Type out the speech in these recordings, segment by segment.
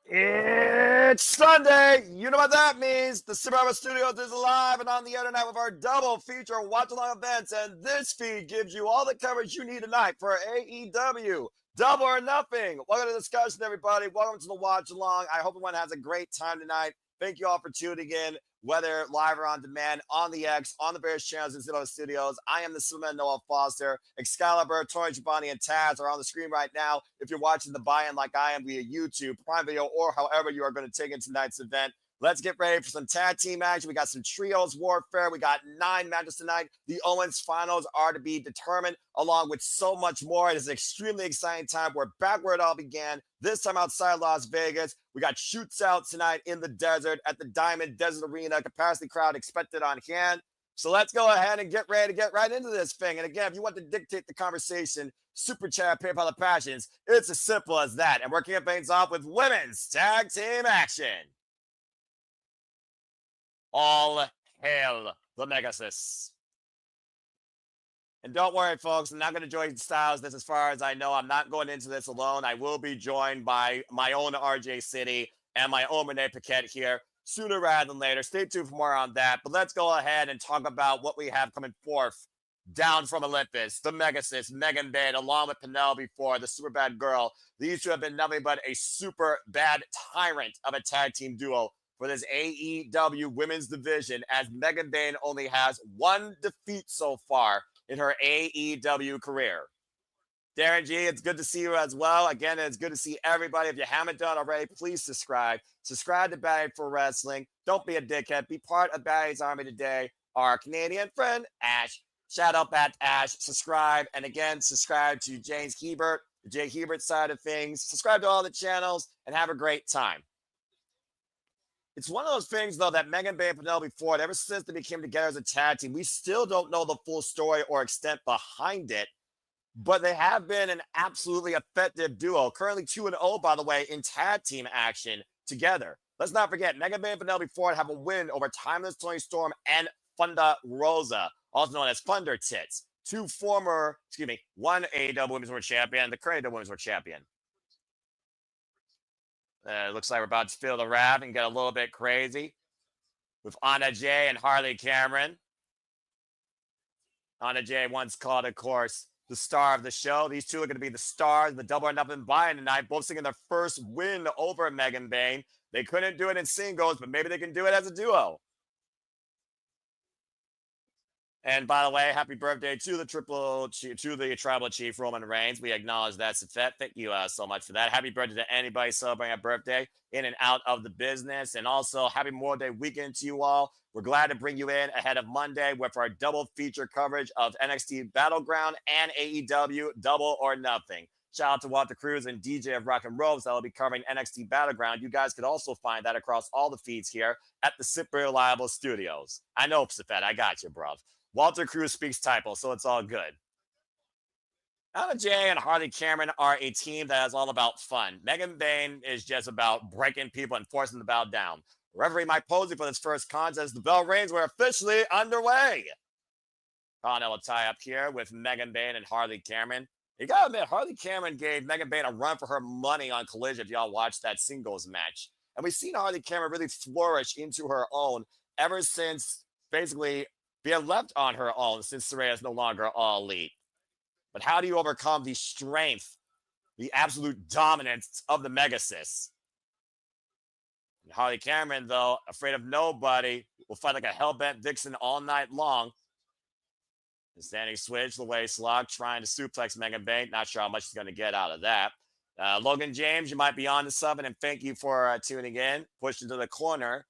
It's Sunday. You know what that means. The Super Studios is live and on the air tonight with our double feature watch-along events. And this feed gives you all the coverage you need tonight for AEW. Double or Nothing. Welcome to the discussion, everybody. Welcome to the watch-along. I hope everyone has a great time tonight. Thank you all for tuning in, whether live or on demand, on the X, on the various channels in Zillow Studios. I am the Superman Noah Foster. Excalibur, Toni Giovanni, and Taz are on the screen right now. If you're watching the buy-in like I am via YouTube, Prime Video, or however you are going to take in tonight's event, let's get ready for some tag team action. We got some trios warfare. We got 9 matches tonight. The Owens finals are to be determined, along with so much more. It is an extremely exciting time. We're back where it all began, this time outside Las Vegas. We got shoots out tonight in the desert at the Diamond Desert Arena. Capacity crowd expected on hand. So let's go ahead and get ready to get right into this thing. And again, if you want to dictate the conversation, Super Chat, PayPal of Passions, it's as simple as that. And we're kicking things off with women's tag team action. All hail the Megasis. And don't worry, folks, I'm not going to join Styles this as far as I know. I'm not going into this alone. I will be joined by my own RJ City and my own Renee Paquette here sooner rather than later. Stay tuned for more on that. But let's go ahead and talk about what we have coming forth down from Olympus. The Megasis, Megan Bayne, along with Penelope Ford, the super bad girl. These two have been nothing but a super bad tyrant of a tag team duo for this AEW women's division, as Megan Bayne only has 1 defeat so far in her AEW career. Darren G, it's good to see you as well. Again, it's good to see everybody. If you haven't done already, please subscribe. Subscribe to Batty for Wrestling. Don't be a dickhead. Be part of Batty's Army today. Our Canadian friend, Ash. ShadowBatAsh. Subscribe. And again, subscribe to James Hebert, the Jay Hebert side of things. Subscribe to all the channels and have a great time. It's one of those things, though, that Megan Bayne and Penelope Ford, ever since they became together as a tag team, we still don't know the full story or extent behind it, but they have been an absolutely effective duo. Currently 2-0, by the way, in tag team action together. Let's not forget, Megan Bayne and Penelope Ford have a win over Timeless Toni Storm and Thunder Rosa, also known as Thunder Tits. One AEW Women's World Champion, the current AEW Women's World Champion. It looks like we're about to feel the wrath and get a little bit crazy with Anna Jay and Harley Cameron. Anna Jay once called, of course, the star of the show. These two are going to be the stars of the Double or Nothing buy-in tonight, both singing their first win over Megan Bayne. They couldn't do it in singles, but maybe they can do it as a duo. And by the way, happy birthday to the Tribal Chief Roman Reigns. We acknowledge that's a fet. Thank you so much for that. Happy birthday to anybody celebrating a birthday in and out of the business. And also, happy Memorial Day weekend to you all. We're glad to bring you in ahead of Monday with our double feature coverage of NXT Battleground and AEW Double or Nothing. Shout out to Walter Cruz and DJ of Rock and Robes that will be covering NXT Battleground. You guys could also find that across all the feeds here at the Super Reliable Studios. I know, Safet, I got you, bruv. Walter Cruz speaks typo, so it's all good. Anna Jay and Harley Cameron are a team that is all about fun. Megan Bayne is just about breaking people and forcing them to bow down. Referee Mike Posey for this first contest. The bell rings. We're officially underway. Continental tie-up here with Megan Bayne and Harley Cameron. You gotta admit, Harley Cameron gave Megan Bayne a run for her money on Collision if y'all watched that singles match. And we've seen Harley Cameron really flourish into her own ever since basically being left on her own since Saraya is no longer all elite. But how do you overcome the strength, the absolute dominance of the Megasis? And Harley Cameron, though, afraid of nobody, will fight like a hell-bent vixen all night long. The standing switch, the waist lock, trying to suplex Megan Bayne. Not sure how much he's going to get out of that. Logan James, you might be on to something, and thank you for tuning in. Pushed into the corner.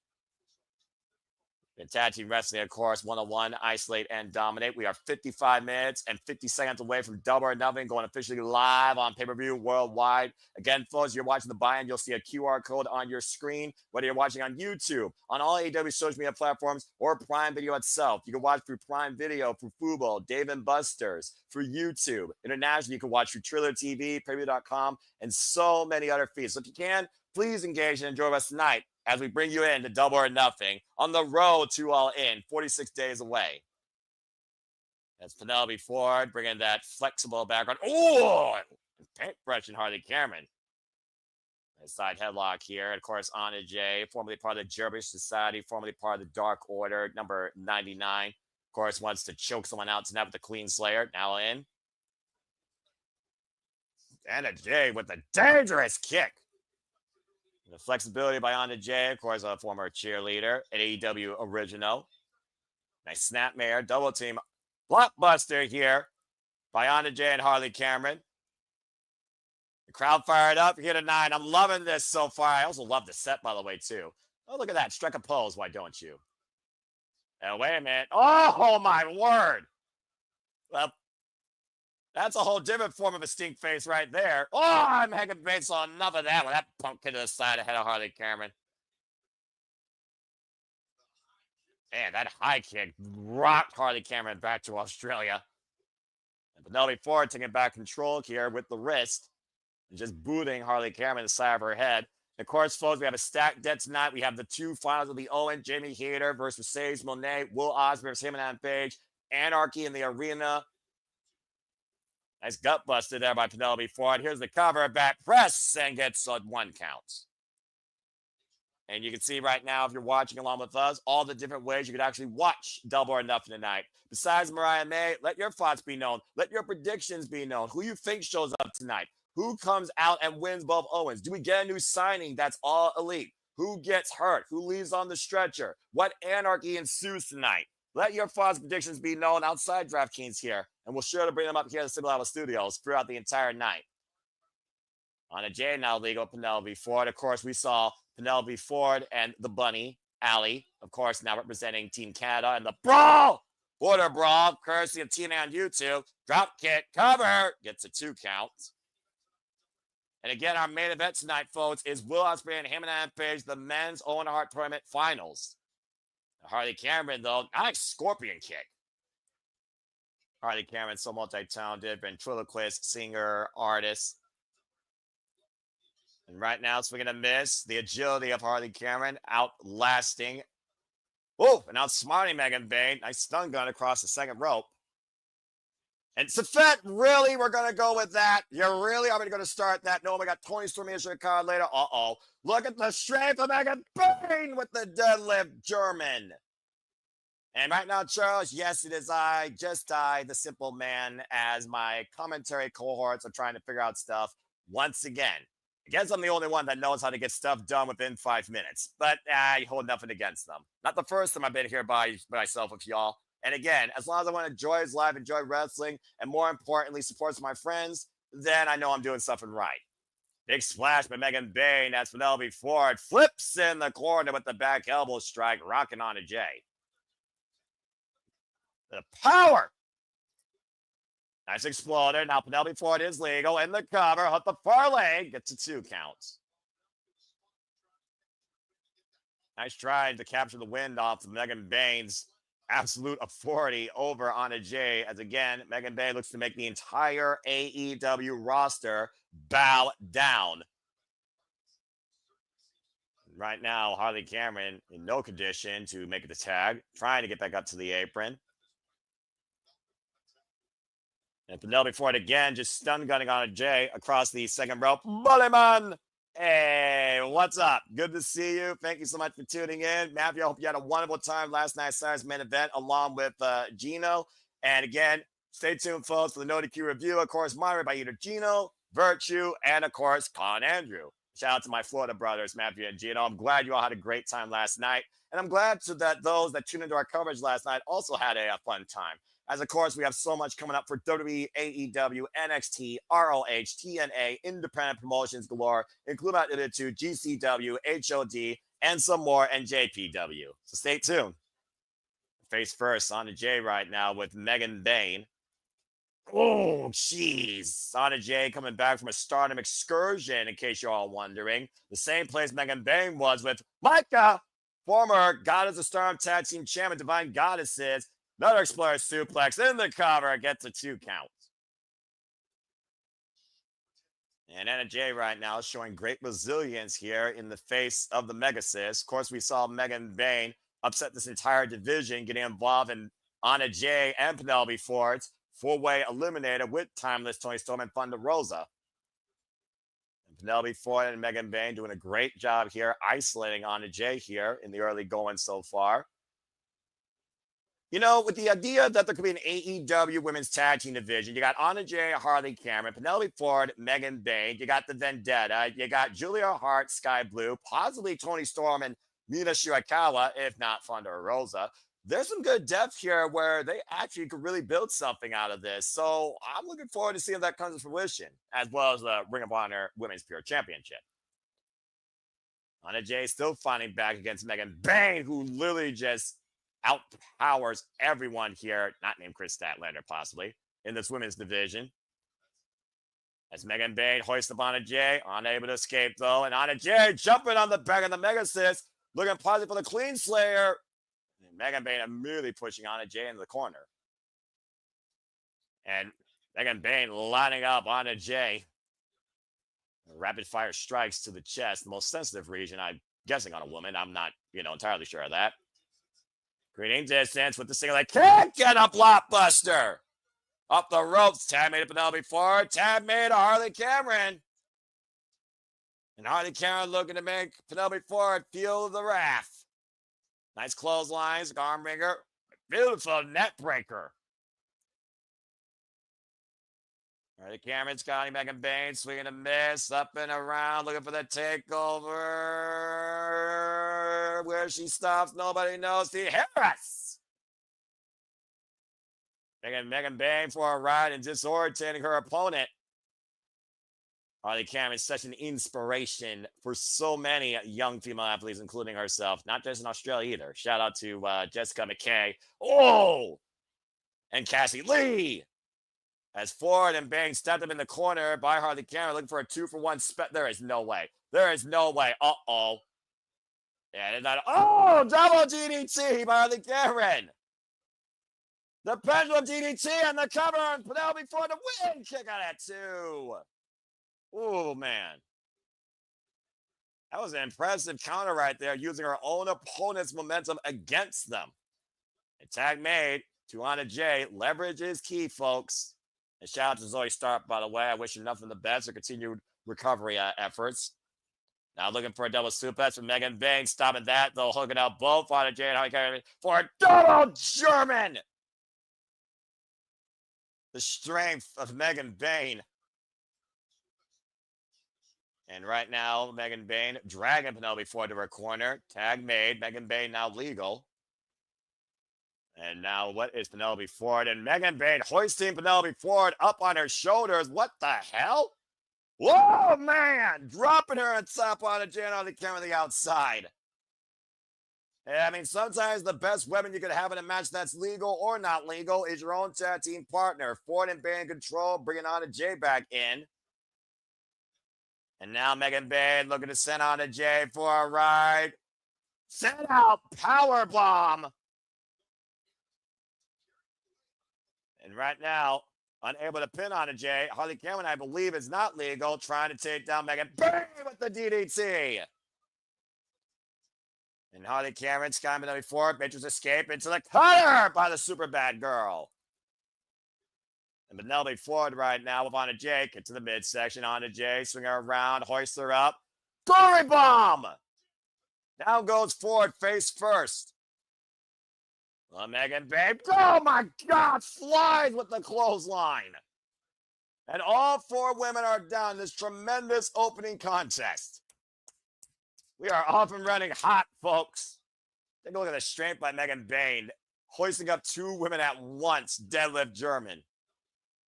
In tag team wrestling, of course, 101, isolate and dominate. We are 55 minutes and 50 seconds away from Double or Nothing, going officially live on pay-per-view worldwide. Again, folks, you're watching the buy-in, you'll see a QR code on your screen, whether you're watching on YouTube, on all AEW social media platforms, or Prime Video itself. You can watch through Prime Video, through Fubo, Dave & Buster's, through YouTube. Internationally, you can watch through Triller TV, payview.com, and so many other feeds. So if you can, please engage and enjoy us tonight as we bring you in to Double or Nothing on the road to All In, 46 days away. That's Penelope Ford bringing that flexible background. Oh, paintbrush and Harley Cameron. Side headlock here. And of course, Anna Jay, formerly part of the Jewish Society, formerly part of the Dark Order, number 99. Of course, wants to choke someone out tonight with the Queen Slayer. Now in. Anna Jay with a dangerous kick. The flexibility by Anna Jay, of course, a former cheerleader, an AEW original. Nice snapmare, double team. Blockbuster here by Anna Jay and Harley Cameron. The crowd fired up here tonight. I'm loving this so far. I also love the set, by the way, too. Oh, look at that. Strike a pose. Why don't you? Oh, wait a minute. Oh, my word. Well, that's a whole different form of a stink face right there. Oh, I'm Megan Bates saw enough of that when that pumpkin to the side ahead of Harley Cameron. Man, that high kick rocked Harley Cameron back to Australia. And Penelope Ford taking back control here with the wrist. And just booting Harley Cameron in the side of her head. And of course, folks, we have a stacked deck tonight. We have the two finals of the Owen, Jamie Hayter versus Mercedes Moné, Will Ospreay versus Heyman Page, Anarchy in the arena. Nice gut busted there by Penelope Ford. Here's the cover, back press, and gets 1 count. And you can see right now, if you're watching along with us, all the different ways you could actually watch Double or Nothing tonight. Besides Mariah May, let your thoughts be known. Let your predictions be known. Who you think shows up tonight? Who comes out and wins both Owens? Do we get a new signing that's all elite? Who gets hurt? Who leaves on the stretcher? What anarchy ensues tonight? Let your thoughts predictions be known outside DraftKings here, and we'll sure to bring them up here at the Speedball Studios throughout the entire night. On a J now, legal Penelope Ford. Of course, we saw Penelope Ford and the bunny, Allie, of course, now representing Team Canada, and the brawl, border brawl, courtesy of TNA on YouTube. Drop kick, cover, gets a 2 count. And again, our main event tonight, folks, is Will Ospreay and Heyman Page, the men's Owen Hart Tournament Finals. Harley Cameron, though, nice scorpion kick. Harley Cameron, so multi-talented, ventriloquist, singer, artist. And right now, swinging a miss. The agility of Harley Cameron outlasting. Oh, and outsmarting Megan Bain. Nice stun gun across the second rope. And Safet, really? We're going to go with that? You really are going to start that? No, we got Toni Stormy and Shirakawa later. Uh-oh. Look at the strength of Megan Bain with the deadlift German. And right now, Charles, yes, it is just I, the simple man, as my commentary cohorts are trying to figure out stuff once again. I guess I'm the only one that knows how to get stuff done within 5 minutes, but I hold nothing against them. Not the first time I've been here by myself with y'all. And again, as long as I want to enjoy his life, enjoy wrestling, and more importantly, support my friends, then I know I'm doing something right. Big splash by Megan Bain as Penelope Ford flips in the corner with the back elbow strike, rocking on a J. The power. Nice exploder. Now Penelope Ford is legal in the cover. Hook the far leg. Gets a 2 count. Nice try to capture the wind off of Megan Bain's absolute authority over Anna Jay. As again, Megan Bain looks to make the entire AEW roster bow down. Right now, Harley Cameron in no condition to make it the tag, trying to get back up to the apron. And Penelope Ford again, just stun gunning on a Jay across the second rope. Bullyman! Hey, what's up? Good to see you. Thank you so much for tuning in. Matthew, I hope you had a wonderful time last night's Saturday's main event along with Gino. And again, stay tuned, folks, for the No DQ review. Of course, moderated by either Gino, Virtue, and of course, Con Andrew. Shout out to my Florida brothers, Matthew and Gino. I'm glad you all had a great time last night. And I'm glad that those that tuned into our coverage last night also had a fun time. As, of course, we have so much coming up for WWE, AEW, NXT, ROH, TNA, independent promotions galore, including out into GCW, HOD, and some more, and JPW. So stay tuned. Face first on the J right now with Megan Bain. Oh, jeez. Sana J coming back from a Stardom excursion, in case you're all wondering. The same place Megan Bain was with Micah, former Goddess of Stardom Tag Team Champion, Divine Goddesses. Another Explorer suplex in the cover, gets a 2 count. And Anna Jay right now is showing great resilience here in the face of the Megasis. Of course, we saw Megan Bain upset this entire division, getting involved in Anna Jay and Penelope Ford's 4-way eliminator with Timeless, Toni Storm, and Thunder Rosa. Penelope Ford and Megan Bayne doing a great job here, isolating Anna Jay here in the early going so far. You know, with the idea that there could be an AEW women's tag team division, you got Anna Jay, Harley Cameron, Penelope Ford, Megan Bayne, you got the Vendetta, you got Julia Hart, Sky Blue, possibly Toni Storm and Mina Shirakawa, if not Thunder Rosa. There's some good depth here where they actually could really build something out of this. So I'm looking forward to seeing if that comes to fruition, as well as the Ring of Honor Women's Pure Championship. Anna Jay still fighting back against Megan Bayne, who literally just outpowers everyone here, not named Chris Statlander possibly, in this women's division. As Megan Bayne hoists up Anna Jay, unable to escape though, and Anna Jay jumping on the back of the Mega Sis, looking positive for the Queen Slayer. And Megan Bayne immediately pushing Anna Jay into the corner. And Megan Bayne lining up Anna Jay. Rapid fire strikes to the chest, the most sensitive region, I'm guessing, on a woman. I'm not, entirely sure of that. Creating distance with the single leg. Can't get a blockbuster. Up the ropes. Tag made to Penelope Ford. Tag made to Harley Cameron. And Harley Cameron looking to make Penelope Ford feel the wrath. Nice clotheslines, arm wringer. Beautiful net breaker. Harley Cameron, Scotty, Megan Bayne, swinging a miss, up and around, looking for the takeover. Where she stops, nobody knows. The Harris. Megan Bayne for a ride and disorientating her opponent. Harley Cameron is such an inspiration for so many young female athletes, including herself, not just in Australia either. Shout out to Jessica McKay. Oh! And Cassie Lee. As Ford and Bayne stepped up in the corner by Harley Cameron, looking for a 2-for-1 There is no way. There is no way. Uh-oh. Yeah, not. Oh, double DDT by Harley Cameron. The pendulum DDT and the cover on Penelope Ford to win. Kick out at 2. Oh, man. That was an impressive counter right there, using her own opponent's momentum against them. A tag made to Anna Jay. Leverage is key, folks. And shout out to Zoe Stark, by the way. I wish you nothing the best for continued recovery efforts. Now looking for a double suplex from Megan Bayne. Stopping that, though, hooking out both Anna Jay and Harley Cameron for a double German. The strength of Megan Bayne. And right now, Megan Bayne dragging Penelope Ford to her corner. Tag made. Megan Bayne now legal. And now what is Penelope Ford? And Megan Bayne hoisting Penelope Ford up on her shoulders. What the hell? Whoa, man! Dropping her on top on a Jan on the camera on the outside. I mean, sometimes the best weapon you could have in a match that's legal or not legal is your own tag team partner. Ford and Bayne control, bringing Anna Jay back in. And now Megan Bayne looking to send Anna Jay for a ride. Send out power bomb. And right now, unable to pin Anna Jay, Harley Cameron, I believe, is not legal, trying to take down Megan Bayne with the DDT. And Harley Cameron, Sky Penelope Ford, Matrix escape into the cutter by the super bad girl. And Penelope Ford right now with Anna Jay, get to the midsection. Anna Jay, swing her around, hoist her up. Glory bomb! Down goes Ford, face first. Well, Megan Bayne, oh my God, flies with the clothesline. And all 4 women are down in this tremendous opening contest. We are off and running hot, folks. Take a look at the strength by Megan Bayne, hoisting up 2 women at once, deadlift German.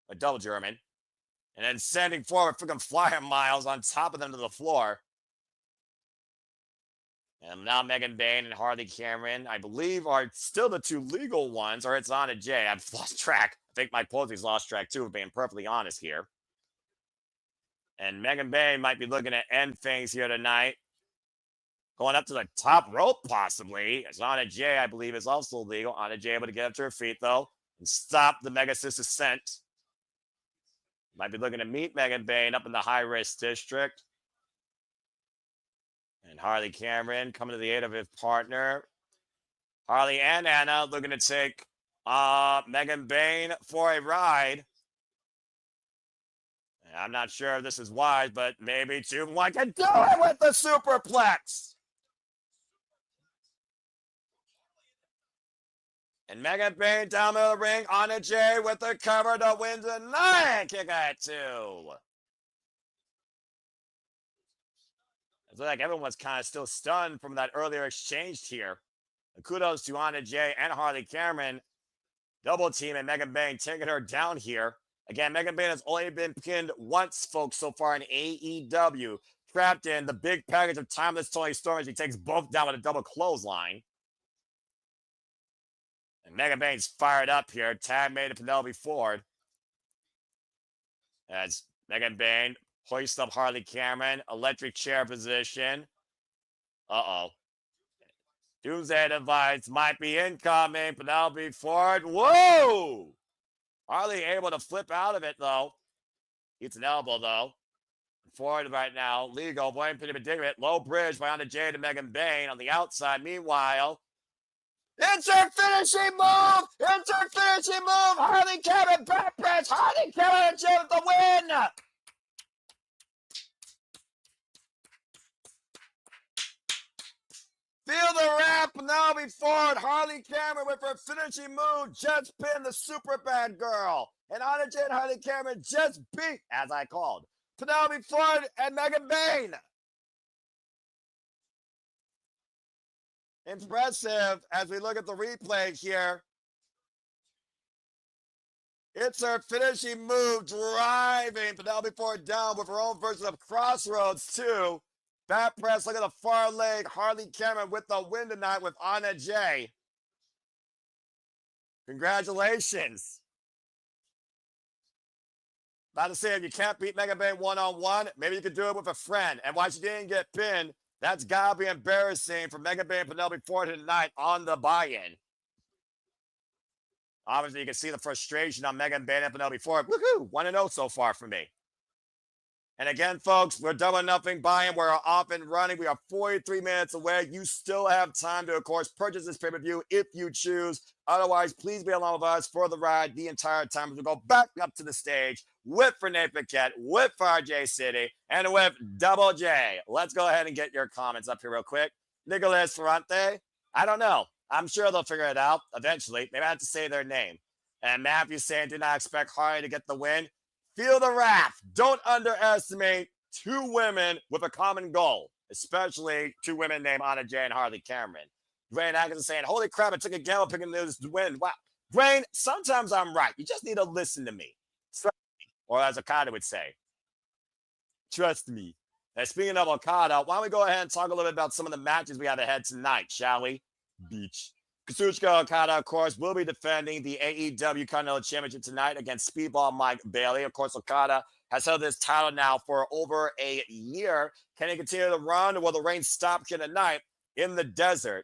A double German. And then sending forward freaking flyer miles on top of them to the floor. And now Megan Bayne and Harley Cameron, I believe, are still the 2 legal ones, or it's Anna Jay. I've lost track. I think Mike Posey's lost track, too, if being perfectly honest here. And Megan Bayne might be looking to end things here tonight. Going up to the top rope, possibly. As Anna Jay, I believe, is also legal. Anna Jay able to get up to her feet, though, and stop the Mega Sis ascent. Might be looking to meet Megan Bayne up in the high-risk district. And Harley Cameron coming to the aid of his partner. Harley and Anna looking to take Megan Bayne for a ride. I'm not sure if this is wise, but maybe 2-1 can do it with the superplex. And Megan Payne down the ring on a J with the cover to win tonight. Kick at 2. It's like everyone's kind of still stunned from that earlier exchange here. And kudos to Anna Jay and Harley Cameron. Double team and Megan Payne taking her down here. Again, Megan Payne has only been pinned once, folks, so far in AEW. Trapped in the big package of timeless Toni Storm as she takes both down with a double clothesline. And Megan Payne's fired up here. Tag made to Penelope Ford. As Megan Payne hoists up Harley Cameron. Electric chair position. Uh-oh. Doomsday device might be incoming. Penelope Ford. Whoa! Harley able to flip out of it, though. Eats an elbow, though. Ford right now. Legal. Avoiding pretty predicament. Low bridge by Anna Jay to Megan Payne on the outside. Meanwhile, it's her finishing move! It's her finishing move! Harley Cameron back press! Harley Cameron with the win! Feel the wrap now before it. Harley Cameron with her finishing move just pinned the super bad girl. And Anna Jay and Harley Cameron just beat, as I called, Penelope Ford and Megan Payne. Impressive as we look at the replay here. It's her finishing move driving Penelope Ford down with her own version of Crossroads too. Back press, look at the far leg. Harley Cameron with the win tonight with Anna Jay. Congratulations. About to say, if you can't beat Megan Payne one-on-one, maybe you could do it with a friend. And why she didn't get pinned, that's gotta be embarrassing for Megan Payne and Penelope Ford tonight on the buy-in. Obviously, you can see the frustration on Megan Payne and Penelope Ford. Woohoo! 1-0 so far for me. And again, folks, we're double nothing buy-in. We're off and running. We are 43 minutes away. You still have time to, of course, purchase this pay-per-view if you choose. Otherwise, please be along with us for the ride the entire time as we go back up to the stage with Renee Paquette, with RJ City, and with Double J. Let's go ahead and get your comments up here real quick. Nicholas Ferrante, I don't know. I'm sure they'll figure it out eventually. Maybe I have to say their name. And Matthew saying, did not expect Harley to get the win. Feel the wrath. Don't underestimate two women with a common goal, especially two women named Anna Jay and Harley Cameron. Dwayne Atkins is saying, holy crap, I took a gamble picking this to win. Wow. Dwayne, sometimes I'm right. You just need to listen to me. Or as Okada would say, trust me. And speaking of Okada, why don't we go ahead and talk a little bit about some of the matches we have ahead tonight, shall we? Beach. Kazuchika Okada, of course, will be defending the AEW Continental Championship tonight against Speedball Mike Bailey. Of course, Okada has held this title now for over a year. Can he continue to run, or will the rain stop here tonight in the desert?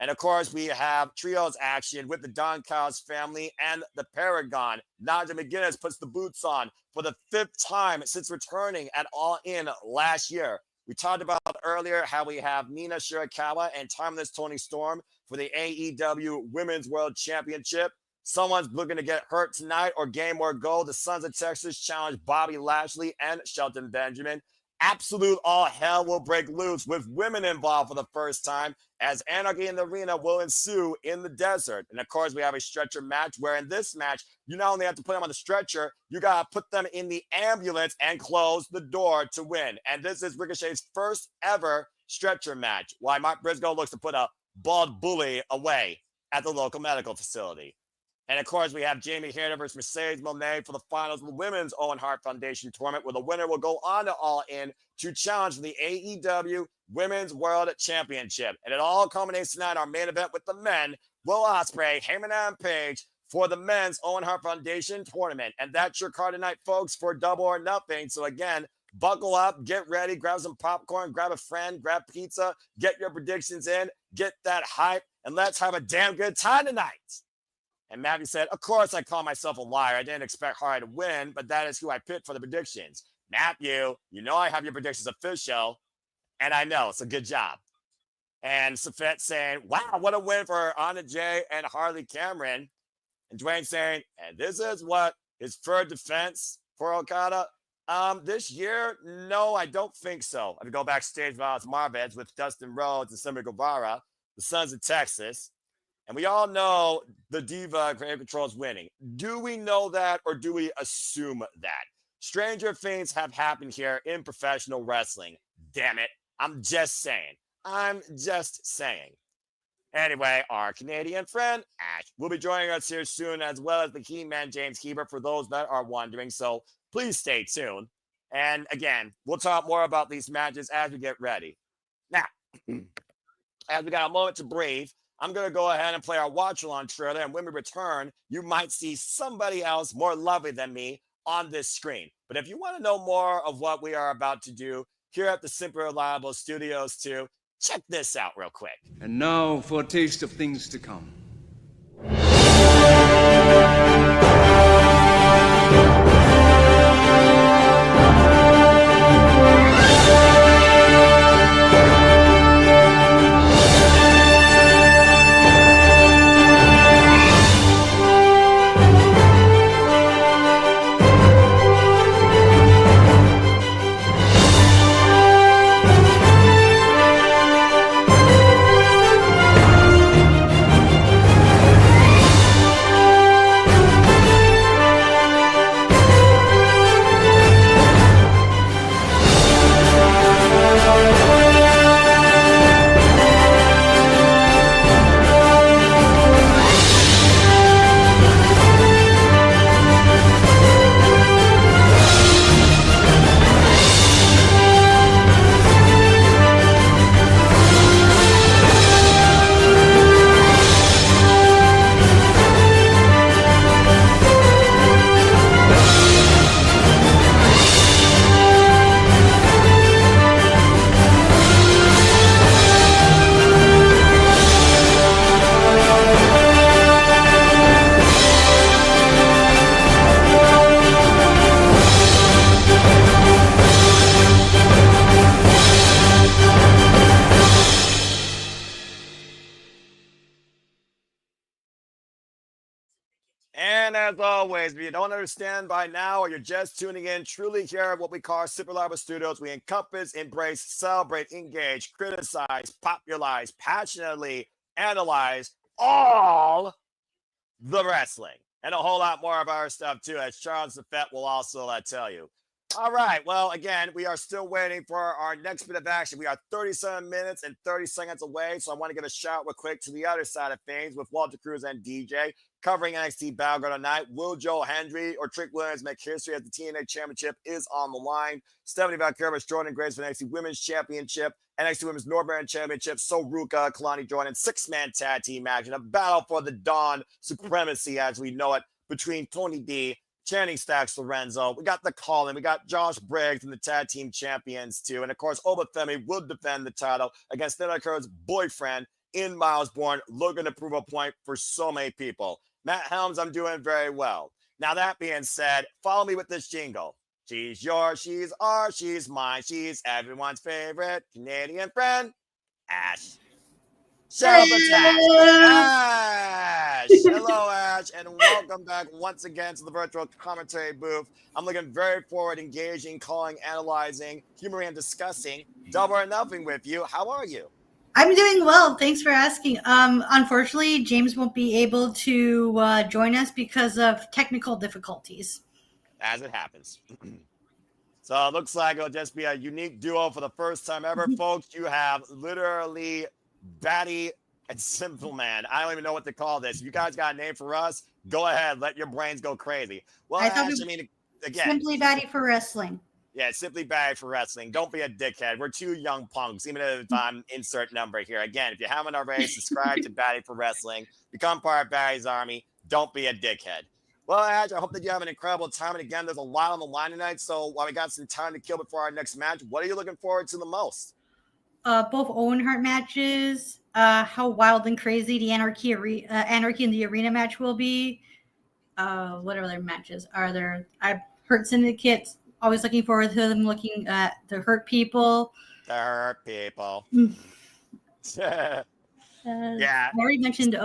And, of course, we have trios action with the Don Callis family and the Paragon. Nigel McGuinness puts the boots on for the 5th time since returning at All In last year. We talked about earlier how we have Mina, Shirakawa, and timeless Toni Storm for the AEW Women's World Championship. Someone's looking to get hurt tonight or gain more gold. The Sons of Texas challenge Bobby Lashley and Shelton Benjamin. Absolute all hell will break loose with women involved for the first time as anarchy in the arena will ensue in the desert. And of course, we have a stretcher match where in this match, you not only have to put them on the stretcher, you got to put them in the ambulance and close the door to win. And this is Ricochet's first ever stretcher match, while Mark Briscoe looks to put a bald bully away at the local medical facility. And of course, we have Jamie Hayter versus Mercedes Moné for the finals of the Women's Owen Hart Foundation tournament, where the winner will go on to All In to challenge for the AEW Women's World Championship. And it all culminates tonight, our main event with the men, Will Ospreay, Heyman and Page, for the men's Owen Hart Foundation tournament. And that's your card tonight, folks, for Double or Nothing. So again, buckle up, get ready, grab some popcorn, grab a friend, grab pizza, get your predictions in, get that hype, and let's have a damn good time tonight. And Matthew said, of course, I call myself a liar. I didn't expect Hardy to win, but that is who I picked for the predictions. Matthew, you know I have your predictions official, and I know. It's a good job. And Safet saying, wow, what a win for Anna Jay and Harley Cameron. And Dwayne saying, and this is what his third defense for Okada. This year, no, I don't think so. If you go backstage with Marvez with Dustin Rhodes and Sammy Guevara, the Sons of Texas, and we all know the Diva Creative Control is winning. Do we know that, or do we assume that? Stranger things have happened here in professional wrestling. Damn it. I'm just saying. Anyway, our Canadian friend, Ash, will be joining us here soon, as well as the key man, James Heber, for those that are wondering. So please stay tuned. And again, we'll talk more about these matches as we get ready. Now, as we got a moment to breathe, I'm going to go ahead and play our watch-along trailer. And when we return, you might see somebody else more lovely than me on this screen. But if you want to know more of what we are about to do here at the Simply Reliable Studios too, check this out real quick. And now for a taste of things to come. And as always, if you don't understand by now or you're just tuning in, truly here at what we call Super Lava Studios, we encompass, embrace, celebrate, engage, criticize, popularize, passionately analyze all the wrestling and a whole lot more of our stuff too, as Charles the Fett will also tell you. All right. Well, again, we are still waiting for our next bit of action. We are 37 minutes and 30 seconds away. So I want to give a shout real quick to the other side of things with Walter Cruz and DJ covering NXT Battleground tonight. Will Joe Hendry or Trick Williams make history as the TNA Championship is on the line? Stephanie Valkyrie, Jordan Grace for NXT Women's Championship, NXT Women's North American Championship. So Ruka, Kalani Jordan, 6-man tag team match and a battle for the Dawn supremacy as we know it between Tony D, Channing Stacks Lorenzo. We got the Colin. We got Josh Briggs and the tag team champions too. And of course, Obafemi will defend the title against Thundercur's boyfriend in Miles Bourne, looking to prove a point for so many people. Matt Helms, I'm doing very well. Now, that being said, follow me with this jingle. She's yours, she's ours, she's mine, she's everyone's favorite Canadian friend, Ash. ShadowBatAsh. Ash. Hello, Ash, and welcome back once again to the virtual commentary booth. I'm looking very forward, engaging, calling, analyzing, humoring, and discussing Double or Nothing with you. How are you? I'm doing well. Thanks for asking. Unfortunately, James won't be able to join us because of technical difficulties. As it happens. So it looks like it'll just be a unique duo for the first time ever, folks. You have literally Batty and Simple Man. I don't even know what to call this. If you guys got a name for us, go ahead. Let your brains go crazy. Well, Ash, I mean, again. Simply Batty for wrestling. Yeah, Simply Batty for wrestling. Don't be a dickhead. We're two young punks, even if I'm insert number here. Again, if you haven't already, subscribe to Batty for Wrestling. Become part of Batty's Army. Don't be a dickhead. Well, Ash, I hope that you have an incredible time. And again, there's a lot on the line tonight. So while we got some time to kill before our next match, what are you looking forward to the most? Both Owen Hart matches, how wild and crazy the Anarchy in the Arena match will be. What other matches are there? I've heard Syndicate. Always looking forward to them looking at the Hurt People. The Hurt People. Yeah. I already mentioned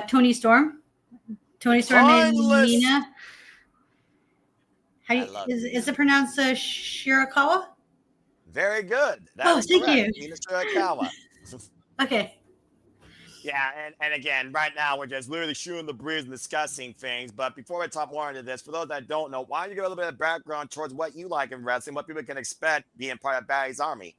Toni Storm. Toni Storm and Mina. How I you, love is it pronounced Shirakawa? Very good. That Oh, is thank correct. you. Mina Shirakawa. Okay. Yeah, and again, right now we're just literally shooting the breeze and discussing things. But before we talk more into this, for those that don't know, why don't you give a little bit of background towards what you like in wrestling, what people can expect being part of Barry's Army?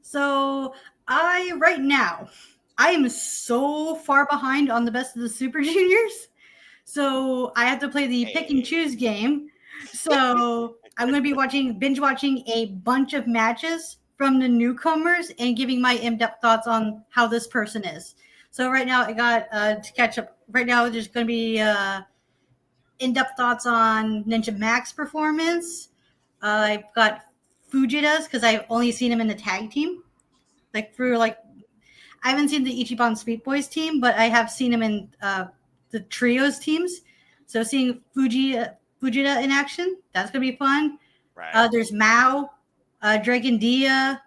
So right now, I am so far behind on the best of the Super Juniors. So I have to play the pick and Hey, choose game. So I'm going to be binge watching a bunch of matches from the newcomers and giving my in-depth thoughts on how this person is. So right now I got to catch up. Right now there's going to be in-depth thoughts on Ninja Max performance. I've got Fujita's because I've only seen him in the tag team, like through like I haven't seen the Ichiban Sweet Boys team, but I have seen him in the trios teams. So seeing Fujita in action, that's gonna be fun. right. There's Mao, Dragon Dia,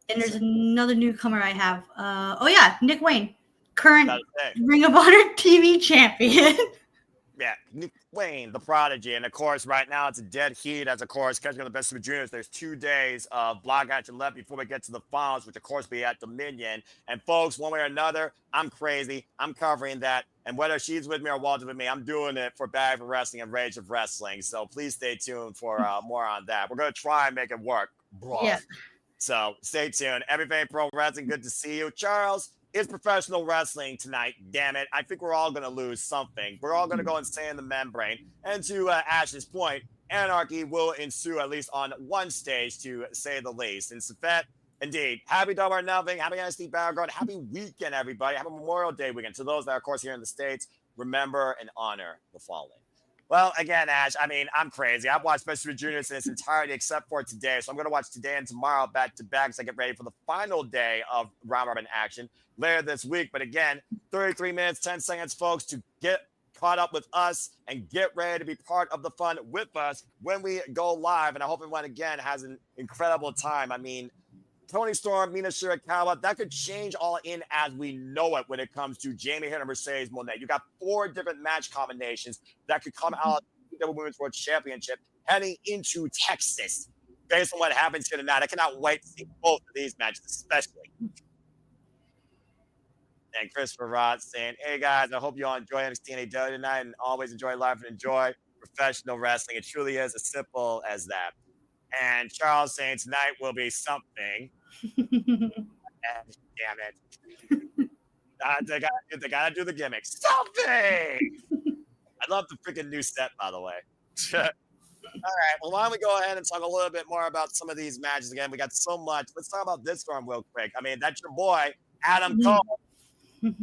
and there's another newcomer I have. Oh yeah, Nick Wayne, current Ring of Honor TV champion. Yeah, Nick Wayne, the prodigy. And of course, right now it's a dead heat as, of course, catching the best Super Juniors. There's 2 days of block action left before we get to the finals, which of course be at Dominion. And folks, one way or another, I'm crazy. I'm covering that. And whether she's with me or Walter's with me, I'm doing it for Bad for Wrestling and Rage of Wrestling. So please stay tuned for more on that. We're going to try and make it work, bro. Yeah. So stay tuned. Everything Pro Wrestling, good to see you. Charles, it's professional wrestling tonight. Damn it. I think we're all going to lose something. We're all going to go insane in the membrane. And to Ash's point, anarchy will ensue, at least on one stage, to say the least. And Safet, indeed, happy Double or Nothing. Happy NXT Battleground. Happy weekend, everybody. Happy Memorial Day weekend. To those that are, of course, here in the States, remember and honor the fallen. Well, again, Ash, I mean, I'm crazy. I've watched Best Super Juniors in its entirety except for today. So I'm going to watch today and tomorrow back to back as I get ready for the final day of round robin action later this week. But again, 33 minutes, 10 seconds, folks, to get caught up with us and get ready to be part of the fun with us when we go live. And I hope everyone, again, has an incredible time. I mean, Toni Storm, Mina Shirakawa, that could change all in as we know it when it comes to Jamie Hayter and Mercedes Moné. You got 4 different match combinations that could come out of the Women's World Championship heading into Texas. Based on what happens here tonight, I cannot wait to see both of these matches, especially. And Christopher Rod saying, hey guys, I hope you all enjoy NXT and AEW tonight and always enjoy life and enjoy professional wrestling. It truly is as simple as that. And Charles saying tonight will be something. Damn it. They gotta do the gimmick. Something! I love the freaking new set, by the way. All right, well, why don't we go ahead and talk a little bit more about some of these matches again? We got so much. Let's talk about this one real quick. I mean, that's your boy, Adam Cole. Baby.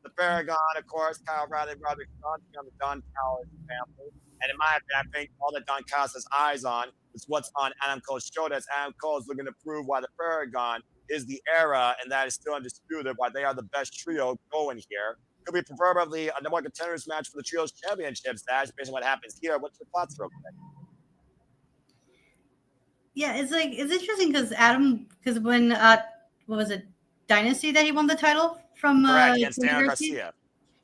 The Paragon, of course, Kyle Riley, Roderick Johnson on the Don Callis family. And in my opinion, I think all that Don Callis has eyes on is what's on Adam Cole's shoulders. Adam Cole is looking to prove why the Paragon is the era, and that is still undisputed, why they are the best trio going here. Could be proverbially a number one contenders match for the trios championships, Dash, based on what happens here. What's your thoughts real quick? Yeah, it's interesting because when what was it, Dynasty that he won the title from against Garcia.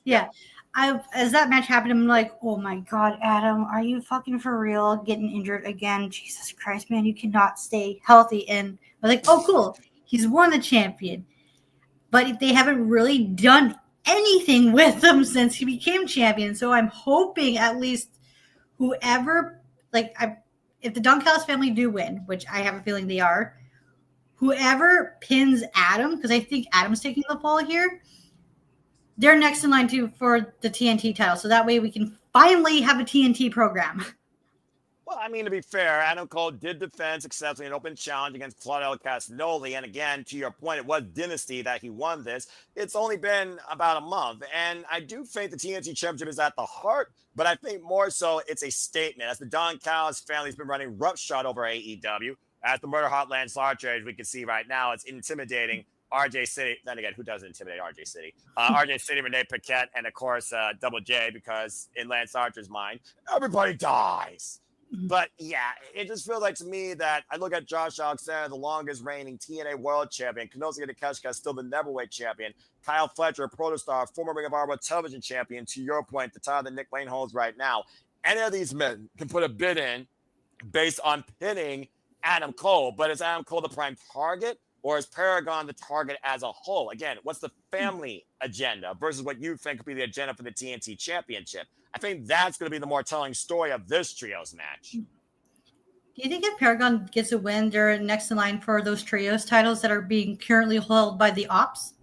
Yeah. As that match happened, I'm like, oh my God, Adam, are you fucking for real? Getting injured again? Jesus Christ, man, you cannot stay healthy. And I was like, oh, cool, he's won the champion, but they haven't really done anything with him since he became champion. So I'm hoping at least whoever, if the Don Callis family do win, which I have a feeling they are, whoever pins Adam, because I think Adam's taking the fall here, they're next in line for the TNT title. So that way we can finally have a TNT program. Well, I mean, to be fair, Adam Cole did defend successfully an open challenge against Claudio Castagnoli. And again, to your point, it was Dynasty that he won this. It's only been about a month. And I do think the TNT Championship is at the heart, but I think more so it's a statement. As the Don Callis family's been running roughshod over AEW, as the Murder Hotline Slasher, as we can see right now, it's intimidating RJ City. Then again, who doesn't intimidate RJ City? RJ City, Renee Paquette, and of course, Double J, because in Lance Archer's mind, everybody dies. But yeah, it just feels like to me that I look at Josh Alexander, the longest reigning TNA World Champion, Kazuchika Takeshita, still the Neverweight Champion, Kyle Fletcher, Protostar, former Ring of Honor Television Champion, to your point, the title that Nick Wayne holds right now. any of these men can put a bid in based on pinning Adam Cole. But is Adam Cole the prime target, or is Paragon the target as a whole? Again, what's the family agenda versus what you think could be the agenda for the TNT Championship? I think that's going to be the more telling story of this trios match. Do you think if Paragon gets a win, they're next in line for those trios titles that are being currently held by the Ops?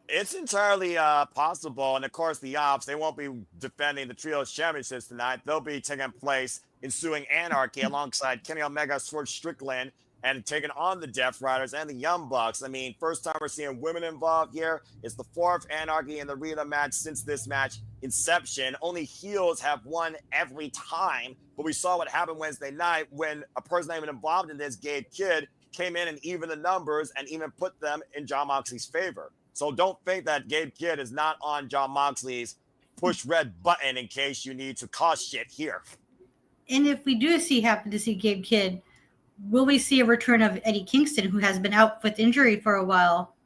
It's entirely possible. And of course, the Ops, they won't be defending the Trios Championships tonight. They'll be taking place ensuing Anarchy alongside Kenny Omega, Swerve Strickland, and taking on the Death Riders and the Young Bucks. I mean, first time we're seeing women involved here. It's the fourth Anarchy in the Arena match since this match inception. Only heels have won every time. But we saw what happened Wednesday night when a person not even involved in this, Gabe Kidd, came in and evened the numbers and even put them in Jon Moxley's favor. So don't think that Gabe Kidd is not on Jon Moxley's push red button in case you need to cause shit here. And if we do happen to see Gabe Kidd, will we see a return of Eddie Kingston, who has been out with injury for a while?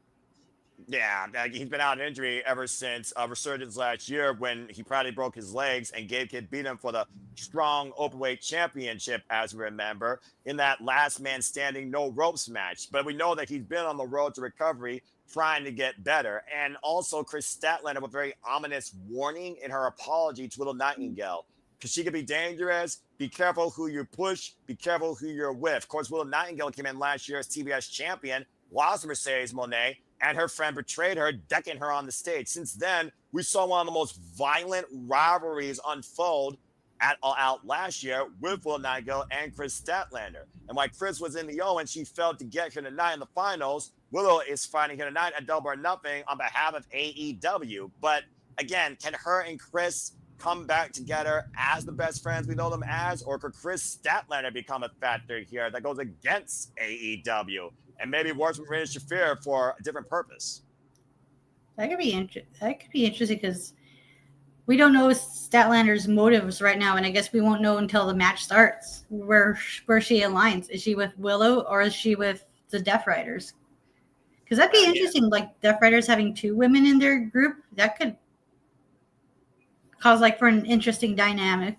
Yeah, he's been out of injury ever since Resurgence last year when he probably broke his legs and Gabe Kidd beat him for the strong openweight championship, as we remember, in that last man standing no ropes match. But we know that he's been on the road to recovery, trying to get better. And also Chris Statlander with a very ominous warning in her apology to Little Nightingale, because she could be dangerous. Be careful who you push. Be careful who you're with. Of course, Little Nightingale came in last year as TBS champion, lost to Mercedes Moné, and her friend betrayed her, decking her on the stage. Since then, we saw one of the most violent rivalries unfold at All Out last year with Will Nightingale and Chris Statlander. And while Chris was in the Owen, she failed to get here tonight in the finals. Willow is fighting here tonight at Double or Nothing on behalf of AEW. But again, can her and Chris come back together as the best friends we know them as? Or could Chris Statlander become a factor here that goes against AEW and maybe works with Rhea Shafir for a different purpose? That could be interesting because we don't know Statlander's motives right now, and I guess we won't know until the match starts where she aligns. Is she with Willow or is she with the Death Riders? Because that'd be interesting, like Death Riders having two women in their group. That could cause for an interesting dynamic.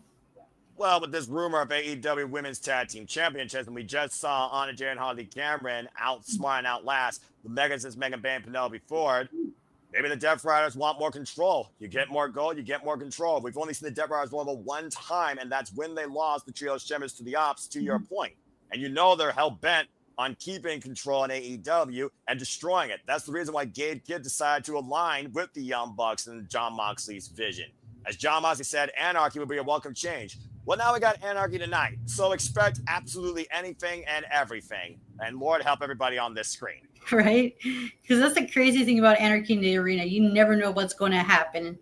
Well, with this rumor of AEW Women's Tag Team Championships, and we just saw Anna Jay and Harley Cameron outsmart and outlast the Megas, Megan Bayne, Penelope Ford. Maybe the Death Riders want more control. You get more gold, you get more control. We've only seen the Death Riders win one time, and that's when they lost the Trios Champions to the Ops, to your point. And you know they're hell-bent on keeping control in AEW and destroying it. That's the reason why Gabe Kidd decided to align with the Young Bucks and Jon Moxley's vision. As Jon Moxley said, anarchy would be a welcome change. Well, now we got anarchy tonight, so expect absolutely anything and everything. And Lord help everybody on this screen. Right? Because that's the crazy thing about anarchy in the arena. You never know what's going to happen.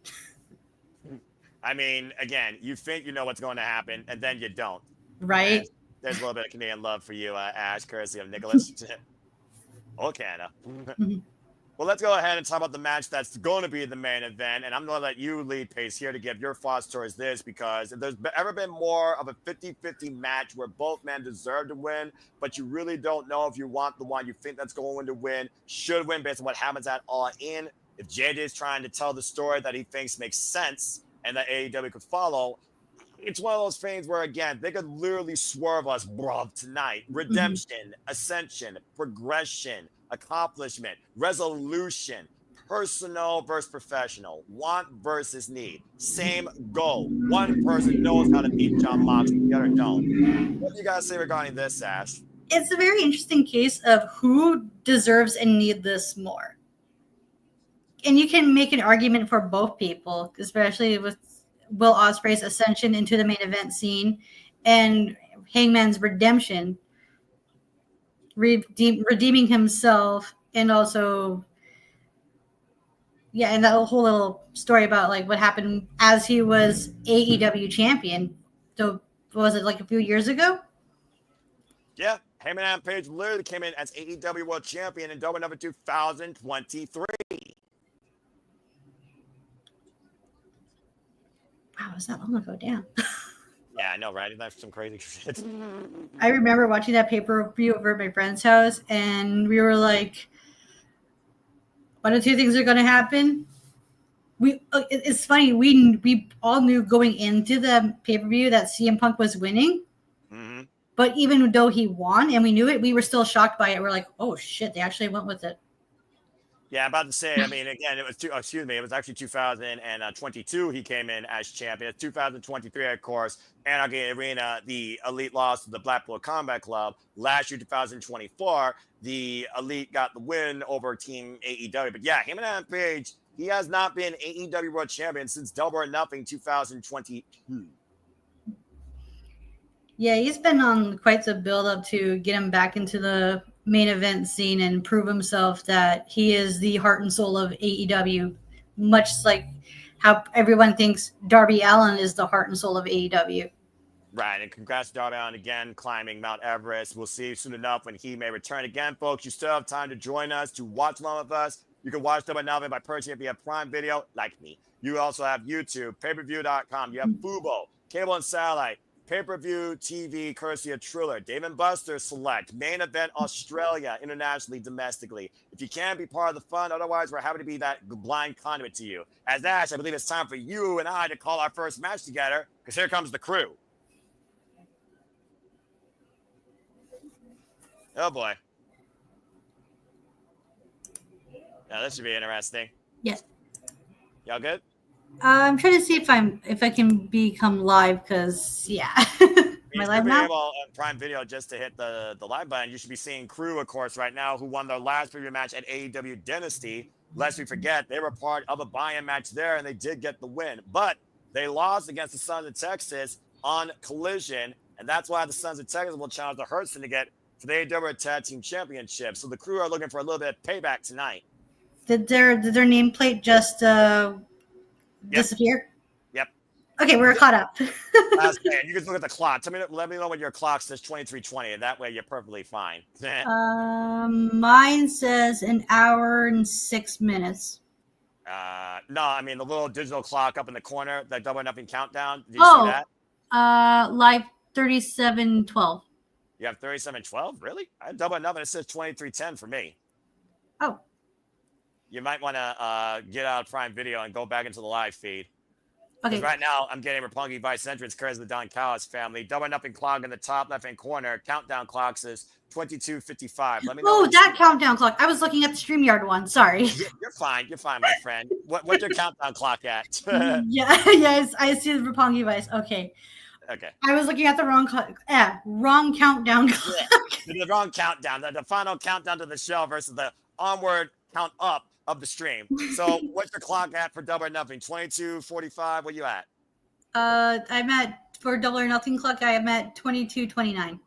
I mean, again, you think you know what's going to happen, and then you don't. Right? And there's a little bit of Canadian love for you, Ash, courtesy of Nicholas. Or Canada. Well, let's go ahead and talk about the match that's going to be the main event. And I'm going to let you lead pace here to give your thoughts towards this, because if there's ever been more of a 50-50 match where both men deserve to win, but you really don't know if you want the one you think that's going to win, should win based on what happens at All In. If JJ is trying to tell the story that he thinks makes sense and that AEW could follow, it's one of those things where, again, they could literally swerve us, bruv, tonight. Redemption, ascension, progression, accomplishment, resolution, personal versus professional, want versus need, same goal. One person knows how to beat Jon Moxley, the other don't. What do you guys say regarding this, Ash? It's a very interesting case of who deserves and need this more. And you can make an argument for both people, especially with Will Ospreay's ascension into the main event scene and Hangman's redemption, redeeming himself, and also, and that whole little story about what happened as he was AEW champion. So was it a few years ago? Yeah, Heyman Adam Page literally came in as AEW World Champion in Double Number 2023. Wow, was that long ago? Damn. Yeah, I know, right? That's some crazy shit. I remember watching that pay-per-view over at my friend's house, and we were like, one of two things are going to happen. It's funny. We all knew going into the pay-per-view that CM Punk was winning. Mm-hmm. But even though he won and we knew it, we were still shocked by it. We're like, oh shit, they actually went with it. Yeah, I'm about to say, I mean, again, it was actually 2022 he came in as champion. 2023, of course, Anarchy Arena, the Elite lost to the Blackpool Combat Club. Last year, 2024, the Elite got the win over Team AEW. But yeah, him and Adam Page, he has not been AEW World Champion since Double or Nothing 2022. Yeah, he's been on quite the build-up to get him back into the main event scene and prove himself that he is the heart and soul of AEW, much like how everyone thinks Darby Allin is the heart and soul of AEW. Right, and congrats to Darby Allin again, climbing Mount Everest. We'll see soon enough when he may return again, folks. You still have time to join us, to watch along with us. You can watch Double or Nothing by purchasing it via Prime Video, like me. You also have YouTube, payperview.com. You have Fubo, cable and satellite, pay-per-view TV, courtesy of Triller, Dave & Buster's Select, Main Event Australia, internationally, domestically. If you can, be part of the fun. Otherwise, we're happy to be that blind conduit to you. As Ash, I believe it's time for you and I to call our first match together, because here comes the crew. Oh, boy. Yeah, this should be interesting. Yes. Y'all good? I'm trying to see if I can become live because am I live now? Able on Prime Video just to hit the live button. You should be seeing Crew, of course, right now, who won their last preview match at AEW Dynasty. Lest we forget, they were part of a buy-in match there, and they did get the win. But they lost against the Sons of Texas on Collision, and that's why the Sons of Texas will challenge the Hurt Syndicate for the AEW Tag Team Championship. So the Crew are looking for a little bit of payback tonight. Did their nameplate just disappear? Yep. Okay, we're caught up. That's great. You can look at the clock. Let me know when your clock says 23:20, and that way you're perfectly fine. Mine says an hour and 6 minutes. No, I mean the little digital clock up in the corner, that Double or Nothing countdown. Did you see that? Live 37:12. You have 37:12? Really? I had Double or Nothing. It says 23:10 for me. Oh. You might want to get out of Prime Video and go back into the live feed. Okay. Right now, I'm getting Roppongi Vice entrance courtesy of the Don Callis family. Double or Nothing clock in the top left-hand corner. Countdown clock says 22:55. Let me know. Oh, that countdown clock. I was looking at the StreamYard one. Sorry. You're fine. You're fine, my friend. What's your countdown clock at? Yes, I see the Roppongi Vice. Okay. I was looking at the wrong countdown clock. The wrong countdown. The final countdown to the show versus the onward count up of the stream. So what's your clock at for Double or Nothing? 22:45. What you at? I'm at, for Double or Nothing clock, I am at 22:29.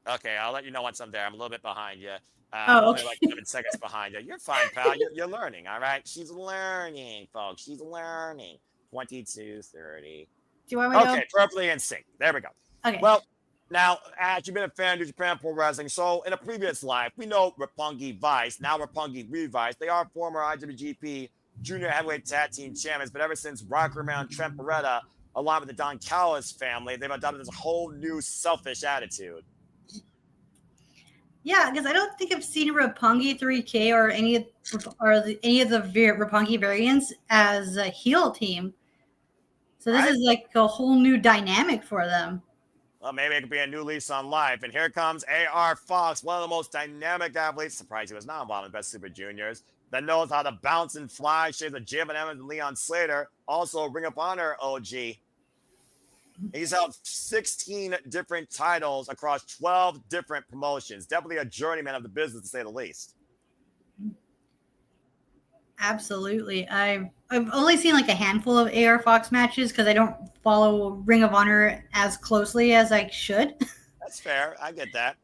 Okay, I'll let you know once I'm there. I'm a little bit behind you. Okay. Only like 7 seconds behind you. You're fine, pal. You're learning, all right? She's learning, folks. She's learning. 22:30. Do you want me to Okay, perfectly in sync. There we go. Okay. Well, now, Ash, you've been a fan of New Japan Pro Wrestling. So in a previous life, we know Roppongi Vice, now Roppongi Revice. They are former IWGP Junior Heavyweight Tag Team Champions, but ever since Rocker Man Trent Beretta, along with the Don Callis family, they've adopted this whole new selfish attitude. Yeah, because I don't think I've seen Roppongi 3K or any of the Roppongi variants as a heel team. So this is like a whole new dynamic for them. Well, maybe it could be a new lease on life. And here comes A.R. Fox, one of the most dynamic athletes. Surprised he was not involved in Best Super Juniors. That knows how to bounce and fly. Shares of Jim Evans and Leon Slater. Also, Ring of Honor OG. He's held 16 different titles across 12 different promotions. Definitely a journeyman of the business, to say the least. Absolutely. I've only seen like a handful of AR Fox matches because I don't follow Ring of Honor as closely as I should. That's fair. I get that.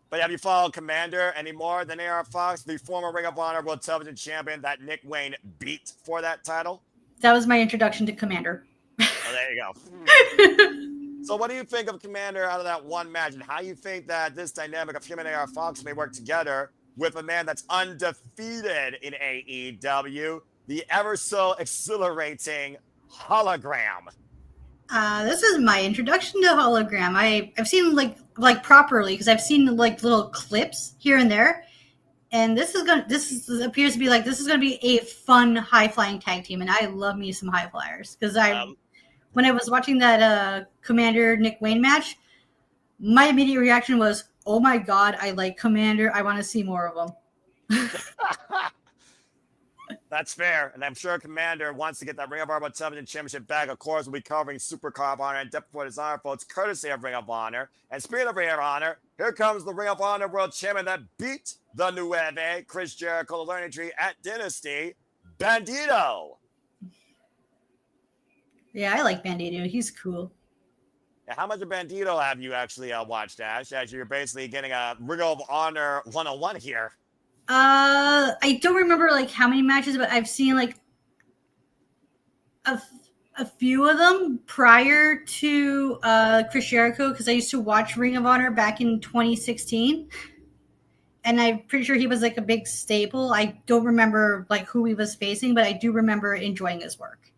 But have you followed Commander any more than AR Fox, the former Ring of Honor World Television Champion that Nick Wayne beat for that title? That was my introduction to Commander. Oh, there you go. So what do you think of Commander out of that one match, and how you think that this dynamic of him and AR Fox may work together with a man that's undefeated in AEW, the ever so exhilarating Hologram? This is my introduction to Hologram. I've seen like properly, because I've seen like little clips here and there, And this appears to be like this is gonna be a fun high flying tag team, and I love me some high flyers because when I was watching that Commander Nick Wayne match, my immediate reaction was, "Oh my god, I like Commander. I want to see more of him." That's fair. And I'm sure Commander wants to get that Ring of Honor Television Championship back. Of course, we'll be covering Super Car of Honor and Depth for Dishonor, folks, courtesy of Ring of Honor. And speaking of Ring of Honor, here comes the Ring of Honor World Champion that beat the Nueve, Chris Jericho, the Learning Tree at Dynasty, Bandito. Yeah, I like Bandito. He's cool. Now, how much of Bandito have you actually watched, Ash? As you're basically getting a Ring of Honor 101 here. I don't remember like how many matches, but I've seen like a few of them prior to Chris Jericho because I used to watch Ring of Honor back in 2016, and I'm pretty sure he was like a big staple. I don't remember like who he was facing, but I do remember enjoying his work.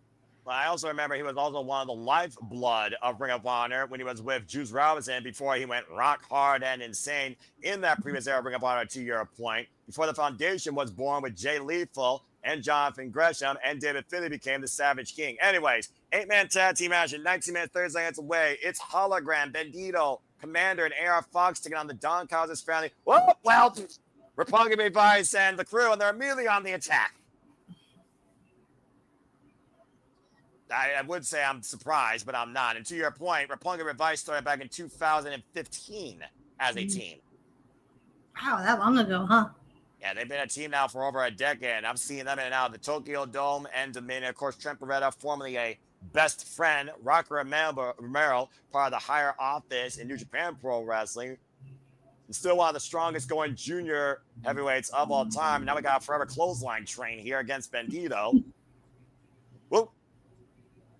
Well, I also remember he was also one of the lifeblood of Ring of Honor when he was with Juice Robinson before he went rock hard and insane in that previous era of Ring of Honor, to your point. Before the foundation was born with Jay Lethal and Jonathan Gresham, and David Finlay became the Savage King. Anyways, 8-man tag team match in 19 minutes, 30 seconds away. It's Hologram, Bandito, Commander, and AR Fox taking on the Don Callis family. Well, Roppongi Vice and the crew, and they're immediately on the attack. I would say I'm surprised, but I'm not. And to your point, Roppongi Vice started back in 2015 as a team. Wow, that long ago, huh? Yeah, they've been a team now for over a decade. I've seen them in and out of the Tokyo Dome and Dominion. Of course, Trent Beretta, formerly a best friend, Rocky Romero, part of the higher office in New Japan Pro Wrestling. And still one of the strongest going junior heavyweights of all time. Now we got a forever clothesline train here against Bandito. Whoop.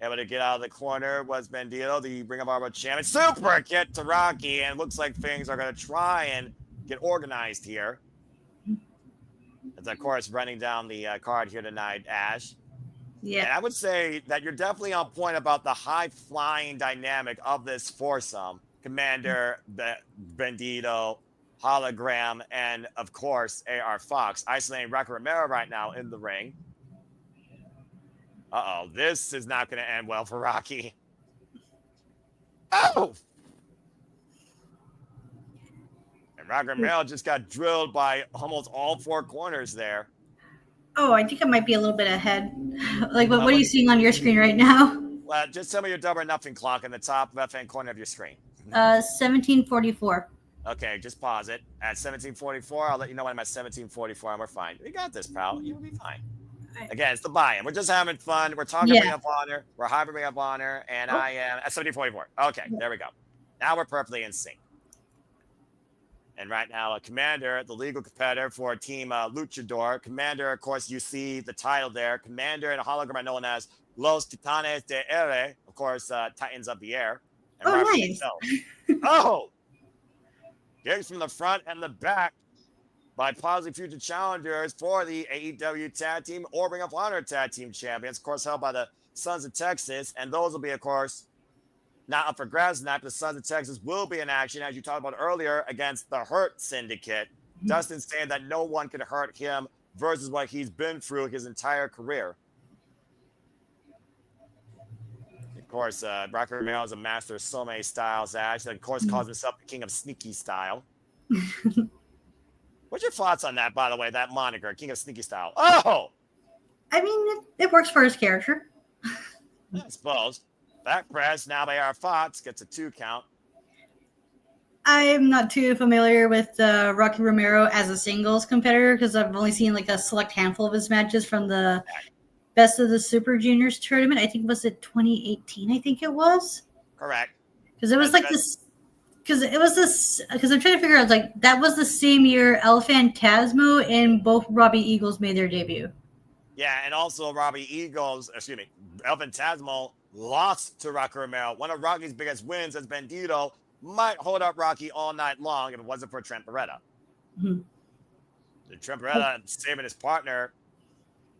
Able to get out of the corner was Bandito, the Ring of Honor champion. Super kick to Rocky, and it looks like things are going to try and get organized here. It's, of course, running down the card here tonight, Ash. Yeah. And I would say that you're definitely on point about the high-flying dynamic of this foursome. Commander, Bandito, Hologram, and, of course, AR Fox. Isolating Rocky Romero right now in the ring. Uh-oh, this is not going to end well for Rocky. Oh! And Rocky Romero just got drilled by almost all four corners there. Oh, I think I might be a little bit ahead. Like, what are you seeing on your screen right now? Well, just tell me your double or nothing clock in the top left-hand corner of your screen. 1744. Okay, just pause it. At 1744, I'll let you know when I'm at 1744, and we're fine. We got this, pal. You'll be fine. Again, it's the buy-in. We're just having fun. We're talking Ring of Honor. We're hyping Ring of Honor, and I am at 1744. Okay, there we go. Now we're perfectly in sync. And right now, Commander, the legal competitor for Team Luchador. Commander, of course, you see the title there. Commander and Hologram are known as Los Titanes de Aire. Of course, Titans of the Air. And nice. Oh! Gigs from the front and the back by possibly future challengers for the AEW Tag Team or Ring of Honor Tag Team Champions. Of course, held by the Sons of Texas. And those will be, of course, not up for grabs tonight, but the Sons of Texas will be in action, as you talked about earlier, against the Hurt Syndicate. Dustin saying that no one can hurt him versus what he's been through his entire career. Of course, Rocky Romero is a master of so many styles, Ash. And of course, calls himself the king of sneaky style. What's your thoughts on that, by the way, that moniker, king of sneaky style? Oh! I mean, it works for his character. I suppose. Back press now by AR Fox gets a 2 count. I'm not too familiar with Rocky Romero as a singles competitor because I've only seen like a select handful of his matches from the Best of the Super Juniors tournament. I think was it 2018. I think it was. Correct. Because it was like this. Because I'm trying to figure out like that was the same year El Phantasmo and both Robbie Eagles made their debut. Yeah, and also El Phantasmo lost to Rocky Romero. One of Rocky's biggest wins as Bandito might hold up Rocky all night long if it wasn't for Trent Beretta. Mm-hmm. Trent Beretta, saving his partner,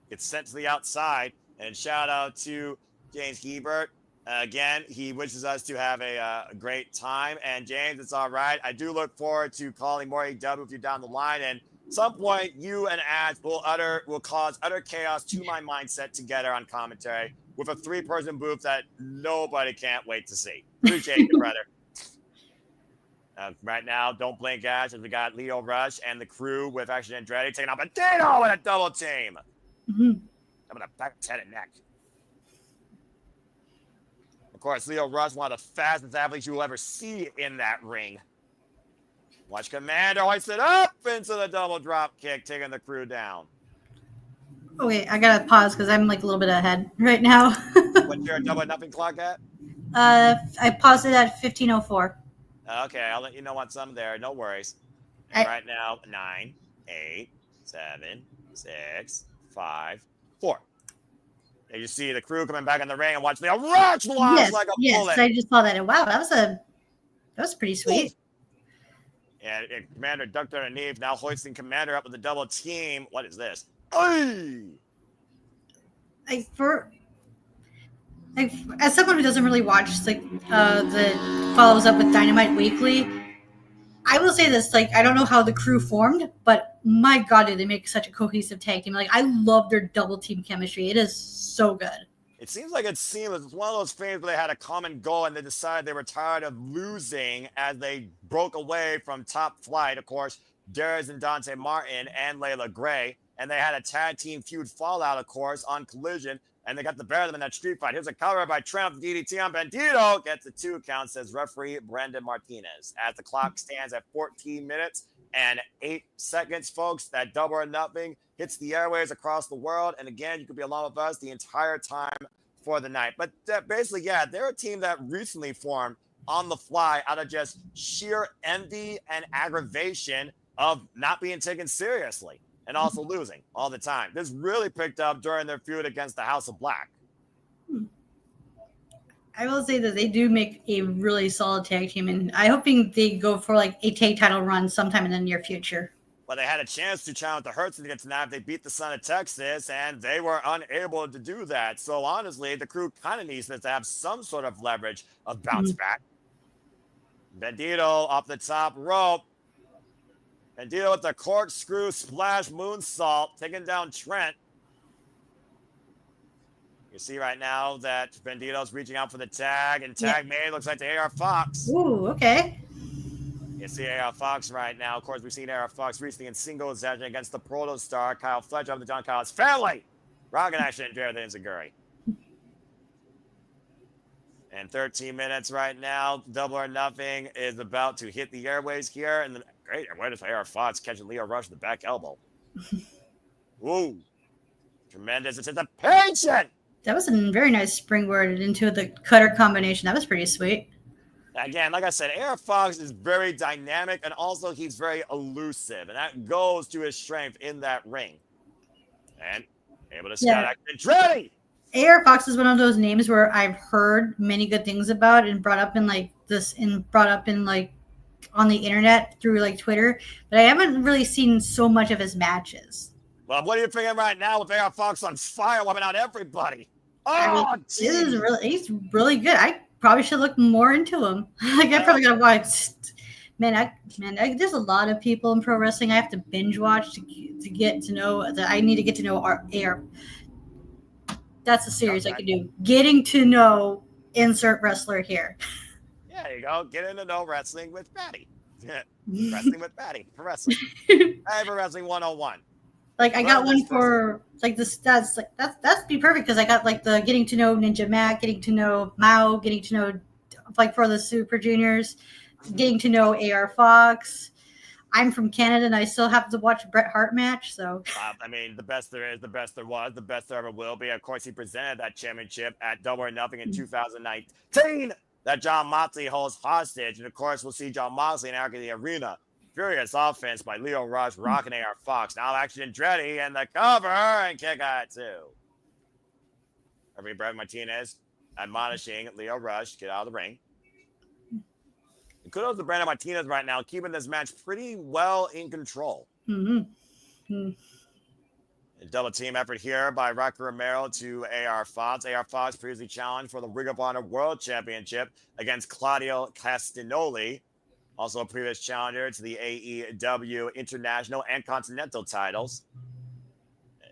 gets sent to the outside. And shout out to James Hebert. Again, he wishes us to have a great time. And James, it's all right. I do look forward to calling more AEW with you down the line. And some point, you and Ash will cause utter chaos to my mindset together on commentary with a 3-person booth that nobody can't wait to see. Appreciate you, brother. Right now, don't blink, Ash, as we got Lio Rush and the crew with Action Andretti taking on Bandito in a double team. Mm-hmm. I'm going to back his head and neck. Of course, Lio Rush, one of the fastest athletes you will ever see in that ring. Watch Commander hoist it up into the double drop kick, taking the crew down. Okay, I gotta pause because I'm like a little bit ahead right now. What's your double nothing clock at? I paused it at 15:04. Okay, I'll let you know once I'm there. No worries. And right now, 9, 8, 7, 6, 5, 4. And you see the crew coming back in the ring and watch Leo Rush launch like a bullet. Yes, I just saw that. And wow, that was pretty sweet. And Commander ducked underneath, now hoisting Commander up with the double team. What is this? As someone who doesn't really watch the follows up with Dynamite weekly, I will say this: I don't know how the crew formed, but my God, did they make such a cohesive tag team? I love their double team chemistry. It is so good. It seems like it's seamless. It's one of those things where they had a common goal and they decided they were tired of losing as they broke away from Top Flight. Of course, Darius and Dante Martin and Layla Gray. And they had a tag team feud fallout, of course, on Collision. And they got the better of them in that street fight. Here's a cover by Triumph DDT on Bandito. Gets a 2 count, says referee Brendan Martinez. As the clock stands at 14 minutes and 8 seconds, folks, that Double or Nothing hits the airways across the world. And again, you could be along with us the entire time for the night. But basically, yeah, they're a team that recently formed on the fly out of just sheer envy and aggravation of not being taken seriously. And also losing all the time. This really picked up during their feud against the House of Black. I will say that they do make a really solid tag team, and I'm hoping they go for a tag title run sometime in the near future. But they had a chance to challenge the Hurt Syndicate tonight if they beat the Son of Texas, and they were unable to do that. So honestly, the crew kind of needs to have some sort of leverage of bounce back. Bandito off the top rope. Bandito with the corkscrew splash moonsault, taking down Trent. You see right now that Bandito's reaching out for the tag, and tag made looks like the AR Fox. Ooh, okay. You see AR Fox right now. Of course, we've seen AR Fox recently in singles action against the Proto Star, Kyle Fletcher of the John Kyle's family. Rockin' action and Jared Enziguri. And 13 minutes right now. Double or Nothing is about to hit the airways here. And then, great, where does AR Fox catching Leo Rush with the back elbow? Ooh. Tremendous anticipation. That was a very nice springboard into the cutter combination. That was pretty sweet. Again, like I said, AR Fox is very dynamic, and also he's very elusive. And that goes to his strength in that ring. And able to scout action. Ready! AR Fox is one of those names where I've heard many good things about and brought up in on the internet through Twitter, but I haven't really seen so much of his matches. Well, what are you thinking right now with AR Fox on fire, wiping out everybody? He's really good. I probably should look more into him. I probably gotta watch. There's a lot of people in pro wrestling I have to binge watch to get to know. That I need to get to know AR. That's a series I could do. Getting to know insert wrestler here. Yeah, there you go. Getting to know wrestling with Patty. Wrestling with Patty for wrestling. Hey, for wrestling 101. I got one for this. That's be perfect because I got the getting to know Ninja Mac, getting to know Mao, getting to know for the Super Juniors, getting to know AR Fox. I'm from Canada and I still have to watch a Bret Hart match. So the best there is, the best there was, the best there ever will be. Of course, he presented that championship at Double or Nothing in 2019 that John Moxley holds hostage. And of course, we'll see John Moxley in the arena. Furious offense by Leo Rush, rocking AR Fox. Now Action Andretti and the cover and kick out too. Referee Brett Martinez admonishing Leo Rush to get out of the ring. And kudos to Brandon Martinez right now, keeping this match pretty well in control. A double team effort here by Rocky Romero to AR Fox. AR Fox previously challenged for the Ring of Honor World Championship against Claudio Castagnoli. Also a previous challenger to the AEW International and Continental titles.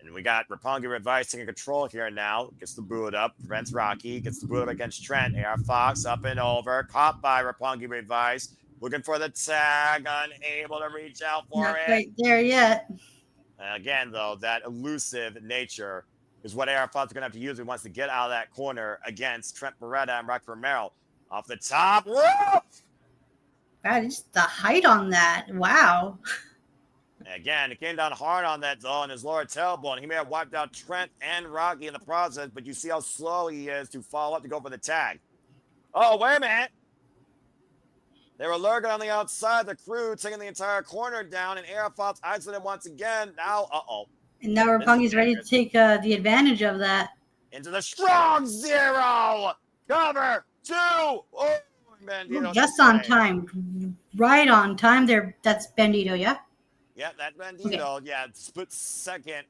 And we got Roppongi Revice taking control here now. Gets the boot up, prevents Rocky, gets the boot up against Trent. AR Fox up and over, caught by Roppongi Revice. Looking for the tag, unable to reach out for Not it. quite there yet. Again, though, that elusive nature is what AR Fox is going to have to use if he wants to get out of that corner against Trent Beretta and Rocky Romero. Off the top rope! God, just the height on that. Wow. Again, it came down hard on that, though, in his lower tailbone. He may have wiped out Trent and Rocky in the process, but you see how slow he is to follow up to go for the tag. Oh, wait a minute. They were lurking on the outside. The crew taking the entire corner down, and AR Fox isolated once again. Now, And now Roppongi's ready to take the advantage of that. Into the strong zero. Cover 2. Oh, Bandito. Just on time. Right on time there. That's Bandito, yeah? Yeah, that's Bandito. Okay. Yeah, split second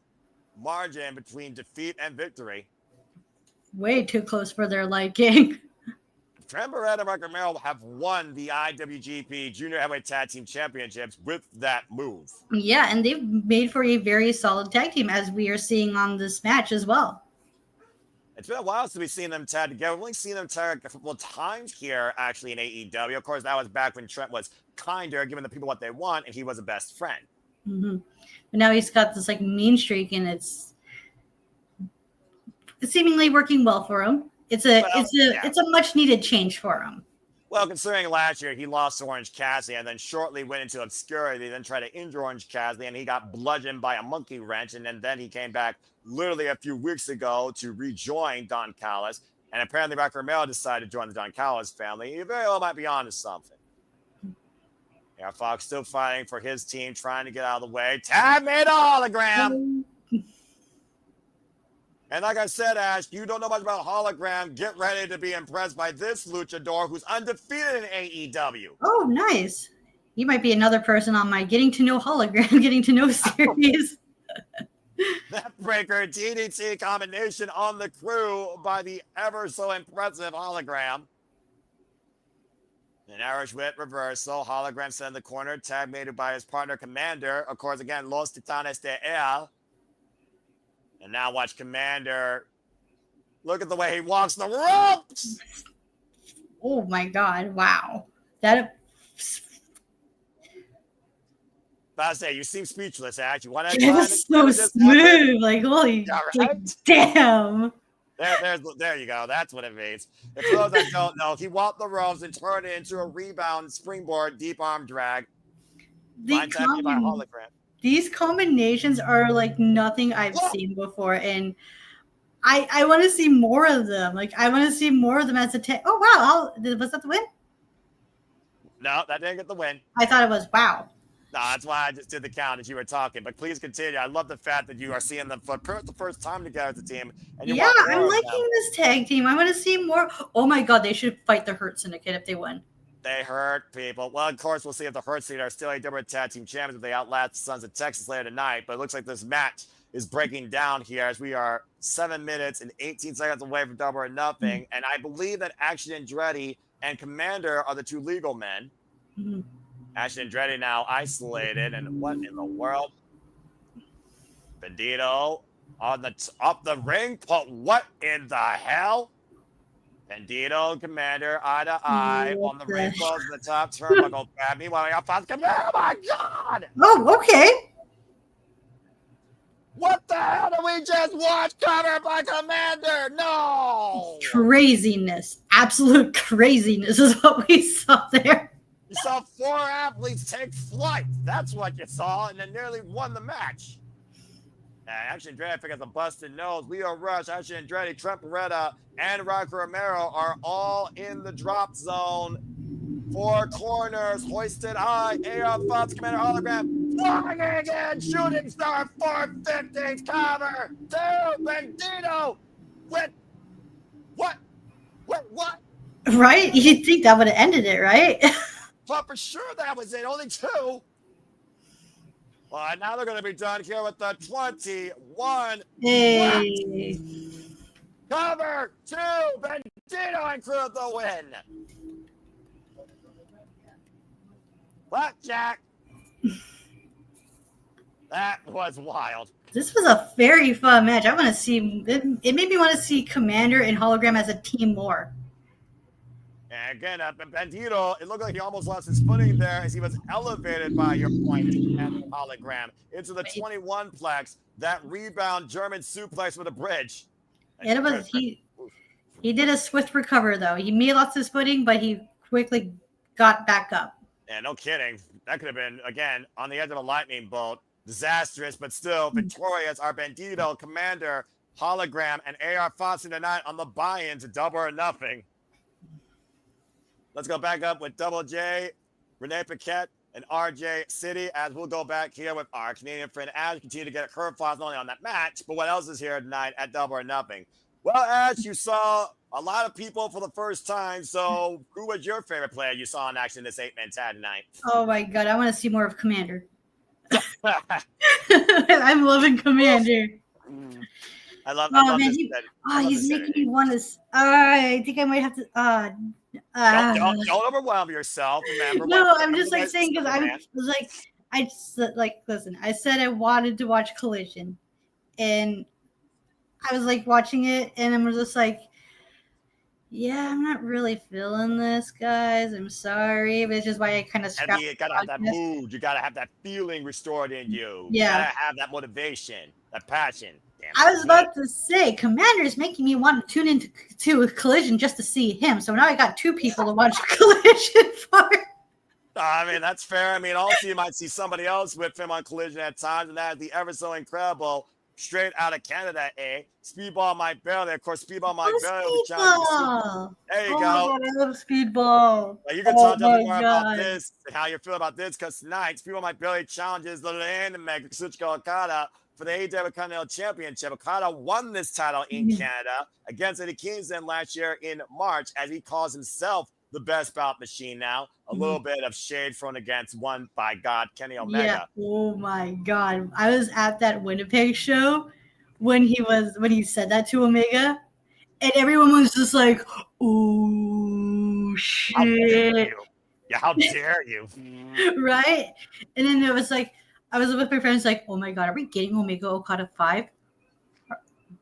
margin between defeat and victory. Way too close for their liking. Trent Beretta and Rocky Romero have won the IWGP Junior Heavyweight Tag Team Championships with that move. Yeah, and they've made for a very solid tag team, as we are seeing on this match as well. It's been a while since we've seen them tag together. We've only seen them tag a couple of times here, actually, in AEW. Of course, that was back when Trent was kinder, giving the people what they want, and he was a best friend. Mm-hmm. But now he's got this like mean streak, and it's seemingly working well for him. It's a much needed change for him. Well, considering last year he lost to Orange Cassidy and then shortly went into obscurity, then tried to injure Orange Cassidy, and he got bludgeoned by a monkey wrench, and then he came back literally a few weeks ago to rejoin Don Callis, and apparently Rocky Romero decided to join the Don Callis family. He very well might be onto something. Yeah, Fox still fighting for his team, trying to get out of the way. Tag made a hologram. And like I said, Ash, you don't know much about hologram. Get ready to be impressed by this luchador who's undefeated in AEW. Oh, nice. He might be another person on my getting to know hologram, getting to know series. That breaker DDT combination on the crew by the ever so impressive hologram. An Irish whip reversal. Hologram set in the corner. Tag made by his partner Commander. Of course, again, Los Titanes de El. And now watch Commander. Look at the way he walks the ropes. Oh my God! Wow, that. I say you seem speechless, Ash. You want to? It was so smooth. Like holy, yeah, right? like, damn. There you go. That's what it means. For those that don't know, he walked the ropes and turned it into a rebound springboard deep arm drag. These combinations are like nothing I've seen before, and I want to see more of them. Like I want to see more of them as a tag. Oh wow, was that the win? No, that didn't get the win. I thought it was wow. No, that's why I just did the count as you were talking. But please continue. I love the fact that you are seeing them for the first time together as a team. And yeah, I'm liking this tag team. I want to see more. Oh my God, they should fight the Hurt Syndicate if they win. They hurt people. Well, of course, we'll see if the Hurt Syndicate are still AEW Tag Team Champions if they outlast the Sons of Texas later tonight. But it looks like this match is breaking down here as we are 7 minutes and 18 seconds away from Double or Nothing. And I believe that Action Andretti and Commander are the two legal men. Mm-hmm. Action Andretti now isolated. And what in the world? Bandito on up the ring. But what in the hell? Bandito and Commander eye to eye on the ring post in the top turnbuckle. Grab me while I got Fox. Oh my God! Oh, okay. What the hell did we just watch? Covered by Commander. No. Craziness. Absolute craziness is what we saw there. You saw 4 athletes take flight. That's what you saw, and then nearly won the match. Action Andretti figures a busted nose. Leo Rush, Action Andretti, Trent Beretta, and Rocky Romero are all in the drop zone. 4 corners, hoisted high. AR Fox, Commander hologram. Flying again, shooting star, 450, cover. 2, Bandito. What? Right? You'd think that would have ended it, right? But for sure that was it. Only 2. Well, now they're going to be done here with the 21. Hey. Cover 2. Bandito and crew the win. Blackjack. That was wild. This was a very fun match. I want to see it. Made me want to see Commander and Hologram as a team more. And again, Bandito, it looked like he almost lost his footing there as he was elevated by your point and Hologram into the 21 plex. That rebound German suplex with a bridge. It was he did a swift recover though. He made lots of his footing, but he quickly got back up. Yeah, no kidding. That could have been again on the edge of a lightning bolt. Disastrous, but still victorious. Our Bandito, Commander, Hologram, and AR Foster tonight on the buy-in to Double or Nothing. Let's go back up with Double J, Renee Paquette, and RJ City as we'll go back here with our Canadian friend Ash. Continue to get her thoughts not only on that match, but what else is here tonight at Double or Nothing. Well, Ash, you saw a lot of people for the first time. So who was your favorite player you saw in action this 8-man tag tonight? Oh my God, I want to see more of Commander. I'm loving Commander. I love man, this. He's making me want to. I think I might have to. Don't overwhelm yourself. Remember, no, I'm just like saying because I was like, listen. I said I wanted to watch Collision, and I was like watching it, and I was just like, yeah, I'm not really feeling this, guys. I'm sorry, which is why I kind of scrapped. You gotta have that mood. You gotta have that feeling restored in you. Yeah, you gotta have that motivation, that passion. Damn, I was about to say, Commander is making me want to tune into Collision just to see him. So now I got two people to watch Collision for. I mean, that's fair. I mean, also you might see somebody else with him on Collision at times, and that is the ever so incredible, straight out of Canada, Speedball Mike Bailey. Of course, Speedball Mike Bailey. There you go. God, I love Speedball. Well, you can talk more about this and how you feel about this, because tonight, Speedball Mike Bailey challenges the land maker, Kazuchika Okada, for the AEW Continental Championship. Okada won this title in Canada against Eddie Kingston last year in March, as he calls himself the best bout machine now. A little bit of shade thrown against one by God, Kenny Omega. Yeah. Oh my God. I was at that Winnipeg show when he said that to Omega, and everyone was just like, oh shit. How dare you? Yeah, how dare you? Right? And then it was like, I was with my friends like, oh my God, are we getting Omega Okada 5?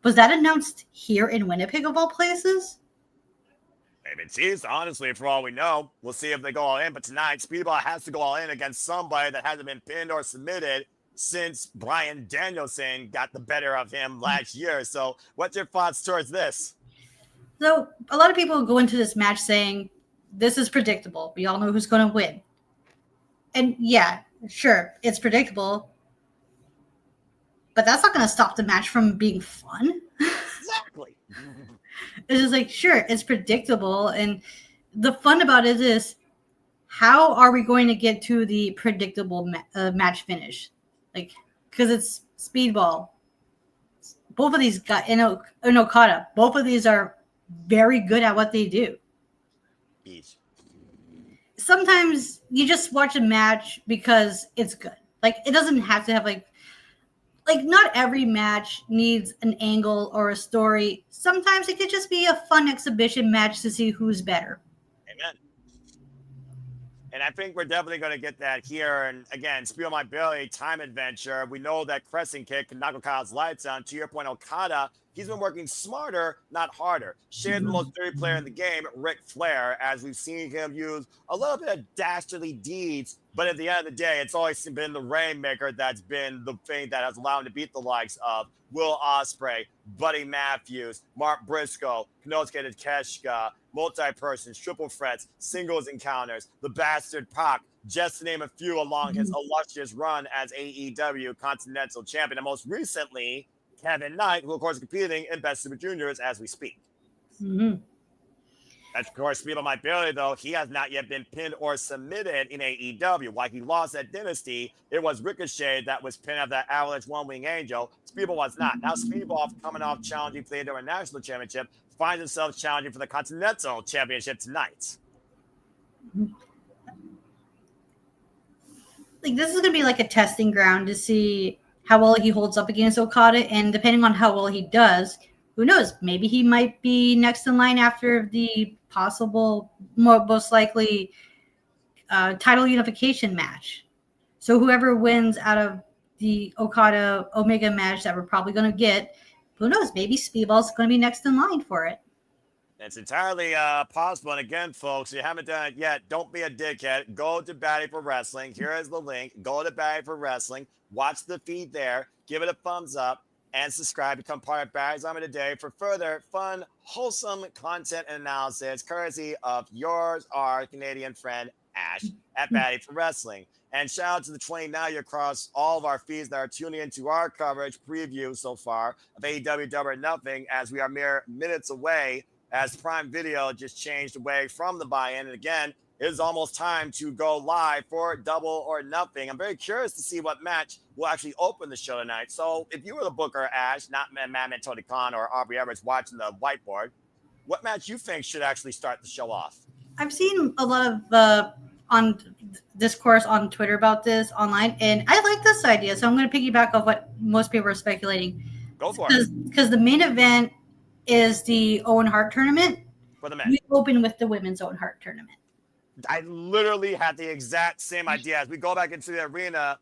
Was that announced here in Winnipeg of all places? Maybe it's easy, honestly, for all we know. We'll see if they go all in. But tonight, Speedball has to go all in against somebody that hasn't been pinned or submitted since Bryan Danielson got the better of him last year. So what's your thoughts towards this? So a lot of people go into this match saying, this is predictable. We all know who's going to win. And yeah, sure, it's predictable. But that's not going to stop the match from being fun. Exactly. It's just like, sure, it's predictable. And the fun about it is, how are we going to get to the predictable match finish? Like, because it's Speedball. Both of these guys, in Okada, both of these are very good at what they do. Each. Sometimes you just watch a match because it's good. Like, it doesn't have to have like not every match needs an angle or a story. Sometimes it could just be a fun exhibition match to see who's better. Amen. And I think we're definitely going to get that here. And again, Spiel My Billy, time adventure. We know that Crescent Kick can knock Okada's lights on. To your point, Okada, he's been working smarter, not harder. Shared the most dirty player in the game, Ric Flair, as we've seen him use a little bit of dastardly deeds. But at the end of the day, it's always been the Rainmaker that's been the thing that has allowed him to beat the likes of Will Ospreay, Buddy Matthews, Mark Briscoe, Konosuke Takeshita, multi-persons, triple threats, singles encounters, the Bastard Pac, just to name a few along his illustrious run as AEW Continental Champion. And most recently, Kevin Knight, who of course is competing in Best Super Juniors as we speak. Of course, Speedball Mike Bailey, though, he has not yet been pinned or submitted in AEW. While he lost at Dynasty, it was Ricochet that was pinned after that Avalanche One Wing Angel. Speedball was not. Now Speedball, coming off challenging for the International Championship, finds himself challenging for the Continental Championship tonight. Like, this is going to be like a testing ground to see how well he holds up against Okada. And depending on how well he does, who knows? Maybe he might be next in line after the possible, most likely title unification match. So whoever wins out of the Okada Omega match that we're probably going to get, who knows? Maybe Speedball's going to be next in line for it. It's entirely possible. And again, folks, if you haven't done it yet, don't be a dickhead. Go to Batty for Wrestling. Here is the link. Go to Batty for Wrestling. Watch the feed there. Give it a thumbs up and subscribe. Become part of Batty's Army today for further fun, wholesome content and analysis, courtesy of yours, our Canadian friend, Ash, at Batty for Wrestling. And shout out to the 20 now you across all of our feeds that are tuning into our coverage preview so far of AEW Double or Nothing, as we are mere minutes away as Prime Video just changed away from the buy-in. And again, it is almost time to go live for Double or Nothing. I'm very curious to see what match will actually open the show tonight. So if you were the booker, Ash, not Madman Tony Khan or Aubrey Everett watching the whiteboard, what match you think should actually start the show off? I've seen a lot of on discourse on Twitter about this online, and I like this idea. So I'm going to piggyback off what most people are speculating. Go for it. Because the main event is the Owen Hart tournament. For the men. We open with the women's Owen Hart tournament. I literally had the exact same idea. As we go back into the arena,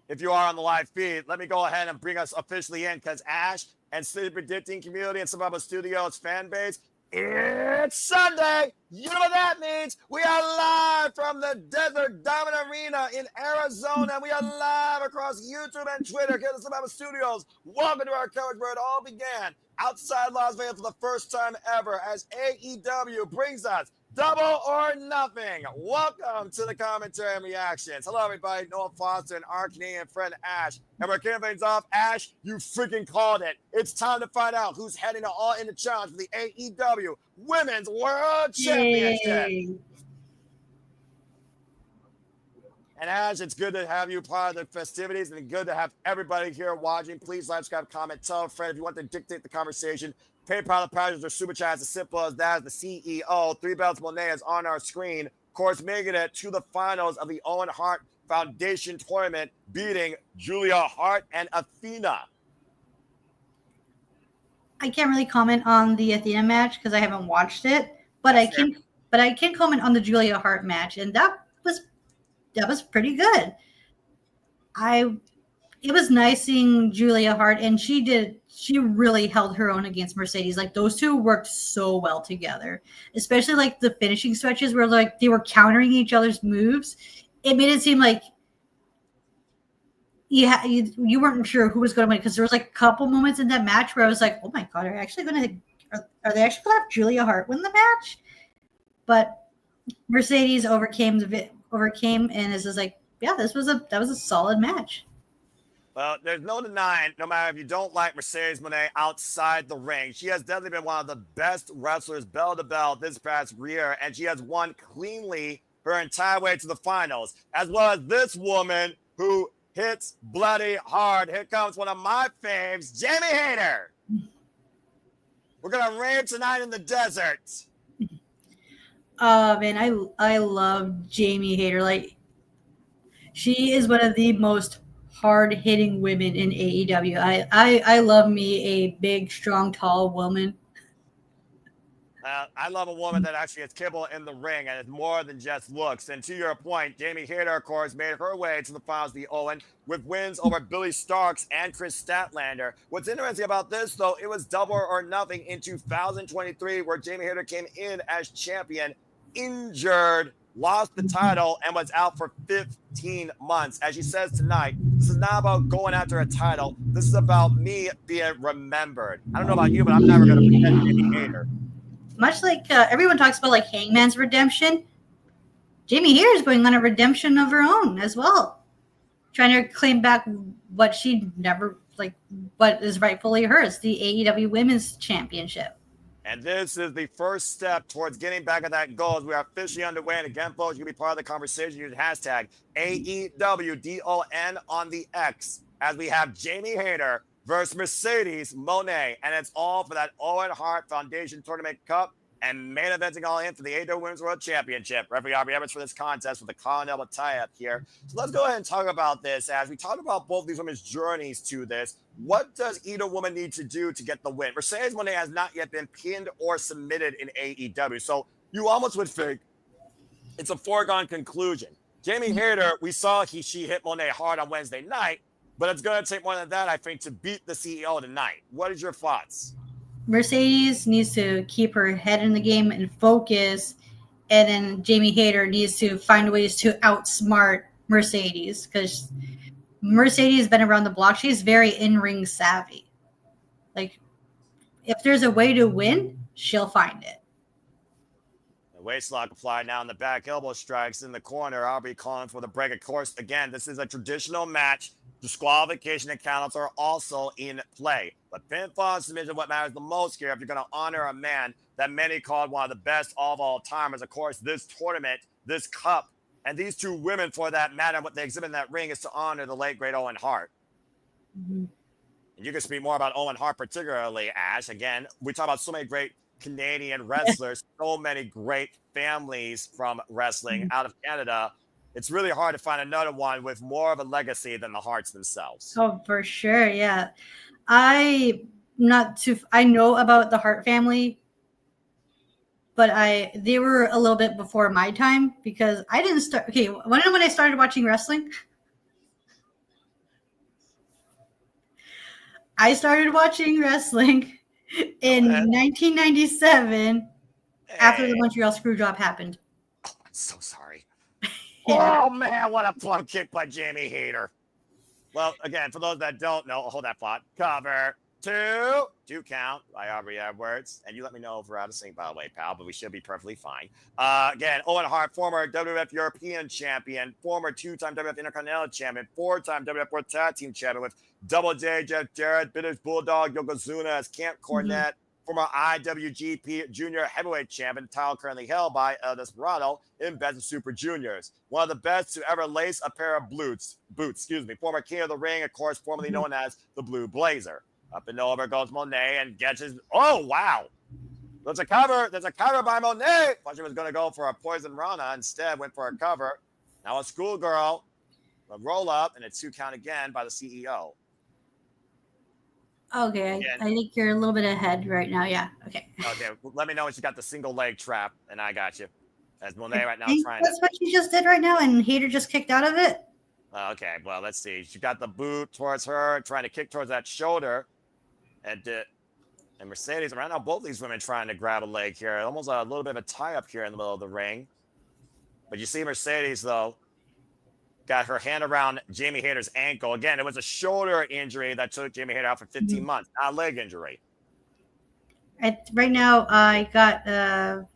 if you are on the live feed, let me go ahead and bring us officially in, because Ash and City Predicting community and Survival Studios fan base, it's Sunday. You know what that means. We are live from the Desert Diamond Arena in Arizona. We are live across YouTube and Twitter. Here at the Survival Studios. Welcome to our coverage where it all began outside Las Vegas for the first time ever, as AEW brings us Double or Nothing. Welcome to the commentary and reactions. Hello, everybody. Noah Foster and our Canadian friend Ash. And we're kicking things off. Ash, you freaking called it. It's time to find out who's heading to All In the Challenge for the AEW Women's World Championship. Yay. And Ash, it's good to have you part of the festivities, and good to have everybody here watching. Please like, subscribe, comment, tell a friend if you want to dictate the conversation. PayPal prizes or super chats as simple as that. As the CEO, 3 Belts Moné is on our screen. Of course, making it to the finals of the Owen Hart Foundation tournament, beating Julia Hart and Athena. I can't really comment on the Athena match because I haven't watched it, but I can comment on the Julia Hart match, and that was pretty good. It was nice seeing Julia Hart, and she really held her own against Mercedes. Like, those two worked so well together, especially like the finishing stretches where like they were countering each other's moves. It made it seem like you weren't sure who was going to win, because there was like a couple moments in that match where I was like, oh my God, are they actually going to have Julia Hart win the match? But Mercedes overcame and is just like, yeah, that was a solid match. Well, there's no denying, no matter if you don't like Mercedes Moné outside the ring, she has definitely been one of the best wrestlers bell to bell this past year, and she has won cleanly her entire way to the finals, as well as this woman who hits bloody hard. Here comes one of my faves, Jamie Hayter. We're going to rave tonight in the desert. Oh, man, I love Jamie Hayter. Like, she is one of the most hard-hitting women in AEW. I love me a big, strong, tall woman. I love a woman that actually has kibble in the ring and is more than just looks. And to your point, Jamie Hayter, of course, made her way to the finals of the Owen with wins over Billy Starks and Chris Statlander. What's interesting about this, though, it was Double or Nothing in 2023 where Jamie Hayter came in as champion, injured, lost the title, and was out for 15 months. As she says tonight, this is not about going after a title. This is about me being remembered. I don't know about you, but I'm never going to forget Jamie Hayter. Much like everyone talks about like Hangman's redemption, Jamie Hayter is going on a redemption of her own as well, trying to claim back what she never, like, what is rightfully hers, the AEW Women's Championship. And this is the first step towards getting back at that goal, as we are officially underway. And again, folks, you can be part of the conversation. Use hashtag AEWDON on the X, as we have Jamie Hayter versus Mercedes Moné. And it's all for that Owen Hart Foundation Tournament Cup and main eventing all in for the AEW Women's World Championship. Referee Aubrey Everett for this contest with the Continental tie-up here. So let's go ahead and talk about this. As we talk about both these women's journeys to this, what does either woman need to do to get the win? Mercedes Moné has not yet been pinned or submitted in AEW. So you almost would think it's a foregone conclusion. Jamie Hayter, we saw she hit Moné hard on Wednesday night, but it's going to take more than that, I think, to beat the CEO tonight. What is your thoughts? Mercedes needs to keep her head in the game and focus, and then Jamie Hayter needs to find ways to outsmart Mercedes because Mercedes has been around the block. She's very in-ring savvy. Like, if there's a way to win, she'll find it. The waist lock applied now in the back, elbow strikes in the corner. I'll be calling for the break. Of course, again, this is a traditional match. Disqualification and countouts are also in play. But pinfall and submission, what matters the most here, if you're going to honor a man that many called one of the best of all time, is, of course, this tournament, this cup, and these two women, for that matter, what they exhibit in that ring is to honor the late, great Owen Hart. Mm-hmm. And you can speak more about Owen Hart, particularly, Ash. Again, we talk about so many great Canadian wrestlers, so many great families from wrestling out of Canada. It's really hard to find another one with more of a legacy than the Harts themselves. Oh, for sure. Yeah. I know about the Hart family, but they were a little bit before my time because I didn't start. Okay. When I started watching wrestling, I started watching wrestling in 1997 after the Montreal Screwjob happened. Oh, I'm so sorry. Yeah. Oh, man, what a plum kick by Jamie Hayter. Well, again, for those that don't know, hold that plot. Cover 2 count by Aubrey Edwards. And you let me know if we're out of sync, by the way, pal, but we should be perfectly fine. Again, Owen Hart, former WWF European champion, former 2-time WWF Intercontinental champion, 4-time WWF World Tag Team champion with Double J, Jeff Jarrett, Bitters Bulldog, Yokozuna as Camp Cornette, former IWGP Junior Heavyweight Champion, title currently held by El Desperado in Best of Super Juniors. One of the best to ever lace a pair of boots, former King of the Ring, of course, formerly known as the Blue Blazer. Up and over goes Moné and gets his, oh, wow. There's a cover by Moné. Thought she was going to go for a Poison Rana, instead went for a cover. Now a schoolgirl, a roll up, and a 2 count again by the CEO. Okay, I think you're a little bit ahead right now. Yeah. Okay. Okay. Let me know when she got the single leg trap, and I got you. As Moné right now trying. That's what she just did right now, and Hayter just kicked out of it. Okay. Well, let's see. She got the boot towards her, trying to kick towards that shoulder, and Mercedes. Right now, both these women trying to grab a leg here. Almost a little bit of a tie up here in the middle of the ring. But you see Mercedes though. Got her hand around Jamie Hayter's ankle. Again, it was a shoulder injury that took Jamie Hayter out for 15 months, not a leg injury. Right now, I got the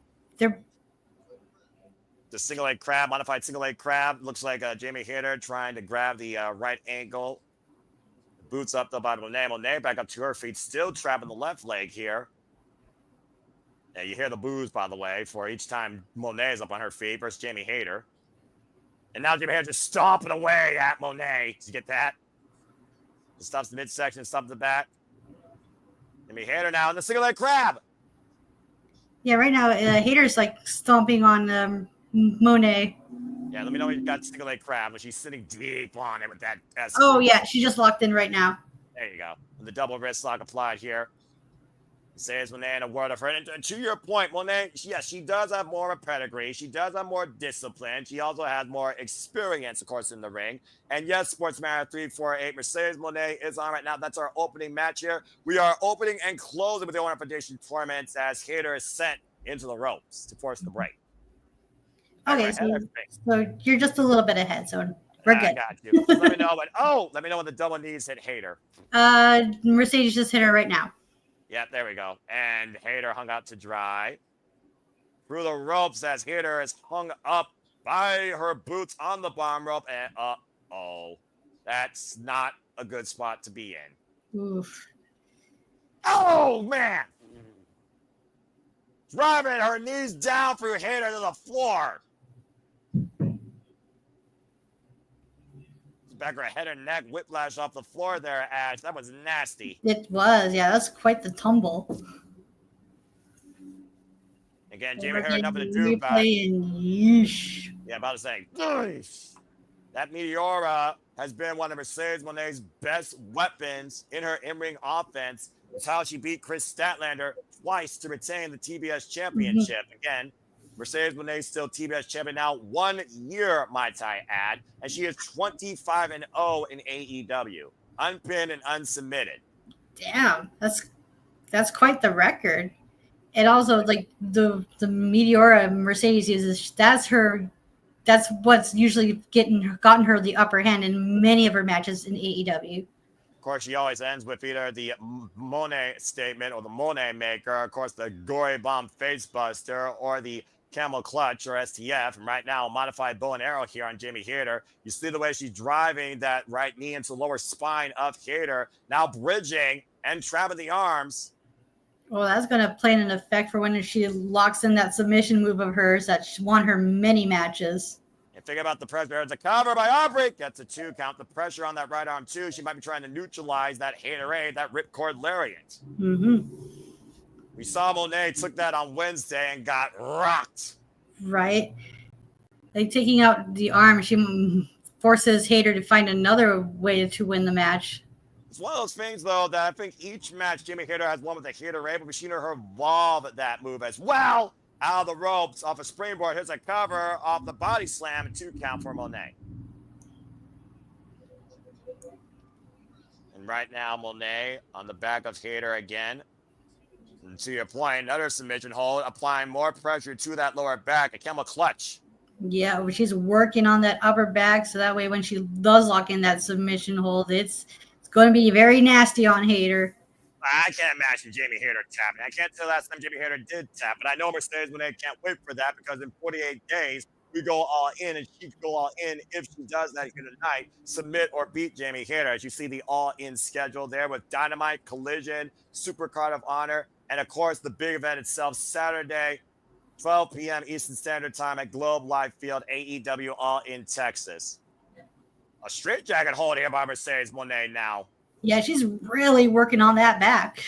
single leg crab, modified single leg crab. Looks like Jamie Hayter trying to grab the right ankle. Boots up though by Moné. Moné back up to her feet, still trapping the left leg here. Yeah, you hear the boos, by the way, for each time Moné is up on her feet versus Jamie Hayter. And now Jamie Hayter just stomping away at Moné. Did you get that? Just stops the midsection, stops the back. Jamie Hayter now in the single leg crab. Yeah, right now Hayter's like stomping on Moné. Yeah, let me know when you got single leg crab, but she's sitting deep on it with that. Oh yeah, she just locked in right now. There you go. And the double wrist lock applied here. Says Moné in a word of her. And to your point, Moné, yes, she does have more of a pedigree. She does have more discipline. She also has more experience, of course, in the ring. And yes, Sports Matter 348, Mercedes Moné is on right now. That's our opening match here. We are opening and closing with the Owen Foundation tournaments as Hayter is sent into the ropes to force the break. Okay, so you're just a little bit ahead, so we're good. I got you. Let me know when the double knees hit Hayter. Mercedes just hit her right now. Yep, there we go. And Hayter hung out to dry. Through the ropes as Hayter is hung up by her boots on the bottom rope. And that's not a good spot to be in. Oof. Oh, man. Driving her knees down through Hayter to the floor. Back her head and neck, whiplash off the floor there, Ash. That was nasty. It was, yeah. That's quite the tumble. Again, Jamie Hayter nothing to do about it. Yeah, about to say, that Meteora has been one of Mercedes Moné's best weapons in her in-ring offense. It's how she beat Chris Statlander twice to retain the TBS championship. Again, Mercedes Moné still TBS champion now, 1 year, might I add, and she is 25-0 in AEW, unpinned and unsubmitted. Damn, that's quite the record. And also, like the Meteora Mercedes uses, that's what's usually gotten her the upper hand in many of her matches in AEW. Of course, she always ends with either the Moné statement or the Moné maker, of course, the Gory Bomb Face Buster, or the Camel Clutch or STF. And right now, modified bow and arrow here on Jamie Hayter. You see the way she's driving that right knee into the lower spine of Hayter, now bridging and trapping the arms. Well, that's going to play an effect for when she locks in that submission move of hers that won her many matches. And think about the pressure. There's a cover by Aubrey. Gets a 2 count. The pressure on that right arm, too. She might be trying to neutralize that Haterade, that ripcord lariat. Mm-hmm. We saw Moné took that on Wednesday and got rocked. Right. Like taking out the arm, she forces Hayter to find another way to win the match. It's one of those things, though, that I think each match Jamie Hayter has won with a Haterade, but we've seen her evolve at that move as well. Out of the ropes, off a springboard, here's a cover off the body slam, and 2 count for Moné. And right now, Moné on the back of Hayter again. And to your point, another submission hold, applying more pressure to that lower back, a camel clutch. Yeah, she's working on that upper back, so that way when she does lock in that submission hold, it's going to be very nasty on Hayter. I can't imagine Jamie Hayter tapping. I can't tell last time Jamie Hayter did tap, but I know Mercedes Moné can't wait for that because in 48 days, we go all in, and she can go all in if she does that here tonight, submit or beat Jamie Hayter. As you see the all-in schedule there with Dynamite, Collision, Supercard of Honor, and of course the big event itself, Saturday, 12 p.m. Eastern Standard Time at Globe Life Field, AEW All in Texas. A straitjacket hold here by Mercedes Moné now. Yeah, she's really working on that back.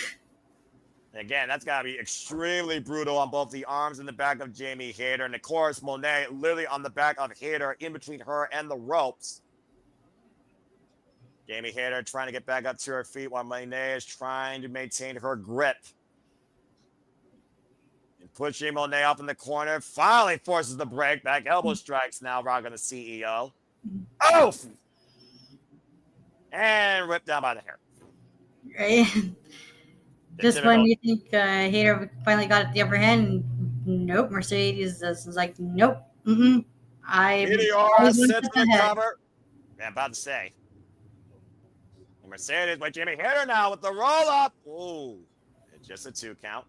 Again, that's got to be extremely brutal on both the arms and the back of Jamie Hayter. And of course, Moné literally on the back of Hayter, in between her and the ropes. Jamie Hayter trying to get back up to her feet while Moné is trying to maintain her grip. And pushing Moné up in the corner. Finally forces the break. Back elbow strikes now, rocking the CEO. Oh! And ripped down by the hair. Right? Just when you think Hayter finally got the upper hand, nope, Mercedes is like, nope. Meteora sits in the cover. Yeah, about to say. And Mercedes with Jamie Hayter now with the roll up. Ooh, it's just a 2 count.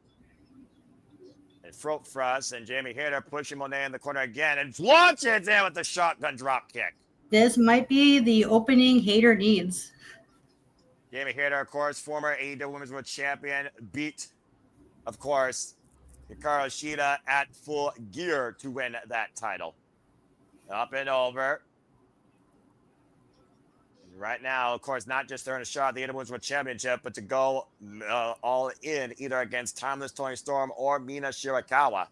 And throat thrust, and Jamie Hayter pushing Moné in the corner again and launches in with the shotgun drop kick. This might be the opening Hayter needs. Jamie Hayter, of course, former AEW Women's World Champion, beat, of course, Hikaru Shida at Full Gear to win that title. Up and over. And right now, of course, not just earn a shot at the AEW Women's World Championship, but to go all in either against Timeless Toni Storm or Mina Shirakawa.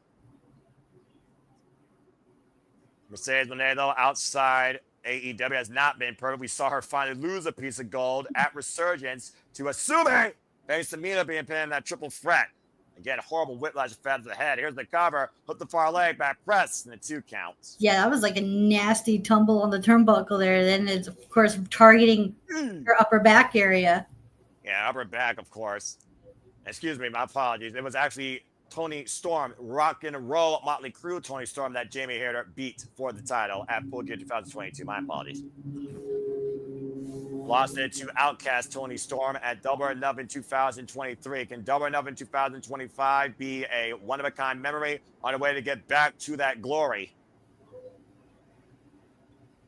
Mercedes Moné, though, outside AEW has not been perfect. We saw her finally lose a piece of gold at Resurgence to Asume, thanks to Mina being pinned in that triple threat. Again, whiplash effect to the head. Here's the cover. Hook the far leg, back press, and the 2 counts. Yeah, that was like a nasty tumble on the turnbuckle there. Then it's, of course, targeting her upper back area. Yeah, upper back, of course. Excuse me, my apologies. It was actually Toni Storm, Rock and Roll Motley Crue Toni Storm that Jamie Hayter beat for the title at Full Gear 2022. My apologies. Lost it to Outcast Toni Storm at Double or Nothing 2023. Can Double or Nothing 2025 be a one-of-a-kind memory on a way to get back to that glory?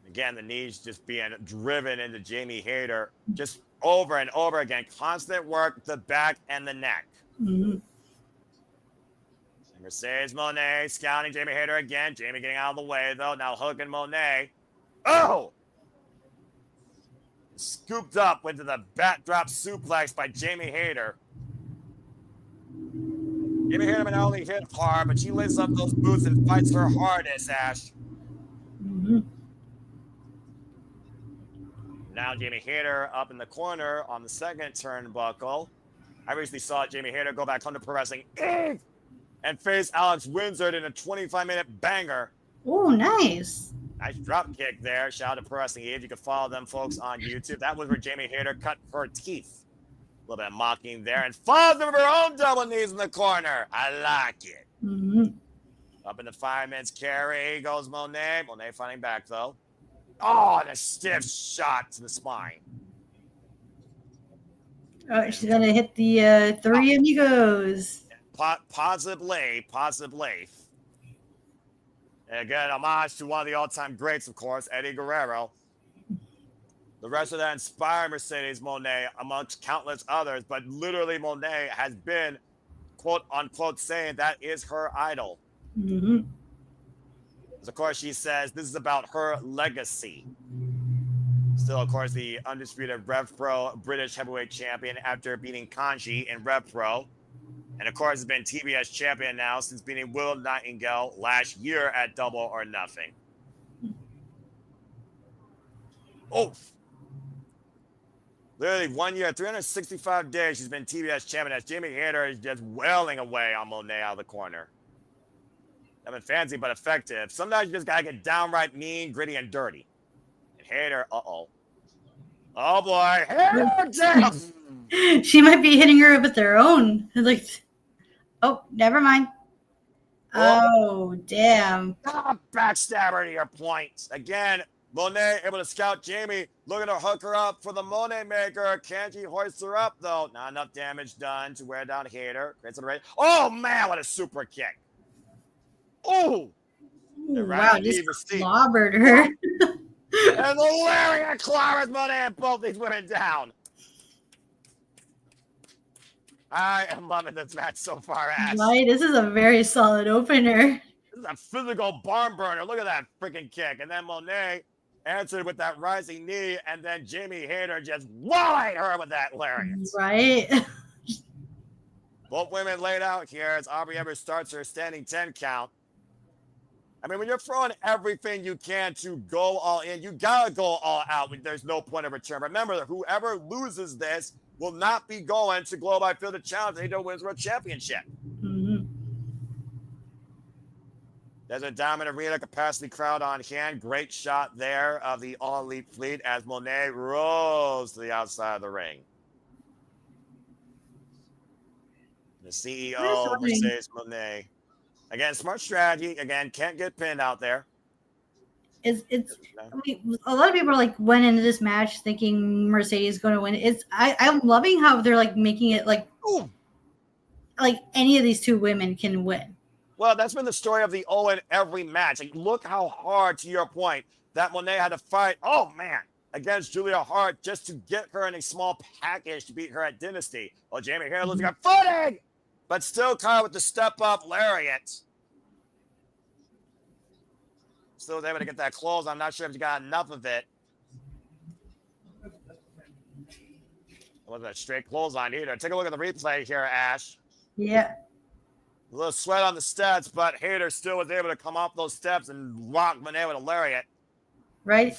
Again, the knees just being driven into Jamie Hayter just over and over again. Constant work, the back and the neck. Mm-hmm. Mercedes Moné scouting Jamie Hayter again. Jamie getting out of the way, though. Now hooking Moné. Oh! Scooped up into the backdrop suplex by Jamie Hayter. Jamie Hayter not only hit hard, but she lifts up those boots and fights her hardest, Ash. Mm-hmm. Now Jamie Hayter up in the corner on the second turnbuckle. I recently saw Jamie Hayter go back under pro wrestling. and face Alex Windsor in a 25-minute banger. Oh, nice. Nice drop kick there. Shout out to Pro Wrestling Eve. You can follow them folks on YouTube. That was where Jamie Hayter cut her teeth. A little bit of mocking there. And follows them with her own double knees in the corner. I like it. Mm-hmm. Up in the fireman's carry goes Moné. Moné fighting back, though. Oh, and a stiff shot to the spine. Oh, she's going to hit the Three Amigos. Possibly. And again, homage to one of the all-time greats, of course, Eddie Guerrero. The rest of that inspired Mercedes Moné amongst countless others, but literally Moné has been, quote unquote, saying that is her idol. Mm-hmm. Of course, she says this is about her legacy. Still, of course, the undisputed Rev Pro British Heavyweight Champion after beating Kanji in Rev Pro. And of course, has been TBS champion now since beating Will Nightingale last year at Double or Nothing. Oh, literally 1 year, 365 days, she's been TBS champion as Jamie Hayter is just wailing away on Moné out of the corner. Nothing fancy but effective. Sometimes you just gotta get downright mean, gritty, and dirty. And Hayter, oh boy, Hayter down. She might be hitting her with her own. Like, oh, never mind. Oh, damn. Backstabber to your point. Again, Moné able to scout Jamie, looking to hook her up for the Moné maker. Kanji hoists her up, though. Not enough damage done to wear down Hayter. Oh, man, what a super kick. Oh. Wow, just clobbered her. And the lariat clobbers Moné and both these women down. I am loving this match so far, Ash. Right, this is a very solid opener. This is a physical barn burner. Look at that freaking kick. And then Moné answered with that rising knee, and then Jamie Hayter just walleyed her with that lariat. Right. Both women laid out here as Aubrey Edwards starts her standing 10 count. I mean, when you're throwing everything you can to go all in, you gotta go all out when there's no point of return. Remember that whoever loses this will not be going to Global Field Challenge AEW Women's World Championship. Mm-hmm. There's a Diamond Arena capacity crowd on hand. Great shot there of the All Elite Fleet as Moné rolls to the outside of the ring. The CEO, Mercedes Moné. Again, smart strategy. Again, can't get pinned out there. I mean, a lot of people went into this match thinking Mercedes is going to win. I'm loving how they're making it like any of these two women can win. Well, that's been the story of the Owen every match. Look how hard, to your point, that Moné had to fight. Oh man, against Julia Hart just to get her in a small package to beat her at Dynasty. Well, Jamie Hayter losing her footing, but still caught with the step up lariat. Still was able to get that close. I'm not sure if you got enough of it. It wasn't a straight close on either. Take a look at the replay here, Ash. Yeah. A little sweat on the steps, but Hayter still was able to come off those steps and rock Moné with a lariat. Right?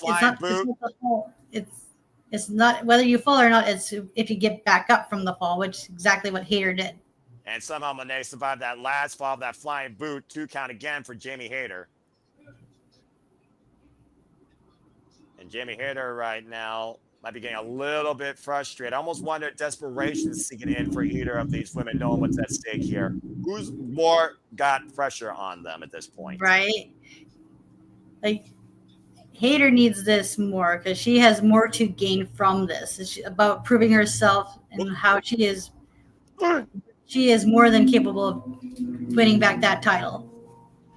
It's not whether you fall or not, it's if you get back up from the fall, which is exactly what Hayter did. And somehow Moné survived that last fall of that flying boot. 2 count again for Jamie Hayter. And Jamie Hayter right now might be getting a little bit frustrated. I almost wonder desperation seeking in for either of these women, knowing what's at stake here. Who's more got pressure on them at this point? Right. Hayter needs this more because she has more to gain from this. It's about proving herself and how she is more than capable of winning back that title.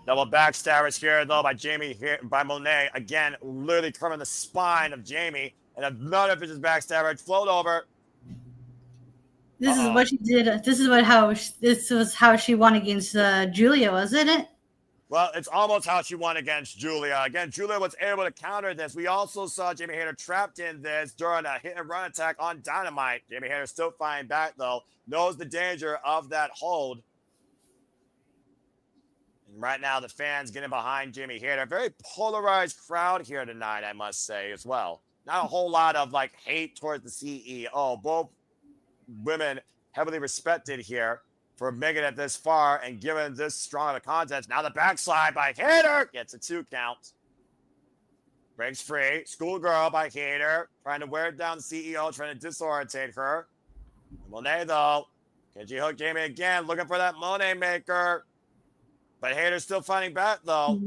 Double backstabbers here, though, by Moné. Again, literally covering the spine of Jamie. And another vicious backstabber float over. This is what she did. This was how she won against Julia, wasn't it? Well, it's almost how she won against Julia. Again, Julia was able to counter this. We also saw Jamie Hayter trapped in this during a hit and run attack on Dynamite. Jamie Hayter still fighting back, though. Knows the danger of that hold. And right now, the fans getting behind Jamie Hayter. Very polarized crowd here tonight, I must say, as well. Not a whole lot of hate towards the CEO. Both women heavily respected here. for making it this far and giving this strong of a contest. Now the backslide by Hayter gets a 2 count. Breaks free. Schoolgirl by Hayter. Trying to wear down the CEO, trying to disorientate her. Moné, though. Kenji hook Jamie again, looking for that Moné maker. But Hayter's still fighting back, though.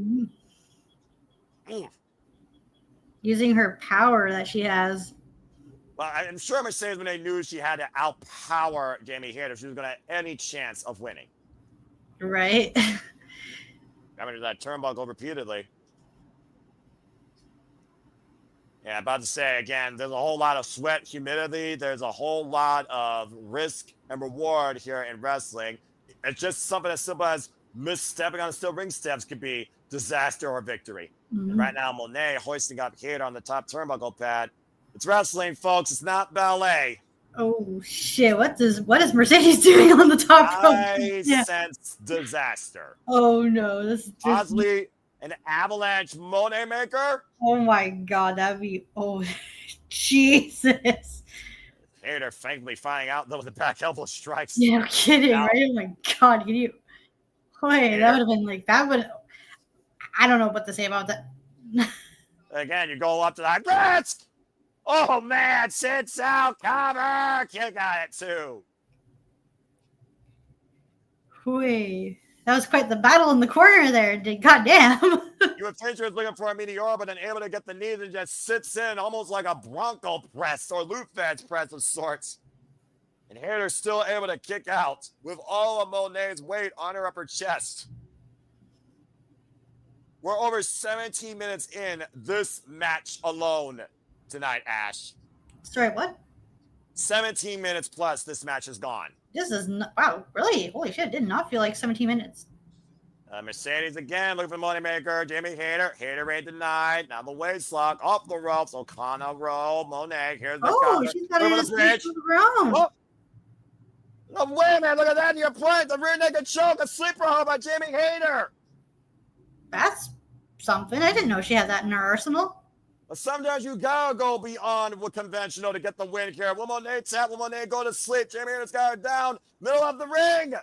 Using her power that she has. Well, I'm sure Mercedes, when they knew she had to outpower Jamie Hayter, she was going to have any chance of winning. Right. Coming to that turnbuckle repeatedly. Yeah, about to say, again, there's a whole lot of sweat, humidity. There's a whole lot of risk and reward here in wrestling. It's just something as simple as misstepping on the steel ring steps could be disaster or victory. And right now, Moné hoisting up Hayter on the top turnbuckle pad. It's wrestling, folks. It's not ballet. Oh, shit. What is Mercedes doing on the top rope? I sense disaster. Oh, no. This is just... Possibly an avalanche Moné maker. Oh, my God. That'd be... Oh, Jesus. Hayter thankfully finding out, though, with the back elbow strikes. Yeah, I'm kidding, right? Oh, my God. Can you... Wait, that would have been like... That would... I don't know what to say about that. Again, you go up to that risk. Oh, man. Sits out. Cover. Kick at it, too. Wait. That was quite the battle in the corner there. Goddamn. You would think she was looking for a meteor, but then able to get the knees and just sits in almost like a Bronco press or Lutfed's press of sorts. And Hayter's still able to kick out with all of Moné's weight on her upper chest. We're over 17 minutes in this match alone tonight, Ash. Sorry, what? 17 minutes plus this match is gone. This is not, wow, really? Holy shit, it did not feel like 17 minutes. Mercedes again, looking for the Moneymaker. Jamie Hayter. Hayter rate denied. Now the waist lock off the ropes. Okada roll. Moné. Here's the cover. She's got it over the bridge. Oh, wait a minute. Look at that to your point. The rear naked choke. A sleeper hold by Jamie Hayter. That's something. I didn't know she had that in her arsenal. But sometimes you gotta go beyond what conventional to get the win here. Will Moné tap? Will Moné go to sleep? Jamie Hayter's got her down. Middle of the ring.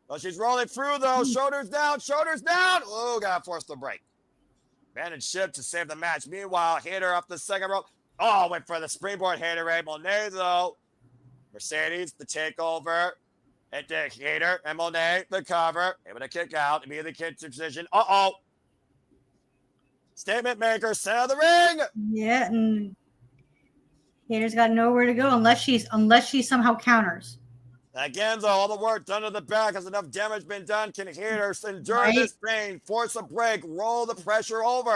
Well, she's rolling through, though. Shoulders down. Shoulders down. Oh, got to force the break. Abandoned ship to save the match. Meanwhile, Hayter up the second rope. Oh, went for the springboard. Hayter, Moné, though. Mercedes, the takeover. Into Hayter and Moné, the cover. Able to kick out. Immediately kick to position. Uh-oh. Statement maker, center of the ring. Yeah, and Hayter's got nowhere to go unless she somehow counters. Again, though, all the work done to the back. Has enough damage been done? Can Hayter endure this pain? Force a break. Roll the pressure over.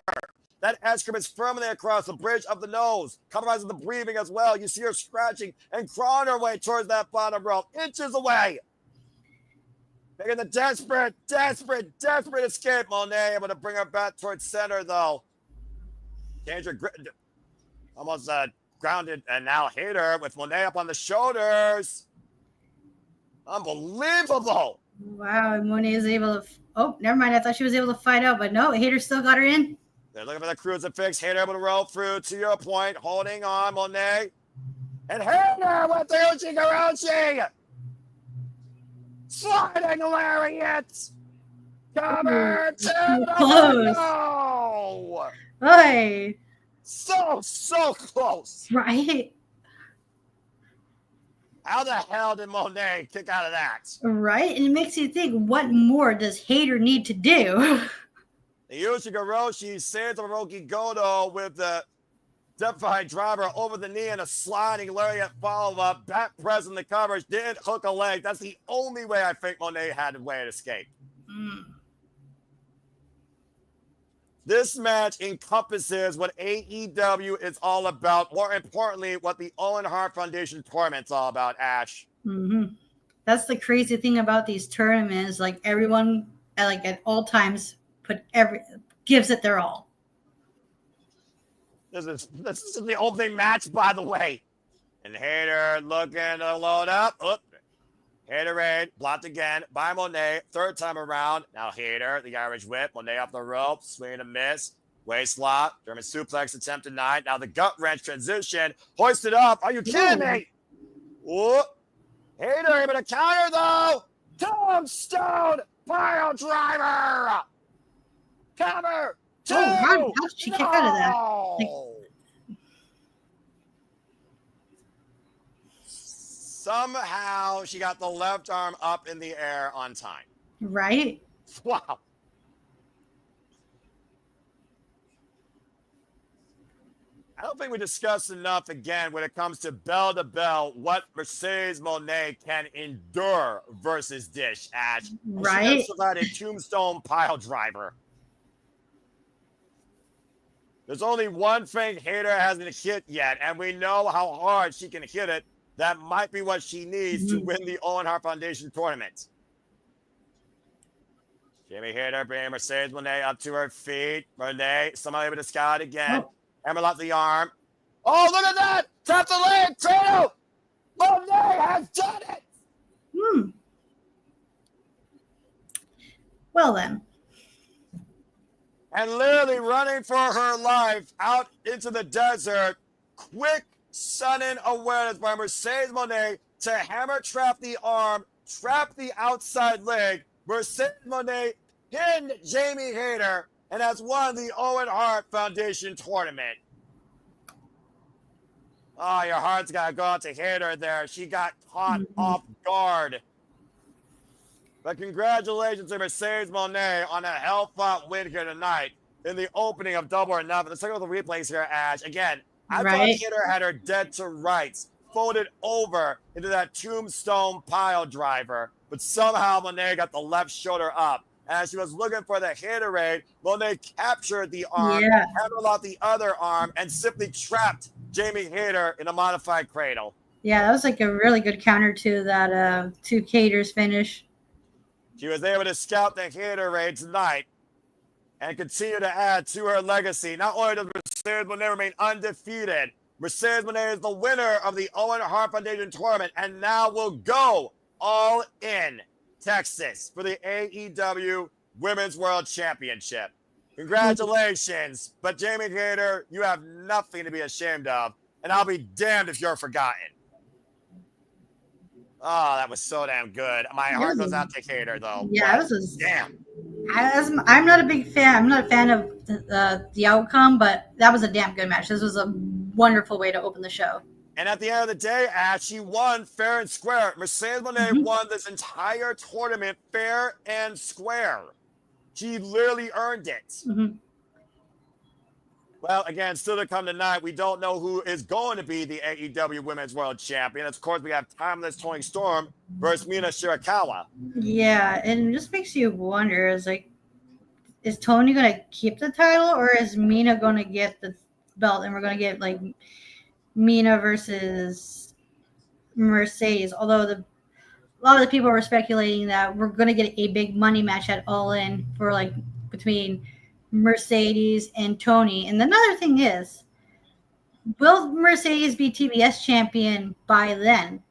That excrement is firmly across the bridge of the nose. Compromising the breathing as well. You see her scratching and crawling her way towards that bottom rope. Inches away. Making the desperate escape. Moné able to bring her back towards center, though. Danger almost grounded. And now Hayter with Moné up on the shoulders. Unbelievable. Wow, Moné is able to... Oh, never mind. I thought she was able to fight out, but no, Hayter still got her in. They're looking for the crucifix. Hayter able to roll through, to your point. Holding on, Moné. And Hayter with the Uchi-Garochi. Sliding lariat. Cover to the window. Hey. So close. Right. How the hell did Moné kick out of that? Right, and it makes you think, what more does Hayter need to do? The Uchi-Garoshi saves the Hiroki Goto with the Death-Defying driver over the knee and a sliding lariat follow-up. Back press in the coverage. Didn't hook a leg. That's the only way I think Moné had a way to escape. This match encompasses what AEW is all about. More importantly, what the Owen Hart Foundation tournament's all about, Ash. That's the crazy thing about these tournaments. Like, everyone, like, at all times, gives it their all. This is the opening match, by the way. And Hayter looking to load up. Hayter blocked again by Moné. Third time around. Now Hayter, the Irish whip. Moné up the rope. Swing and a miss. Waist lock. German suplex attempt denied. Now the gut wrench transition. Hoisted up. Are you kidding me? Whoop. Hayter able to counter, though. Tombstone pile driver. Cover. Two. Oh, how did she kick out of that? Somehow she got the left arm up in the air on time. Right? Wow. I don't think we discussed enough again when it comes to bell to bell what Mercedes Moné can endure versus Dish, Ash. Right. She just provided tombstone pile driver. There's only one thing Hayter hasn't hit yet, and we know how hard she can hit it. That might be what she needs to win the Owen Hart Foundation tournament. Jamie Hayter bringing Mercedes Moné up to her feet. Moné, somehow able to scout again. Hammerlock the arm. Oh, look at that! Tap the leg, Cradle! Moné has done it! Well then. And literally running for her life out into the desert. Quick, sudden awareness by Mercedes Moné to hammer trap the arm, trap the outside leg. Mercedes Moné pinned Jamie Hayter and has won the Owen Hart Foundation tournament. Oh, your heart's got to go out to Hayter there. She got caught off guard. But congratulations to Mercedes Moné on a hell-fought win here tonight in the opening of Double or Nothing. Let's look at the replays here, Ash. Again, I thought Hayter had her dead to rights, folded over into that tombstone pile driver, but somehow Moné got the left shoulder up. As she was looking for the Haterade, Moné captured the arm, handled out the other arm, and simply trapped Jamie Hayter in a modified cradle. Yeah, that was like a really good counter to that to Hayter's finish. She was able to scout the Haterade tonight and continue to add to her legacy. Not only does Mercedes Moné remain undefeated, Mercedes Moné is the winner of the Owen Hart Foundation tournament and now will go all in Texas for the AEW Women's World Championship. Congratulations, but Jamie Hayter, you have nothing to be ashamed of, and I'll be damned if you're forgotten. Oh, that was so damn good. My heart goes out to Hayter, though. Yeah, it was damn. I'm not a big fan. I'm not a fan of the outcome, but that was a damn good match. This was a wonderful way to open the show. And at the end of the day, Ash, she won fair and square. Mercedes Moné won this entire tournament fair and square. She literally earned it. Well, again, still to come tonight, we don't know who is going to be the AEW Women's World Champion. Of course, we have Timeless Toni Storm versus Mina Shirakawa. Yeah, and it just makes you wonder, is Toni going to keep the title, or is Mina going to get the belt and we're going to get like Mina versus Mercedes? Although a lot of the people were speculating that we're going to get a big money match at All In for like between Mercedes and Toni. And another thing is, will Mercedes be TBS champion by then?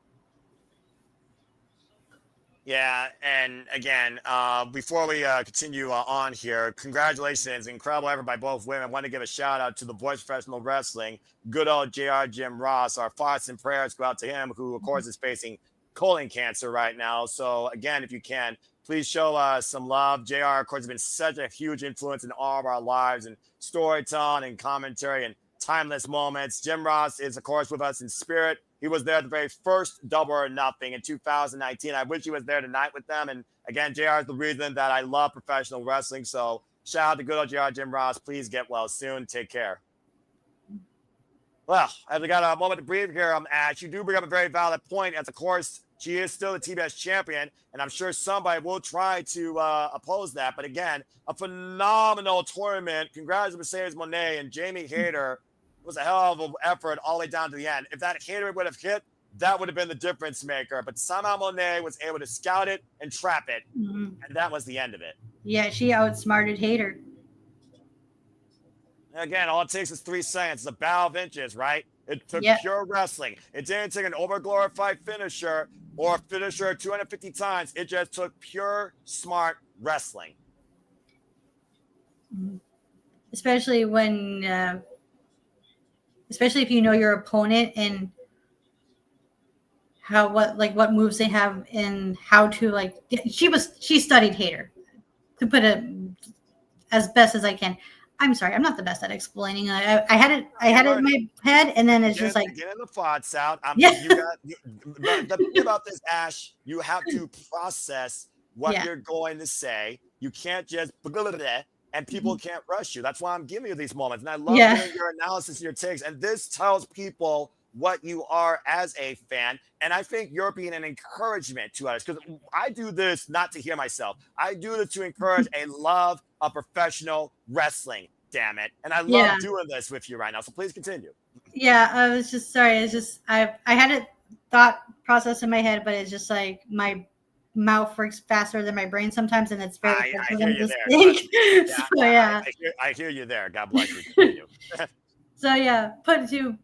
Yeah, and again, before we continue on here, congratulations, incredible effort by both women. I want to give a shout out to the Voice of Professional Wrestling, good old JR Jim Ross. Our thoughts and prayers go out to him, who of course is facing colon cancer right now. So again, if you can, please show some love. JR, of course, has been such a huge influence in all of our lives and storytelling and commentary and timeless moments. Jim Ross is, of course, with us in spirit. He was there at the very first Double or Nothing in 2019. I wish he was there tonight with them. And again, JR is the reason that I love professional wrestling. So shout out to good old JR Jim Ross. Please get well soon. Take care. Well, as we got a moment to breathe here, Ash, you do bring up a very valid point. As of course, she is still the TBS champion, and I'm sure somebody will try to oppose that. But again, a phenomenal tournament. Congratulations, Mercedes Moné and Jamie Hayter. It was a hell of an effort all the way down to the end. If that Hayter would have hit, that would have been the difference maker. But somehow Moné was able to scout it and trap it, and that was the end of it. Yeah, she outsmarted Hayter. Again, all it takes is 3 seconds. It's a battle of inches, right? It took pure wrestling. It didn't take an overglorified finisher or a finisher 250 times. It just took pure, smart wrestling. Especially when, especially if you know your opponent and what moves they have and how to like. She studied Hayter, to put it as best as I can. I'm sorry, I'm not the best at explaining. I had it in my head, and then it's just like getting the thoughts out. Yeah. The thing about this, Ash, you have to process what you're going to say. You can't just and people can't rush you. That's why I'm giving you these moments, and I love doing your analysis and your takes. And this tells people what you are as a fan. And I think you're being an encouragement to others, because I do this not to hear myself. I do this to encourage a love of professional wrestling. Damn it. And I love doing this with you right now. So please continue. Yeah, I was just sorry. It's just I had a thought process in my head, but it's just like my mouth works faster than my brain sometimes, and it's very I hear you there. So, I hear you there. God bless you. Continue. So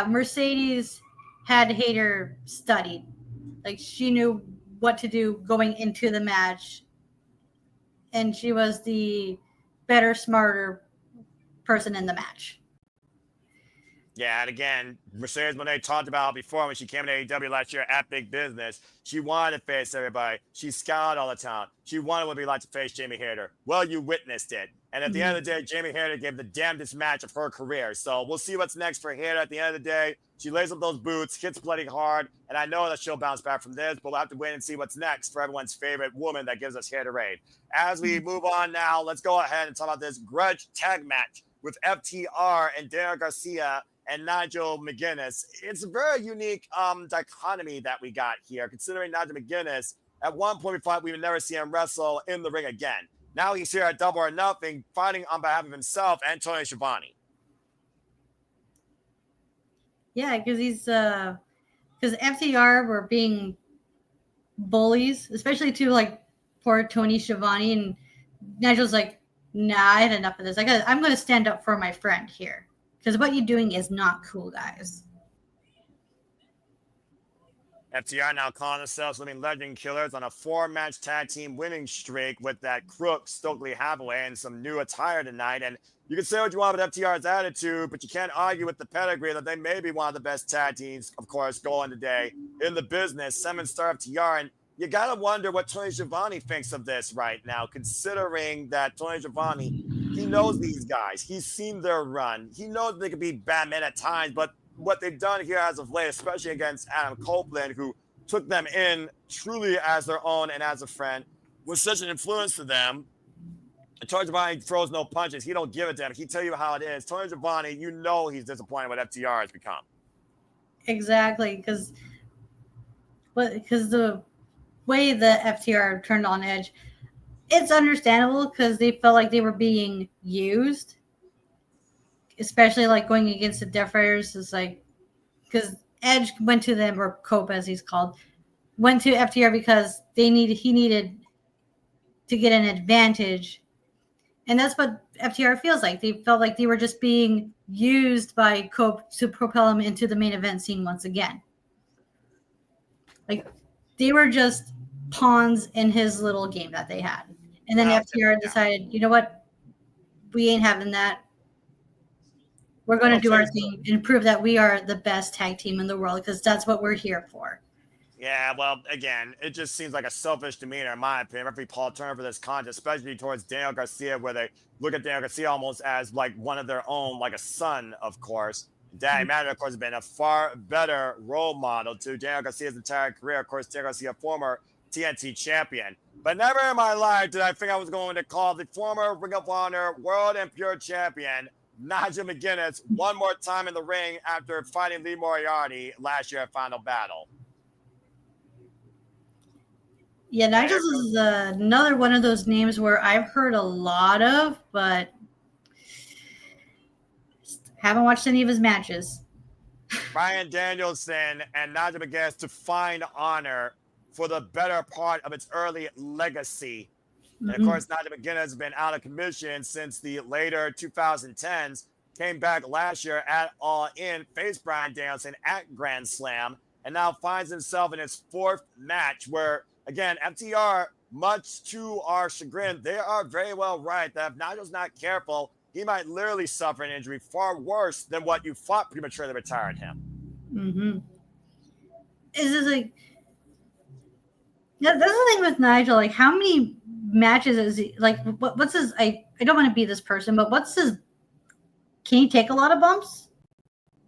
Mercedes had Hayter studied. Like, she knew what to do going into the match, and she was the better, smarter person in the match. Yeah, and again, Mercedes Moné talked about before when she came to AEW last year at Big Business. She wanted to face everybody. She scouted all the talent. She wanted what it'd be like to face Jamie Hayter. Well, you witnessed it. And at the end of the day, Jamie Hayter gave the damnedest match of her career. So we'll see what's next for Hayter. At the end of the day, she lays up those boots, hits bloody hard, and I know that she'll bounce back from this, but we'll have to wait and see what's next for everyone's favorite woman that gives us Hayterade. As we move on now, let's go ahead and talk about this grudge tag match with FTR and Daniel Garcia and Nigel McGuinness. It's a very unique dichotomy that we got here, considering Nigel McGuinness, at one point we thought we would never see him wrestle in the ring again. Now he's here at Double or Nothing, fighting on behalf of himself and Toni Schiavone. Yeah, because FTR were being bullies, especially to like poor Toni Schiavone, and Nigel's like, nah, I had enough of this. I'm going to stand up for my friend here. Because what you're doing is not cool, guys. FTR now calling themselves Living Legend Killers on a 4-match tag team winning streak with that crook Stokely Hathaway and some new attire tonight. And you can say what you want about FTR's attitude, but you can't argue with the pedigree that they may be one of the best tag teams, of course, going today in the business. 7-star FTR. And you got to wonder what Toni Schiavone thinks of this right now, considering that Toni Schiavone, he knows these guys. He's seen their run. He knows they could be bad men at times, but what they've done here as of late, especially against Adam Copeland, who took them in truly as their own and as a friend, was such an influence to them. And Toni Schiavone throws no punches. He don't give it to them. He tell you how it is. Toni Schiavone, you know he's disappointed what FTR has become. Exactly, because the way the FTR turned on Edge, it's understandable because they felt like they were being used, especially like going against the Death Riders. Is like, because Edge went to them, or Cope as he's called, went to FTR because he needed to get an advantage, and that's what FTR feels like. They felt like they were just being used by Cope to propel him into the main event scene once again. Like, they were just pawns in his little game that they had. And then FTR decided, you know what? We ain't having that. We're going to do our thing and prove that we are the best tag team in the world, because that's what we're here for. Yeah, well, again, it just seems like a selfish demeanor, in my opinion. Referee Paul Turner for this contest, especially towards Daniel Garcia, where they look at Daniel Garcia almost as like one of their own, like a son, of course. Daddy Matter, of course, has been a far better role model to Daniel Garcia's entire career. Of course, Daniel Garcia, former TNT champion. But never in my life did I think I was going to call the former Ring of Honor World and Pure Champion, Nigel McGuinness, one more time in the ring after fighting Lee Moriarty last year at Final Battle. Yeah, Nigel is another one of those names where I've heard a lot of, but haven't watched any of his matches. Bryan Danielson and Nigel McGuinness to find honor for the better part of its early legacy. And of course, Nigel McGuinness has been out of commission since the later 2010s. Came back last year at All In, faced Bryan Danielson at Grand Slam, and now finds himself in his 4th match where, again, FTR, much to our chagrin, they are very well right that if Nigel's not careful, he might literally suffer an injury far worse than what you thought prematurely retired him. is this like? Yeah, that's the thing with Nigel. Like, how many matches is he like? What's his? I don't want to be this person, but what's his? Can he take a lot of bumps,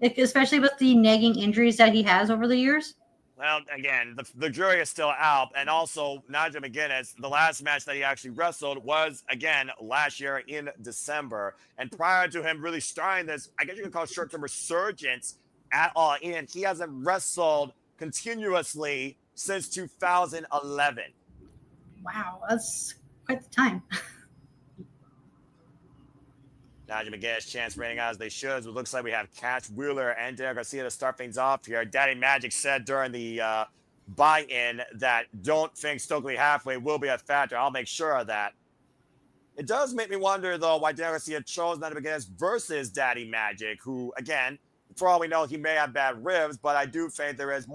like, especially with the nagging injuries that he has over the years? Well, again, the jury is still out. And also, Nigel McGuinness, the last match that he actually wrestled was, again, last year in December. And prior to him really starting this, I guess you could call it short-term resurgence at All In, he hasn't wrestled continuously since 2011. Wow, that's quite the time. Nigel McGuinness chance rating out as they should. It looks like we have Cash Wheeler and Daniel Garcia to start things off here. Daddy Magic said during the buy-in that don't think Stokely halfway will be a factor. I'll make sure of that. It does make me wonder, though, why Daniel Garcia chose Nigel McGuinness versus Daddy Magic, who, again, for all we know, he may have bad ribs, but I do think there is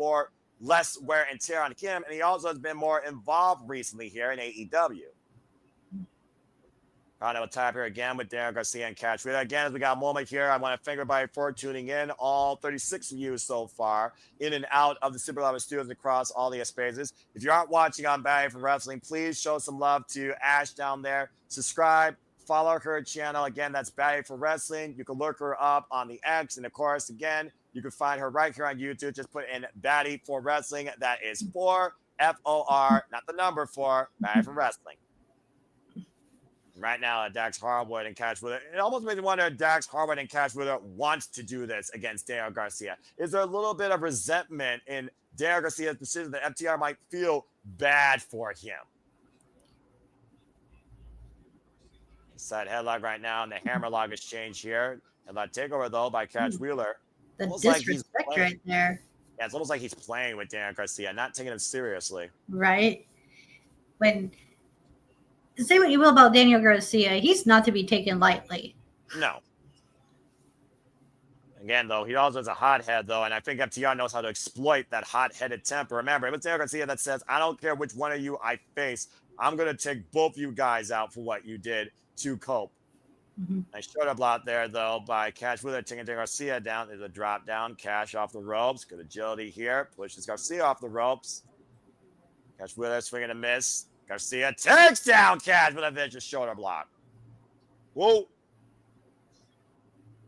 less wear and tear on him, and he also has been more involved recently here in AEW. We'll type here again with Daniel Garcia and Cash Wheeler. Again, as we got a moment here, I want to thank everybody for tuning in. All 36 of you so far, in and out of the Super 11 studios across all the spaces. If you aren't watching on Batty for Wrestling, please show some love to Ash down there. Subscribe, follow her channel. Again, that's Batty for Wrestling. You can look her up on the X. And of course, again, you can find her right here on YouTube. Just put in Batty for Wrestling. That is 4 FOR, not the number 4, Batty for Wrestling. Right now, Dax Harwood and Cash Wheeler. It almost makes me wonder if Dax Harwood and Cash Wheeler wants to do this against Daniel Garcia. Is there a little bit of resentment in Daniel Garcia's decision that FTR might feel bad for him? Side headlock right now, and the hammerlock exchange here. Headlock takeover, though, by Cash Wheeler. The almost disrespect right there. Yeah, it's almost like he's playing with Daniel Garcia, not taking him seriously. Right? Say what you will about Daniel Garcia, he's not to be taken lightly. No. Again, though, he also has a hothead, though, and I think FTR knows how to exploit that hot-headed temper. Remember, it was Daniel Garcia that says, I don't care which one of you I face. I'm going to take both you guys out for what you did to cope. Mm-hmm. Nice shoulder block there, though, by Cash Wheeler, taking Daniel Garcia down. There's a drop down. Cash off the ropes. Good agility here. Pushes Garcia off the ropes. Cash Wheeler swinging a miss. Garcia takes down Cash with a vicious shoulder block. Whoa.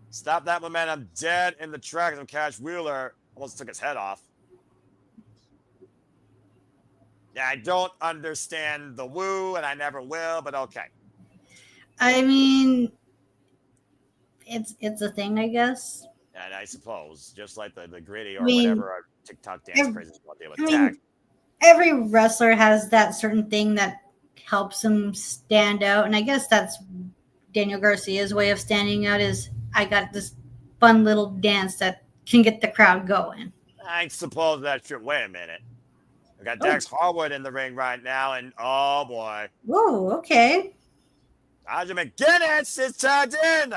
Stop that momentum dead in the tracks of Cash Wheeler. Almost took his head off. Yeah, I don't understand the woo, and I never will, but okay. I mean, it's a thing, I guess. And I suppose, just like the gritty or whatever our TikTok dance crazies want to do with tag. Every wrestler has that certain thing that helps them stand out. And I guess that's Daniel Garcia's way of standing out is I got this fun little dance that can get the crowd going. I suppose that's true. Wait a minute. We got Dax Harwood in the ring right now, and oh boy. Whoa, okay. Nigel McGuinness is tagged in.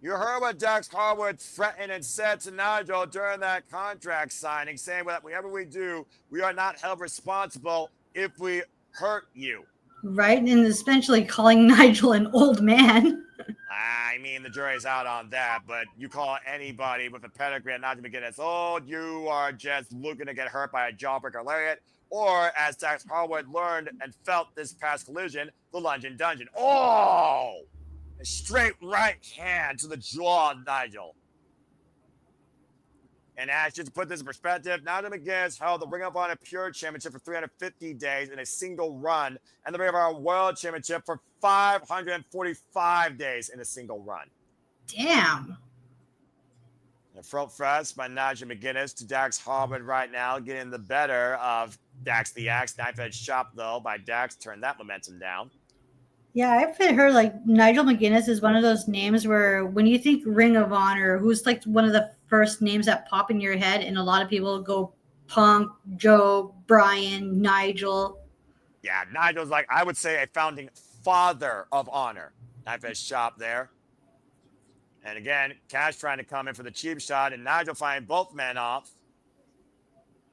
You heard what Dax Harwood threatened and said to Nigel during that contract signing, saying that whatever we do, we are not held responsible if we hurt you. Right, and essentially calling Nigel an old man. I mean, the jury's out on that, but you call anybody with a pedigree at Nigel McGuinness, oh, you are just looking to get hurt by a jawbreaker lariat, or as Dax Harwood learned and felt this past collision, the London Dungeon. Oh! A straight right hand to the jaw of Nigel. And Ash, just to put this in perspective, Nigel McGuinness held the Ring of Honor Pure Championship for 350 days in a single run, and the Ring of Honor World Championship for 545 days in a single run. Damn. The front thrust by Nigel McGuinness to Dax Harwood right now, getting the better of Dax the Axe. Knife edge chop, though, by Dax, turned that momentum down. Yeah, I've heard like Nigel McGuinness is one of those names where when you think Ring of Honor, who's like one of the first names that pop in your head, and a lot of people go Punk, Joe, Brian, Nigel. Yeah, Nigel's like, I would say, a founding father of honor. Knife edge chop there. And again, Cash trying to come in for the cheap shot, and Nigel finding both men off.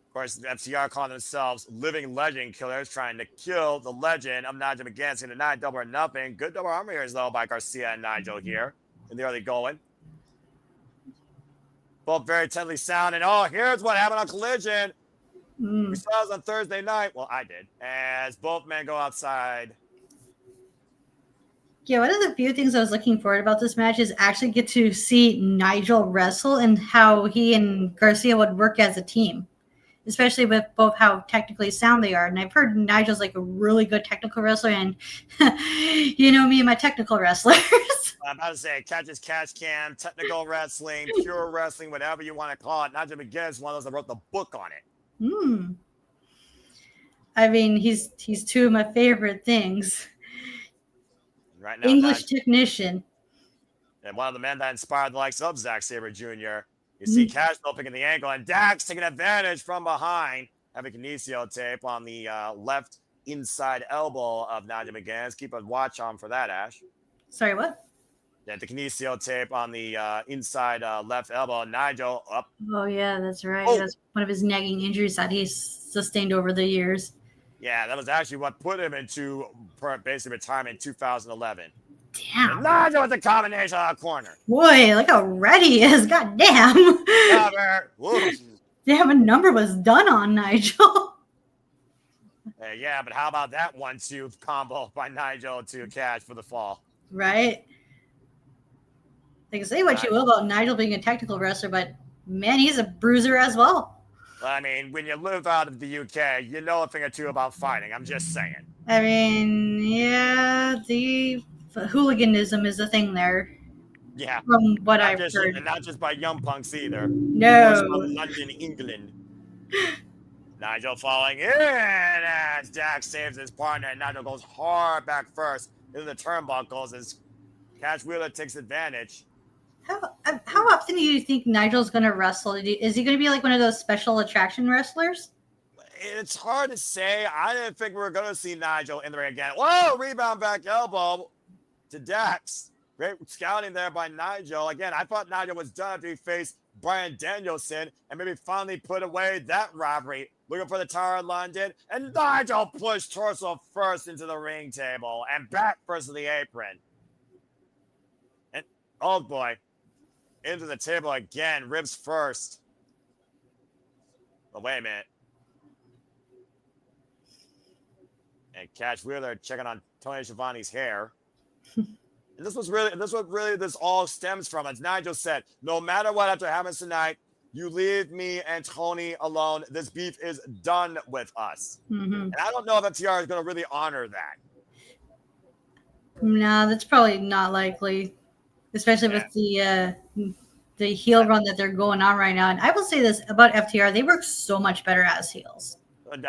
Of course, the FTR calling themselves living legend killers, trying to kill the legend of Nigel McGuinness in the 9 double or nothing. Good double armor here, though, by Garcia and Nigel here in the early going. both very technically sound. And here's what happened on Collision. We saw this on Thursday night. Well, I did. As both men go outside. Yeah, one of the few things I was looking forward about this match is actually get to see Nigel wrestle and how he and Garcia would work as a team, especially with both how technically sound they are. And I've heard Nigel's like a really good technical wrestler, and you know me and my technical wrestlers. I'm about to say, catches, catch can, technical wrestling, pure wrestling, whatever you want to call it. Nigel McGuinness is one of those that wrote the book on it. I mean, he's two of my favorite things. Right now, English technician. And one of the men that inspired the likes of Zack Sabre Jr. You see Cash picking the angle, and Dax taking advantage from behind, having kinesio tape on the left inside elbow of Nigel McGuinness. Keep a watch on for that, Ash. Sorry, what? Yeah, the kinesio tape on the inside left elbow. Nigel up. Oh, yeah, that's right. That's one of his nagging injuries that he's sustained over the years. Yeah, that was actually what put him into basically retirement in 2011. Damn. And Nigel with the combination on the corner. Boy, look how ready he is. God damn. Damn, a number was done on Nigel. Yeah, but how about that 1-2 combo by Nigel to Cash for the fall? Right. Like, say what you will about Nigel being a technical wrestler, but man, he's a bruiser as well. Well, I mean, when you live out of the UK, you know a thing or two about fighting. I'm just saying. I mean, yeah, the hooliganism is a thing there. Yeah. From what I've heard. And not just by young punks either. No. From London, England. Nigel falling in as Dax saves his partner, and Nigel goes hard back first into the turnbuckles as Cash Wheeler takes advantage. How often do you think Nigel's going to wrestle? Is he going to be like one of those special attraction wrestlers? It's hard to say. I didn't think we were going to see Nigel in the ring again. Whoa, rebound back elbow to Dax. Great scouting there by Nigel. Again, I thought Nigel was done after he faced Bryan Danielson and maybe finally put away that rivalry. Looking for the Tower of London. And Nigel pushed torso first into the ring table and back first to the apron. And, oh boy. Into the table again, ribs first. But wait a minute. And Cash Wheeler checking on Tony Schiavone's hair. And this was really this all stems from. As Nigel said, no matter what after happens tonight, you leave me and Tony alone. This beef is done with us. And I don't know if FTR is going to really honor that. No, that's probably not likely. Especially with the heel run that they're going on right now. And I will say this about FTR, they work so much better as heels. I'm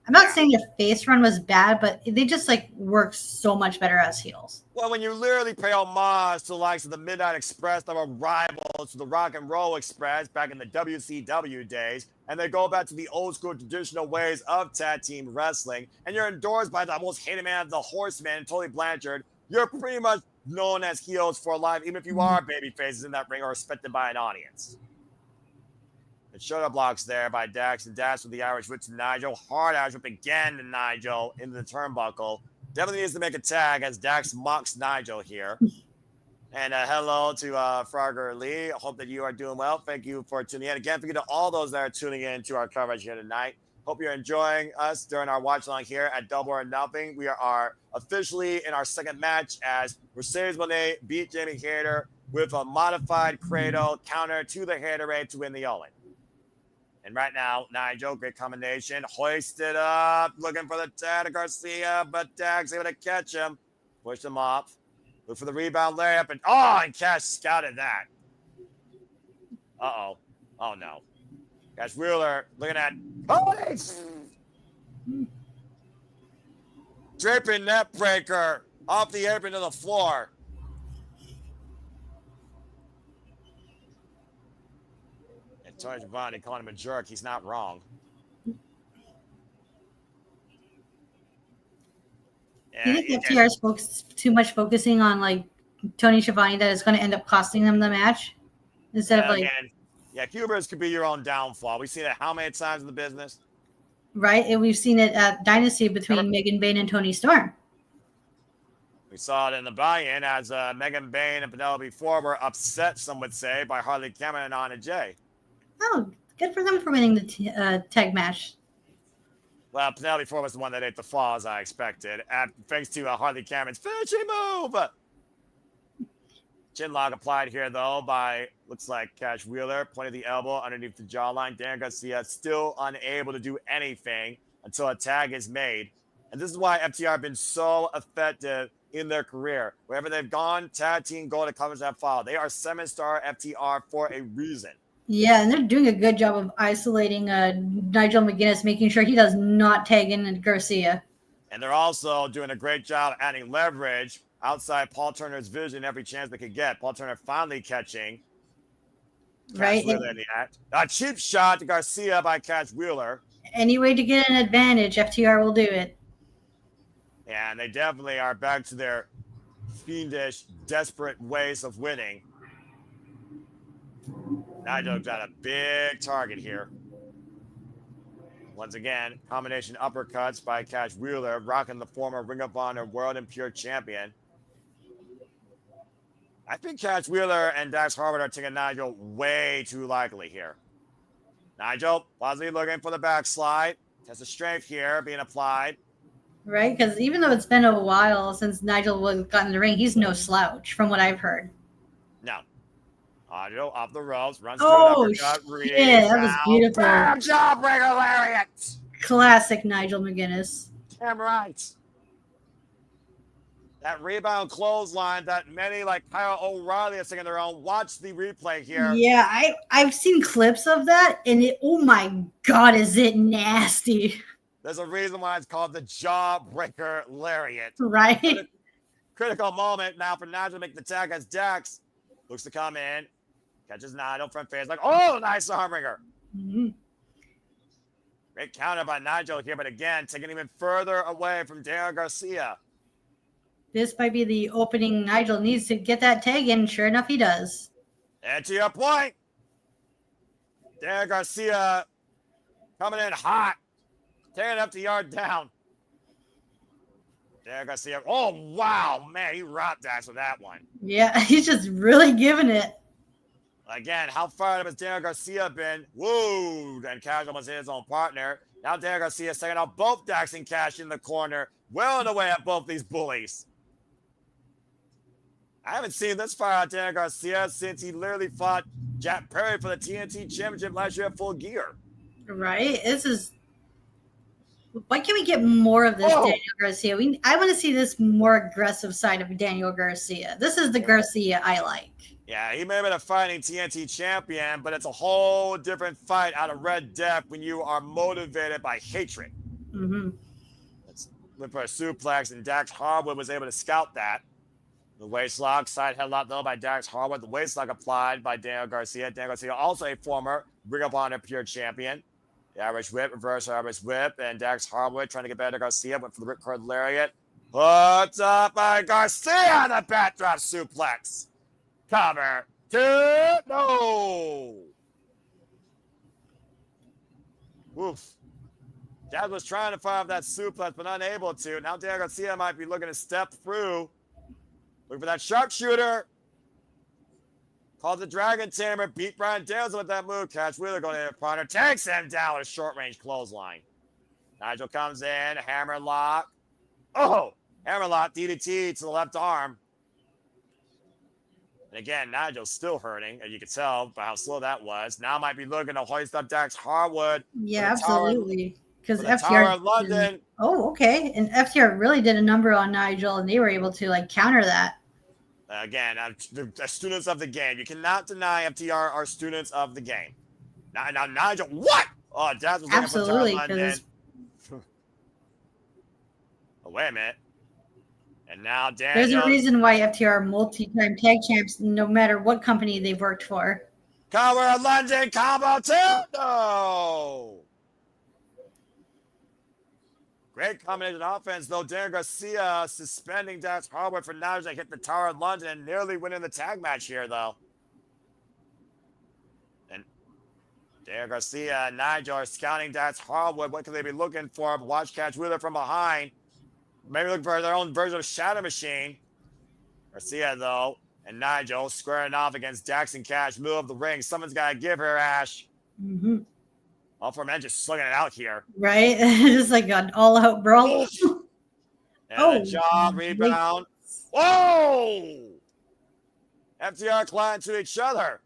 not saying their face run was bad, but they just like work so much better as heels. Well, when you literally pay homage to the likes of the Midnight Express, that were rivals to the Rock and Roll Express back in the WCW days, and they go back to the old school traditional ways of tag team wrestling, and you're endorsed by the most hated man, the Horseman, Tully Blanchard, you're pretty much known as heels for life, even if you are baby faces in that ring or respected by an audience. The shoulder blocks there by Dax, and Dax with the Irish whip to Nigel. Hard Irish whip again to Nigel into the turnbuckle. Definitely needs to make a tag as Dax mocks Nigel here. And hello to Frogger Lee. I hope that you are doing well. Thank you for tuning in. Again, thank you to all those that are tuning in to our coverage here tonight. Hope you're enjoying us during our watch along here at Double or Nothing. We are officially in our second match as Mercedes Moné beat Jamie Hayter with a modified cradle counter to the Hayter to win the Owen. And right now, Nigel, great combination, hoisted up, looking for the tag to Garcia, but Dax able to catch him, push him off, look for the rebound layup, and Cash scouted that. Oh no. Cash Wheeler looking at police. Draping net breaker off the apron to the floor. And Tony Schiavone calling him a jerk. He's not wrong. Do you think FTR is too much focusing on like Tony Schiavone that is going to end up costing them the match instead of like? Again, yeah, hubris could be your own downfall. We've seen it how many times in the business? Right, and we've seen it at Dynasty between Megan Bayne and Tony Storm. We saw it in the buy-in as Megan Bain and Penelope Ford were upset, some would say, by Harley Cameron and Anna Jay. Oh, good for them for winning the tag match. Well, Penelope Ford was the one that ate the fall, as I expected, thanks to Harley Cameron's finishing move. Chinlock applied here, though, by, looks like, Cash Wheeler, pointed the elbow underneath the jawline. Dan Garcia still unable to do anything until a tag is made. And this is why FTR have been so effective in their career. Wherever they've gone, tag team gold coverage have followed. They are 7-star FTR for a reason. Yeah, and they're doing a good job of isolating Nigel McGuinness, making sure he does not tag in Garcia. And they're also doing a great job adding leverage outside Paul Turner's vision every chance they could get. Paul Turner finally catching right? Cash Wheeler in the act. A cheap shot to Garcia by Cash Wheeler. Any way to get an advantage, FTR will do it. And they definitely are back to their fiendish, desperate ways of winning. Nigel's got a big target here. Once again, combination uppercuts by Cash Wheeler, rocking the former Ring of Honor World and Pure Champion. I think Cash Wheeler and Dax Harwood are taking Nigel way too likely here. Nigel, possibly looking for the backslide. Test of strength here being applied. Right, because even though it's been a while since Nigel got in the ring, he's no slouch, from what I've heard. No. Nigel off the ropes, runs through the uppercut. Yeah, that was beautiful. Bam, jawbreaker lariat. Classic Nigel McGuinness. Damn right. That rebound clothesline that many like Kyle O'Reilly are singing their own. Watch the replay here. Yeah, I've seen clips of that, and oh my God, is it nasty. There's a reason why it's called the jawbreaker lariat. Right. Critical moment now for Nigel to make the tag as Dax looks to come in, catches Nigel front face like, oh, nice armringer. Mm-hmm. Great counter by Nigel here, but again, taking even further away from Daniel Garcia. This might be the opening Nigel needs to get that tag in. Sure enough, he does. And to your point, Daniel Garcia coming in hot, tearing FTR down. Daniel Garcia, oh, wow, man, he robbed Dax with that one. Yeah, he's just really giving it. Again, how fired up has Daniel Garcia been? Woo! And Cash almost hit his own partner. Now Daniel Garcia taking out both Dax and Cash in the corner, well and away at both these bullies. I haven't seen this far out Daniel Garcia since he literally fought Jack Perry for the TNT Championship last year at Full Gear. Right? This is... Why can't we get more of this Daniel Garcia? I want to see this more aggressive side of Daniel Garcia. This is the Garcia I like. Yeah, he may have been a fighting TNT champion, but it's a whole different fight out of Red Death when you are motivated by hatred. Mm-hmm. Let's look for a suplex, and Dax Harwood was able to scout that. The waistlock, side headlock, though, by Dax Harwood. The waistlock applied by Daniel Garcia. Daniel Garcia, also a former Ring of Honor Pure Champion. The Irish Whip, reverse Irish Whip, and Dax Harwood trying to get better to Garcia. Went for the ripcord lariat. Put up by Garcia, the backdrop suplex. Cover. Two. No. Oof. Dad was trying to fire off that suplex, but unable to. Now Daniel Garcia might be looking to step through. Looking for that sharpshooter. Called the Dragon Tamer. Beat Brian Danielson with that move. Cash Wheeler going in a partner. Takes him down with a short-range clothesline. Nigel comes in. Hammerlock. Oh! Hammerlock DDT to the left arm. And again, Nigel's still hurting, as you can tell by how slow that was. Now might be looking to hoist up Dax Harwood. Yeah, absolutely. Because FTR London. Oh, okay. And FTR really did a number on Nigel, and they were able to counter that. Again, they're students of the game. You cannot deny FTR are students of the game. Now Nigel, what? Oh, Dax was looking for Tara London. Oh, wait a minute. And now Daniel. There's a reason why FTR are multi-time tag champs, no matter what company they've worked for. Cover London combo 2. No. Great combination offense, though. Daniel Garcia suspending Dax Harwood for Nigel to hit the Tower of London and nearly winning the tag match here, though. And Daniel Garcia and Nigel are scouting Dax Harwood. What could they be looking for? Watch Cash Wheeler from behind. maybe looking for their own version of Shadow Machine. Garcia, though, and Nigel squaring off against Dax and Cash. Middle of the ring. Someone's got to give her, Ash. Mm-hmm. All four men just slugging it out here. Right? Just like an all-out brawl. And a jaw rebound. Whoa! FTR colliding to each other.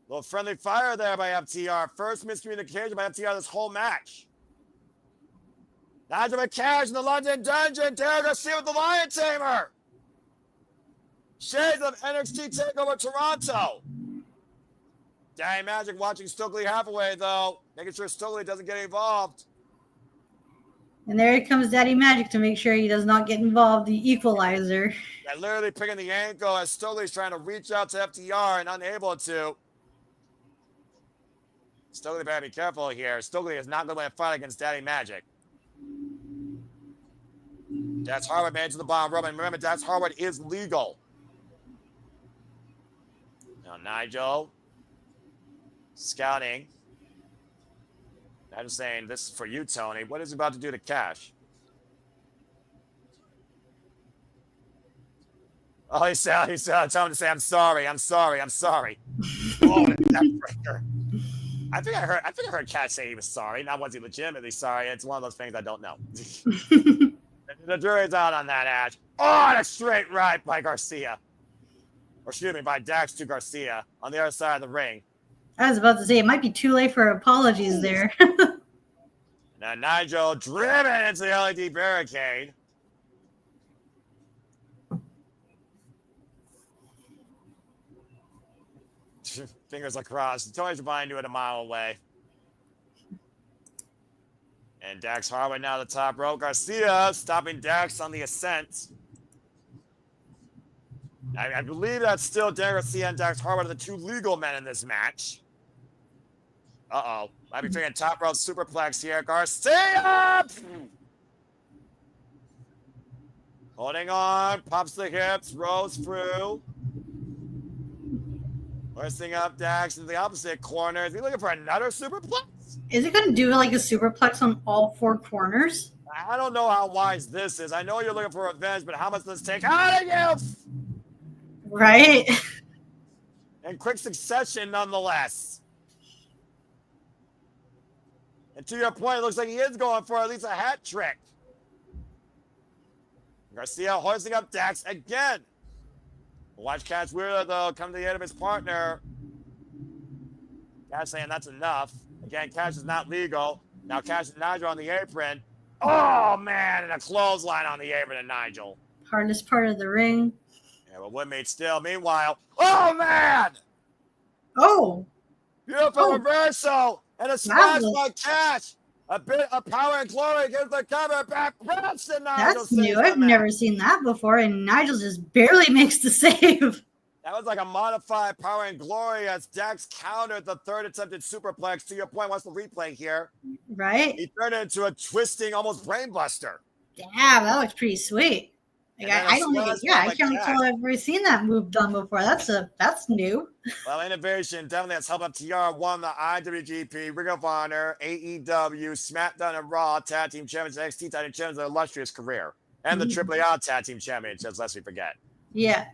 Little friendly fire there by FTR. First miscommunication by FTR this whole match. Nigel and Cash in the London Dungeon. Derek Garcia with the Lion Tamer. Shades of NXT TakeOver Toronto. Daddy Magic watching Stokely Hathaway, though. Making sure Stokely doesn't get involved. And there comes Daddy Magic to make sure he does not get involved, the equalizer. Yeah, literally picking the ankle as Stokely's trying to reach out to FTR and unable to. Stokely better be careful here. Stokely is not going to win a fight against Daddy Magic. Dax Harwood made it to the bottom rope. And remember, Dax Harwood is legal. Now Nigel scouting. I'm saying, this is for you, Toni. What is he about to do to Cash? Oh, he's telling him to say, I'm sorry. Oh, that breaker. I think I heard Cash say he was sorry. Not was he legitimately sorry. It's one of those things I don't know. The jury's out on that, Ash. Oh, and a straight right by Garcia. Or excuse me, by Dax to Garcia on the other side of the ring. I was about to say, it might be too late for apologies there. Now Nigel driven into the LED barricade. Fingers across. Tony's behind to it a mile away. And Dax Harwood now at the top rope. Garcia stopping Dax on the ascent. I believe that's still Garcia and Dax Harwood are the two legal men in this match. Uh-oh. Might be taking top rope superplex here. Garcia! Holding on. Pops the hips. Rolls through. Hoisting up Dax into the opposite corner. Is he looking for another superplex? Is it going to do like a superplex on all four corners? I don't know how wise this is. I know you're looking for revenge, but how much does this take out of you? Right? In quick succession, nonetheless. And to your point, it looks like he is going for at least a hat trick. Garcia hoisting up Dax again. Watch Cash Wheeler, though, come to the end of his partner. Cash saying that's enough. Again, Cash is not legal. Now Cash and Nigel on the apron. Oh, man, and a clothesline on the apron of Nigel. Hardest part of the ring. Yeah, but Woodmate still. Meanwhile, oh, man! Oh! Beautiful reversal and a smash by Cash. A bit of power and glory gives the cover back. Preston Nigel. That's new. I've never seen that before, and Nigel just barely makes the save. That was like a modified power and glory as Dax countered the third attempted superplex. To your point, what's the replay here? Right? He turned it into a twisting, almost brainbuster. Damn, that looks pretty sweet. Like, I don't think, I can't recall I've ever seen that move done before. That's new. Well, innovation definitely has helped TR won the IWGP, Ring of Honor, AEW, SmackDown, and Raw Tag Team Championships, NXT Tag Team Championships, their illustrious career, and the AAA Tag Team Championships, lest we forget. Yeah.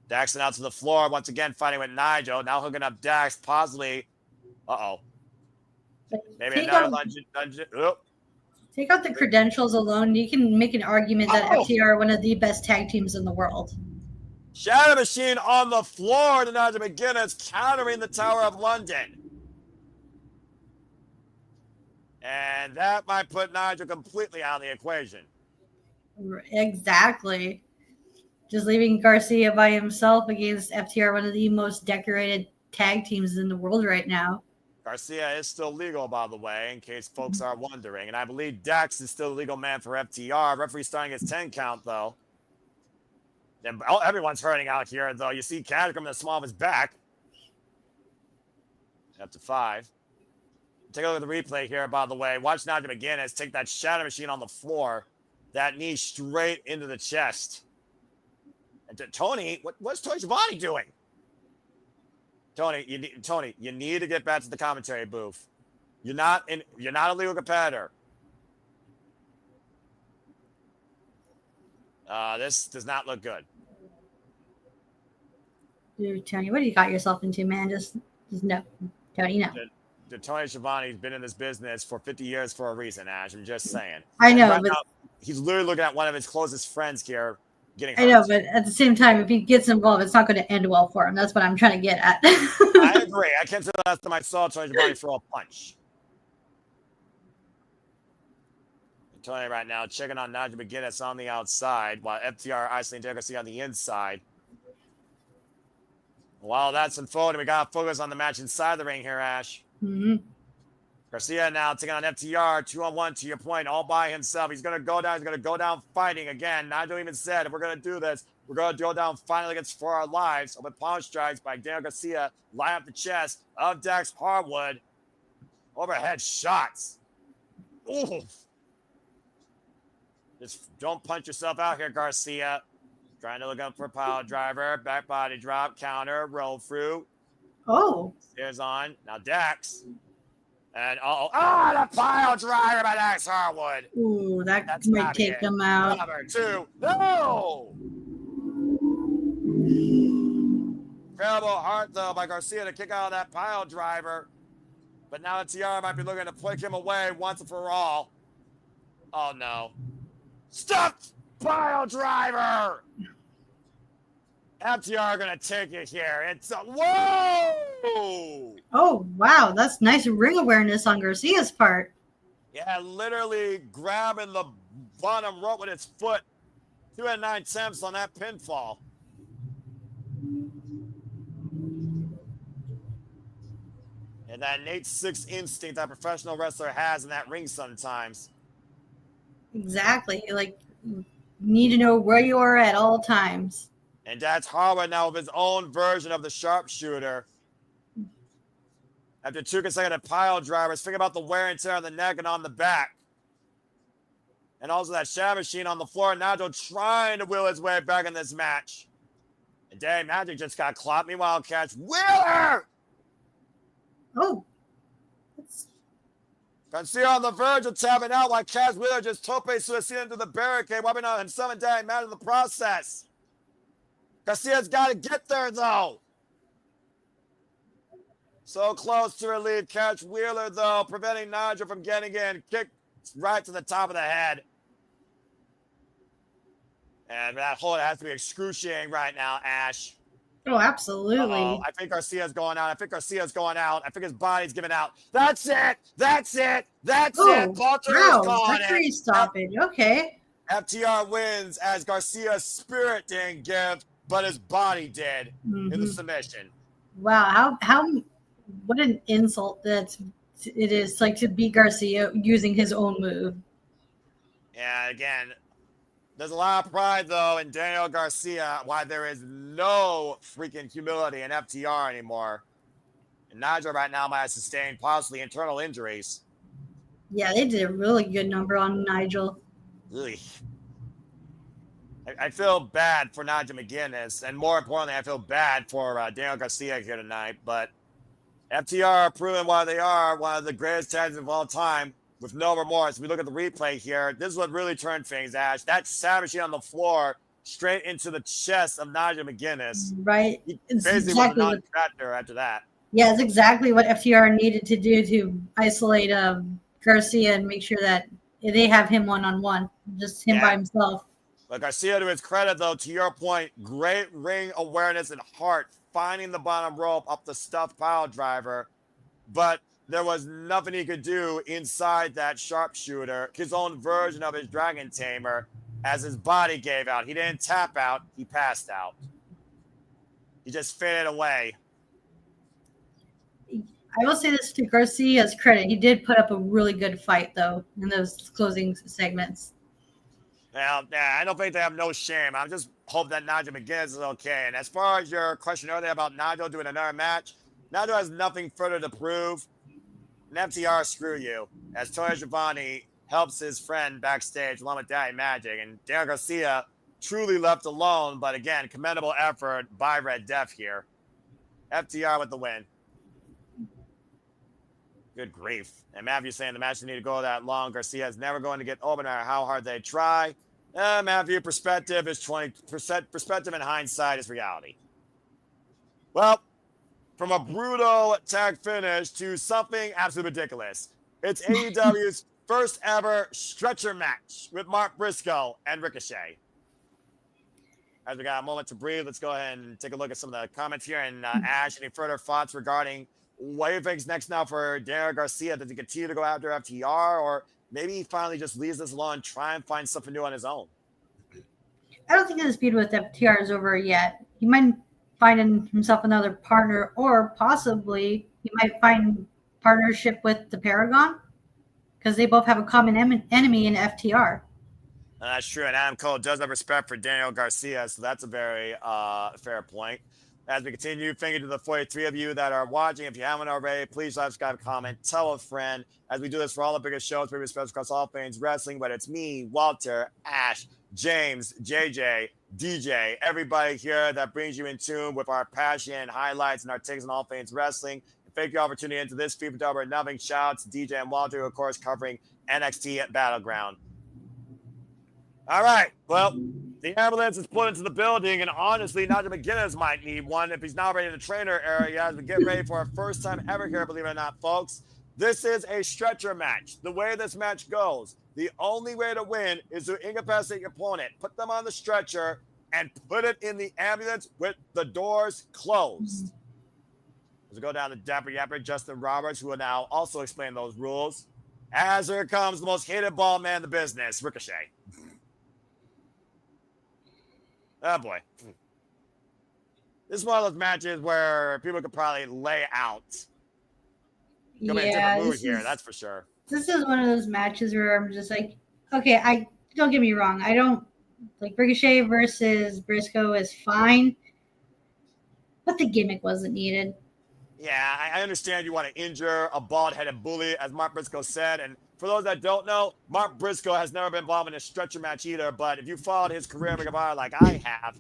Dax out to the floor once again, fighting with Nigel. Now hooking up Dax, possibly. Maybe another dungeon. Oh. Take out the credentials alone. You can make an argument that FTR are one of the best tag teams in the world. Shadow Machine on the floor to Nigel McGuinness, countering the Tower of London. And that might put Nigel completely out of the equation. Exactly. Just leaving Garcia by himself against FTR, one of the most decorated tag teams in the world right now. Garcia is still legal, by the way, in case folks are wondering. And I believe Dax is still a legal man for FTR. Referee starting his 10 count, though. And everyone's hurting out here, though. You see Cash coming to small of his back. Up to 5. Take a look at the replay here, by the way. Watch Nigel McGuinness take that Shadow Machine on the floor. That knee straight into the chest. And to Toni, what's Tony Schiavone doing? Toni, you need to get back to the commentary booth. You're not a legal competitor. This does not look good. Dude, Tony, what do you got yourself into, man? Just no. Tony, no. Tony Schiavone's been in this business for 50 years for a reason, Ash. I'm just saying. I know, right but now, he's literally looking at one of his closest friends here getting hurt. I know, but at the same time, if he gets involved, it's not going to end well for him. That's what I'm trying to get at. I agree. I can't say the last time I saw Tony Schiavone throw a punch. Tony right now checking on Nigel McGuinness on the outside, while FTR isolating Garcia on the inside. While that's unfolding, we got to focus on the match inside the ring here, Ash. Mm-hmm. Garcia now taking on FTR, 2-on-1 to your point, all by himself. He's going to go down. He's going to go down fighting again. Nigel even said, if we're going to do this, we're going to go down finally against For Our Lives. Open palm strikes by Daniel Garcia, line up the chest of Dax Harwood. Overhead shots. Ooh. Just don't punch yourself out here, Garcia. Trying to look up for a pile driver, back body drop, counter, roll through. Oh. Here's on. Now Dax. And the pile driver by Dax Harwood. Ooh, that might take him out. Number 2. No! Incredible Hart, though, by Garcia to kick out of that pile driver. But now FTR might be looking to flick him away once and for all. Oh, no. Stuffed pile driver! FTR going to take it here. It's a whoa! Oh, wow. That's nice ring awareness on Garcia's part. Yeah, literally grabbing the bottom rope with his foot. 2 and 9 attempts on that pinfall. And that innate sixth instinct that professional wrestler has in that ring sometimes. Exactly. Like, you need to know where you are at all times. And that's Harwood now with his own version of the sharpshooter. After 2 consecutive pile drivers, think about the wear and tear on the neck and on the back. And also that shadow machine on the floor. Nigel trying to will his way back in this match. And dang, Magic just got clocked. Meanwhile, catch Wheeler! Oh. Garcia on the verge of tapping out while Cash Wheeler just tope suicide into the barricade, wiping out himself and Dang Matt in the process. Garcia's got to get there, though. So close to relief. Catch Wheeler, though, preventing Nigel from getting in. Kick right to the top of the head. And that hold has to be excruciating right now, Ash. Oh, absolutely. I think Garcia's going out. I think his body's giving out. That's it. That's it. Walter is gone. Victory stoppage. Okay. FTR wins as Garcia's spirit didn't give, but his body did in the submission. Wow. What an insult it is like to beat Garcia using his own move. Yeah, again, there's a lot of pride, though, in Daniel Garcia, why there is no freaking humility in FTR anymore. And Nigel right now might have sustained possibly internal injuries. Yeah, they did a really good number on Nigel. Really. I feel bad for Nigel McGuinness, and more importantly, I feel bad for Daniel Garcia here tonight. But FTR are proving why they are one of the greatest tags of all time. With no remorse. We look at the replay here. This is what really turned things, Ash. That savage on the floor straight into the chest of Nigel McGuinness. Right. He basically was a non-factor after that. Yeah, it's exactly what FTR needed to do to isolate Garcia and make sure that they have him one-on-one. Just him by himself. But Garcia, to his credit, though, to your point, great ring awareness and Hart finding the bottom rope up the stuffed pile driver. But there was nothing he could do inside that sharpshooter, his own version of his Dragon Tamer, as his body gave out. He didn't tap out. He passed out. He just faded away. I will say this to Garcia's credit. He did put up a really good fight, though, in those closing segments. Well, yeah, I don't think they have no shame. I just hope that Nigel McGuinness is okay. And as far as your question earlier about Nigel doing another match, Nigel has nothing further to prove. And FTR, screw you, as Tony Schiavone helps his friend backstage along with Daddy Magic. And Daniel Garcia truly left alone, but again, commendable effort by Red Def here. FTR with the win. Good grief. And Matthew saying the match didn't need to go that long. Garcia is never going to get over no matter how hard they try. Matthew, perspective is 20%. Perspective and hindsight is reality. Well, from a brutal tag finish to something absolutely ridiculous. It's AEW's first ever stretcher match with Mark Briscoe and Ricochet. As we got a moment to breathe, let's go ahead and take a look at some of the comments here. And Ash, any further thoughts regarding what do you think's next now for Daniel Garcia? Does he continue to go after FTR, or maybe he finally just leaves this alone and try and find something new on his own? I don't think his feud with FTR is over yet. He might find himself another partner, or possibly he might find partnership with the Paragon, because they both have a common enemy in FTR. That's true, and Adam Cole does have respect for Daniel Garcia, so that's a very fair point. As we continue, thank you to the 43 of you that are watching. If you haven't already, please subscribe, comment, tell a friend. As we do this for all the biggest shows, previous specials across all things wrestling, whether it's me, Walter, Ash, James, JJ, DJ, everybody here that brings you in tune with our passion, highlights, and our takes on all things wrestling. Thank you all for tuning into this feed for Double or Nothing. Shout out to DJ and Walter, who, of course, covering NXT at Battleground. All right. Well, the ambulance is put into the building, and honestly, Nigel McGuinness might need one if he's not ready in the trainer area as we get ready for our first time ever here, believe it or not, folks. This is a stretcher match. The way this match goes, the only way to win is to incapacitate your opponent, put them on the stretcher, and put it in the ambulance with the doors closed. As we go down to Dapper Yapper, Justin Roberts, who will now also explain those rules. As here comes the most hated ball man in the business, Ricochet. Oh, boy. This is one of those matches where people could probably lay out. You'll be in a different mood here, that's for sure. This is one of those matches where I'm just like, okay, don't get me wrong. I don't, like, Ricochet versus Briscoe is fine, but the gimmick wasn't needed. Yeah, I understand you want to injure a bald-headed bully, as Mark Briscoe said, and for those that don't know, Mark Briscoe has never been involved in a stretcher match either, but if you followed his career in Guevara like I have,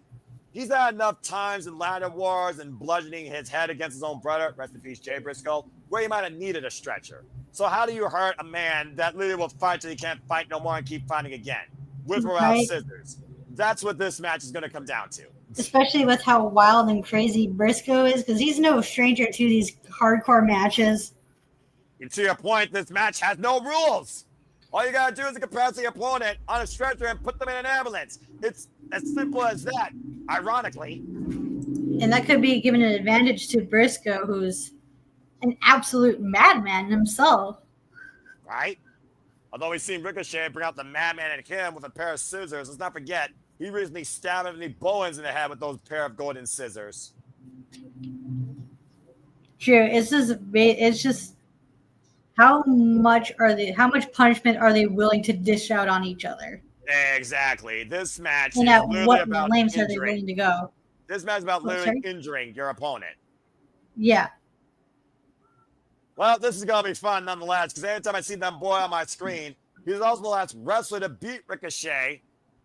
he's had enough times in ladder wars and bludgeoning his head against his own brother, rest in peace, Jay Briscoe, where he might have needed a stretcher. So how do you hurt a man that literally will fight till he can't fight no more and keep fighting again? With or without scissors. That's what this match is going to come down to. Especially with how wild and crazy Briscoe is, because he's no stranger to these hardcore matches. And to your point, this match has no rules. All you got to do is incapacitate your opponent on a stretcher and put them in an ambulance. It's as simple as that, ironically. And that could be given an advantage to Briscoe, who's an absolute madman himself. Right? Although we've seen Ricochet bring out the madman in him with a pair of scissors, let's not forget, he recently stabbed Anthony Bowens in the head with those pair of golden scissors. True. It's just how much punishment are they willing to dish out on each other? Exactly. This match and is at literally what about lengths injuring. are they willing to go? This match is about literally injuring your opponent. Yeah. Well, this is going to be fun nonetheless, because anytime I see that boy on my screen, he was also the last wrestler to beat Ricochet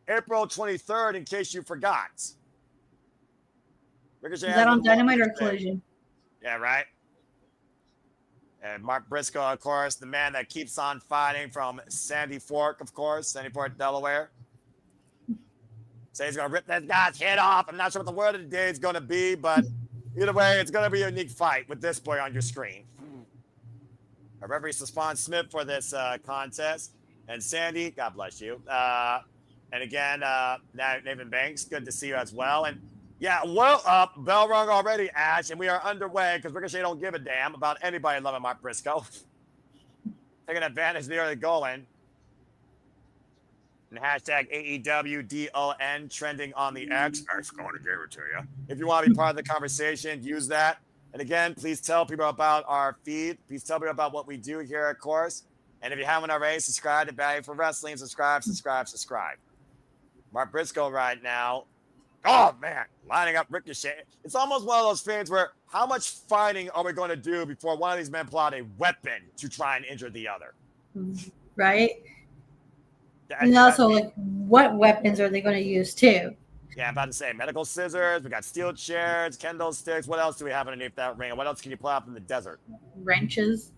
April 23rd, in case you forgot. Ricochet is that on Dynamite or Collision? Yeah, right. And Mark Briscoe, of course, the man that keeps on fighting from Sandy Fork, of course, Sandy Fork, Delaware. Say he's going to rip that guy's head off. I'm not sure what the word of the day is going to be, but either way, it's going to be a unique fight with this boy on your screen. Our referee Spawn Smith for this contest. And Sandy, God bless you. And again, Nathan Banks, good to see you as well. And yeah, well up, bell rung already, Ash, and we are underway because Ricochet don't give a damn about anybody loving Mark Briscoe. Taking advantage of the early going. And hashtag AEWDON trending on the X. I'm going to give it to you. If you want to be part of the conversation, use that. And again, please tell people about our feed. Please tell people about what we do here, of course. And if you haven't already, subscribe to Value for Wrestling. Subscribe. Mark Briscoe right now. Oh, man. Lining up Ricochet. It's almost one of those things where how much fighting are we going to do before one of these men pull out a weapon to try and injure the other? Right. And also, like, what weapons are they going to use, too? Yeah, I'm about to say medical scissors. We got steel chairs, kendo sticks. What else do we have underneath that ring? What else can you pull out from the desert? Wrenches.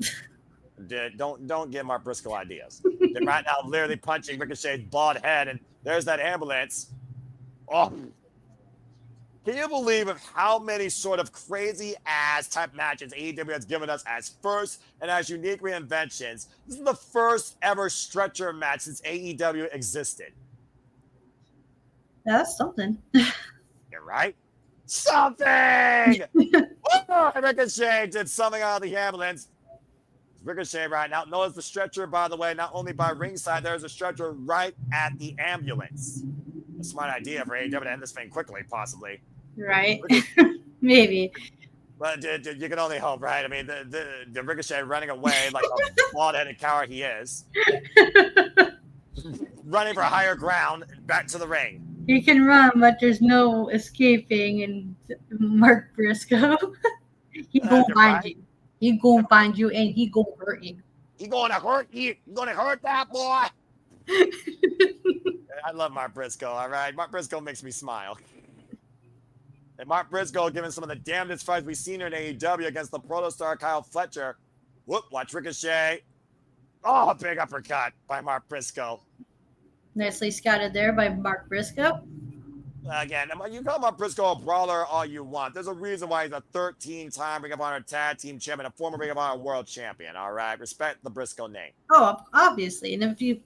Don't give Mark Briscoe ideas. They're right now literally punching Ricochet's bald head, and There's that ambulance. Oh, can you believe of how many sort of crazy ass type matches AEW has given us as first and as unique reinventions? This is the first ever stretcher match since AEW existed. That's something. You're right. Something! Oh, Ricochet did something out of the ambulance. Ricochet right now. Notice the stretcher, by the way, not only by ringside, there's a stretcher right at the ambulance. A smart idea for AEW to end this thing quickly, possibly. Right? Maybe. But you can only hope, right? I mean, the Ricochet running away like a bald-headed coward he is. Running for higher ground, back to the ring. He can run, but there's no escaping. And Mark Briscoe, he gonna find you. He gonna find you, and he gonna hurt you. He gonna hurt you. He gonna hurt that boy. I love Mark Briscoe, all right? Mark Briscoe makes me smile. And Mark Briscoe giving some of the damnedest fights we've seen in AEW against the protostar Kyle Fletcher. Whoop, watch Ricochet. Oh, big uppercut by Mark Briscoe. Nicely scouted there by Mark Briscoe. Again, you call Mark Briscoe a brawler all you want. There's a reason why he's a 13-time Ring of Honor Tag Team Champion, a former Ring of Honor World Champion, all right? Respect the Briscoe name. Oh, obviously. And if you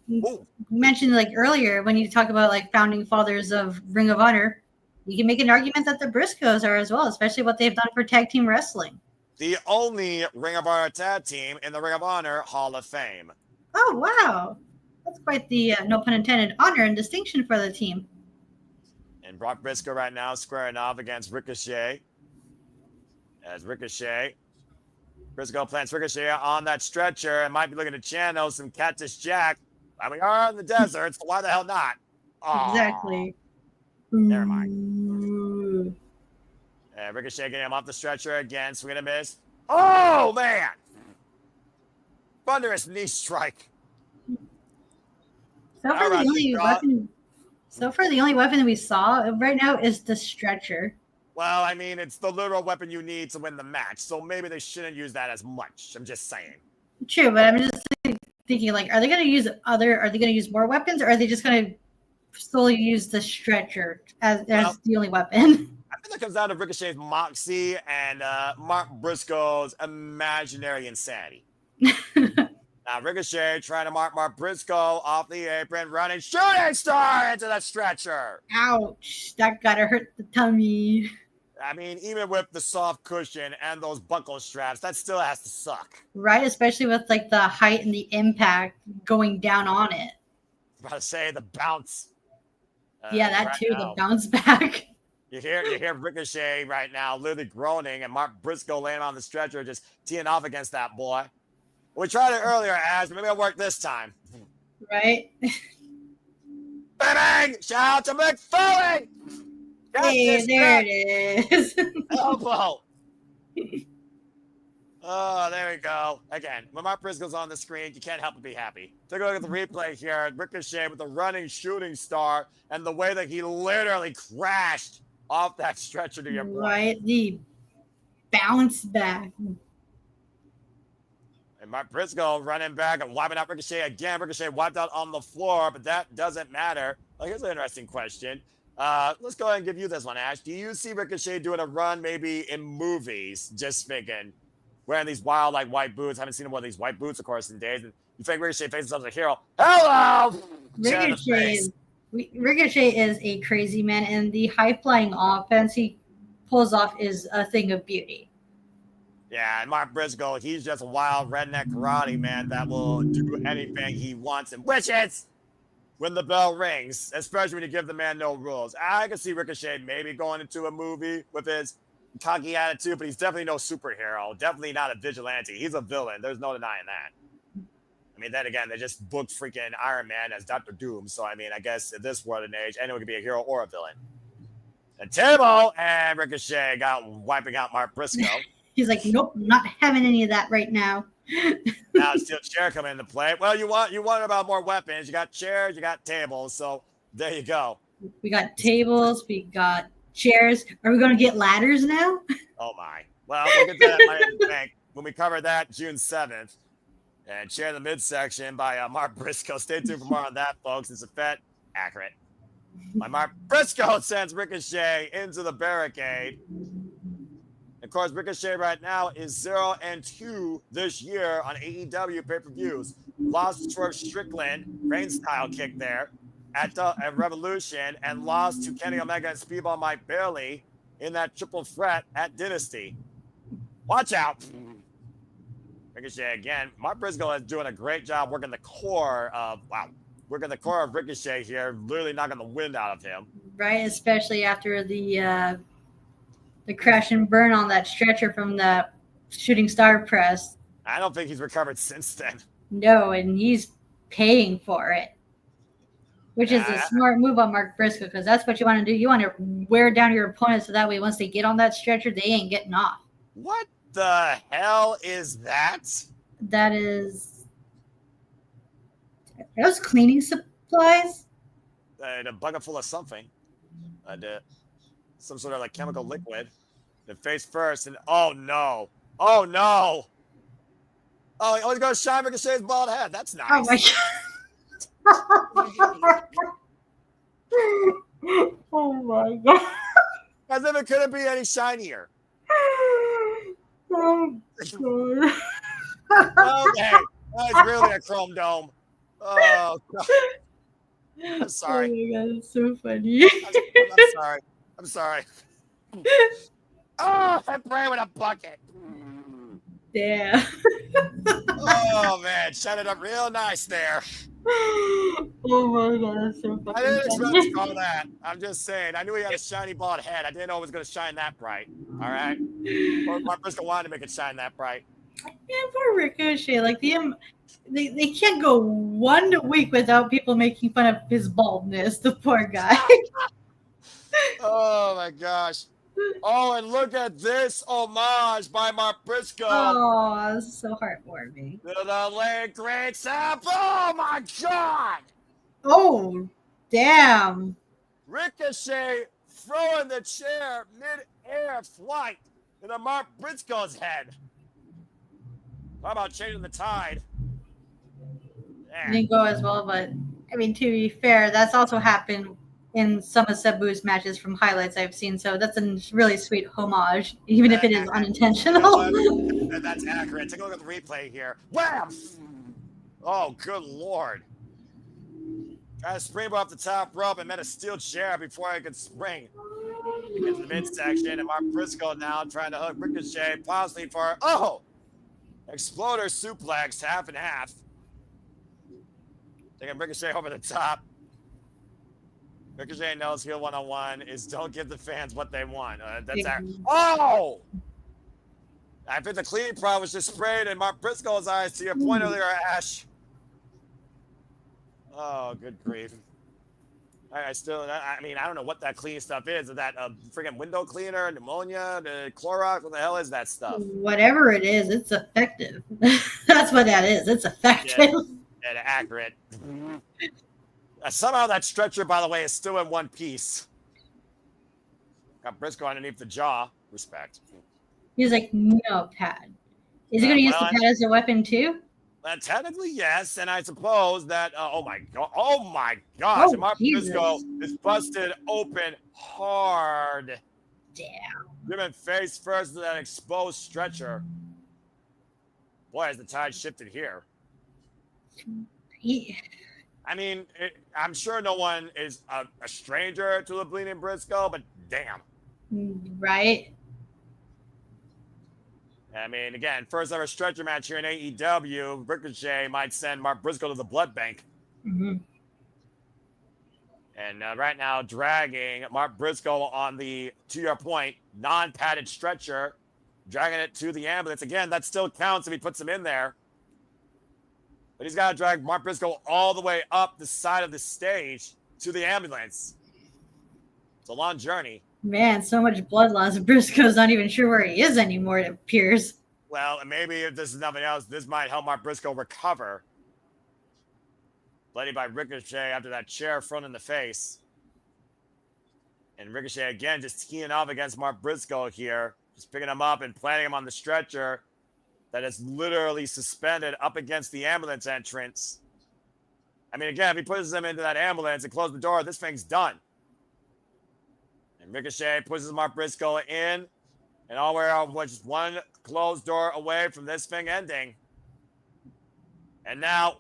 mentioned like earlier, when you talk about like founding fathers of Ring of Honor, you can make an argument that the Briscoes are as well, especially what they've done for tag team wrestling. The only Ring of Honor tag team in the Ring of Honor Hall of Fame. Oh, wow. That's quite the, no pun intended, honor and distinction for the team. And Brock Briscoe right now squaring off against Ricochet. As Briscoe plants Ricochet on that stretcher and might be looking to channel some Cactus Jack. We are in the desert, so why the hell not? Aww. Exactly. Never mind. Ricochet getting him off the stretcher again. Swing and a miss. Oh, man. Thunderous knee strike. So far, the only weapon we saw right now is the stretcher. Well, I mean, it's the literal weapon you need to win the match, so maybe they shouldn't use that as much. I'm just saying. True, but I'm just thinking, like, are they going to use more weapons, or are they just going to solely use the stretcher as the only weapon? I think that comes down to Ricochet's moxie and Mark Briscoe's imaginary insanity. Now, Ricochet trying to Mark Briscoe off the apron, running shooting star into the stretcher. Ouch. That gotta hurt the tummy. I mean, even with the soft cushion and those buckle straps, that still has to suck. Right? Especially with, like, the height and the impact going down on it. I was about to say, the bounce. Yeah, that right too, now. The bounce back. You hear Ricochet right now literally groaning, and Mark Briscoe laying on the stretcher just teeing off against that boy. We tried it earlier, Ash, but maybe it'll work this time. Right? Bang! Shout out to Mick Foley! Hey, there it is. Elbow. Oh, there we go. Again, when Mark Briscoe's on the screen, you can't help but be happy. Take a look at the replay here. Ricochet with the running shooting star and the way that he literally crashed off that stretcher to your brain. Right, the bounce back. And Mark Briscoe running back and wiping out Ricochet again. Ricochet wiped out on the floor, but that doesn't matter. Well, here's an interesting question. Let's go ahead and give you this one, Ash. Do you see Ricochet doing a run maybe in movies? Just thinking, wearing these wild like white boots. Haven't seen him wear these white boots, of course, in days. And you think Ricochet faces himself as a hero. Hello! Ricochet is a crazy man, and the high-flying offense he pulls off is a thing of beauty. Yeah, and Mark Briscoe, he's just a wild redneck karate man that will do anything he wants and wishes when the bell rings, especially when you give the man no rules. I can see Ricochet maybe going into a movie with his cocky attitude, but he's definitely no superhero, definitely not a vigilante. He's a villain. There's no denying that. I mean, then again, they just booked freaking Iron Man as Dr. Doom, so I mean, I guess in this world and age, anyone could be a hero or a villain. And Timo and Ricochet got wiping out Mark Briscoe. He's like, nope, not having any of that right now. Now steel chair coming into play. Well, you want about more weapons. You got chairs, you got tables. So there you go. We got tables, we got chairs. Are we going to get ladders now? Oh my. Well, we'll get to that Money in the Bank when we cover that June 7th. And share the midsection by Mark Briscoe. Stay tuned for more on that, folks. It's a fet accurate. My Mark Briscoe sends Ricochet into the barricade. Of course, Ricochet right now is 0-2 this year on AEW pay-per-views. Lost to Strickland, Reigns style kick there at Revolution, and lost to Kenny Omega and Speedball Mike Bailey in that triple threat at Dynasty. Watch out. Ricochet again. Mark Briscoe is doing a great job working the core of Ricochet here, literally knocking the wind out of him. Right, especially after the crash and burn on that stretcher from the shooting star press. I don't think he's recovered since then. No, and he's paying for it, which is a smart move on Mark Briscoe, because that's what you want to do. You want to wear down your opponent so that way once they get on that stretcher, they ain't getting off. What the hell is that? That is... Are those cleaning supplies? A bucket full of something. Some sort of like chemical liquid. The face first, and oh no. Oh no. Oh, he's going to shine Ricochet's bald head. That's nice. Oh my god. Oh my god. As if it couldn't be any shinier. Oh god. Okay. That's really a chrome dome. Oh god. I'm sorry. Oh my god, it's so funny. I'm sorry. Oh, I pray with a bucket. Yeah. Oh man, shut it up real nice there. Oh my god, that's so funny. I didn't expect to call that. I'm just saying. I knew he had a shiny bald head. I didn't know it was going to shine that bright. All right. Or Mark Briscoe wanted to make it shine that bright. Yeah, poor Ricochet. Like they can't go 1 week without people making fun of his baldness. The poor guy. Oh my gosh. Oh, and look at this homage by Mark Briscoe. Oh, this is so heartwarming. To the late great Sam. Oh my god. Oh, damn. Ricochet throwing the chair mid-air flight into Mark Briscoe's head. How about changing the tide? Didn't go as well, but I mean, to be fair, that's also happened in some of Sabu's matches from highlights I've seen. So that's a really sweet homage, even if it is unintentional. That's accurate. Take a look at the replay here. Wham! Oh, good lord. Tried to springboard off the top rope and met a steel chair before I could spring into the midsection. And Mark Briscoe now trying to hook Ricochet, possibly for, exploder suplex, half and half. Taking Ricochet over the top. Ricochet knows heel 101 is don't give the fans what they want. Oh! I think the cleaning product was just sprayed in Mark Briscoe's eyes, to your point earlier, Ash. Oh, good grief. I don't know what that cleaning stuff is. Is that a freaking window cleaner, pneumonia, the Clorox? What the hell is that stuff? Whatever it is, it's effective. That's what that is. It's effective. And accurate. Somehow that stretcher, by the way, is still in one piece. Got Briscoe underneath the jaw. Respect. He's like, no, pad. Is he going to use the pad as a weapon too? Technically, yes. And I suppose that, oh my gosh. And Mark Briscoe is busted open hard. Damn. Given face first to that exposed stretcher. Boy, has the tide shifted here. I mean, I'm sure no one is a stranger to the bleeding Briscoe, but damn. Right. I mean, again, first ever stretcher match here in AEW. Ricochet might send Mark Briscoe to the blood bank. Mm-hmm. And right now, dragging Mark Briscoe on the, to your point, non-padded stretcher, dragging it to the ambulance. Again, that still counts if he puts him in there. But he's got to drag Mark Briscoe all the way up the side of the stage to the ambulance. It's a long journey. Man, so much blood loss. Briscoe's not even sure where he is anymore, it appears. Well, and maybe if this is nothing else, this might help Mark Briscoe recover. Bloodied by Ricochet after that chair thrown in the face. And Ricochet again just teeing off against Mark Briscoe here. Just picking him up and planting him on the stretcher that is literally suspended up against the ambulance entrance. I mean, again, if he pushes him into that ambulance and closes the door, this thing's done. And Ricochet pushes Mark Briscoe in, and all we're just one closed door away from this thing ending. And now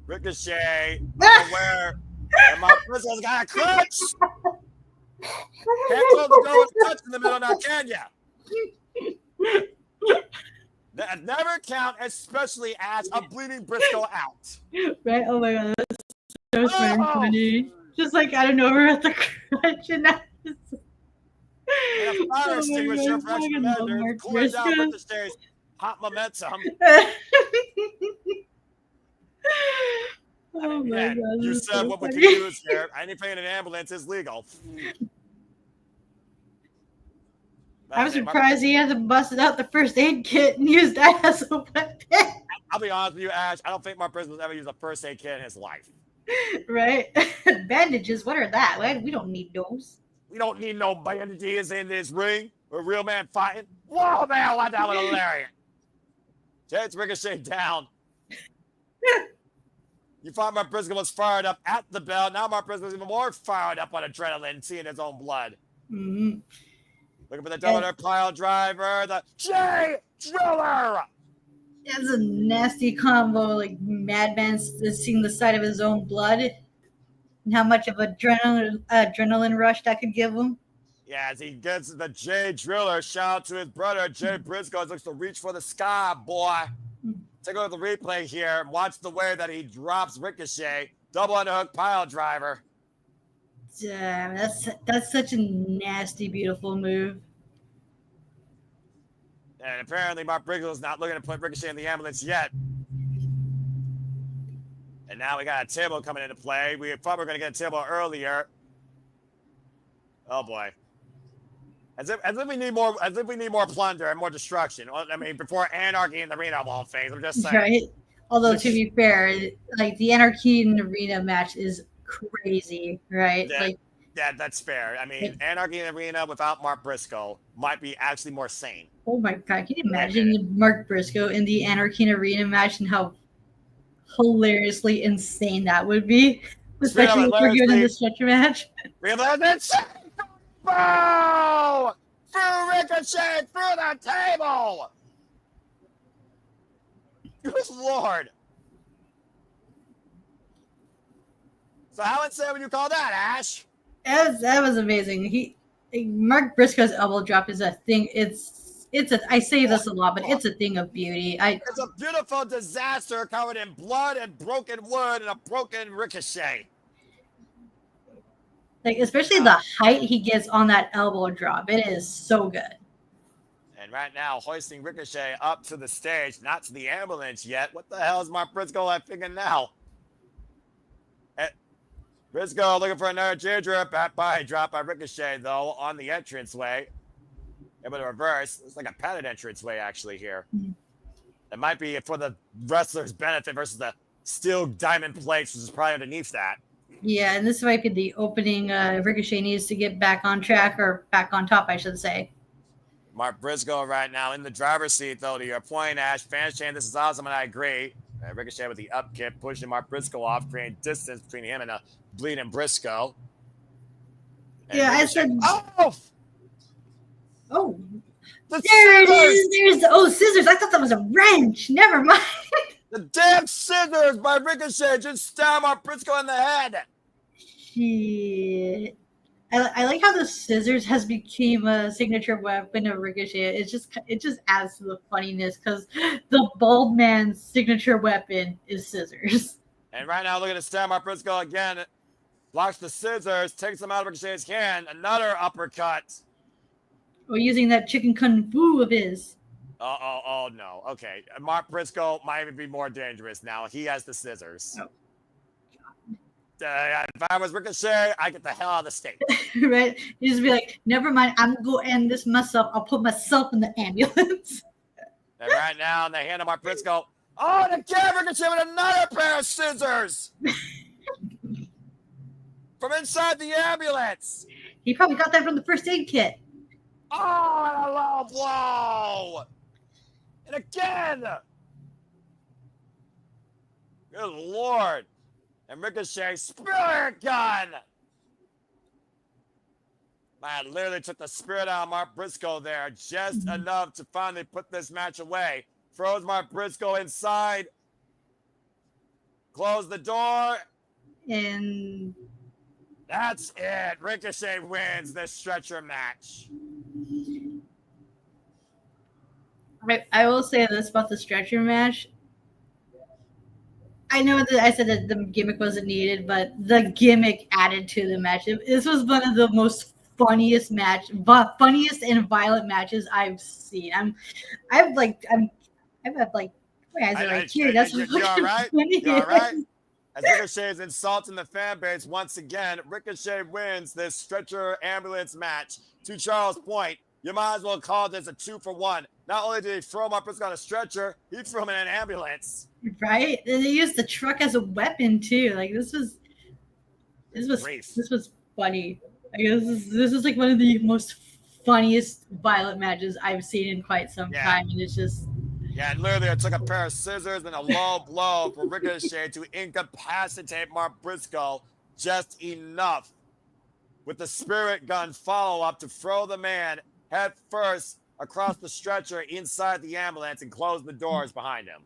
Ricochet, aware that Mark Briscoe's got a clutch. Can't close the door with a clutch in the middle now, can ya? That never count, especially as a bleeding Briscoe out. Right? Oh my god, that's so funny. Just like I don't know, we're at the crutch and now And a fire extinguisher for extra measure, cooling down Ricochet's hot momentum. Oh my god. You said what we could use here. Anything in an ambulance is legal. I was surprised he hasn't busted out the first aid kit and used that as a weapon. I'll be honest with you, Ash. I don't think Mark Briscoe's ever used a first aid kit in his life. Right? Bandages, what are that? Right? We don't need those. We don't need no bandages in this ring. We're a real man fighting. Whoa, man, what that was hilarious. Takes Ricochet down. You thought Mark Briscoe was fired up at the bell. Now Mark Briscoe's even more fired up on adrenaline, seeing his own blood. Mm-hmm. Looking for the double pile driver, the J Driller. That's a nasty combo, like Madman seeing the sight of his own blood and how much of adrenaline rush that could give him. Yeah, as he gets the J Driller, shout out to his brother, Jay Briscoe, looks to reach for the sky, boy. Take a look at the replay here. Watch the way that he drops Ricochet. Double underhook pile driver. Damn, that's such a nasty, beautiful move. And apparently Mark Briscoe's not looking to put Ricochet in the ambulance yet. And now we got a table coming into play. We thought we were going to get a table earlier. Oh boy. As if we need more plunder and more destruction. I mean, before Anarchy in the Arena of all things. I'm just saying. Right. Although to be fair, like the Anarchy in the Arena match is crazy, right? Yeah, that's fair. I mean, Anarchy in the Arena without Mark Briscoe might be actually more sane. Oh my god, can you imagine Mark Briscoe in the Anarchy in the Arena match and how hilariously insane that would be? Especially if we're doing the stretcher match. Bow! Through Ricochet, through the table! Good Lord. So how insane would you call that, Ash? That was amazing. Mark Briscoe's elbow drop is a thing. I say this a lot, but it's a thing of beauty. It's a beautiful disaster covered in blood and broken wood and a broken Ricochet. Like, especially the height he gets on that elbow drop. It is so good. And right now, hoisting Ricochet up to the stage, not to the ambulance yet. What the hell is Mark Briscoe thinking now? Briscoe looking for another J-drip. Back by drop by Ricochet, though, on the entranceway. Able to reverse. It's like a padded entranceway, actually, here. Mm-hmm. It might be for the wrestler's benefit versus the steel diamond plates, which is probably underneath that. Yeah, and this might be the opening. Ricochet needs to get back on track, or back on top, I should say. Mark Briscoe right now in the driver's seat, though, to your point, Ash. Fans saying this is awesome, and I agree. Ricochet with the up kick, pushing Mark Briscoe off, creating distance between him and a bleeding Briscoe. And yeah, Ricochet, I said... Oh. The there scissors! There's scissors. I thought that was a wrench. Never mind. The damn scissors by Ricochet just stabbed Mark Briscoe in the head. Shit. I like how the scissors has become a signature weapon of Ricochet. It just adds to the funniness because the bald man's signature weapon is scissors. And right now, look at the stab Mark Briscoe again. Blocks the scissors, takes them out of Ricochet's hand. Another uppercut. Or using that chicken kung fu of his. Oh, no. Okay. Mark Briscoe might even be more dangerous now. He has the scissors. Oh. If I was Ricochet, I get the hell out of the state. Right? You just be like, never mind, I'm going to end this myself. I'll put myself in the ambulance. And right now, in the hand of Mark Briscoe, oh, and again, Ricochet with another pair of scissors. From inside the ambulance. He probably got that from the first aid kit. Oh, and a low blow. And again. Good Lord. And Ricochet, spirit gun! Man, literally took the spirit out of Mark Briscoe there. Just enough to finally put this match away. Throws Mark Briscoe inside. Close the door. And that's it. Ricochet wins this stretcher match. I will say this about the stretcher match. I know that I said that the gimmick wasn't needed, but the gimmick added to the match. This was one of the most funniest and violent matches I've seen. My eyes are like teary. That's you're all right. You're all right. As Ricochet is insulting the fan base once again, Ricochet wins this stretcher ambulance match. To Charles' point, you might as well call this a 2-for-1. Not only did he throw him up on a stretcher, he threw him in an ambulance. Right? And they used the truck as a weapon too. Like this was funny. I guess this is like one of the most funniest violent matches I've seen in quite some time. And it's just and literally it took a pair of scissors and a low blow for Ricochet to incapacitate Mark Briscoe just enough with the spirit gun follow-up to throw the man head first across the stretcher inside the ambulance and close the doors behind him.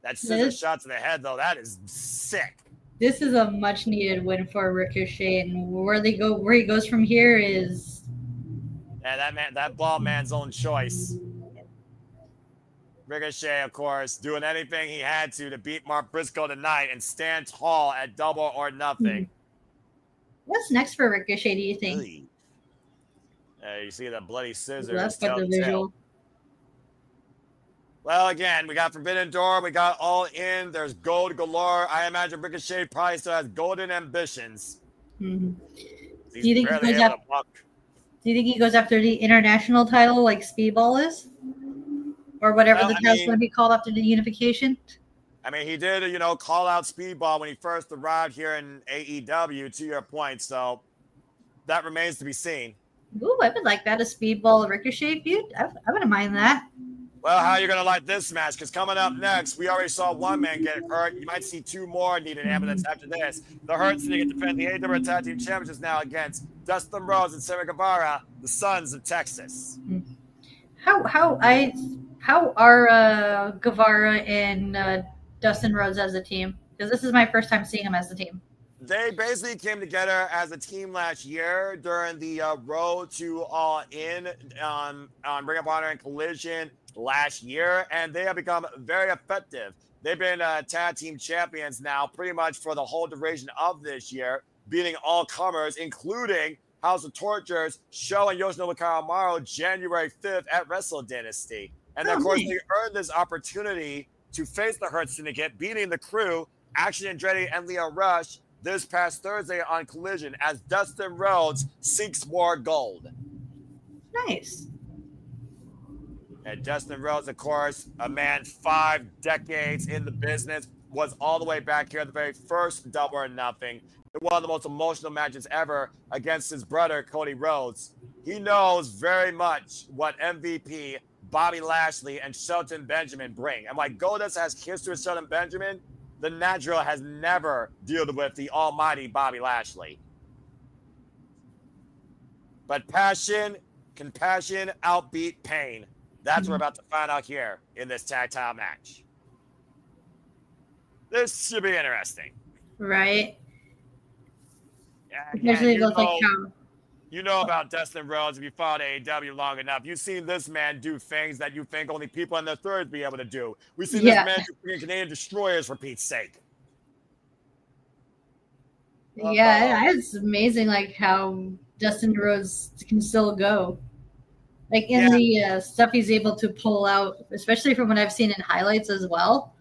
That scissor shot to the head, though, that is sick. This is a much-needed win for Ricochet, and where he goes from here is that ball man's own choice. Ricochet, of course, doing anything he had to beat Mark Briscoe tonight and stand tall at Double or Nothing. What's next for Ricochet, do you think? Really? You see the bloody scissors. That's the visual. Well, again, we got Forbidden Door. We got All In. There's gold galore. I imagine Ricochet probably still has golden ambitions. Mm-hmm. Do you think he goes after the international title like Speedball is? Or whatever the title's going to be called after the unification? I mean, he did, call out Speedball when he first arrived here in AEW, to your point. So that remains to be seen. Ooh, I would like that, a Speedball Ricochet feud. I wouldn't mind that. Well, how are you going to like this match? Because coming up next, we already saw one man get hurt. You might see two more need an ambulance after this. The Hart Syndicate defend the AEW Tag Team Championships now against Dustin Rhodes and Sammy Guevara, the Sons of Texas. How are Guevara and Dustin Rhodes as a team? Because this is my first time seeing them as a team. They basically came together as a team last year during the Road to All In on Ring of Honor and Collision last year, and they have become very effective. They've been tag team champions now pretty much for the whole duration of this year, beating all comers, including House of Tortures, Sho and Yoshinobu Kanemaru January 5th at Wrestle Dynasty. And of course, they earned this opportunity to face the Hurt Syndicate, beating the Crew, Action Andretti, and Leo Rush this past Thursday on Collision as Dustin Rhodes seeks more gold. Nice. And Dustin Rhodes, of course, a man 5 decades in the business, was all the way back here at the very first Double or Nothing. One of the most emotional matches ever against his brother, Cody Rhodes. He knows very much what MVP, Bobby Lashley, and Shelton Benjamin bring. And like Goldust has history with Shelton Benjamin, the natural has never dealt with the almighty Bobby Lashley. But compassion outbeat pain. That's what we're about to find out here in this tag title match. This should be interesting. Right. Yeah, you know about Dustin Rhodes if you followed AEW long enough. You've seen this man do things that you think only people in their thirds be able to do. We've seen this man do Canadian destroyers for Pete's sake. Yeah, it's amazing like how Dustin Rhodes can still go. Like in the stuff he's able to pull out, especially from what I've seen in highlights as well.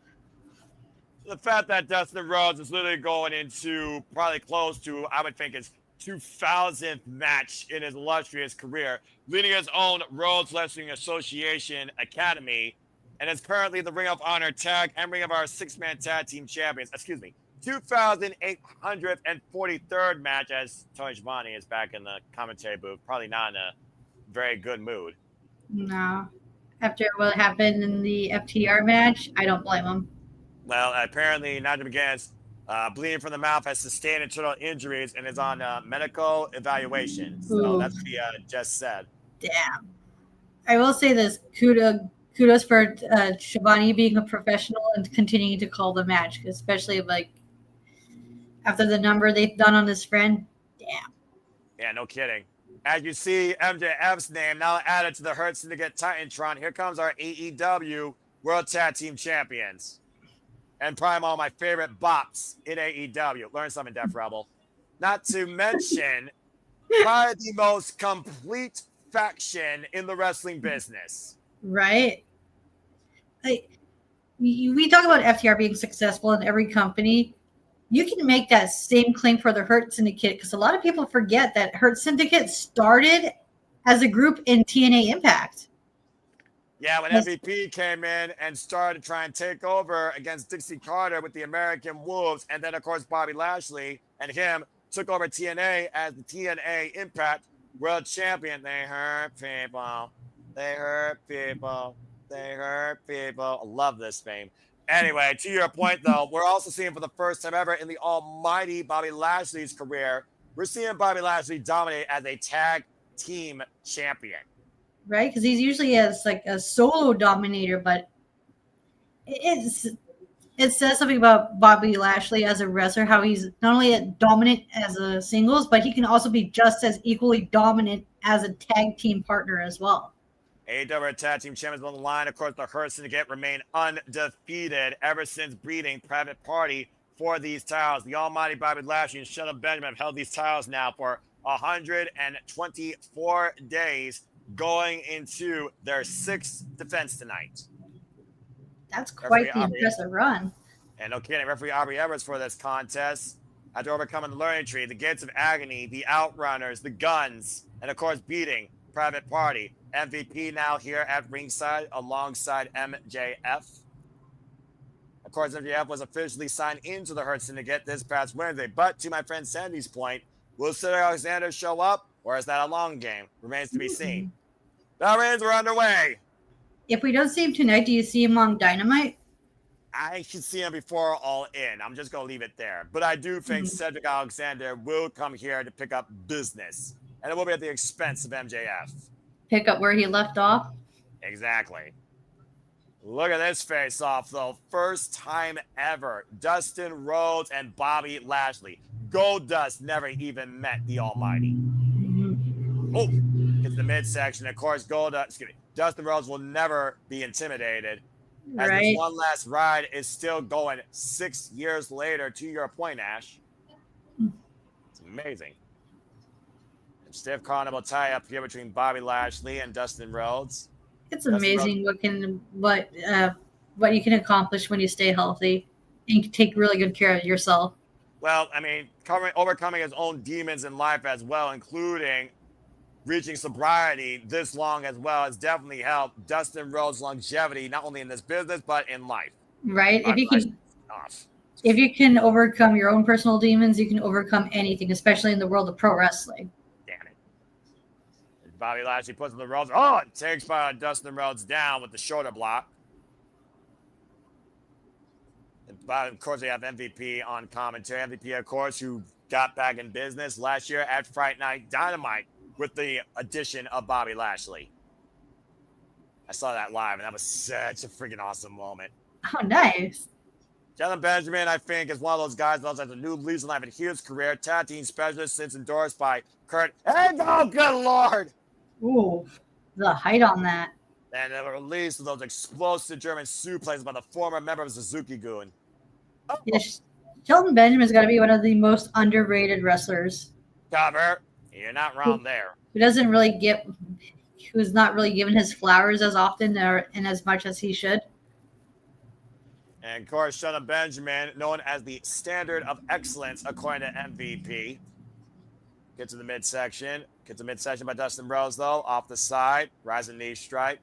The fact that Dustin Rhodes is literally going into probably close to, I would think, his 2000th match in his illustrious career, leading his own Rhodes Wrestling Association Academy, and is currently the Ring of Honor Tag and Ring of Honor 6-man Tag Team Champions. 2,843rd match as Tony Schiavone is back in the commentary booth, probably not in a very good mood. No. After what happened in the FTR match, I don't blame him. Well, apparently Nigel McGuinness Bleeding from the mouth, has sustained internal injuries, and is on medical evaluation. So Ooh, that's what he just said. damn. I will say this: kudos for Shivani being a professional and continuing to call the match, especially like after the number they've done on his friend. Damn. Yeah, no kidding. As you see, MJF's name now added to the Hurt Syndicate Titantron. Here comes our AEW World Tag Team Champions. And probably all my favorite bops in AEW. Learn something, Def Rebel. Not to mention, probably the most complete faction in the wrestling business. Right? Like, we talk about FTR being successful in every company. You can make that same claim for the Hurt Syndicate because a lot of people forget that Hurt Syndicate started as a group in TNA Impact. Yeah, when MVP came in and started to try and take over against Dixie Carter with the American Wolves, and then, of course, Bobby Lashley and him took over TNA as the TNA Impact World Champion. They hurt people. They hurt people. They hurt people. I love this fame. Anyway, to your point, though, we're also seeing for the first time ever in the almighty Bobby Lashley's career, we're seeing Bobby Lashley dominate as a tag team champion. Right? Because he's usually as like a solo dominator, but it says something about Bobby Lashley as a wrestler, how he's not only dominant as a singles, but he can also be just as equally dominant as a tag team partner as well. AEW Tag Team Champions on the line. Of course, the Hurt Syndicate remain undefeated ever since breeding Private Party for these titles. The almighty Bobby Lashley and Shelton Benjamin have held these titles now for 124 days, going into their sixth defense tonight. That's quite the impressive run. And no kidding, referee Aubrey Edwards for this contest, after overcoming the learning tree, the gates of agony, the outrunners, the guns, and of course beating Private Party. MVP now here at ringside alongside MJF. Of course, MJF was officially signed into the Hurt Syndicate this past Wednesday. But to my friend Sandy's point, will Cedric Alexander show up, or is that a long game? Remains to be seen. The reigns are underway. If we don't see him tonight, do you see him on Dynamite? I should see him before All In. I'm just going to leave it there. But I do think Cedric Alexander will come here to pick up business. And it will be at the expense of MJF. Pick up where he left off? Exactly. Look at this face-off, though. First time ever. Dustin Rhodes and Bobby Lashley. Goldust never even met the Almighty. Oh, it's the midsection. Of course, Dustin Rhodes will never be intimidated. As this one last ride is still going 6 years later, to your point, Ash. It's amazing. And stiff carnival tie-up here between Bobby Lashley and Dustin Rhodes. It's amazing what you can accomplish when you stay healthy and you take really good care of yourself. Well, I mean, overcoming his own demons in life as well, including reaching sobriety this long as well, has definitely helped Dustin Rhodes' longevity, not only in this business, but in life. Right? If you can overcome your own personal demons, you can overcome anything, especially in the world of pro wrestling. Damn it. Bobby Lashley puts the Rhodes. Oh, it takes Dustin Rhodes down with the shoulder block. And of course, we have MVP on commentary. MVP, of course, who got back in business last year at Fright Night Dynamite with the addition of Bobby Lashley. I saw that live, and that was such a freaking awesome moment. Oh, nice. Shelton Benjamin, I think, is one of those guys that has a new lease on life in his career. Tag team specialist since endorsed by Kurt. And oh, good Lord! Ooh, the height on that. And the release of those explosive German suplexes by the former member of Suzuki Gun. Oh. Yes, Shelton Benjamin's got to be one of the most underrated wrestlers. Cover. You're not wrong there. Who's not really given his flowers as often and as much as he should. And of course, Shelton Benjamin, known as the standard of excellence according to MVP. Get to the midsection. Gets a midsection by Dustin Rhodes, though. Off the side. Rising knee strike.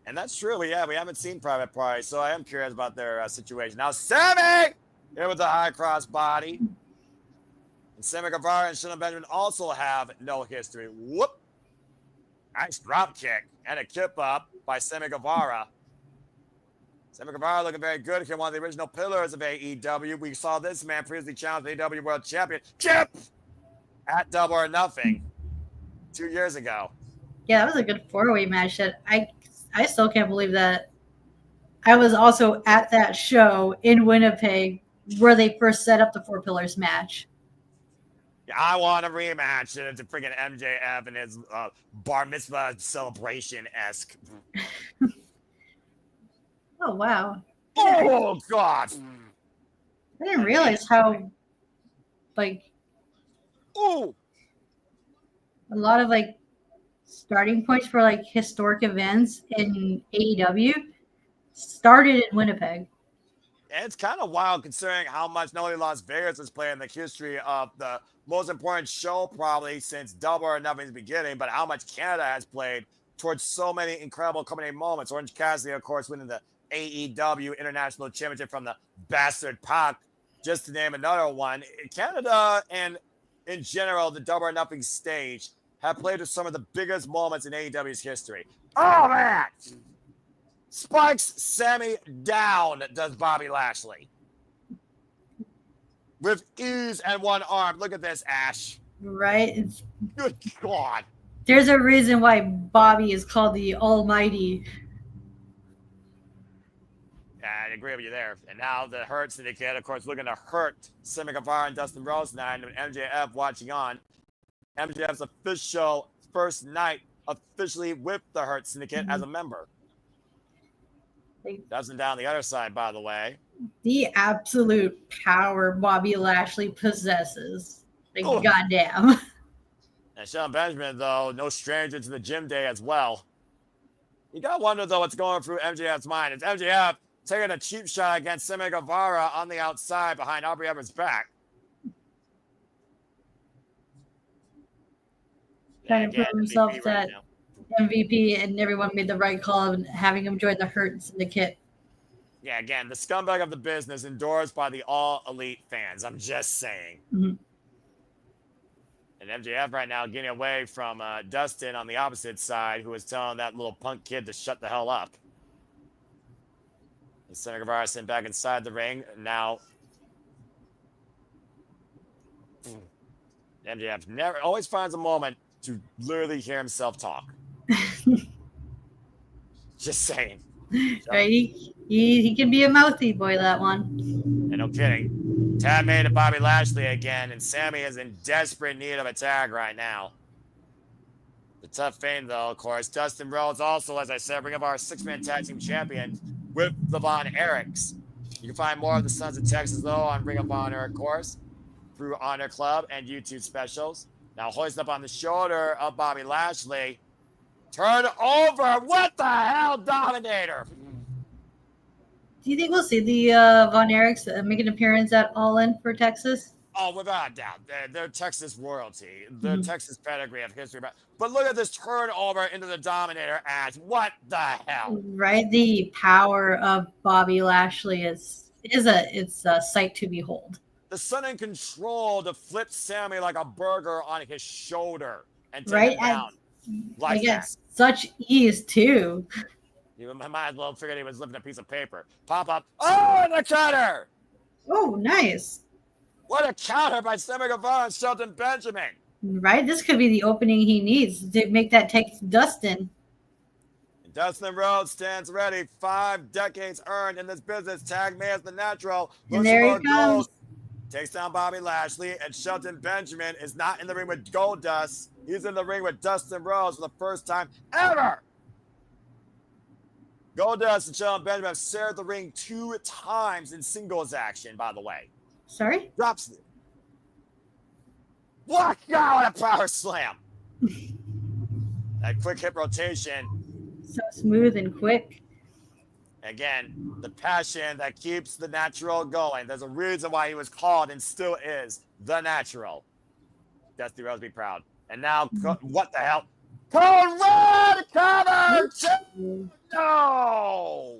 And that's true. We haven't seen Private Party, so I am curious about their situation. Now, Sammy! Here with the high cross body. And Sammy Guevara and Shelton Benjamin also have no history. Whoop! Nice drop kick and a kip up by Sammy Guevara. Sammy Guevara looking very good here, one of the original pillars of AEW. We saw this man previously challenge the AEW World Champion Chip at Double or Nothing 2 years ago. Yeah, that was a good four-way match. That I still can't believe that I was also at that show in Winnipeg where they first set up the Four Pillars match. Yeah, I want a rematch, and it's a freaking MJF and his bar mitzvah celebration-esque. Oh, wow. Oh, God. I didn't realize how, like, Ooh. a lot of, like, starting points for, like, historic events in AEW started in Winnipeg. And it's kind of wild considering how much not only Las Vegas has played in the history of the most important show probably since Double or Nothing's beginning, but how much Canada has played towards so many incredible culminating moments. Orange Cassidy, of course, winning the AEW International Championship from the Bastard Pac, just to name another one. Canada and in general, the Double or Nothing stage have played with some of the biggest moments in AEW's history. Oh, man! Spikes Sammy down, does Bobby Lashley. With ease and one arm. Look at this, Ash. Right? Good God. There's a reason why Bobby is called the Almighty. I agree with you there. And now the Hurt Syndicate, of course, looking to hurt Sammy Guevara and Dustin Rhodes tonight, and MJF watching on. MJF's official first night officially with the Hurt Syndicate as a member. Dustin down the other side, by the way. The absolute power Bobby Lashley possesses. Like, goddamn. And Shelton Benjamin, though, no stranger to the gym day as well. You got to wonder, though, what's going through MJF's mind. It's MJF taking a cheap shot against Sammy Guevara on the outside behind Aubrey Everett's back. Trying to prove himself that MVP and everyone made the right call of having him join the Hurt Syndicate. Yeah, again, the scumbag of the business endorsed by the All Elite fans. I'm just saying. Mm-hmm. And MJF right now getting away from Dustin on the opposite side, who is telling that little punk kid to shut the hell up. And Sammy Guevara sent back inside the ring. Now, MJF never always finds a moment to literally hear himself talk. Just saying. Right, he can be a mouthy boy, that one. And no kidding. Tag made to Bobby Lashley again, and Sammy is in desperate need of a tag right now. The tough thing, though, of course, Dustin Rhodes also, as I said, bring up our six-man tag team champion with the Von Erichs. You can find more of the Sons of Texas, though, on Ring of Honor, of course, through Honor Club and YouTube specials. Now hoisted up on the shoulder of Bobby Lashley. Turn over. What the hell, Dominator? Do you think we'll see the Von Erichs make an appearance at All In for Texas? Oh, without a doubt. They're Texas royalty. They're Texas pedigree of history. But look at this turnover into the Dominator ads. What the hell? Right? The power of Bobby Lashley is a sight to behold. The son in control to flip Sammy like a burger on his shoulder and take it down. Like that. Such ease, too. You might as well figure he was lifting a piece of paper. Pop up. Oh, the counter! Oh, nice. What a counter by Sammy Guevara and Shelton Benjamin. Right? This could be the opening he needs to make that take to Dustin. And Dustin Rhodes stands ready. 5 decades earned in this business. Tag me as the natural. And there he comes. Takes down Bobby Lashley, and Shelton Benjamin is not in the ring with Goldust. He's in the ring with Dustin Rhodes for the first time ever. Goldust and Shelton Benjamin have shared the ring 2 times in singles action, by the way. Sorry? Drops it. What a power slam. That quick hip rotation. So smooth and quick. Again, the passion that keeps the natural going. There's a reason why he was called and still is the natural. Dusty Rhodes be proud. And now, what the hell? Code Red cover! No!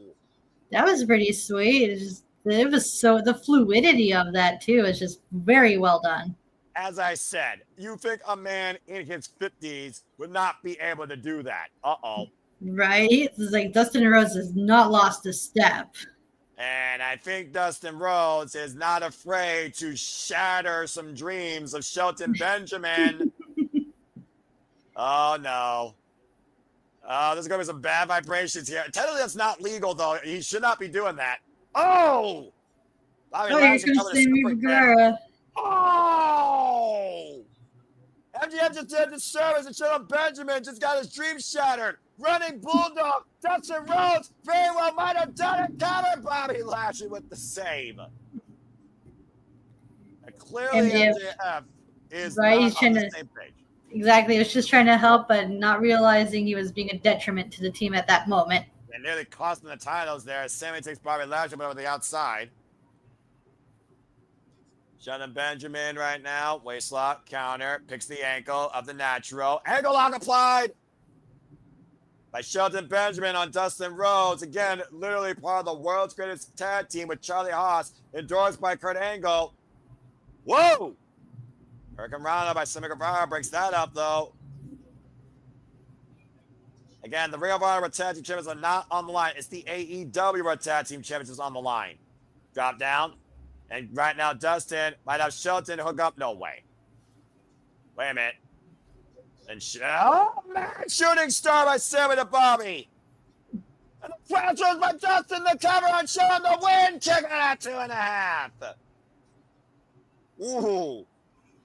That was pretty sweet. It was so, the fluidity of that, too, is just very well done. As I said, you think a man in his 50s would not be able to do that. Uh-oh. Right? It's like Dustin Rhodes has not lost a step. And I think Dustin Rhodes is not afraid to shatter some dreams of Shelton Benjamin. Oh, no. Oh, there's going to be some bad vibrations here. Technically, that's not legal, though. He should not be doing that. Oh! Here comes Sammy Guevara. Oh! MJF just did the service and Shelton Benjamin just got his dreams shattered. Running Bulldog, Dustin Rhodes very well might have done it. Counter Bobby Lashley with the save. And clearly MJF is right, not on the same page. Exactly. He was just trying to help, but not realizing he was being a detriment to the team at that moment. And nearly costing the titles there as Sammy takes Bobby Lashley over the outside. Shelton Benjamin right now, waist lock, counter, picks the ankle of the natural. Ankle lock applied by Shelton Benjamin on Dustin Rhodes. Again, literally part of the world's greatest tag team with Charlie Haas, endorsed by Kurt Angle. Whoa! Hurricane Rana by Sammy Guevara breaks that up, though. Again, the Ring of Honor Tag Team Champions are not on the line. It's the AEW Tag Team Champions on the line. Drop down. And right now, Dustin might have Shelton hook up. No way. Wait a minute. And oh, man, shooting star by Sammy to Bobby. And the pressure by Dustin, the cover on Shelton, the win, kicking at 2.5. Ooh.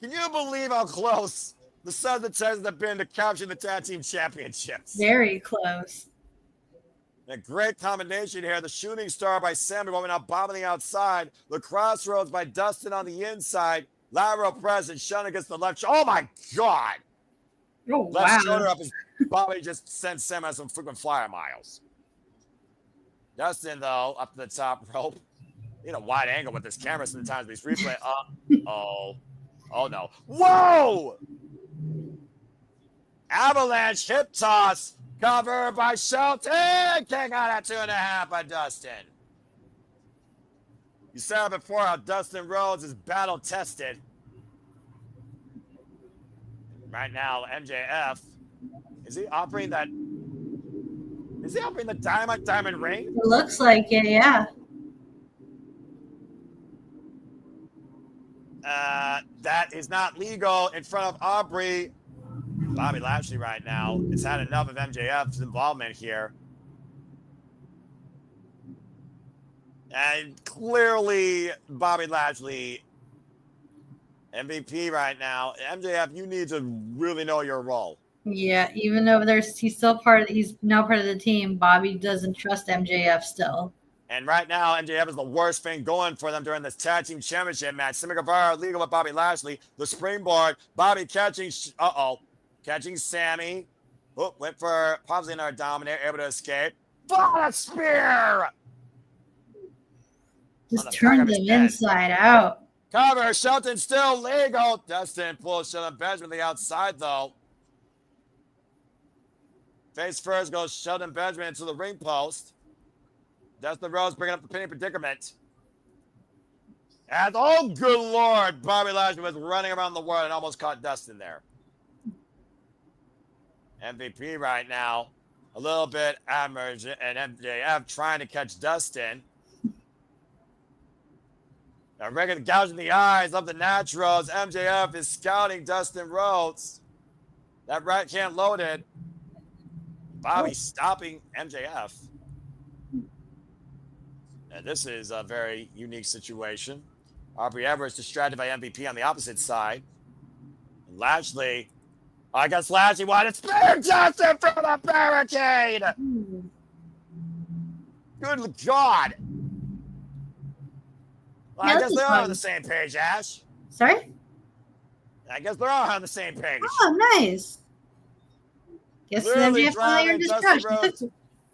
Can you believe how close the Sons of Texas have been to capturing the Tag Team Championships? Very close. A great combination here. The shooting star by Sammy, moving out, bombing the outside. The crossroads by Dustin on the inside. Lateral press and Shelton against the left. Oh my God! Oh, left shoulder up as Bobby just sends Sammy on some freaking flyer miles. Dustin though up to the top rope. Need a wide angle with this camera sometimes. But he's replay. Oh no! Whoa! Avalanche hip toss. Cover by Shelton. Kick out at 2.5 by Dustin. You said before how Dustin Rhodes is battle tested. Right now, MJF, is he offering the Diamond Ring? It looks like it, yeah. That is not legal in front of Aubrey. Bobby Lashley right now has had enough of MJF's involvement here. And clearly, Bobby Lashley, MVP right now. MJF, you need to really know your role. Yeah, even though he's now part of the team, Bobby doesn't trust MJF still. And right now, MJF is the worst thing going for them during this tag team championship match. Sammy Guevara legal with Bobby Lashley. The springboard. Bobby catching Sammy. Oh, went for probably another dominator, able to escape. What a spear! Just turned them inside out. Cover, Shelton still legal. Dustin pulls Shelton Benjamin to the outside, though. Face first goes Shelton Benjamin into the ring post. Dustin Rhodes bringing up the pinning predicament. And oh, good Lord, Bobby Lashley was running around the world and almost caught Dustin there. MVP right now, a little bit average, and MJF trying to catch Dustin. Now, Reagan gouging the eyes of the Naturals. MJF is scouting Dustin Rhodes. That right hand loaded. Bobby stopping MJF. And this is a very unique situation. Aubrey Edwards distracted by MVP on the opposite side. And Lashley, I guess Lashley wanted to spear Dustin from the barricade. Good God. Well, I guess they're all on the same page, Ash. Sorry? I guess they're all on the same page. Oh, nice. Guess MJF finally earned his crush.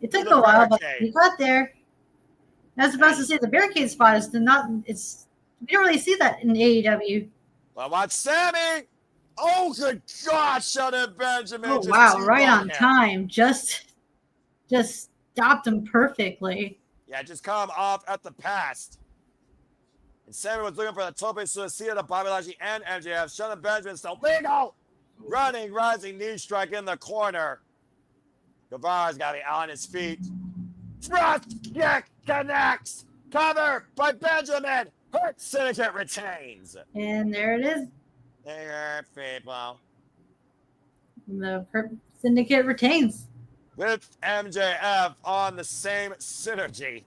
It took a while, but we got there. I was about to say the barricade spot is we don't really see that in AEW. Well, watch Sammy. Oh, good God, Shelton Benjamin. Oh, wow, right on time. Just stopped him perfectly. Yeah, just come off at the pass. And Sammy was looking for the tope suicida to Bobby Lashley and MJF. Shelton Benjamin still legal. Running, rising knee strike in the corner. Guevara's got to be on his feet. Thrust kick connects. Cover by Benjamin. Hurt Syndicate retains. And there it is. There, people. The Hurt Syndicate retains. With MJF on the same synergy.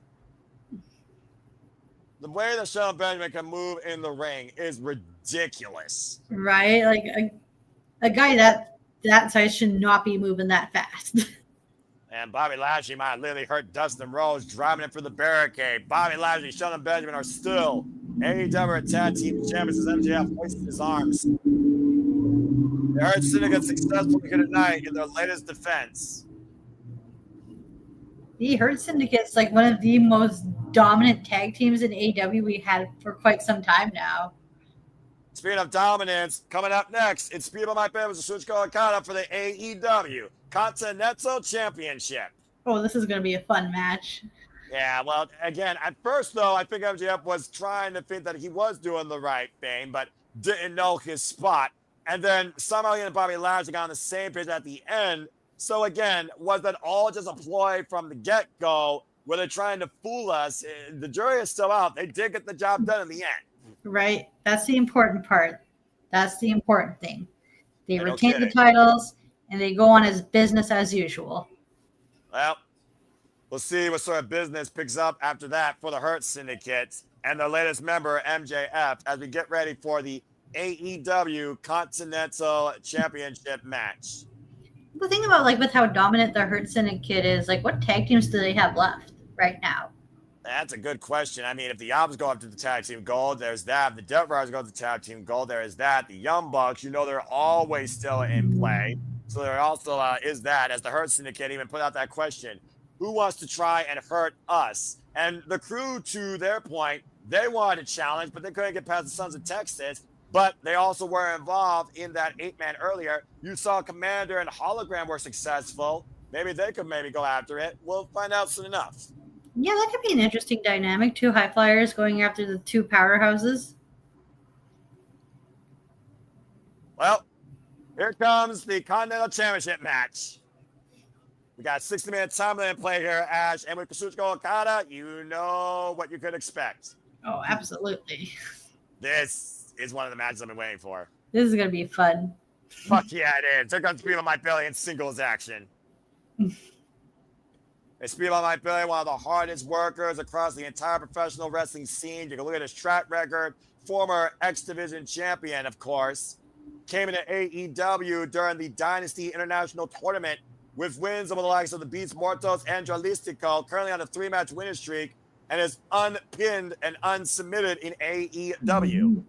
The way that Shelton Benjamin can move in the ring is ridiculous. Right? Like a guy that size should not be moving that fast. And Bobby Lashley might have literally hurt Dustin Rhodes driving it for the barricade. Bobby Lashley and Shelton Benjamin are still AEW Tag Team Champions as MJF hoists his arms. The Hurt Syndicate successful here tonight in their latest defense. The Hurt Syndicate's like one of the most dominant tag teams in AEW we had for quite some time now. Speaking of dominance, coming up next, it's Speedball My Band with Kazuchika Okada for the AEW Continental Championship. Oh, this is going to be a fun match. Yeah, well, again, at first, though, I think MJF was trying to think that he was doing the right thing, but didn't know his spot. And then somehow he and Bobby Lashley got on the same page at the end. So, again, was that all just a ploy from the get-go? Were they trying to fool us? The jury is still out. They did get the job done in the end. Right? That's the important part. That's the important thing. They No retain the kidding. titles, and they go on as business as usual. Well, we'll see what sort of business picks up after that for the Hurt Syndicate and their latest member, MJF, as we get ready for the AEW Continental Championship match. The thing about, like, with how dominant the Hurt Syndicate is, like, what tag teams do they have left right now? That's a good question. I mean, if the Obs go up to the tag team gold, there's that. If the Death Riders go to the tag team gold, there is that. The Young Bucks, they're always still in play. So there also is that, as the Hurt Syndicate even put out that question, who wants to try and hurt us? And the crew, to their point, they wanted a challenge, but they couldn't get past the Sons of Texas. But they also were involved in that 8-man earlier. You saw Commander and Hologram were successful. Maybe they could go after it. We'll find out soon enough. Yeah, that could be an interesting dynamic. Two high flyers going after the two powerhouses. Well, here comes the Continental Championship match. We got 60-minute time limit in play here, Ash. And with Kazuchika Okada, you know what you could expect. Oh, absolutely. This is one of the matches I've been waiting for. This is going to be fun. Fuck yeah, it is. Here comes Speedball My Billy in singles action. Speedball My Billy, one of the hardest workers across the entire professional wrestling scene. You can look at his track record. Former X Division champion, of course. Came into AEW during the Dynasty International Tournament with wins over the likes of the Beats Mortos and Jalistico, currently on a 3-match winning streak, and is unpinned and unsubmitted in AEW.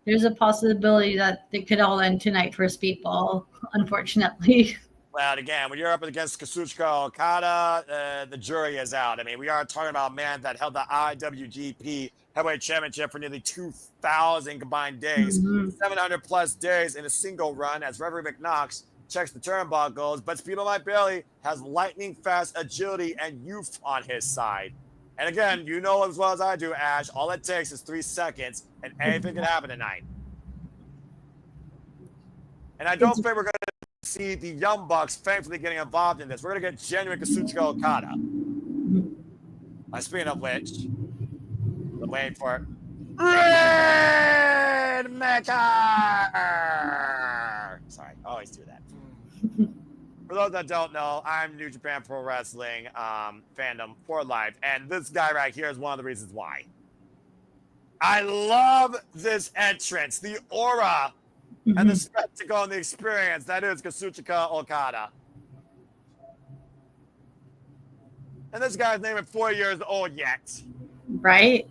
There's a possibility that they could all end tonight for Speedball, unfortunately. Well, again, when you're up against Kazuchika Okada, the jury is out. I mean, we are talking about a man that held the IWGP Heavyweight Championship for nearly 2,000 combined days, 700 plus days in a single run as Reverend McKnox checks the turnbuckles. But Speedball My Billy has lightning fast agility and youth on his side. And again, you know as well as I do, Ash, all it takes is 3 seconds and anything can happen tonight. And I don't think we're going to see the Young Bucks thankfully getting involved in this. We're going to get genuine Kazuchika Okada. Speaking of which, I'm waiting for it. Rainmaker! Sorry, I always do that. For those that don't know, I'm New Japan Pro Wrestling fandom for life, and this guy right here is one of the reasons why. I love this entrance, the aura and the spectacle and the experience that is Kazuchika Okada. And this guy's not even 4 years old yet. Right?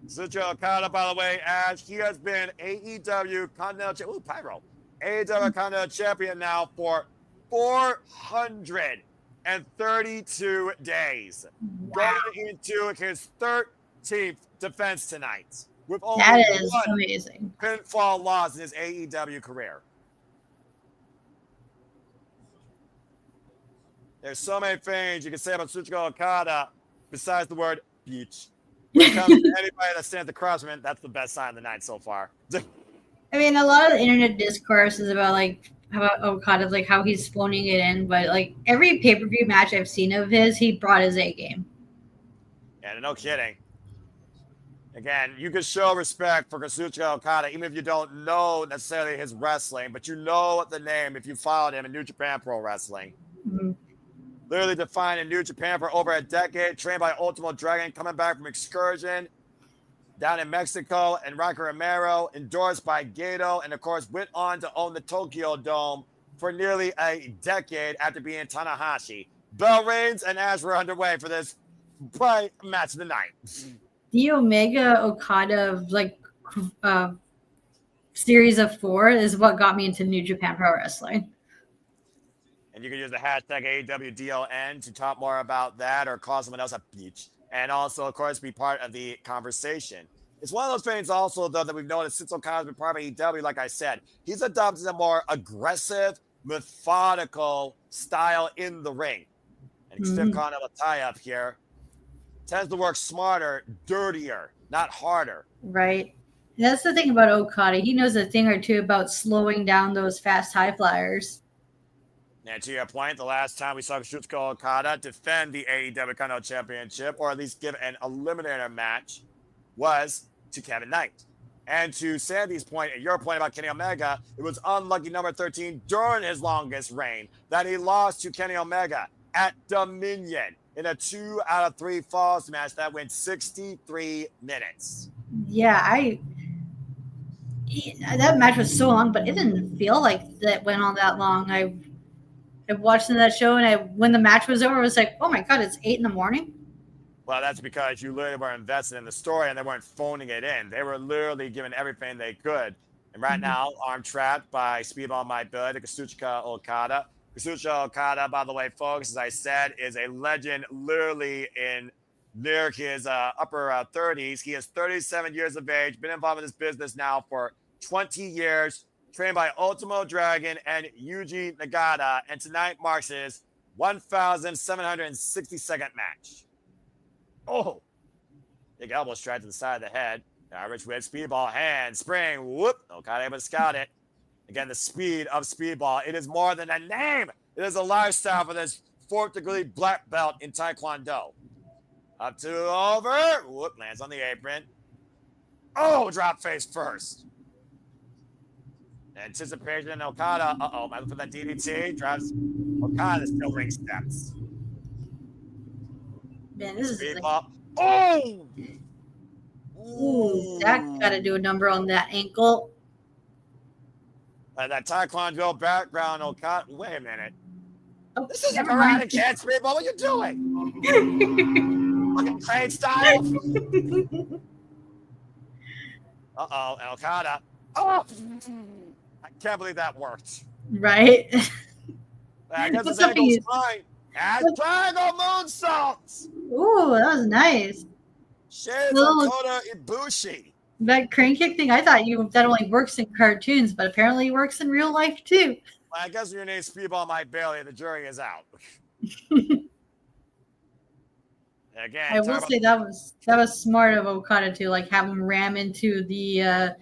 Kazuchika Okada, by the way, Ash, he has been AEW Continental AEW Continental Champion now for 432 days. Wow. Going into his 13th defense tonight. With only That is one amazing. pinfall loss in his AEW career. There's so many things you can say about Kazuchika Okada besides the word beach. When it comes to anybody that stands across from him, that's the best sign of the night so far. I mean, a lot of the internet discourse is about like about Okada, like how he's phoning it in, but like every pay per view match I've seen of his, he brought his A game. Yeah, no kidding. Again, you can show respect for Kazuchika Okada, even if you don't know necessarily his wrestling, but you know the name if you followed him in New Japan Pro Wrestling. Mm-hmm. Literally defined in New Japan for over a decade, trained by Ultimo Dragon, coming back from excursion down in Mexico, and Rocky Romero, endorsed by Gato, and of course went on to own the Tokyo Dome for nearly a decade after being Tanahashi. Bell rings and Ash were underway for this bright match of the night. The Omega Okada like series of 4 is what got me into New Japan Pro Wrestling. And you can use the hashtag AEWDLN to talk more about that or call someone else a beach. And also, of course, be part of the conversation. It's one of those things also, though, that we've noticed since Okada's been part of AEW, like I said, he's adopted a more aggressive, methodical style in the ring. And Stiff Con of a tie-up here tends to work smarter, dirtier, not harder. Right. And that's the thing about Okada. He knows a thing or two about slowing down those fast high flyers. And to your point, the last time we saw Kazuchika Okada defend the AEW Continental Championship, or at least give an eliminator match, was to Kevin Knight. And to Sandy's point and your point about Kenny Omega, it was unlucky number 13 during his longest reign that he lost to Kenny Omega at Dominion in a 2 out of 3 falls match that went 63 minutes. Yeah, that match was so long, but it didn't feel like that went on that long. I watched that show, and when the match was over, I was like, oh my God, it's 8 a.m. Well, that's because you literally were invested in the story and they weren't phoning it in. They were literally giving everything they could. And right now, arm trapped by Speedball My Blood to Kazuchika Okada. Kazuchika Okada, by the way, folks, as I said, is a legend literally in near his upper 30s. He is 37 years of age, been involved in this business now for 20 years, trained by Ultimo Dragon and Yuji Nagata. And tonight marks his 1,762nd match. Oh, big elbow strike to the side of the head. Rich with Speedball, hand, spring, whoop. Okada able to scout it. Again, the speed of Speedball. It is more than a name. It is a lifestyle for this 4th degree black belt in Taekwondo. Up to over. Whoop, lands on the apron. Oh, drop face first. Anticipation, Okada. Uh-oh, might look for that DDT. Drives Okada still ring steps. Man, this is Speedball. Like, ooh, that got to do a number on that ankle. That Taekwondo background, Okada. Wait a minute. Oh, this isn't karate, kids, Speedball. What are you doing? Fucking trade style. Uh-oh, and Okada. Oh, I can't believe that worked. Right? I guess his ankle's fine. And triangle moonsaults. Ooh, that was nice. Shades of Kota Ibushi. That crane kick thing, I thought that only works in cartoons, but apparently it works in real life too. Well, I guess your name Speedball Mike Bailey, the jury is out. Again, I will say that was smart of Okada to like have him ram into the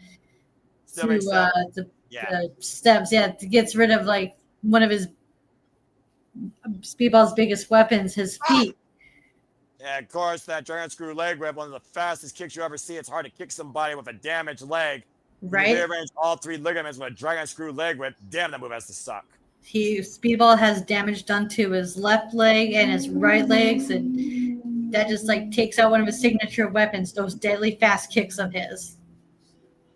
steps. Yeah, it gets rid of like one of his Speedball's biggest weapons, his feet. Yeah, of course, that dragon screw leg whip, one of the fastest kicks you ever see. It's hard to kick somebody with a damaged leg. Right. You rearrange all 3 ligaments with a dragon screw leg whip. Damn, that move has to suck. Speedball has damage done to his left leg and his right legs, and that just like takes out one of his signature weapons, those deadly fast kicks of his.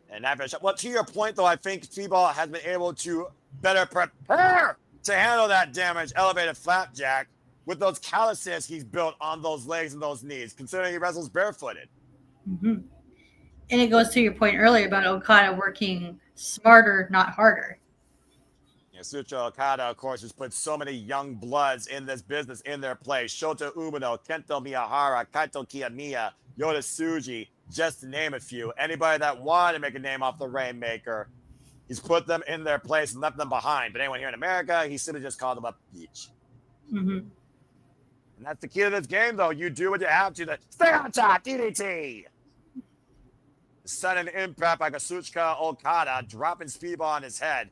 And that well, to your point, though, I think Speedball has been able to better prepare to handle that damage, elevated flapjack, with those calluses he's built on those legs and those knees, considering he wrestles barefooted. Mm-hmm. And it goes to your point earlier about Okada working smarter, not harder. Kazuchika Okada, of course, has put so many young bloods in this business in their place. Shota Umino, Kento Miyahara, Kaito Kiyomiya, Yota Tsuji, just to name a few. Anybody that wanted to make a name off the Rainmaker, he's put them in their place and left them behind. But anyone here in America, he simply just called them a beach. Mm-hmm. And that's the key to this game, though. You do what you have to stay on top, DDT. The sudden impact by Kazuchika Okada, dropping Speedball on his head.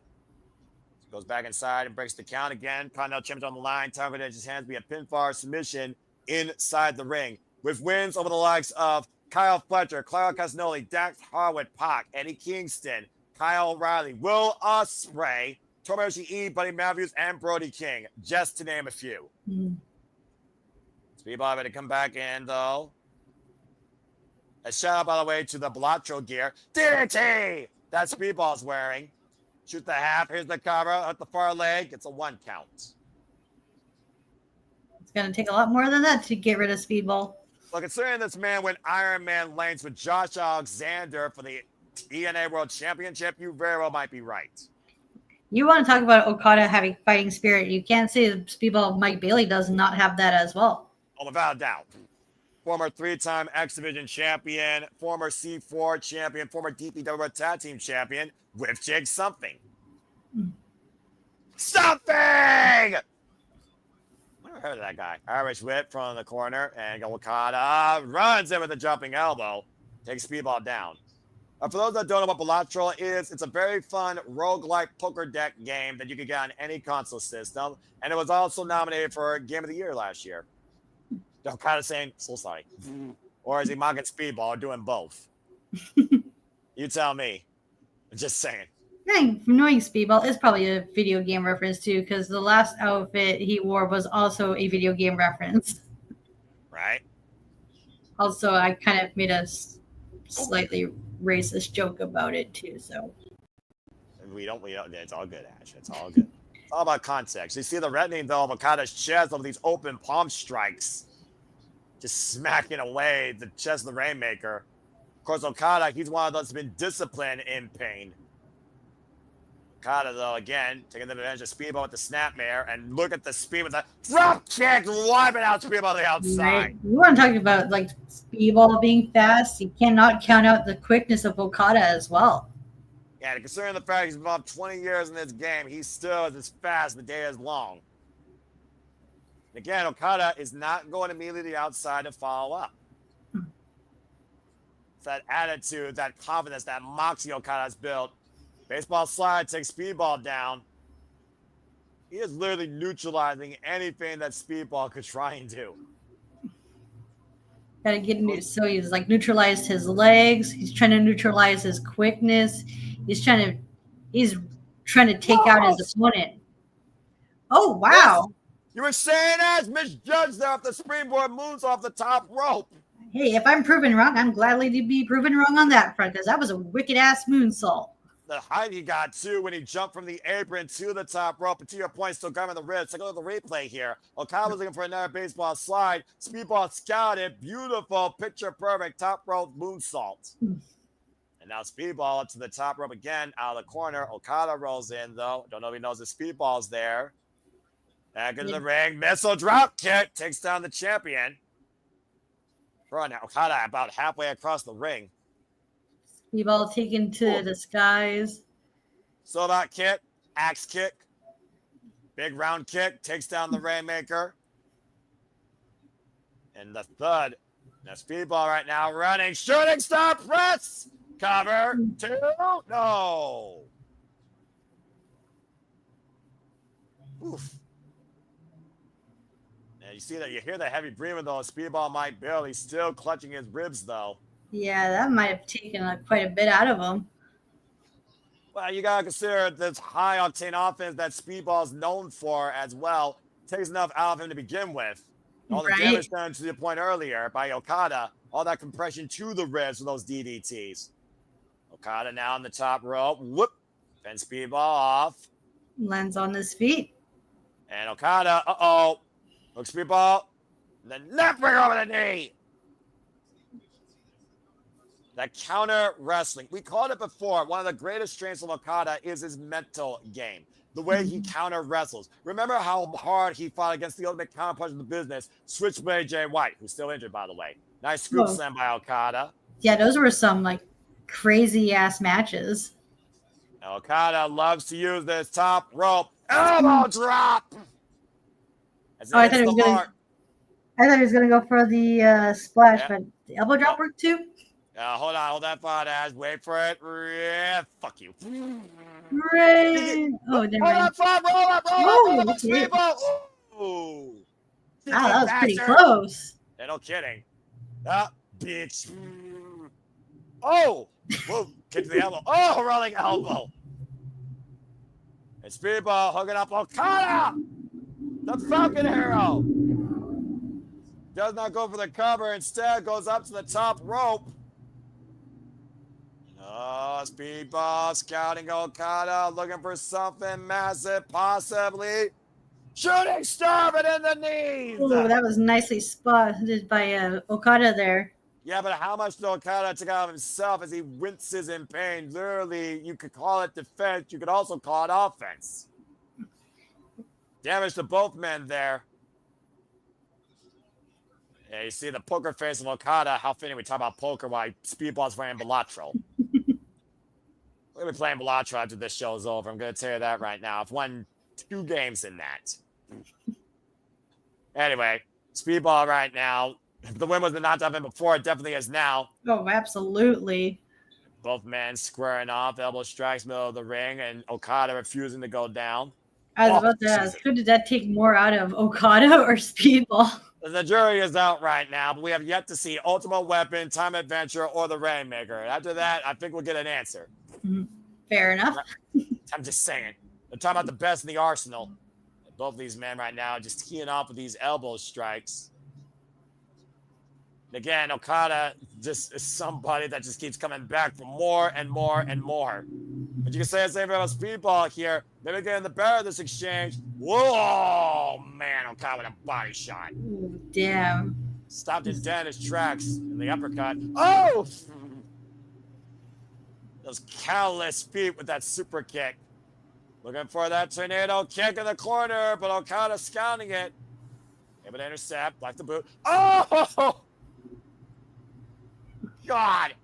Goes back inside and breaks the count again. Continental champion on the line. Time for his hands to be a pinfall submission inside the ring. With wins over the likes of Kyle Fletcher, Claudio Castagnoli, Dax Harwood, Pac, Eddie Kingston, Kyle O'Reilly, Will Ospreay, Tomoyoshi E, Buddy Matthews, and Brody King, just to name a few. Speedball ready to come back in, though. A shout out, by the way, to the Blatro gear. DDT! That Speedball's wearing. Shoot the half. Here's the cover at the far leg. It's a 1 count. It's going to take a lot more than that to get rid of Speedball. Well, considering this man went Iron Man lanes with Josh Alexander for the ENA World Championship, you very well might be right. You want to talk about Okada having fighting spirit. You can't say that Speedball Mike Bailey does not have that as well. Oh, without a doubt. Former 3-time X Division champion, former C4 champion, former DPW Tag Team champion with Jake Something. Something! I never heard of that guy. Irish whip from the corner, and Okada runs in with a jumping elbow. Takes Speedball down. For those that don't know what Blatro is, it's a very fun roguelike poker deck game that you can get on any console system, and it was also nominated for Game of the Year last year. Okada saying, so sorry. Or is he mocking Speedball or doing both? You tell me. I'm just saying. I think knowing Speedball is probably a video game reference too, because the last outfit he wore was also a video game reference. Right. Also, I kind of made a slightly racist joke about it too, so. We don't, it's all good, Ash. It's all good. It's all about context. You see the reddening, though, of Okada's chest over these open palm strikes. Just smacking away the chest of the Rainmaker. Of course, Okada, he's one of those that's been disciplined in pain. Okada, though, again, taking the advantage of Speedball with the snapmare, and look at the speed with the drop kick, wiping out Speedball on the outside. Right. You want to talk about like Speedball being fast? You cannot count out the quickness of Okada as well. Yeah, and considering the fact he's been involved 20 years in this game, he still is as fast the day is long. And again, Okada is not going immediately to the outside to follow up. It's that attitude, that confidence, that moxie Okada's built. Baseball slide takes Speedball down. He is literally neutralizing anything that Speedball could try and do. Gotta get so he's like neutralized his legs. He's trying to neutralize his quickness. He's trying to take out his opponent. Oh wow! Yes. You were saying as misjudged there off the springboard moves off the top rope. Hey, if I'm proven wrong, I'm gladly to be proven wrong on that front because that was a wicked ass moonsault. The height he got too when he jumped from the apron to the top rope, and to your point, still grabbing the ribs. Take a look at the replay here. Okada was looking for another baseball slide. Speedball scouted, beautiful, picture perfect top rope moonsault. And now Speedball up to the top rope again, out of the corner. Okada rolls in though. Don't know if he knows the Speedball's there. Back into the ring, missile drop kick takes down the champion. Now Okada about halfway across the ring. Speedball taken to the skies. Sobat kick, axe kick, big round kick, takes down the Rainmaker. And the thud. Now Speedball right now running, shooting star press. Cover, 2, no. Oof. Now you see that, you hear the heavy breathing though. Speedball might barely still clutching his ribs though. Yeah, that might have taken quite a bit out of him. Well, you got to consider this high-octane offense that Speedball's known for as well. Takes enough out of him to begin with. All the damage done to the point earlier by Okada. All that compression to the ribs for those DDTs. Okada now on the top rope. Whoop. Fends Speedball off. Lands on his feet. And Okada, hooks Speedball. And then neck breaker over the knee. That counter wrestling. We called it before. One of the greatest strengths of Okada is his mental game. The way he counter wrestles. Remember how hard he fought against the ultimate counterpuncher in the business, Switchblade Jay White, who's still injured, by the way. Nice scoop slam by Okada. Yeah, those were some like crazy ass matches. Now, Okada loves to use this top rope elbow drop. I thought he was going to go for the splash, but the elbow drop worked too. Hold that thought, Ash. Wait for it. Yeah, fuck you. Right. Oh, never Hold mind. that thought. Roll up, Oh, okay. Speedball. Ooh. Wow, that was pretty Bastard. close. Yeah, no kidding. Bitch. Oh. Whoa. Kick to the elbow. Oh, rolling elbow. And Speedball hooking up Okada. The Falcon Arrow. Does not go for the cover. Instead, goes up to the top rope. Oh, Speedball scouting Okada, looking for something massive, possibly. Shooting star, but in the knees. Oh, that was nicely spotted by Okada there. Yeah, but how much did Okada take out of himself as he winces in pain? Literally, you could call it defense. You could also call it offense. Damage to both men there. Yeah, you see the poker face of Okada. How fitting we talk about poker while Speedball's playing Bellatrix. We're going to be playing Bellatrix after this show is over. I'm going to tell you that right now. I've won 2 games in that. Anyway, Speedball right now. If the win was not happened before, it definitely is now. Oh, absolutely. Both men squaring off, elbow strikes, middle of the ring, and Okada refusing to go down. I was about to ask, who did that take more out of, Okada or Speedball? The jury is out right now, but we have yet to see Ultimate Weapon, Time Adventure, or the Rainmaker. After that, I think we'll get an answer. Fair enough. I'm just saying. They're talking about the best in the arsenal. Both of these men right now just teeing off with these elbow strikes. And again, Okada just is somebody that just keeps coming back for more and more and more. But you can say the same thing about Speedball here. Maybe getting the better of this exchange. Whoa, man, Okada with a body shot. Ooh, damn. Stopped in dead in his tracks in the uppercut. Oh! Those countless feet with that super kick. Looking for that tornado kick in the corner, but Okada scouting it. Able to intercept, like the boot. Oh! God!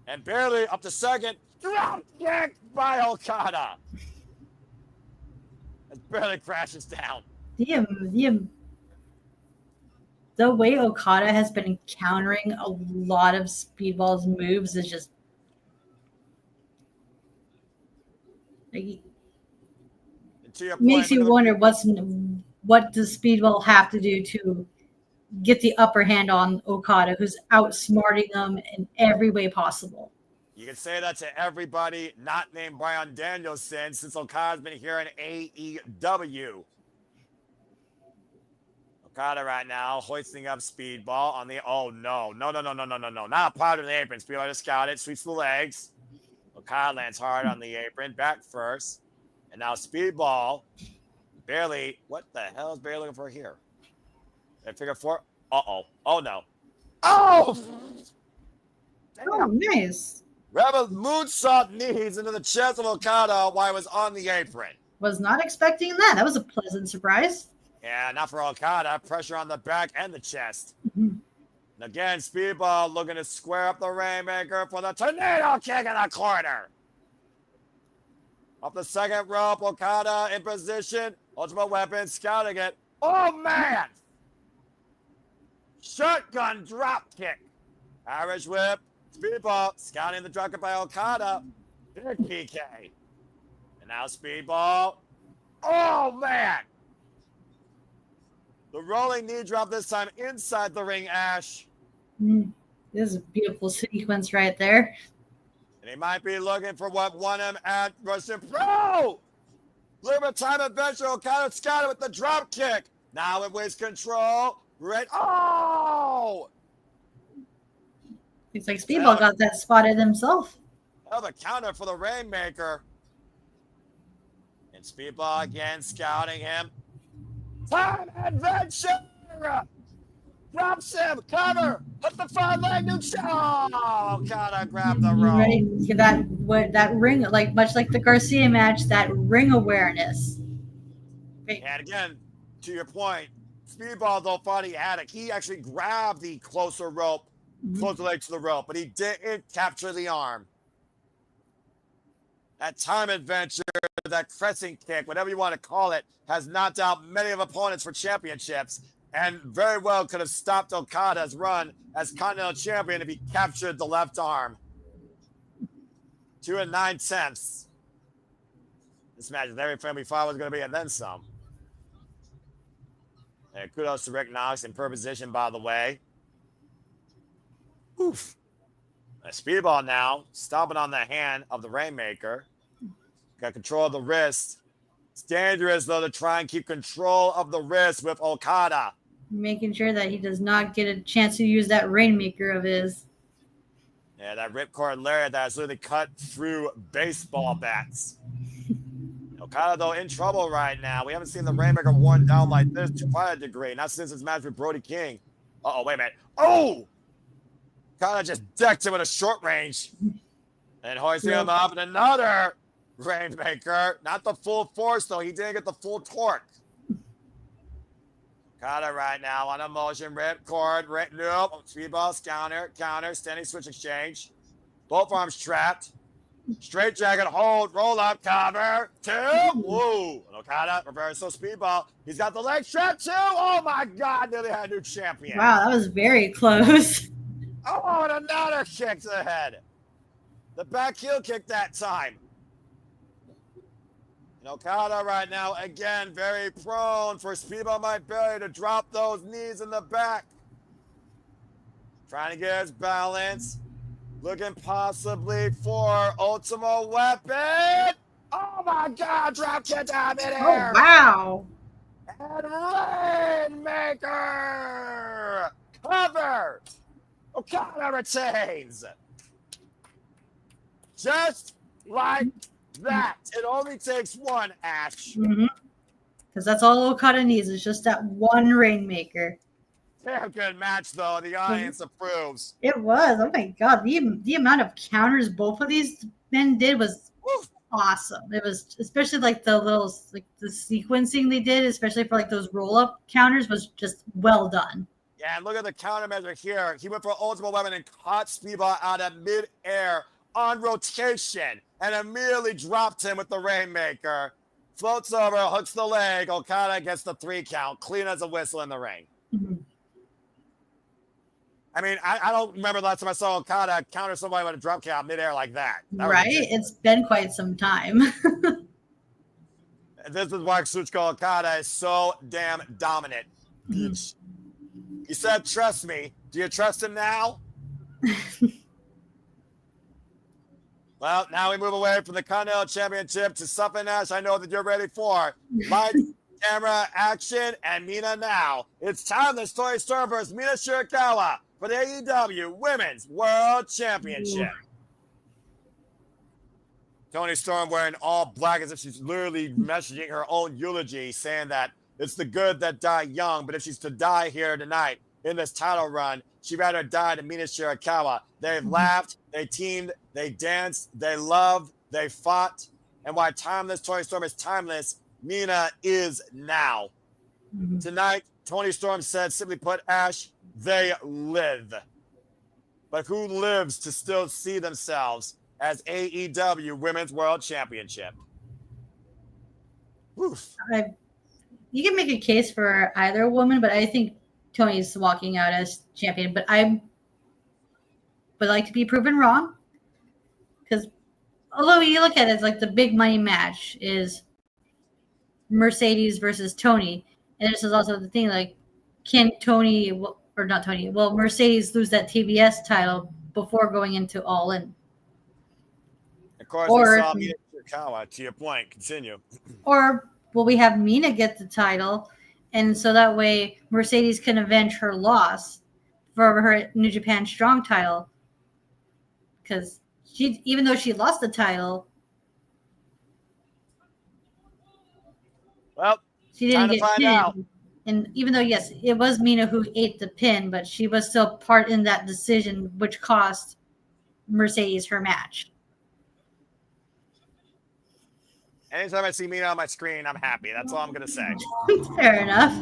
And barely up to second. Drop kick by Okada. It barely crashes down. Damn. The way Okada has been countering a lot of Speedball's moves is just like, makes you wonder what does Speedball have to do to get the upper hand on Okada, who's outsmarting them in every way possible. You can say that to everybody not named Bryan Danielson since Okada's been here in AEW. Okada right now hoisting up Speedball on the no. Not part of the apron. Speedball just got it, sweeps the legs. Okada lands hard on the apron, back first. And now Speedball barely, what the hell is Barry looking for here? I figure 4. Oh no. Oh! Damn. Oh, nice. Rebel moonsault knees into the chest of Okada while he was on the apron. Was not expecting that. That was a pleasant surprise. Yeah, not for Okada. Pressure on the back and the chest. Mm-hmm. And again, Speedball looking to square up the Rainmaker for the tornado kick in the corner. Up the second rope, Okada in position. Ultimate Weapon scouting it. Oh, man! Shotgun drop kick. Irish whip. Speedball scouting the drop kick by Okada. Big PK. And now Speedball. Oh, man! The rolling knee drop this time inside the ring, Ash. This is a beautiful sequence right there. And he might be looking for what won him at Russian Pro. Little time adventure. Okada scouted with the drop kick. Now it waits control. Right. Oh! Looks like Speedball got that spotted himself. Hell of a counter for the Rainmaker. And Speedball again scouting him. Time adventure! Drops him, cover, hit the front leg, new shot. Oh, Okada grabbed the rope. Right, that ring, like much like the Garcia match, that ring awareness. And again, to your point, Speedball though thought he had it. He actually grabbed the closer leg to the rope, but he didn't capture the arm. That time adventure, that crescent kick, whatever you want to call it, has knocked out many of opponents for championships. and very well could have stopped Okada's run as Continental Champion if he captured the left arm. 2 9/10. This match is everything we thought was going to be, and then some. And kudos to Rick Knox in per position, by the way. Oof. A Speedball now, stomping on the hand of the Rainmaker. Got control of the wrist. It's dangerous, though, to try and keep control of the wrist with Okada. Making sure that he does not get a chance to use that Rainmaker of his. Yeah, that ripcord lariat that's literally cut through baseball bats. Okada, though, in trouble right now. We haven't seen the Rainmaker worn down like this to quite a degree. Not since his match with Brody King. Uh-oh, wait a minute. Oh! Okada just decked him with a short range. And hoisting him up in another Rainmaker. Not the full force, though. He didn't get the full torque. Okada right now on a motion. Ripcord. Nope. Speedball's counter. Standing switch exchange. Both arms trapped. Straight jacket hold. Roll up. Cover. 2. Woo. And Okada reversal Speedball. He's got the leg strap too. Oh my God. Nearly had a new champion. Wow, that was very close. Oh, and another kick to the head. The back heel kick that time. And Okada right now, again, very prone for Speedball might barely to drop those knees in the back. Trying to get his balance. Looking possibly for Ultimate Weapon. Oh my God, drop kick down midair. Oh, wow. And Rainmaker. Cover. Okada retains. Just like that. It only takes one, Ash. Because that's all Okada needs is just that one Rainmaker. Damn good match, though. The audience approves. It was. Oh, my God. The amount of counters both of these men did was awesome. It was especially like the little, like the sequencing they did, especially for like those roll-up counters was just well done. Yeah, and look at the countermeasure here. He went for Ultimate Weapon and caught Speedball out of mid-air on rotation and immediately dropped him with the Rainmaker. Floats over, hooks the leg. Okada gets the 3 count. Clean as a whistle in the ring. I mean, I don't remember the last time I saw Okada counter somebody with a drop kick out midair like that. Right? It's been quite some time. This is why Kazuchika Okada is so damn dominant. He said, trust me. Do you trust him now? Well, now we move away from the Continental Championship to something else I know that you're ready for. Lights, camera, action, and Mina now. It's time to Toni Storm versus Mina Shirakawa for the AEW Women's World Championship. Toni Storm wearing all black as if she's literally messaging her own eulogy, saying that it's the good that die young, but if she's to die here tonight in this title run, she'd rather die than Mina Shirakawa. They've laughed, they teamed, they danced, they loved, they fought, and why timeless Toni Storm is timeless, Mina is now. Tonight, Toni Storm said, simply put, Ash, they live. But who lives to still see themselves as AEW Women's World Championship? Oof. You can make a case for either woman, but I think Toni's walking out as champion. But I would like to be proven wrong. Because although you look at it as like the big money match is Mercedes versus Toni. And this is also the thing, like, can Toni, or not Toni, well, Mercedes lose that TBS title before going into All In? Of course, we saw Mina Shirakawa, to your point. Continue. Or will we have Mina get the title, and so that way Mercedes can avenge her loss for her New Japan Strong title? Because she, even though she lost the title, well, she didn't get find pinned. out. And even though, yes, it was Mina who ate the pin, but she was still part in that decision, which cost Mercedes her match. Anytime I see Mina on my screen, I'm happy. That's all I'm going to say. Fair enough.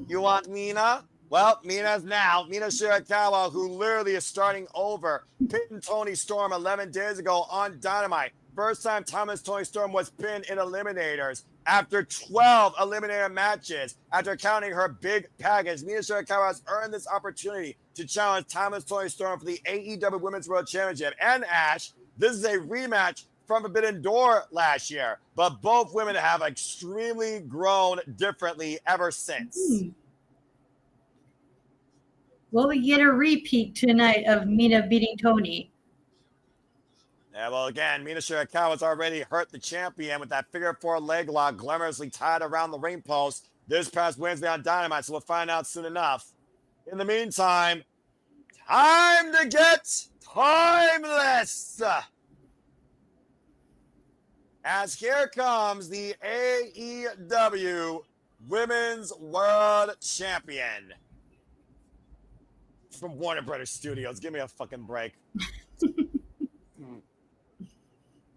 You want Mina? Well, Mina's now. Mina Shirakawa, who literally is starting over, pinned Toni Storm 11 days ago on Dynamite. first time Toni Storm was pinned in Eliminators after 12 Eliminator matches. After counting her big package, Mina Shirakawa has earned this opportunity to challenge Toni Storm for the AEW Women's World Championship. And Ash, this is a rematch from Forbidden Door last year, but both women have extremely grown differently ever since. Will we get a repeat tonight of Mina beating Toni? Yeah, well, again, Mina Shirakawa's already hurt the champion with that figure 4 leg lock glamorously tied around the ring post this past Wednesday on Dynamite, so we'll find out soon enough. In the meantime, time to get timeless! As here comes the AEW Women's World Champion from Warner Brothers Studios. Give me a fucking break.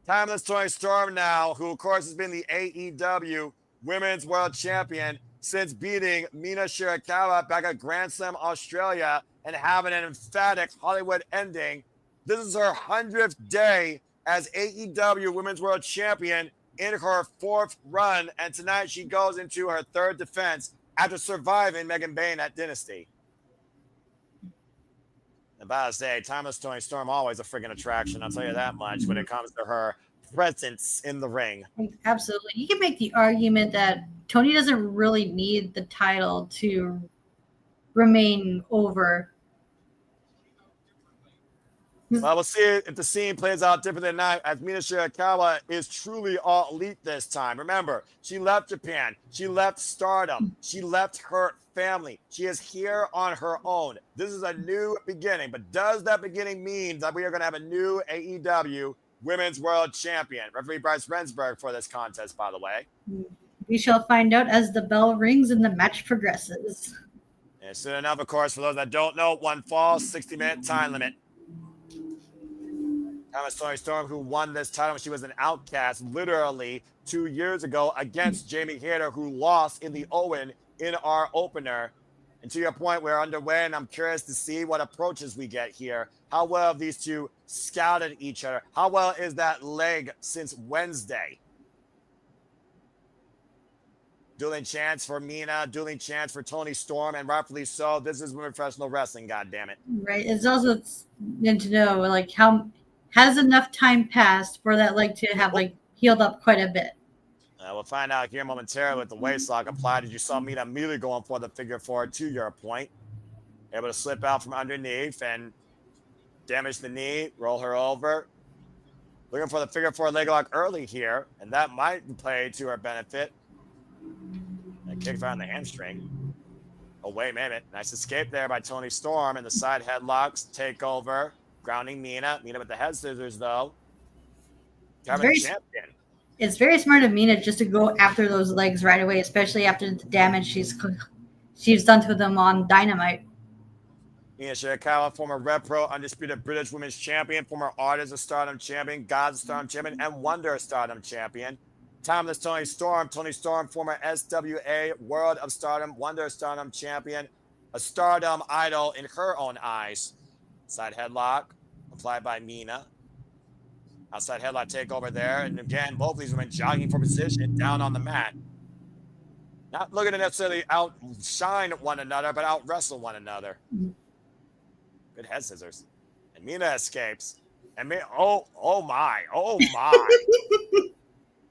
Timeless Toni Storm now, who of course has been the AEW Women's World Champion since beating Mina Shirakawa back at Grand Slam Australia and having an emphatic Hollywood ending. This is her 100th day as AEW Women's World Champion in her 4th run, and tonight she goes into her 3rd defense after surviving Megan Bayne at Dynasty. About to say, Timeless Toni Storm always a friggin' attraction, I'll tell you that much, when it comes to her presence in the ring. Absolutely. You can make the argument that Toni doesn't really need the title to remain over. Well, we'll see if the scene plays out different than that, as Mina Shirakawa is truly all elite this time. Remember, she left Japan. She left Stardom. She left her family. She is here on her own. This is a new beginning. But does that beginning mean that we are going to have a new AEW Women's World Champion? Referee Bryce Rensburg for this contest, by the way. We shall find out as the bell rings and the match progresses. And soon enough, of course, for those that don't know, one fall, 60-minute time limit. Toni Storm, who won this title when she was an outcast literally 2 years ago against Jamie Hayter, who lost in the Owen in our opener. And to your point, we're underway, and I'm curious to see what approaches we get here. How well have these two scouted each other? How well is that leg since Wednesday? Dueling chance for Mina, dueling chance for Toni Storm, and rightfully so. This is women professional wrestling, goddammit. Right. It's also good to know, like, how has enough time passed for that leg to have, like, healed up quite a bit. We'll find out here momentarily with the waist lock applied. As you saw Mina immediately going for the figure 4 to your point. Able to slip out from underneath and damage the knee, roll her over. Looking for the figure 4 leg lock early here, and that might play to her benefit. And kicks her on the hamstring. Oh, wait a minute. Nice escape there by Toni Storm, and the side headlocks take over. Grounding Mina. Mina with the head scissors, though. Champion. It's very smart of Mina just to go after those legs right away, especially after the damage she's done to them on Dynamite. Mina Shirakawa, former Red Pro, undisputed British Women's Champion, former Artist of Stardom Champion, Gods of Stardom Champion, and Wonder of Stardom Champion. Timeless Toni Storm, former SWA World of Stardom, Wonder of Stardom Champion, a Stardom idol in her own eyes. Side headlock applied by Mina. Outside headlock takeover there. And again, both of these women jogging for position down on the mat. Not looking to necessarily outshine one another, but out wrestle one another. Good head scissors. And Mina escapes. And oh my.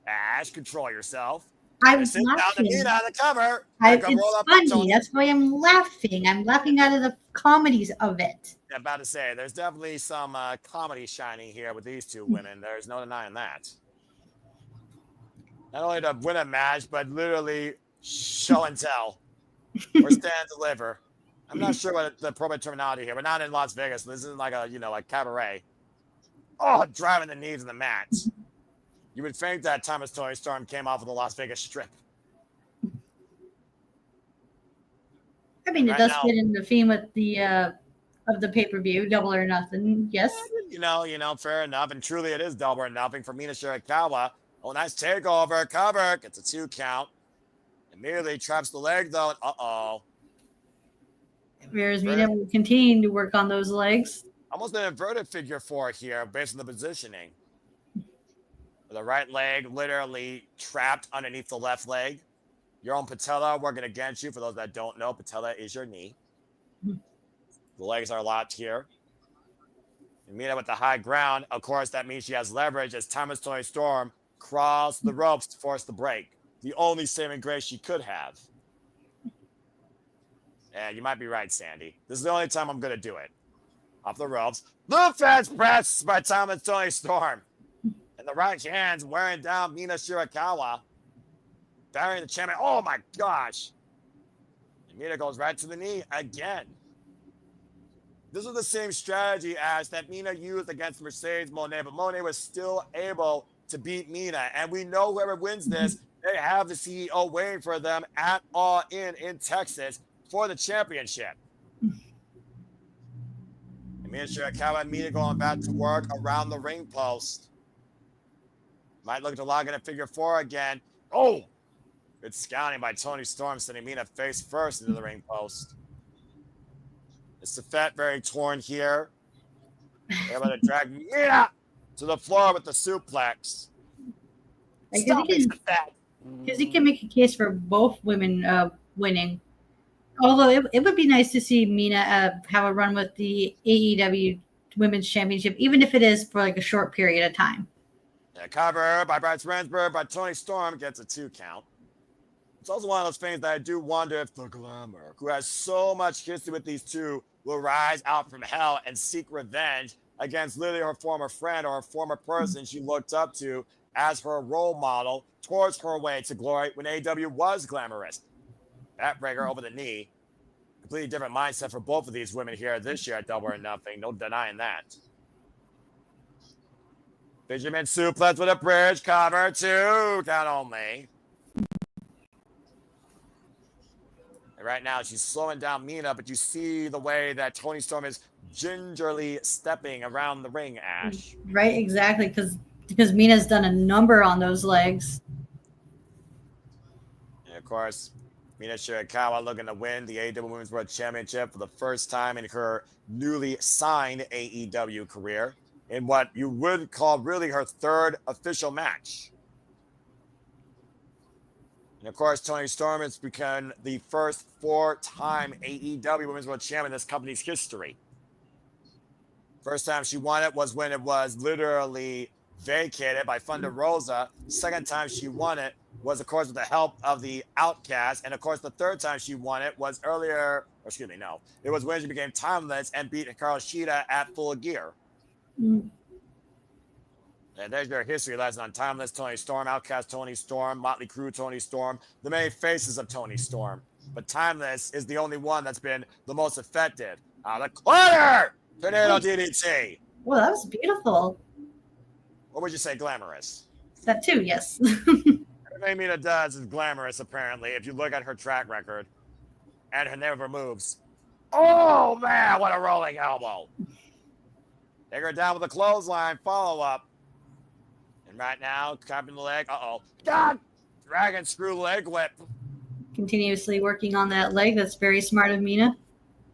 Ash, control yourself. I was laughing. Down to Mina on the cover. It's funny. That's why I'm laughing. I'm laughing out of the comedies of it. I'm about to say, there's definitely some comedy shining here with these two women. There's no denying that. Not only to win a match, but literally show and tell. Or stand and deliver. I'm not sure what the appropriate terminology here. We're not in Las Vegas. This isn't like like cabaret. Oh, driving the knees in the mat. You would think that Timeless Toni Storm came off of the Las Vegas Strip. I mean, it does fit in the theme of the pay-per-view, Double or Nothing. Yes. Fair enough. And truly, it is Double or Nothing for Mina Shirakawa. Oh, nice takeover. Cover. Gets a 2 count. Immediately traps the leg, though. And uh-oh. Whereas Mina will continue to work on those legs. Almost an inverted figure 4 here based on the positioning. The right leg literally trapped underneath the left leg. Your own patella working against you. For those that don't know, patella is your knee. The legs are locked here. And Mina with the high ground. Of course, that means she has leverage as Toni Storm crawls the ropes to force the break. The only saving grace she could have. And you might be right, Sandy. This is the only time I'm going to do it. Off the ropes. Blue fence press by Toni Storm. And the right hand's wearing down Mina Shirakawa. Burying the champion. Oh my gosh. And Mina goes right to the knee again. This was the same strategy as that Mina used against Mercedes Moné, but Moné was still able to beat Mina. And we know whoever wins this, they have the CEO waiting for them at All In Texas for the championship. And Mina Shirakawa and Mina going back to work around the ring post. Might look to log in a figure 4 again. Oh! Good scouting by Toni Storm, sending Mina face first into the ring post. It's the fat very torn here. They're about to drag Mina to the floor with the suplex. Stop it, because you can make a case for both women winning. Although it would be nice to see Mina have a run with the AEW Women's Championship, even if it is for like a short period of time. Yeah, cover by Bryce Rensburg, by Toni Storm gets a 2 count. It's also one of those things that I do wonder if the Glamour, who has so much history with these two, will rise out from hell and seek revenge against literally her former friend or her former person she looked up to as her role model towards her way to glory when AEW was glamorous. Backbreaker over the knee. Completely different mindset for both of these women here this year at Double or Nothing. No denying that. Benjamin suplex with a bridge cover. 2 count only. And right now she's slowing down Mina, but you see the way that Toni Storm is gingerly stepping around the ring, Ash. Right, exactly, because Mina's done a number on those legs. And of course, Mina Shirakawa looking to win the AEW Women's World Championship for the first time in her newly signed AEW career in what you would call really her 3rd official match. And of course, Toni Storm has become the first 4-time AEW Women's World Champion in this company's history. First time she won it was when it was literally vacated by Thunder Rosa. Second time she won it was, of course, with the help of the Outcast. And, of course, the third time she won it was it was when she became timeless and beat Hikaru Shida at Full Gear. Mm. And there's your history lesson on Timeless Toni Storm, Outcast Toni Storm, Motley Crue Toni Storm, the many faces of Toni Storm. But Timeless is the only one that's been the most effective. The corner! Tornado DDT. Well, that was beautiful. What would you say, glamorous? That too, yes. Everything Mina does is glamorous, apparently, if you look at her track record and her never moves. Oh, man, what a rolling elbow. Take her down with a clothesline follow-up. And right now, cupping the leg. Uh-oh. God! Dragon screw leg whip. Continuously working on that leg. That's very smart of Mina.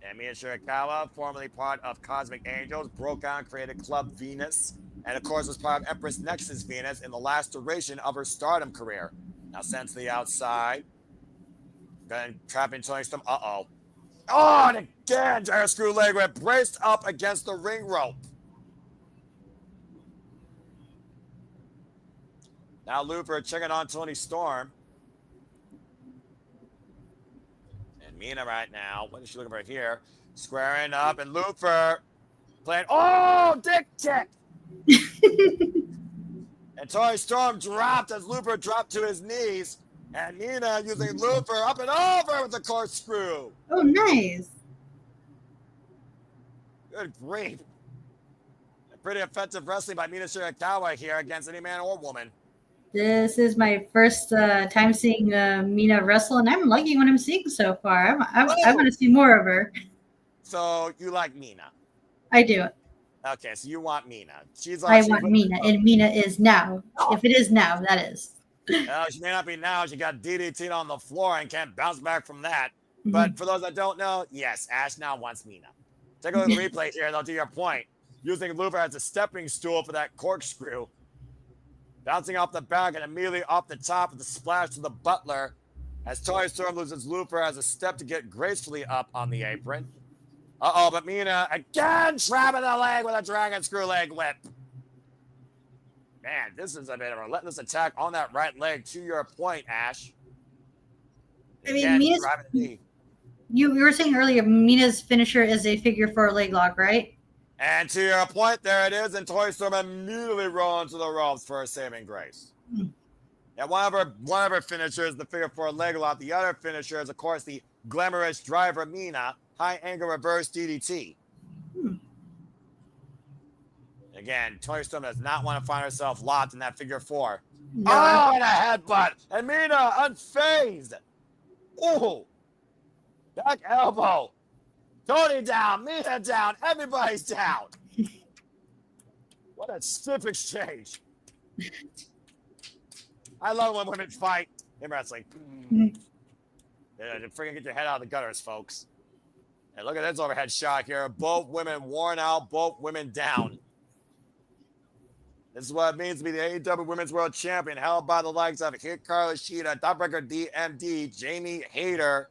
And Mina Shirakawa, formerly part of Cosmic Angels, broke out, created Club Venus, and of course was part of Empress Nexus Venus in the last duration of her Stardom career. Now sent to the outside. Then trapping Toni Storm. Uh-oh. Oh, and again, dragon screw leg whip braced up against the ring rope. Now Looper checking on Toni Storm. And Mina right now, what is she looking for here? Squaring up, and Looper playing, dick kick! And Toni Storm dropped as Looper dropped to his knees. And Mina using Looper up and over with the corkscrew. Oh, nice. Good grief. Pretty effective wrestling by Mina Shirakawa here against any man or woman. This is my first time seeing Mina wrestle, and I'm liking what I'm seeing so far. I want to see more of her. So you like Mina? I do. Okay, so you want Mina. I want Mina, and Mina is now. If it is now, that is. She may not be now. She got DDT'd on the floor and can't bounce back from that. Mm-hmm. But for those that don't know, yes, Ash now wants Mina. Take a look at the replay here, though, to your point. Using Looper as a stepping stool for that corkscrew. Bouncing off the back and immediately off the top with the splash to the butler as Toni Storm loses Looper as a step to get gracefully up on the apron. Uh-oh, but Mina again trapping the leg with a dragon screw leg whip. Man, this is a bit of a relentless attack on that right leg, to your point, Ash. I mean, Mina's, you were saying earlier, Mina's finisher is a figure 4 leg lock, right? And to your point, there it is, and Toni Storm immediately rolling to the ropes for a saving grace. And one of her finishers, the figure 4 leg lock. The other finisher is, of course, the glamorous driver Mina, high angle reverse DDT. Again, Toni Storm does not want to find herself locked in that figure 4. No. Oh, and a headbutt. And Mina unfazed. Oh, back elbow. Toni down, Mina down, everybody's down. What a stiff exchange. I love when women fight in wrestling. Freaking get your head out of the gutters, folks. And look at this overhead shot here. Both women worn out, both women down. This is what it means to be the AEW Women's World Champion, held by the likes of Hikaru Shida, Topbreaker DMD, Jamie Hayter,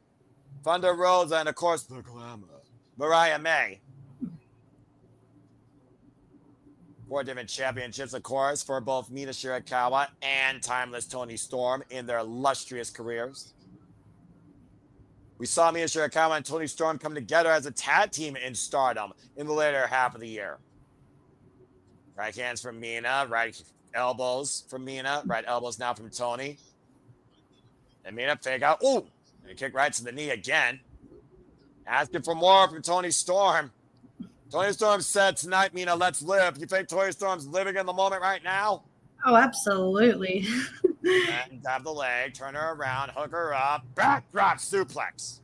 Thunder Rosa, and of course, the glamour, Mariah May. 4 different championships, of course, for both Mina Shirakawa and Timeless Toni Storm in their illustrious careers. We saw Mina Shirakawa and Toni Storm come together as a tag team in Stardom in the later half of the year. Right hands from Mina, right elbows from Mina, right elbows now from Toni. And Mina fake out. Ooh! And a kick right to the knee again. Asking for more from Toni Storm. Toni Storm said tonight, Mina, let's live. You think Toni Storm's living in the moment right now? Oh, absolutely. And grab the leg, turn her around, hook her up, backdrop suplex.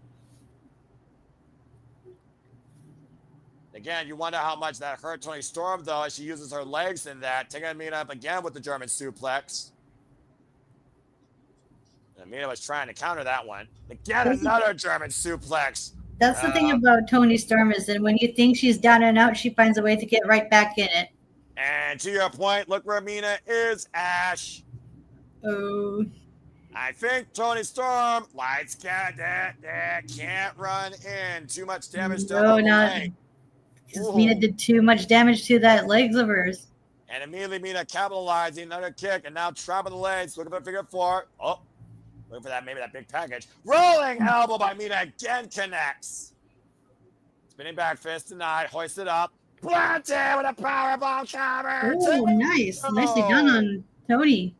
Again, you wonder how much that hurt Toni Storm, though, as she uses her legs in that, taking Mina up again with the German suplex. And Mina was trying to counter that one. Again, another German suplex. That's the thing about Toni Storm is that when you think she's down and out, she finds a way to get right back in it. And to your point, look where Mina is, Ash. Oh. I think Toni Storm, lights can't run in. Too much damage done to the leg. Because Mina did too much damage to that legs of hers. And immediately Mina capitalizing another kick and now trapping the legs. Looking for figure 4. Oh, looking for that, maybe that big package. Rolling elbow by Mina again connects. Spinning back fist denied. Hoisted up. Planted with a powerbomb cover. Oh, nice. Nicely done on Toni.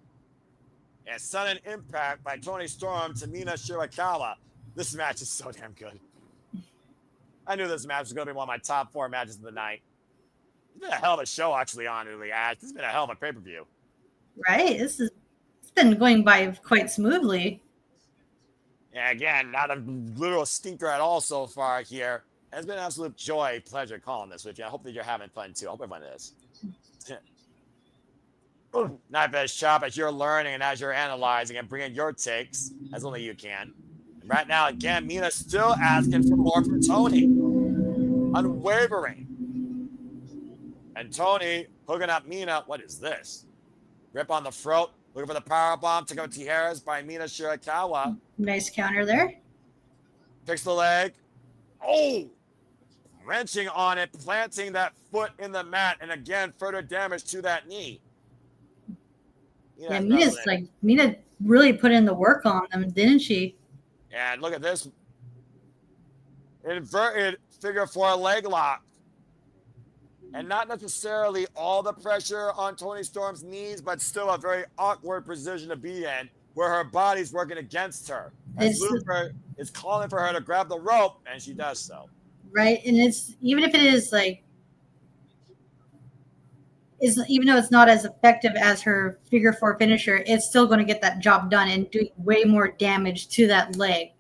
And sudden impact by Toni Storm to Mina Shirakawa. This match is so damn good. I knew this match was going to be one of my top 4 matches of the night. It's been a hell of a show, actually, honestly, Ash. This has been a hell of a pay-per-view. Right? It's been going by quite smoothly. Yeah, again, not a literal stinker at all so far here. And it's been an absolute joy, pleasure calling this with you. I hope that you're having fun, too. I hope everyone is. Knife edge chop as you're learning and as you're analyzing and bringing your takes, as only you can. Right now, again, Mina still asking for more from Toni. Unwavering. And Toni hooking up Mina. What is this? Grip on the throat. Looking for the powerbomb. Took out Tijeras by Mina Shirakawa. Nice counter there. Picks the leg. Oh! Wrenching on it. Planting that foot in the mat. And again, further damage to that knee. Yeah, Mina really put in the work on them, didn't she? And look at this. Inverted figure 4 leg lock. And not necessarily all the pressure on Toni Storm's knees, but still a very awkward position to be in where her body's working against her. As Looper is calling for her to grab the rope, and she does so. Right. And it's even if it is even though it's not as effective as her figure 4 finisher, it's still going to get that job done and do way more damage to that leg.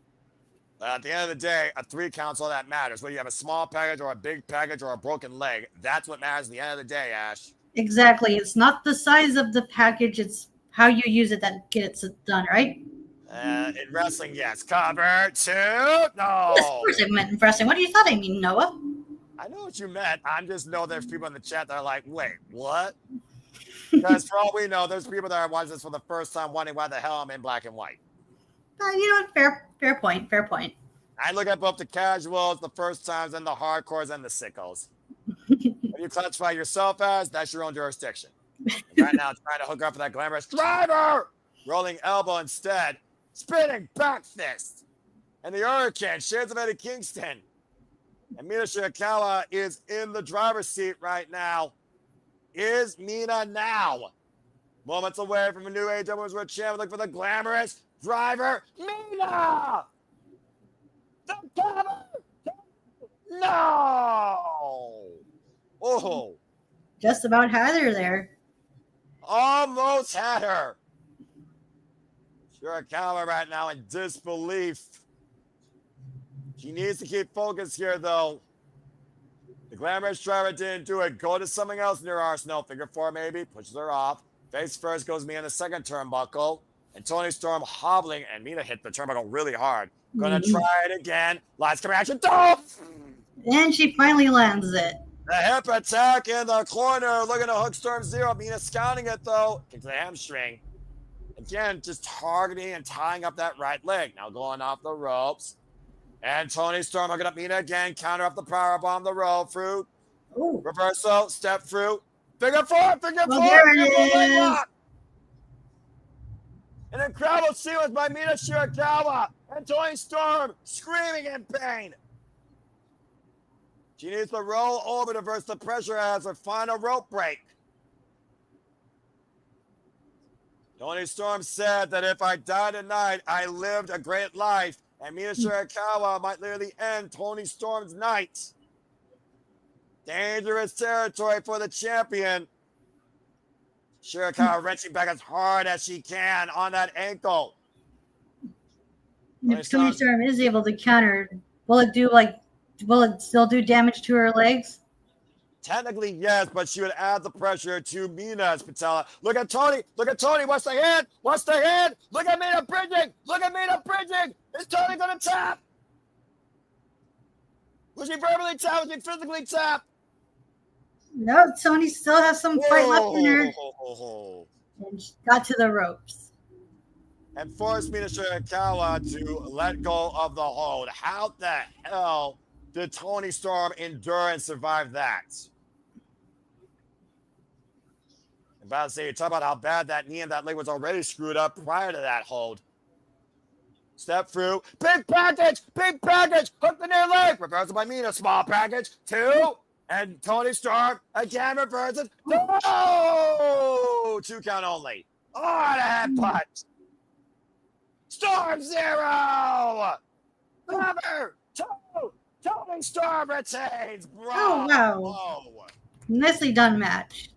At the end of the day, a 3 count's all that matters. Whether you have a small package or a big package or a broken leg, that's what matters at the end of the day, Ash. Exactly. It's not the size of the package, it's how you use it that gets it done, right? In wrestling, yes. Cover 2. No. Of course I meant in wrestling. What do you thought I mean, Noah? I know what you meant. I just know there's people in the chat that are like, wait, what? Because for all we know, there's people that are watching this for the first time wondering why the hell I'm in black and white. You know what? Fair point. Fair point. I look at both the casuals, the first times, and the hardcores and the sickos. What you classify yourself as, that's your own jurisdiction. Right now, trying to hook up for that glamorous driver. Rolling elbow instead. Spinning back fist. And the Hurricane, shades of Eddie Kingston. And Mina Shirakawa is in the driver's seat right now. Is Mina now moments away from a new AEW Women's World Champion? Look for the glamorous driver, Mina! The cover! No! Oh. Just about had her there. Almost had her. Shirakawa right now in disbelief. She needs to keep focused here, though. The glamorous driver didn't do it. Go to something else near Arsenal. Figure four, maybe. Pushes her off. Face first goes Mina in the second turnbuckle. And Toni Storm hobbling. And Mina hit the turnbuckle really hard. Gonna try it again. Lights come action. And she finally lands it. The hip attack in the corner. Looking to hook Storm Zero. Mina scouting it, though. Kicks the hamstring. Again, just targeting and tying up that right leg. Now going off the ropes. And Toni Storm hooking up Mina again. Counter up the powerbomb, the roll through. Ooh. Reversal, step through. Figure four, figure four. There it is. An incredible sequence by Mina Shirakawa. And Toni Storm screaming in pain. She needs to roll over to reverse the pressure as her final rope break. Toni Storm said that if I die tonight, I lived a great life. And Mina Shirakawa might literally end Toni Storm's night. Dangerous territory for the champion. Shirakawa wrenching back as hard as she can on that ankle. If Toni Storm is able to counter, will it still do damage to her legs? Technically, yes, but she would add the pressure to Mina's patella. Look at Toni. Look at Toni. What's the hand? What's the hand? Look at Mina bridging. Look at Mina bridging. Is Toni going to tap? Was she verbally tap? Was she physically tap? No, Toni still has some fight left in her. And she got to the ropes. And forced Mina Shirakawa to let go of the hold. How the hell did Toni Storm endure and survive that? I'm about to say, you talk about how bad that knee and that leg was already screwed up prior to that hold. Step through. Big package. Big package. Hook the near leg. Reversal by Mina. Small package. Two. And Toni Storm again reverses. No! 2 count only. Oh, and a headbutt. Storm Zero. Cover. 2. Toni Storm retains. Bro. Oh, wow. Nicely done match.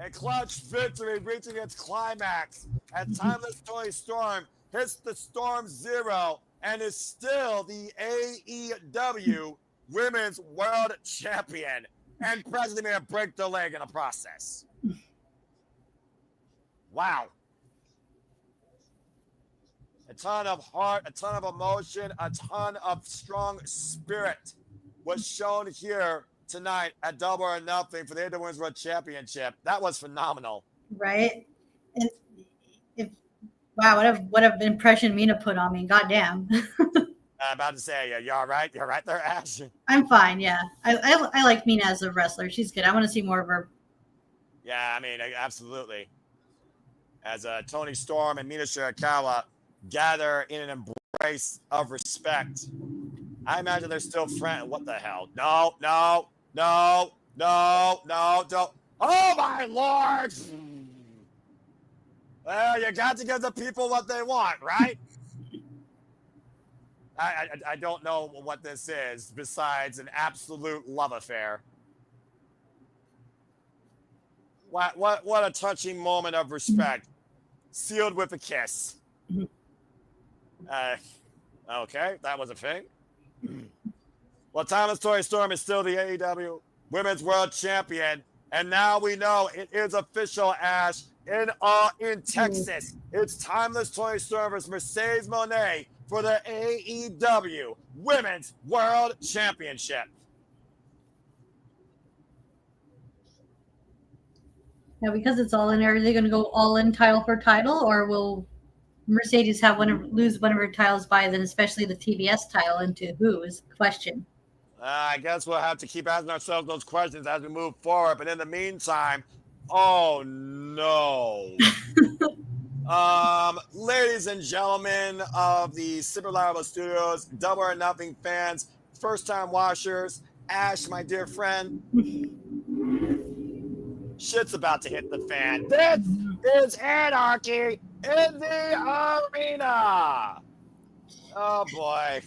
A clutch victory reaching its climax as timeless Toni Storm hits the Storm Zero and is still the AEW Women's World Champion and presently may break the leg in the process. Wow. A ton of heart, a ton of emotion, a ton of strong spirit was shown here tonight at Double or Nothing for the AEW Women's World Championship. That was phenomenal. Right? And wow, what an impression Mina put on me. Goddamn. I'm about to say, you all right? You're right there, Ash. I'm fine, yeah. I like Mina as a wrestler. She's good. I want to see more of her. Yeah, I mean, absolutely. As Toni Storm and Mina Shirakawa gather in an embrace of respect. I imagine they're still friends. What the hell? No, don't. Oh, my Lord. Well, you got to give the people what they want, right? I don't know what this is besides an absolute love affair. What a touching moment of respect. Sealed with a kiss. Okay, that was a thing. Well, Thomas Toni Storm is still the AEW Women's World Champion, and now we know it is official, Ash, in Texas. It's Timeless Toni Storm versus Mercedes Moné for the AEW Women's World Championship. Now, because it's all in, are they going to go all in title for title, or will Mercedes have lose one of her titles by then, especially the TBS title, into who is the question. I guess we'll have to keep asking ourselves those questions as we move forward. But in the meantime, oh no. Ladies and gentlemen of the Super Liable Studios, Double or Nothing fans, first time watchers, Ash, my dear friend, shit's about to hit the fan. This is anarchy in the arena. Oh boy.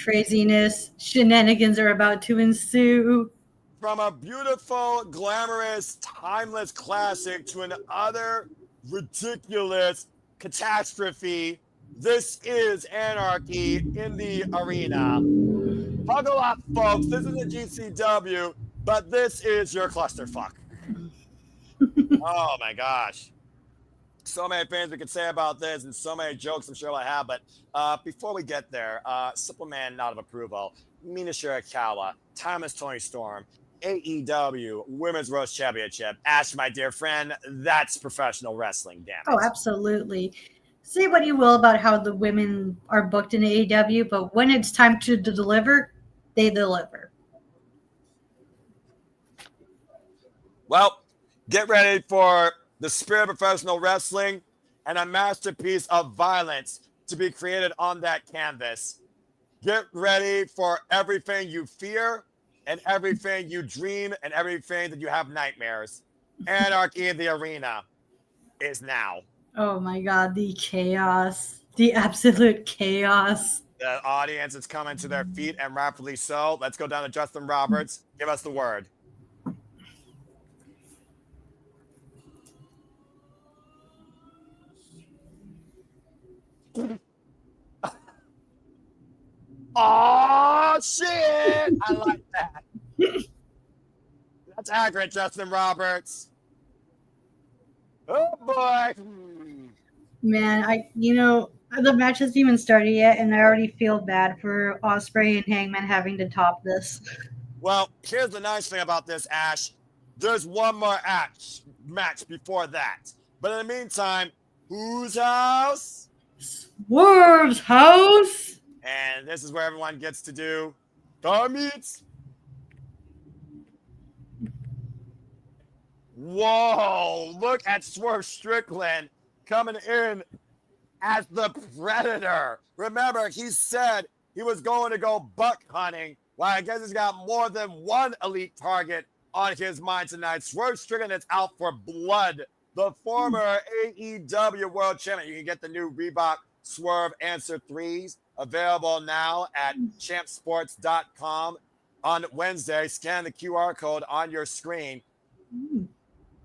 Craziness, shenanigans are about to ensue. From a beautiful, glamorous, timeless classic to an utter ridiculous catastrophe, this is anarchy in the arena. Buckle up, folks. This is a GCW, but this is your clusterfuck. Oh my gosh. So many things we could say about this and so many jokes I'm sure I have, but before we get there, simple man not of approval, Mina Shirakawa, Timeless Toni Storm, AEW Women's Roast Championship. Ash, my dear friend, that's professional wrestling, damn it. Oh, absolutely. Say what you will about how the women are booked in AEW, but when it's time to deliver, they deliver. Well, get ready for the spirit of professional wrestling and a masterpiece of violence to be created on that canvas. Get ready for everything you fear and everything you dream and everything that you have nightmares. Anarchy in the arena is now. Oh my God, the chaos, the absolute chaos. The audience is coming to their feet, and rightfully so. Let's go down to Justin Roberts. Give us the word. Oh shit! I like that. That's accurate, Justin Roberts. Oh boy. Man, the match hasn't even started yet, and I already feel bad for Ospreay and Hangman having to top this. Well, here's the nice thing about this, Ash. There's one more match before that. But in the meantime, whose house? Swerve's house. And this is where everyone gets to do the meets. Whoa, look at Swerve Strickland coming in as the Predator. Remember, he said he was going to go buck hunting. Well, I guess he's got more than one elite target on his mind tonight. Swerve Strickland is out for blood. The former AEW World Champion. You can get the new Reebok Swerve Answer 3s available now at champsports.com on Wednesday. Scan the QR code on your screen.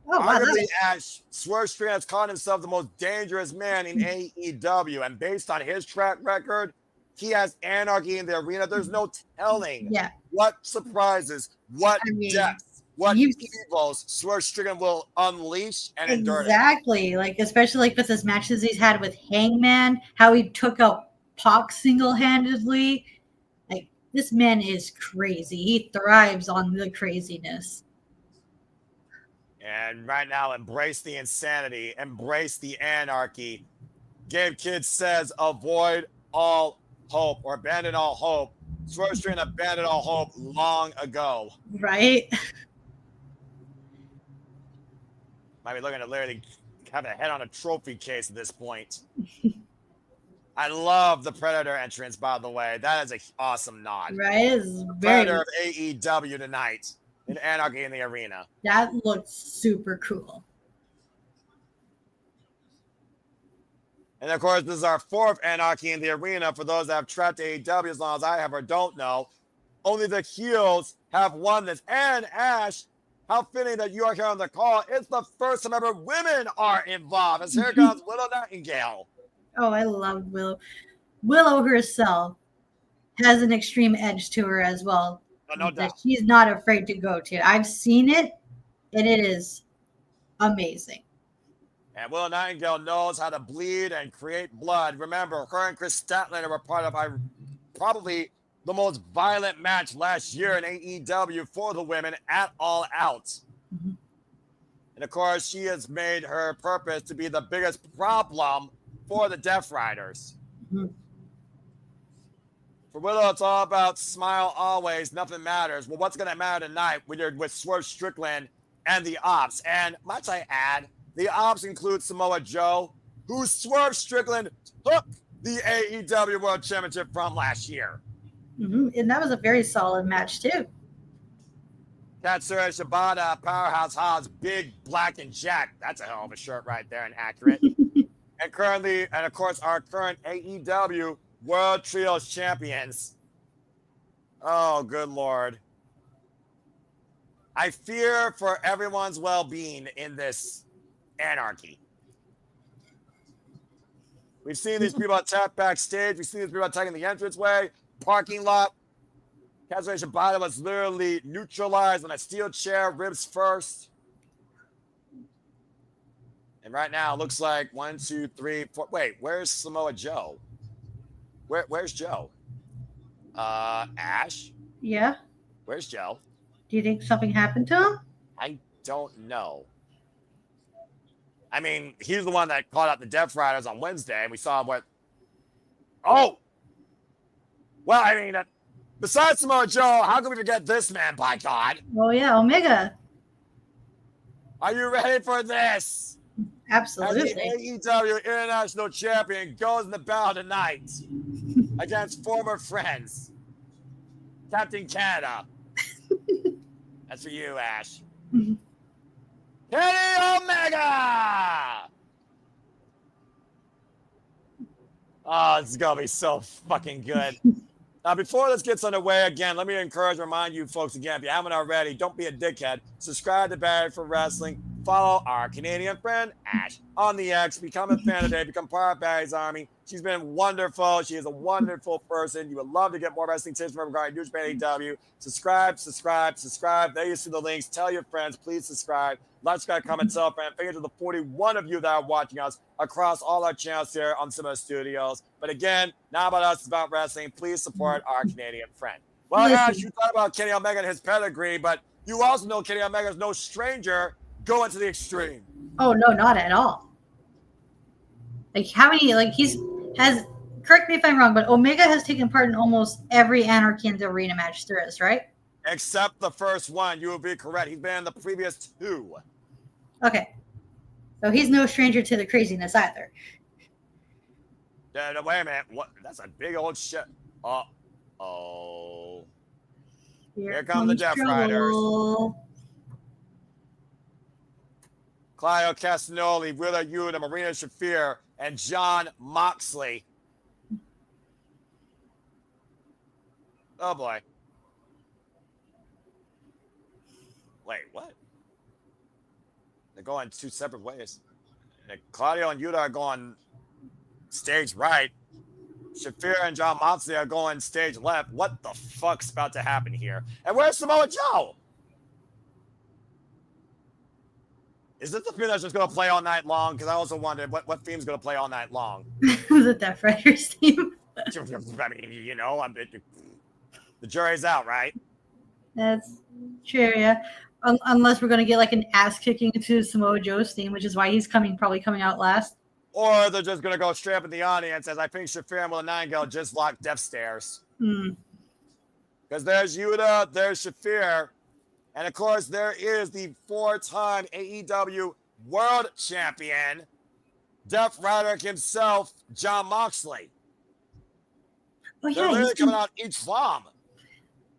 Oh, wow, arguably, Ash, Swerve Strickland has called himself the most dangerous man in AEW, and based on his track record, he has anarchy in the arena. There's no telling what surprises, what depths, what evils Swerve Strickland will unleash and endure. Exactly, especially with his matches he's had with Hangman, how he took out Pac single-handedly. This man is crazy. He thrives on the craziness. And right now, embrace the insanity, embrace the anarchy. Gabe Kidd says, avoid all hope or abandon all hope. Swerve Strickland abandoned all hope long ago. Right? Might be looking to literally have a head on a trophy case at this point. I love the Predator entrance, by the way. That is an awesome nod. Right? It's Predator of AEW tonight in Anarchy in the Arena. That looks super cool. And of course, this is our fourth Anarchy in the Arena. For those that have tracked AEW as long as I have or don't know, only the heels have won this. And Ash, how fitting that you are here on the call. It's the first time ever women are involved. As here comes Willow Nightingale. Oh, I love Willow. Willow herself has an extreme edge to her as well. No doubt. She's not afraid to go to. I've seen it, and it is amazing. And Willow Nightingale knows how to bleed and create blood. Remember, her and Chris Statlander were part of probably the most violent match last year in AEW for the women at All Out. And of course, she has made her purpose to be the biggest problem for the Death Riders. Mm-hmm. For Willow, it's all about smile always, nothing matters. Well, what's going to matter tonight when you're with Swerve Strickland and the Ops? And might I add, the Ops include Samoa Joe, who Swerve Strickland took the AEW World Championship from last year. Mm-hmm. And that was a very solid match, too. Katsura Shibata, Powerhouse Hobbs, Big Black and Jack. That's a hell of a shirt right there and accurate. and of course, our current AEW World Trios Champions. Oh, good Lord. I fear for everyone's well-being in this anarchy. We've seen these people attack backstage. We've seen these people attacking the entranceway, parking lot. Kazuchika Shibata was literally neutralized on a steel chair, ribs first. And right now, it looks like 1, 2, 3, 4. Wait, where's Samoa Joe? Where's Joe? Ash? Yeah. Where's Joe? Do you think something happened to him? I don't know. I mean, he's the one that caught out the Death Riders on Wednesday, and we saw what. Oh! Well, I mean, besides Samoa Joe, how can we forget this man, by God? Oh, yeah, Omega. Are you ready for this? Absolutely. As the AEW International Champion goes in the battle tonight against former friends, Captain Canada. That's for you, Ash. Kenny Omega! Oh, this is going to be so fucking good. Now, before this gets underway, again, let me remind you folks again, if you haven't already, don't be a dickhead. Subscribe to Barry for Wrestling. Follow our Canadian friend, Ash, on the X. Become a fan today. Become part of Barry's Army. She's been wonderful. She is a wonderful person. You would love to get more wrestling tips from her regarding New Japan AEW. Subscribe. There you see the links. Tell your friends. Please subscribe. Like, subscribe, comment, tell a friend. Thank you to the 41 of you that are watching us across all our channels here on Cinema Studios. But again, not about us, it's about wrestling. Please support our Canadian friend. Well, Ash, you thought about Kenny Omega and his pedigree, but you also know Kenny Omega is no stranger going to the extreme. Oh, no, not at all. Like, how many, like, correct me if I'm wrong, but Omega has taken part in almost every Anarchy in the Arena match there is, right? Except the first one. You will be correct. He's been in the previous 2. Okay. So he's no stranger to the craziness either. No, wait a minute. What? That's a big old shit. Oh. Here come the Death Riders. Claudio Castagnoli, Willa Yuta, Marina Shafir, and John Moxley. Oh, boy. Wait, what? They're going 2 separate ways. Claudio and Yuta are going stage right. Shafir and John Moxley are going stage left. What the fuck's about to happen here? And where's Samoa Joe? Is this the theme that's just going to play all night long? Because I also wondered what theme's going to play all night long. The Death Riders theme. I mean, you know, the jury's out, right? That's true, yeah. Unless we're going to get like an ass kicking to Samoa Joe's theme, which is why he's probably coming out last. Or they're just going to go straight up in the audience, as I think Shafir and Will Nightingale just locked Death Stares. Because there's Yuta, there's Shafir, and of course there is the 4-time AEW World Champion, Death Rider himself, John Moxley. Oh, yeah. They're literally coming out each bomb.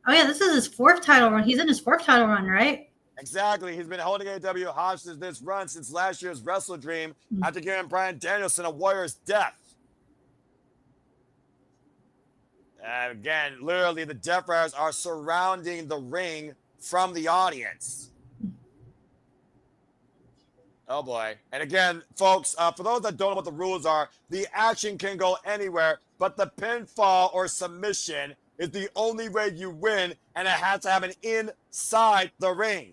Oh, yeah, this is his 4th title run. He's in his 4th title run, right? Exactly. He's been holding AEW hostage this run since last year's Wrestle Dream after giving Bryan Danielson a Warrior's death. And again, literally, the Death Riders are surrounding the ring from the audience. Oh, boy. And again, folks, for those that don't know what the rules are, the action can go anywhere, but the pinfall or submission is the only way you win, and it has to happen inside the ring.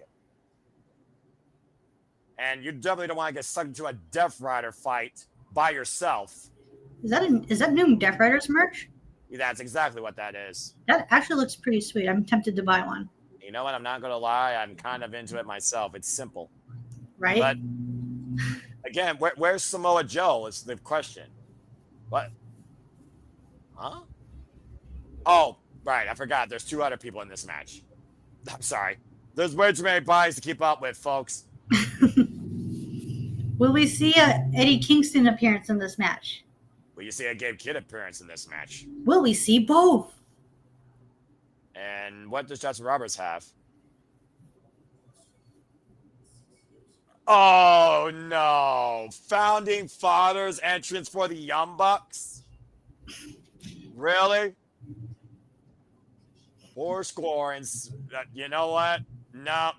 And you definitely don't want to get sucked into a Death Rider fight by yourself. Is that new Death Riders merch? That's exactly what that is. That actually looks pretty sweet. I'm tempted to buy one. You know what? I'm not going to lie. I'm kind of into it myself. It's simple. Right? But again, where's Samoa Joe is the question. What? Huh? Oh, right. I forgot. There's 2 other people in this match. I'm sorry. There's way too many bodies to keep up with, folks. Will we see a Eddie Kingston appearance in this match? Will you see a Gabe Kidd appearance in this match? Will we see both? And what does Justin Roberts have? Oh, no. Founding Fathers entrance for the Young Bucks? Really? 4 score. And you know what? No.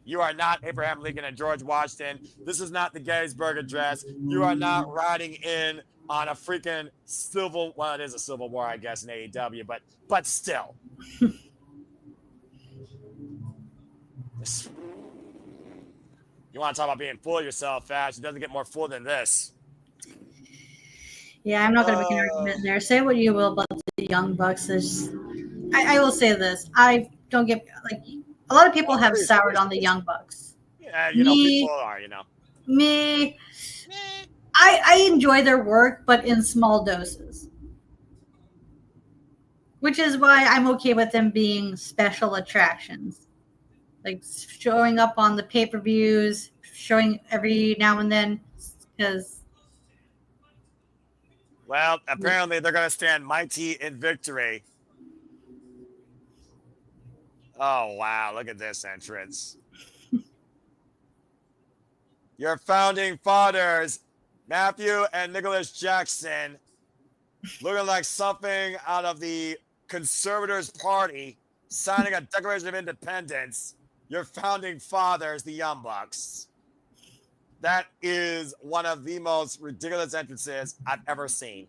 You are not Abraham Lincoln and George Washington. This is not the Gettysburg Address. You are not riding in on a freaking civil. Well, it is a civil war, I guess, in AEW, but still. You want to talk about being full of yourself, Ash? It doesn't get more full than this. Yeah, I'm not going to make an argument there. Say what you will about the Young Bucks. I will say this. I don't get, like, a lot of people have soured on the Young Bucks. Yeah, people are, Me, I enjoy their work, but in small doses. Which is why I'm okay with them being special attractions. Like showing up on the pay-per-views, showing every now and then, because... Well, apparently they're going to stand mighty in victory. Oh, wow. Look at this entrance. Your founding fathers, Matthew and Nicholas Jackson, looking like something out of the Conservators' Party, signing a Declaration of Independence. Your founding fathers, the Young Bucks. That is one of the most ridiculous entrances I've ever seen.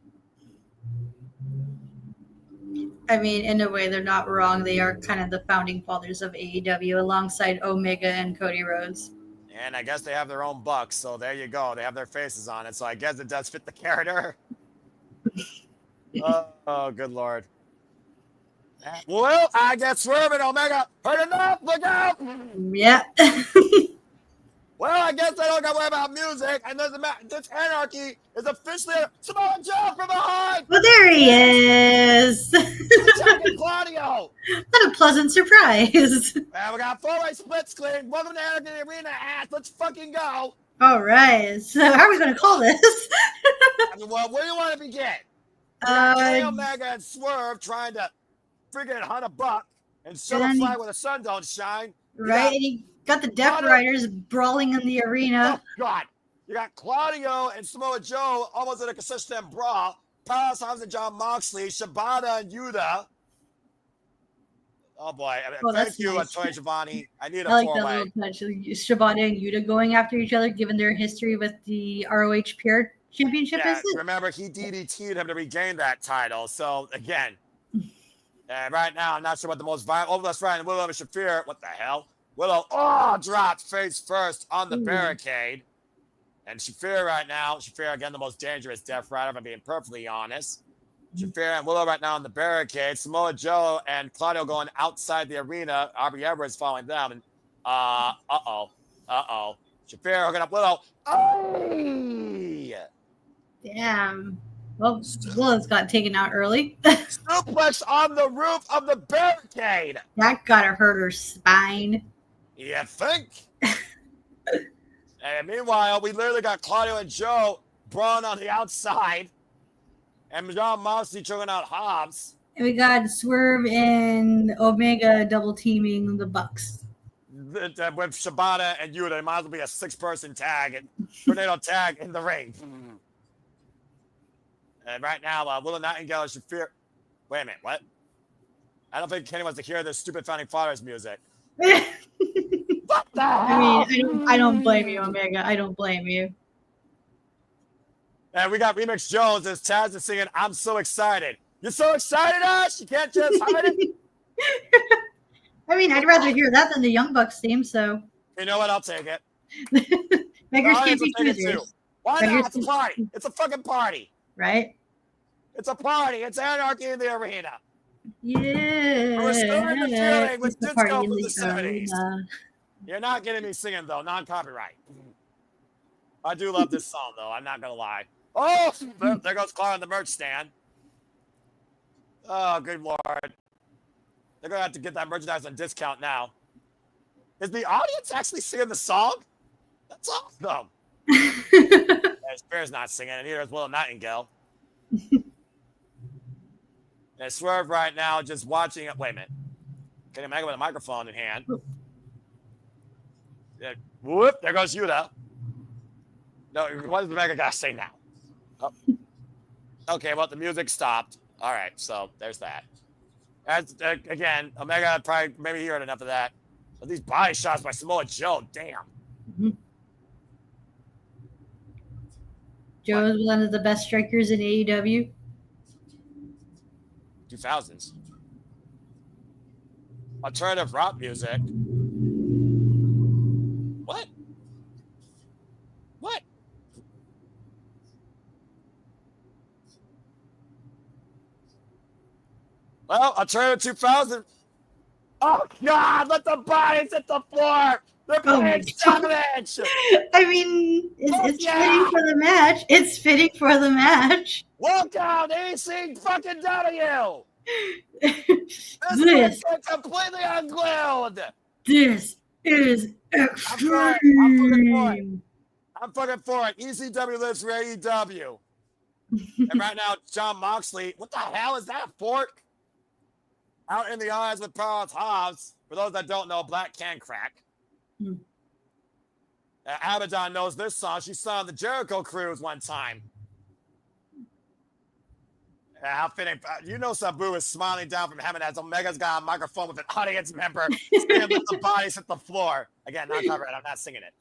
I mean, in a way, they're not wrong. They are kind of the founding fathers of AEW alongside Omega and Cody Rhodes. And I guess they have their own Bucks, so there you go. They have their faces on it, so I guess it does fit the character. Oh, good Lord. Well, I get swerving, Omega. Heard enough, look out! Yeah. Well, I guess I don't got to worry about music, and this anarchy is officially Samoa Joe from behind. Well, there he is. Attacking Claudio. What a pleasant surprise. Well, we got 4-way split screen. Welcome to Anarchy Arena, ass. Let's fucking go. All right. So, how are we going to call this? Well, where do you want to begin? Omega and Swerve trying to freaking hunt a buck and show a flag where the sun don't shine. Right, and he got the Death Riders brawling in the arena. Oh, God. You got Claudio and Samoa Joe almost in a consistent brawl. Powerhouse Hobbs and John Moxley, Shibata and Yuta. Oh, boy. Thank you, nice. Tony Schiavone. I need a like four-way. that little touch. Shibata and Yuta going after each other, given their history with the ROH Pure Championship. Yeah, remember, he DDT'd him to regain that title. So, again, right now, I'm not sure what the most violent. Oh, that's right. Willow and Shafir. What the hell? Willow, dropped face first on the barricade. And Shafir right now, Shafir, again, the most dangerous Death Rider, if I'm being perfectly honest. Shafir and Willow right now on the barricade. Samoa Joe and Claudio going outside the arena. Aubrey Edwards following them. And, uh-oh. Shafir hooking up Willow. Oh! Damn. Well, Willow's got taken out early. Suplex on the roof of the barricade. That gotta hurt her spine. You think? And meanwhile, we literally got Claudio and Joe brawling on the outside. And John Moxley choking out Hobbs. And we got Swerve and Omega double teaming the Bucks. With Shibata and Yuta, it might as well be a 6-person tag and tornado tag in the ring. And right now, Willow Nightingale should fear. Wait a minute, what? I don't think Kenny wants to hear this stupid Founding Fathers music. What the hell? I mean, I don't blame you, Omega. I don't blame you. And we got Remix Jones as Taz is singing, I'm so excited. You're so excited, Ash? You can't just hide it? I mean, I'd rather hear that than the Young Bucks theme, so. You know what? I'll take it. Beggars can't be choosers. Why not? It's a party. It's a fucking party. Right? It's a party. It's anarchy in the arena. Yeah. We're restoring the feeling with disco from the 70s. You're not getting me singing, though. Non-copyright. I do love this song, though. I'm not going to lie. Oh, there goes Clara on the merch stand. Oh, good Lord. They're going to have to get that merchandise on discount now. Is the audience actually singing the song? That's awesome. Spears not singing, and neither is Willow Nightingale. And Swerve right now just watching it. Wait a minute. Kenny Omega with a microphone in hand. Yeah. Whoop, there goes Yuta. No, what does Omega got to say now? Oh. Okay, well, the music stopped. All right, so there's that. As, again, Omega probably maybe he heard enough of that. But these body shots by Samoa Joe, damn. Mm-hmm. Joe is one of the best strikers in AEW. 2000s. Alternative rock music. What? What? Well, Alternative 2000. Oh, God, let the bodies hit the floor. They're playing Savage. I mean, it's fitting for the match. It's fitting for the match. Welcome, AC fucking W. This is completely unglued. This is extreme. I'm fucking for it. ECW lives for AEW. And right now, Jon Moxley, what the hell is that fork? Out in the eyes with Powerhouse Hobbs. For those that don't know, Black can crack. Abaddon knows this song. She saw the Jericho Cruise one time. How fitting. You know Sabu is smiling down from heaven as Omega's got a microphone with an audience member. Let the bodies hit the floor. Again, not copyright. I'm not singing it.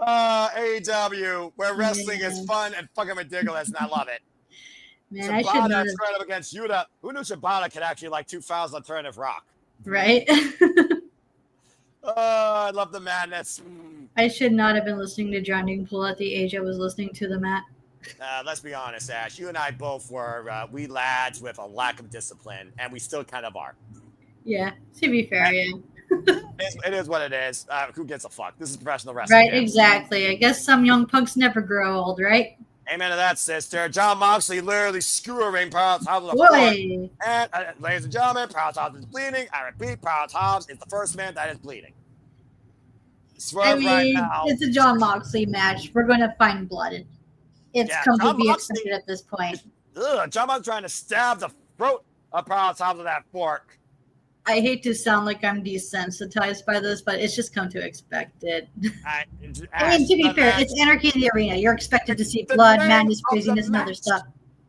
AEW, where wrestling is fun and fucking ridiculous, and I love it. Man, Shibata straight up against Yuta. Who knew Shibata could actually like 2000 alternative rock? Right? I love the madness. I should not have been listening to John Dingpool at the age I was listening to them at. Let's be honest, Ash. You and I both were wee lads with a lack of discipline, and we still kind of are. Yeah, to be fair, yeah. It is what it is. Who gives a fuck? This is professional wrestling. Right, exactly. I guess some young punks never grow old, right? Amen to that, sister. Jon Moxley literally skewering Powerhouse Hobbs on the floor. And, ladies and gentlemen, Powerhouse Hobbs is bleeding. I repeat, Powerhouse Hobbs is the first man that is bleeding. Right now. It's a Jon Moxley match. We're going to find blood. It's come to be expected at this point. Jon Moxley trying to stab the throat of Powerhouse Hobbs with that fork. I hate to sound like I'm desensitized by this, but it's just come to expect it. I mean, to be fair, it's Anarchy in the Arena. You're expected to see blood, madness, craziness, and other stuff.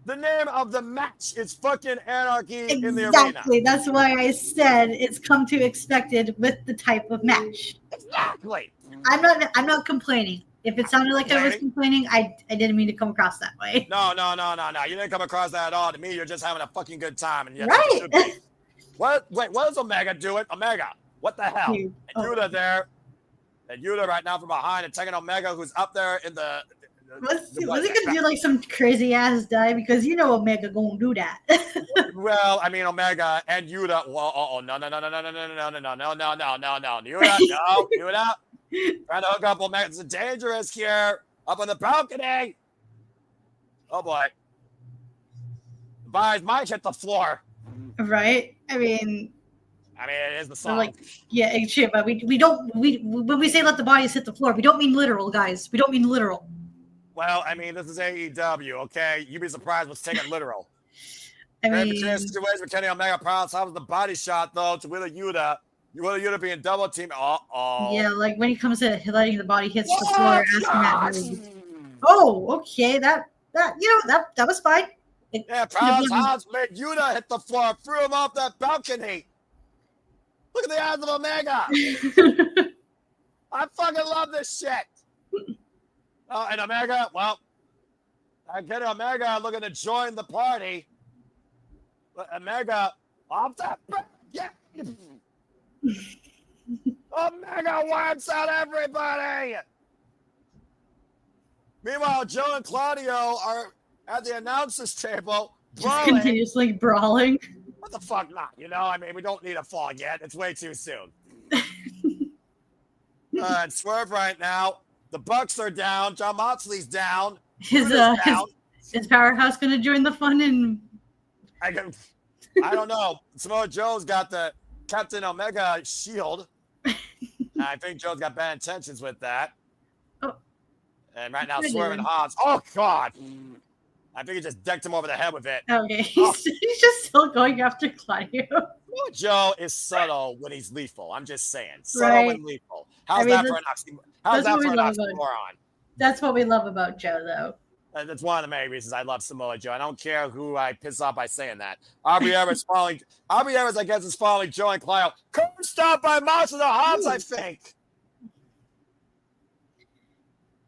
The name of the match is fucking Anarchy in the Arena. Exactly. That's why I said it's come to expected with the type of match. Exactly. I'm not complaining. If it sounded like I was complaining, I didn't mean to come across that way. No. You didn't come across that at all. To me, you're just having a fucking good time. And right. What is Omega doing? Omega, what the hell? And Yuta there. And Yuta right now from behind and taking Omega, who's up there in the was he gonna do like some crazy ass dive? Because you know Omega gonna do that. Well, I mean Omega and Yuta. Well, no. Yuta. Trying to hook up Omega. It's dangerous here. Up on the balcony. Oh boy. Bodies might hit the floor. Right? I mean, it is the song. Like, yeah, shit, but we don't when we say let the bodies hit the floor, we don't mean literal, guys. We don't mean literal. Well, I mean, this is AEW, okay? You'd be surprised what's taken literal. I mean, situation with Kenny Omega Proud. How was the body shot though to Wheeler Yuta? Wheeler Yuta being double teamed. Yeah, like when he comes to letting the body hit the floor, asking that. Oh, okay, that was fine. Proud Hobbs made Yuta hit the floor, threw him off that balcony. Look at the eyes of Omega. I fucking love this shit. And Omega, well, I get Omega looking to join the party. But Omega off that. Yeah. Omega wipes out everybody. Meanwhile, Joe and Claudio are at the announcers table, just continuously brawling. What the fuck not? We don't need a fall yet. It's way too soon. And Swerve right now. The Bucks are down. John Moxley's down. His powerhouse going to join the fun? And I don't know. Samoa Joe's got the Captain Omega shield. I think Joe's got bad intentions with that. Oh. And right now, Swerve and Hobbs. Oh, God. I think he just decked him over the head with it. Okay. He's just still going after Claudio. Samoa Joe is subtle when he's lethal. I'm just saying. Subtle when lethal. How's that for an oxymoron? That's what we love about Joe, though. That's one of the main reasons I love Samoa Joe. I don't care who I piss off by saying that. Aubrey Everett's, I guess, is following Joe and Claudio. Couldn't stop by Moxley and Hobbs, I think.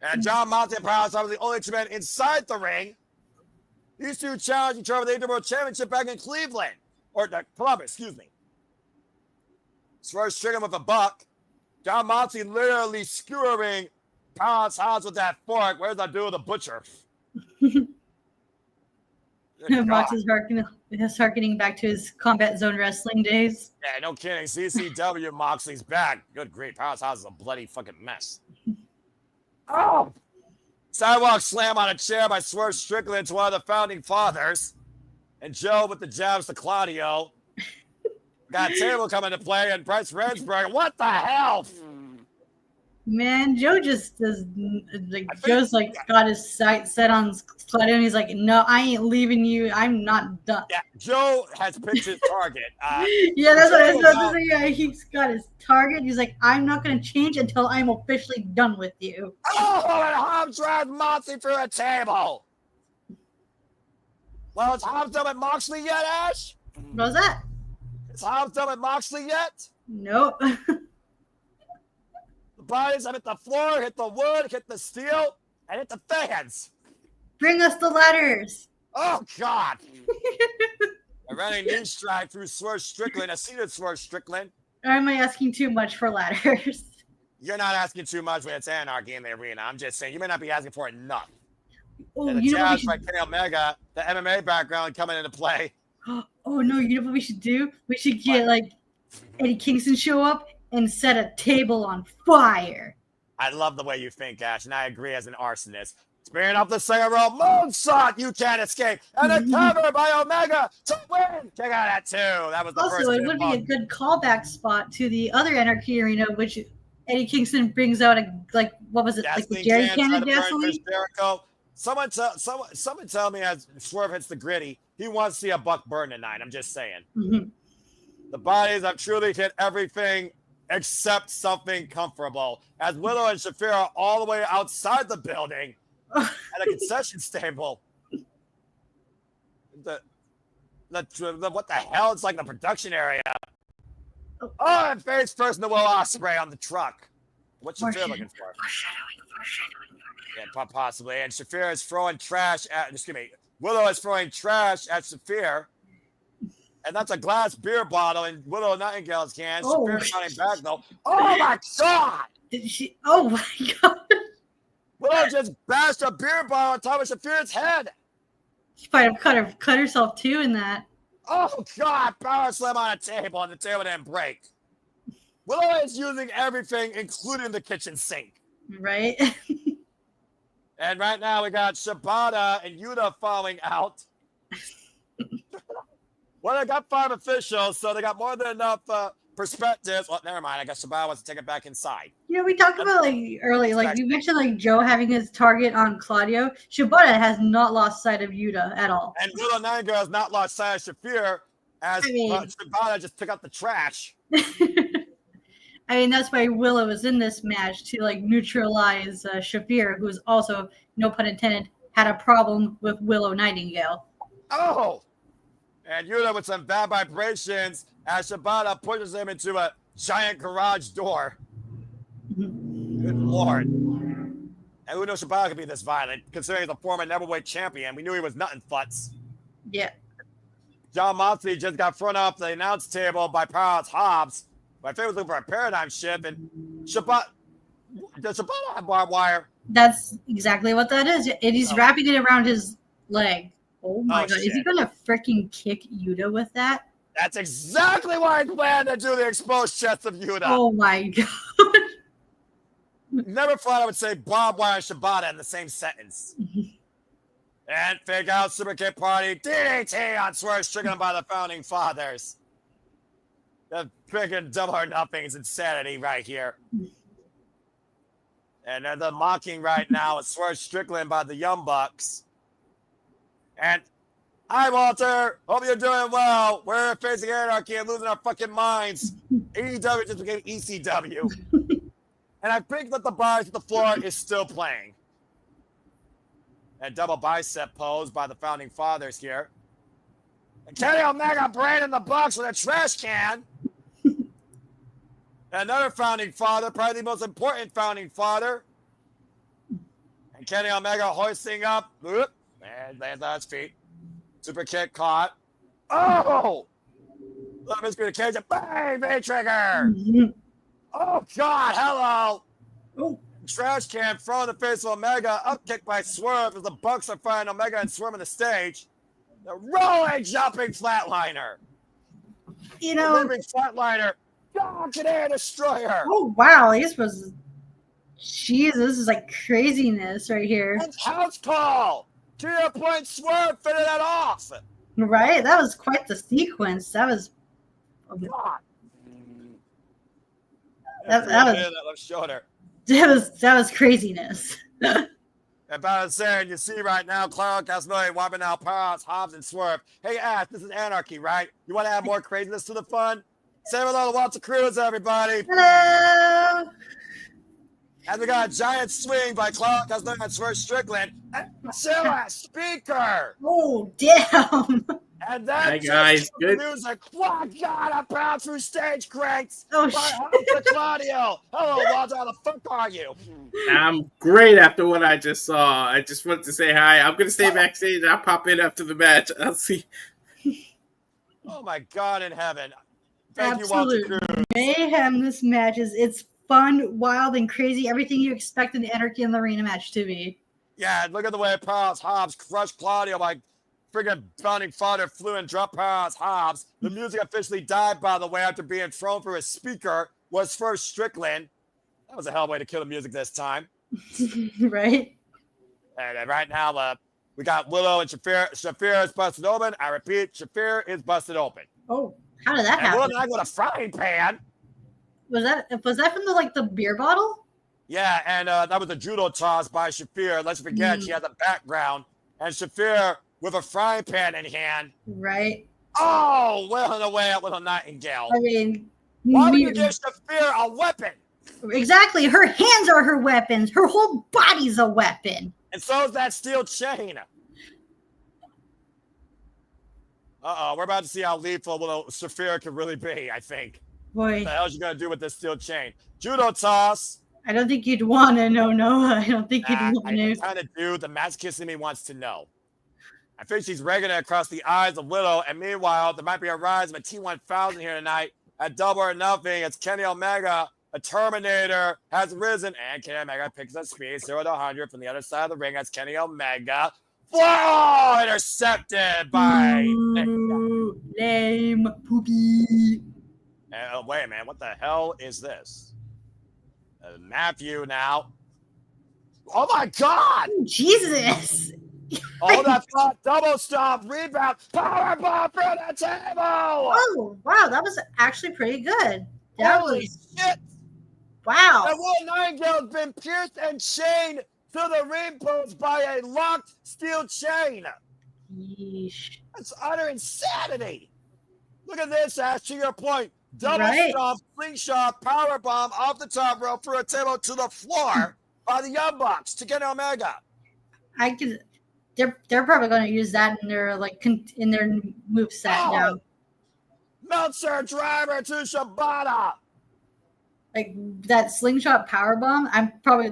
And John Moxley and Powerhouse are the only two men inside the ring. These two challenged each other for the AEW World Championship back in Cleveland. Or Columbus, excuse me. Swerve stricken with a buck. John Moxley literally skewering Powerhouse Hobbs with that fork. Where's that dude with the butcher? Mox is harkening back to his Combat Zone wrestling days. Yeah, no kidding. CCW Moxley's back. Good grief. Powerhouse Hobbs is a bloody fucking mess. Oh! Sidewalk slam on a chair by Swerve Strickland to one of the founding fathers. And Joe with the jabs to Claudio. Got table coming to play and Bryce Redsburg. What the hell? Man, Joe just does Joe's got his sight set on Claudio and he's like, no, I ain't leaving you. I'm not done. Yeah, Joe has picked his target. Yeah, that's what I said. Yeah, he's got his target. He's like, I'm not going to change until I'm officially done with you. Oh, and Hobbs drives Moxley through a table. Well, is Hobbs done with Moxley yet, Ash? What was that? Is Hobbs done with Moxley yet? Nope. The bodies have hit the floor, hit the wood, hit the steel, and hit the fans. Bring us the ladders. Oh, God. A running knee strike through Swerve Strickland, a seated Swerve Strickland. Or am I asking too much for ladders? You're not asking too much when it's anarchy in the arena. I'm just saying you may not be asking for enough. Oh, and the jabs by Kenny Omega, the MMA background coming into play. Oh, no, you know what we should do? We should get, Eddie Kingston show up and set a table on fire. I love the way you think, Ash, and I agree as an arsonist. Spearing up the second row, moonsault, you can't escape, and a cover by Omega to win. Check out that too. That was the first. Also, it would be a good callback spot to the other Anarchy arena, which Eddie Kingston brings out what was it, the jerry can of gasoline? Someone tell me as Swerve hits the gritty, he wants to see a buck burn tonight. I'm just saying. Mm-hmm. The bodies have truly hit everything except something comfortable. As Willow and Shafir are all the way outside the building at a concession table. What the hell? It's like the production area. Oh, and face first in the Will Ospreay on the truck. What's Shafir looking for? Foreshadowing. Yeah, possibly. And Shafir is throwing trash at, Willow is throwing trash at Shafir. And that's a glass beer bottle in Willow Nightingale's can. Oh, Shafir's running back, though. Oh, my God! Did she? Oh, my God. Willow just bashed a beer bottle on top of Shafir's head. She might have cut herself, too, in that. Oh, God. Power slam on a table, and the table didn't break. Willow is using everything, including the kitchen sink. Right? And right now, we got Shibata and Yuta falling out. Well, they got 5 officials, so they got more than enough perspectives. Well, never mind. I guess Shibata wants to take it back inside. We talked about earlier, you mentioned Joe having his target on Claudio. Shibata has not lost sight of Yuta at all. And Willow Nightingale has not lost sight of Shafir as Shibata just took out the trash. I mean, that's why Willow is in this match to neutralize Shafir, who's also, no pun intended, had a problem with Willow Nightingale. Oh! And Yuta with some bad vibrations as Shibata pushes him into a giant garage door. Good Lord. And who knows Shibata could be this violent, considering he's a former neverweight champion. We knew he was nothing futz. Yeah. John Moxley just got thrown off the announce table by Powerhouse Hobbs. My favorite looking for a paradigm shift, and Shibata, does Shibata have barbed wire? That's exactly what that is. And he's wrapping it around his leg. Oh my God. Shit. Is he going to freaking kick Yuta with that? That's exactly why I planned to do the exposed chest of Yuta. Oh my God. Never thought I would say barbed wire and Shibata in the same sentence. And fake out Super Kick Party. DDT on Swerve Strickland by the Founding Fathers. The freaking double or nothing is insanity right here. And they're mocking right now is Swerve Strickland by the Young Bucks. And hi, Walter. Hope you're doing well. We're facing anarchy and losing our fucking minds. AEW just became ECW. And I think that the bars at the floor is still playing. And double bicep pose by the Founding Fathers here. And Kenny Omega branding the Bucks with a trash can. Another Founding Father, probably the most important Founding Father. And Kenny Omega hoisting up. And lands on his feet. Super kick caught. Oh! Love is going to catch it. Bang! V-trigger! Oh, God! Hello! Oh. Trash can thrown in the face of Omega. Up kick by Swerve as the Bucks are firing Omega and Swerve on the stage. The rolling, jumping flatliner. You know. Living flatliner. God, Canadian Destroyer. Oh, wow. This was. Jesus, this is like craziness right here. And house call. To your point, Swerve fitted that off. Right? That was quite the sequence. That was. God. That left shoulder. That was craziness. And about saying, you see right now, Clark, Casanova, wiping out Powerhouse, Hobbs, and Swerve. Hey, Ash, this is Anarchy, right? You want to add more craziness to the fun? Say hello to Walter Cruz, everybody. Hello. And we got a giant swing by Clark Casanova and Swerve Strickland. And Sarah, speaker. Oh, damn. And then hi guys, good music. Oh God, I pound through stage cranks. Oh, shit. Claudio. Hello, Walter. How the fuck are you? I'm great after what I just saw. I just wanted to say hi. I'm gonna stay backstage. I'll pop in after the match. I'll see. Oh my God in heaven. Thank Absolute you, Walter Cruz. mayhem. This match it's fun, wild, and crazy. Everything you expect an Anarchy in the Arena match to be. Yeah, look at the way Powerhouse Hobbs crushed Claudio by friggin' Founding Father flew and dropped Powerhouse Hobbs. The music officially died, by the way, after being thrown through a speaker. Was first Strickland. That was a hell of a way to kill the music this time. Right? And right now, we got Willow and Shafir. Shafir is busted open. I repeat, Shafir is busted open. Oh, how did that And happen? Willow and I got a frying pan. Was that from the beer bottle? Yeah, and that was a judo toss by Shafir. Let's forget she has a background. And Shafir with a frying pan in hand. Right. Oh, wailing away at Little Nightingale. I mean, why would you give Shafir a weapon? Exactly. Her hands are her weapons. Her whole body's a weapon. And so is that steel chain. We're about to see how lethal Shafir could really be, I think. Boy. What the hell is she going to do with this steel chain? Judo toss. I don't think you'd want to know, Noah. I don't think you'd want to. I kind of do. The match kissing me wants to know. I think she's ragging it across the eyes of Willow. And meanwhile, there might be a rise of a T1000 here tonight at Double or Nothing. It's Kenny Omega, a Terminator, has risen. And Kenny Omega picks up speed 0 to 100 from the other side of the ring. That's Kenny Omega. Whoa! Intercepted by lame poopy. Wait a minute. What the hell is this? Matthew now. Oh, my God! Jesus! Oh, that double stop, rebound, power bomb through the table. Oh, wow, that was actually pretty good. Holy shit! Wow. And Will Nightingale's been pierced and chained to the ring post by a locked steel chain. Yeesh. That's utter insanity. Look at this, Ash, to your point. Double stop, slingshot, power bomb off the top rope through a table to the floor by the Young Bucks to get Omega. They're probably going to use that in their in their moveset now. Meltzer driver to Shibata. Like that slingshot powerbomb,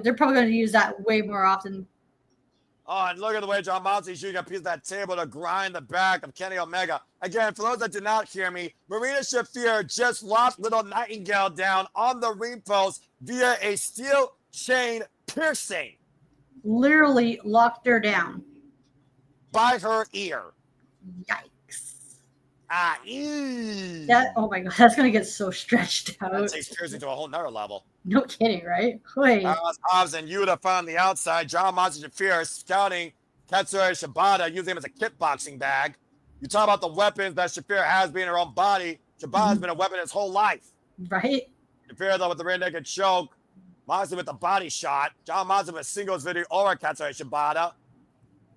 they're probably going to use that way more often. Oh, and look at the way John Moxley's using a piece of that table to grind the back of Kenny Omega. Again, for those that did not hear me, Marina Shafir just locked Little Nightingale down on the ring post via a steel chain piercing. Literally locked her down. By her ear. Yikes. Eee. Oh my God, that's going to get so stretched out. That takes piercing to a whole nother level. No kidding, right? Wait. Hobbs and Yuta from the outside. John Monster Shafir scouting Katsura Shibata, using him as a kickboxing bag. You talk about the weapons that Shafir has being her own body. Shibata's been a weapon his whole life. Right? Shafir, though, with the rear naked choke. Monster with the body shot. John Monster with a singles video over Katsura Shibata.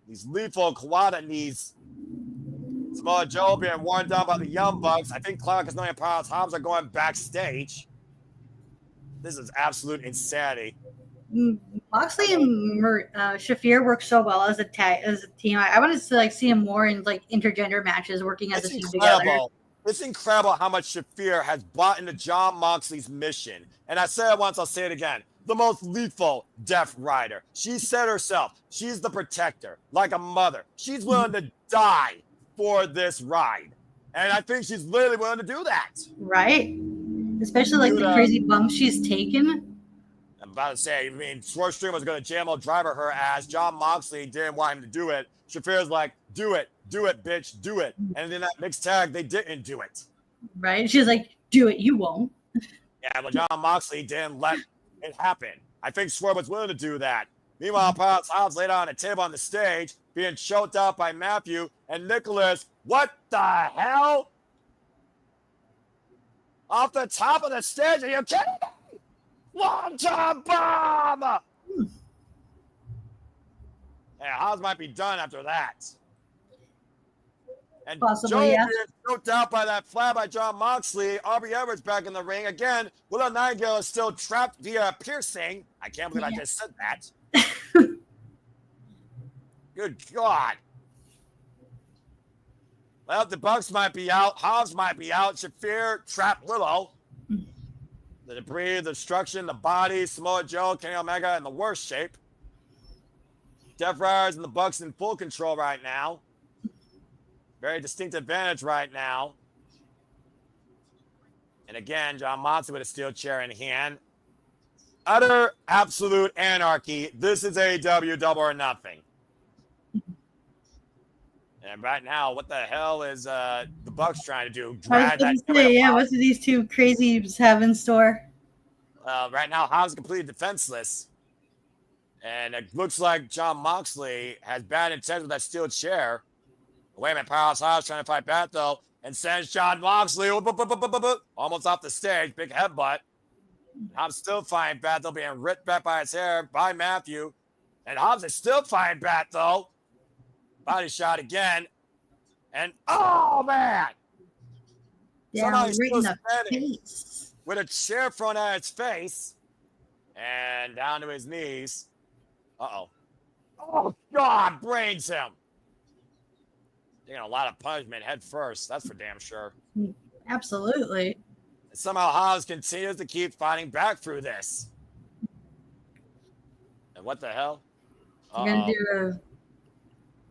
These lethal Kawada knees. Samoa Joe being worn down by the Young Bucks. I think Clark and Powerhouse Hobbs are going backstage. This is absolute insanity. Moxley and Shafir work so well as a team. I wanted to see him more in intergender matches, working as a team together. It's incredible how much Shafir has bought into John Moxley's mission. And I said it once, I'll say it again. The most lethal Death Rider. She said herself, she's the protector, like a mother. She's willing to die for this ride. And I think she's literally willing to do that. Right? Especially the crazy bumps she's taken. I'm about to say, Swerve Stream was going to JMO driver her ass. John Moxley didn't want him to do it. Shafir's like, do it, bitch, do it. And in that mixed tag, they didn't do it. Right? She's like, do it, you won't. Yeah, but John Moxley didn't let it happen. I think Swerve was willing to do that. Meanwhile, Powerhouse Hobbs laid on a table on the stage, being choked out by Matthew and Nicholas. What the hell? Off the top of the stage, are you kidding me? Long-term bomb! Yeah, Hobbs might be done after that. And possibly, Joe yeah. being choked out by that flat by John Moxley. Aubrey Edwards back in the ring. Again, Willow Nightingale is still trapped via piercing. I can't believe I just said that. Good God. Well, the Bucks might be out. Hobbs might be out. Shafir trapped Willow. The debris, the destruction, the body, Samoa Joe, Kenny Omega in the worst shape. Death Riders and the Bucks in full control right now. Very distinct advantage right now. And again, John Moxley with a steel chair in hand. Utter, absolute anarchy. This is AEW Double or Nothing. And right now, what the hell is the Bucks trying to do? What do these two crazies have in store? Right now, Hobbs is completely defenseless. And it looks like John Moxley has bad intent with that steel chair. Wait a minute, Powerhouse Hobbs trying to fight back, though, and sends John Moxley almost off the stage. Big headbutt. Hobbs still fighting back, though, being ripped back by his hair by Matthew. And Hobbs is still fighting back, though. Body shot again. And, oh, man. Somehow he's still standing with a chair thrown at his face. And down to his knees. Uh-oh. Oh, God, brains him. Taking a lot of punishment head first. That's for damn sure. Absolutely. And somehow Hobbs continues to keep fighting back through this. And what the hell? You're going to do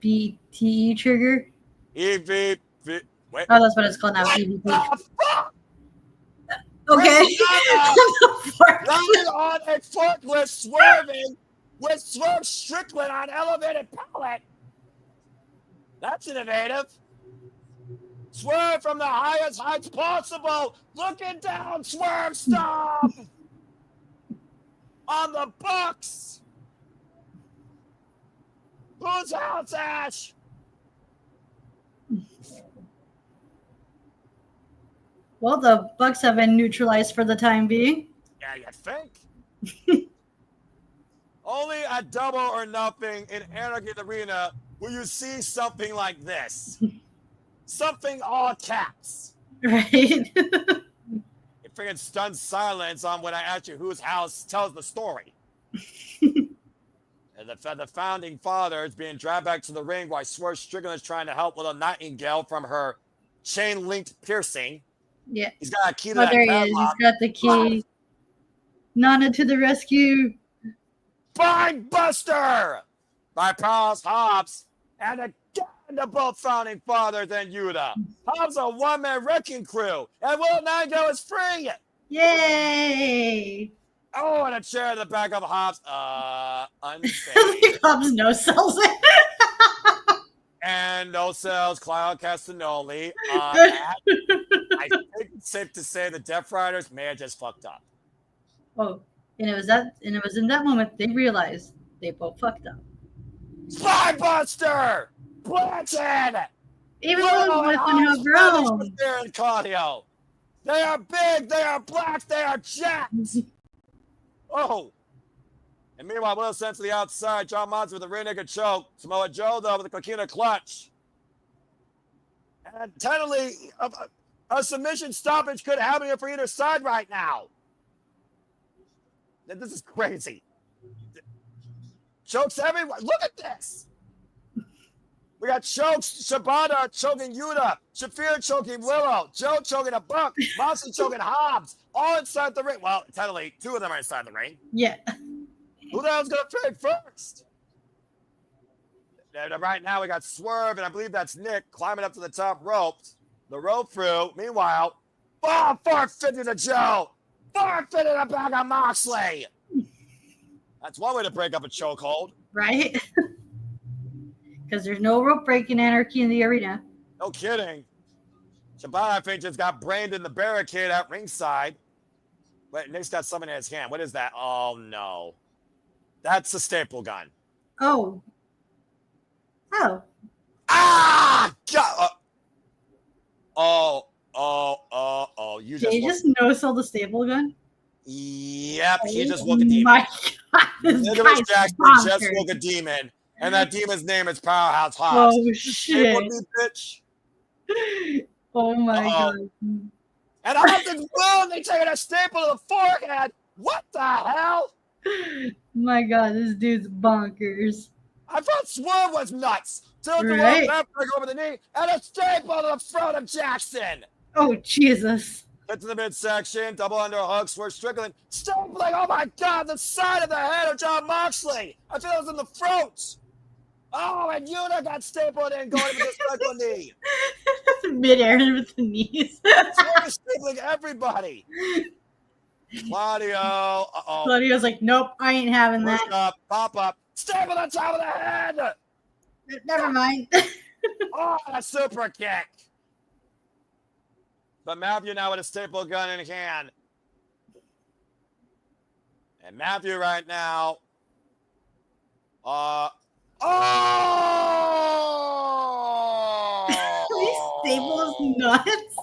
a BTE trigger? EVP. Wait. Oh, that's what it's called now. EVP. Okay. Running on a forklift, swerving with Swerve Strickland on elevated pallet. That's innovative. Swerve from the highest heights possible. Looking down, Swerve stop on the Bucks. Who's out, Ash? Well, the Bucks have been neutralized for the time being. Yeah, you think? Only at Double or Nothing in Anarchy Arena will you see something like this. Something all caps. Right. You freaking stunned silence on when I ask you whose house tells the story. And the founding father is being dragged back to the ring while Swerve Strickland is trying to help with a Nightingale from her chain-linked piercing. Yeah. He's got a key to that there he padlock. is. He's got the key. Nana to the rescue. Bind Buster by Powerhouse Hobbs. And again, to both founding fathers and Yuta. Hobbs a one-man wrecking crew. And Will Nightingale is free. Yay. Oh, and a chair in the back of Hobbs. Unsafe. Hobbs no sells it. And no sells Claudio Castagnoli. I think it's safe to say the Death Riders may have just fucked up. Oh, and it was in that moment they realized they both fucked up. Spinebuster! Planted! Even though it wasn't her grown. There in cardio. They are big, they are black, they are jacked. Oh. And meanwhile, Will sent to the outside. John Monson with a rear naked choke. Samoa Joe, though, with a coquina clutch. And technically, a submission stoppage could happen for either side right now. This is crazy. Chokes everywhere. Look at this. We got chokes, Shibata choking Yuta, Shafir choking Willow, Joe choking a Buck, Monson choking Hobbs, all inside the ring. Well, technically, two of them are inside the ring. Yeah. Who the hell's going to trade first? And right now, we got Swerve, and I believe that's Nick climbing up to the top rope. The rope through. Meanwhile, 450 to Joe. 450 to back on Moxley. That's one way to break up a chokehold. Right? Because there's no rope breaking anarchy in the arena. No kidding. Shibata, I think, just got brained in the barricade at ringside. Wait, Nick's got something in his hand. What is that? Oh, no. That's a staple gun. Oh. Oh. Ah! God. You Did he just no-sell the staple gun? Yep, he just woke a demon. My God, Nicholas Jackson just woke a demon, and that demon's name is Powerhouse Hobbs. Oh, shit. Bitch. Oh, my God. And Austin's wound, they taking a staple to the forehead. What the hell? My God, this dude's bonkers. I thought Swerve was nuts. Tilt the Right. left leg over the knee, and a staple to the front of Jackson. Oh, Jesus. Get to the midsection, double underhook, Swerve Strickland. Stapling, oh my God, the side of the head of John Moxley. I feel it was in the throat. Oh, and Yuta got stapled in going to the Strickland knee. Mid-air with the knees. Swerve is stapling everybody. Claudio, uh-oh. Claudio's like, nope, I ain't having Push that. up, pop up, staple on top of the head. Never mind. Oh, a super kick. But Matthew now with a staple gun in hand. And Matthew right now. These staples nuts.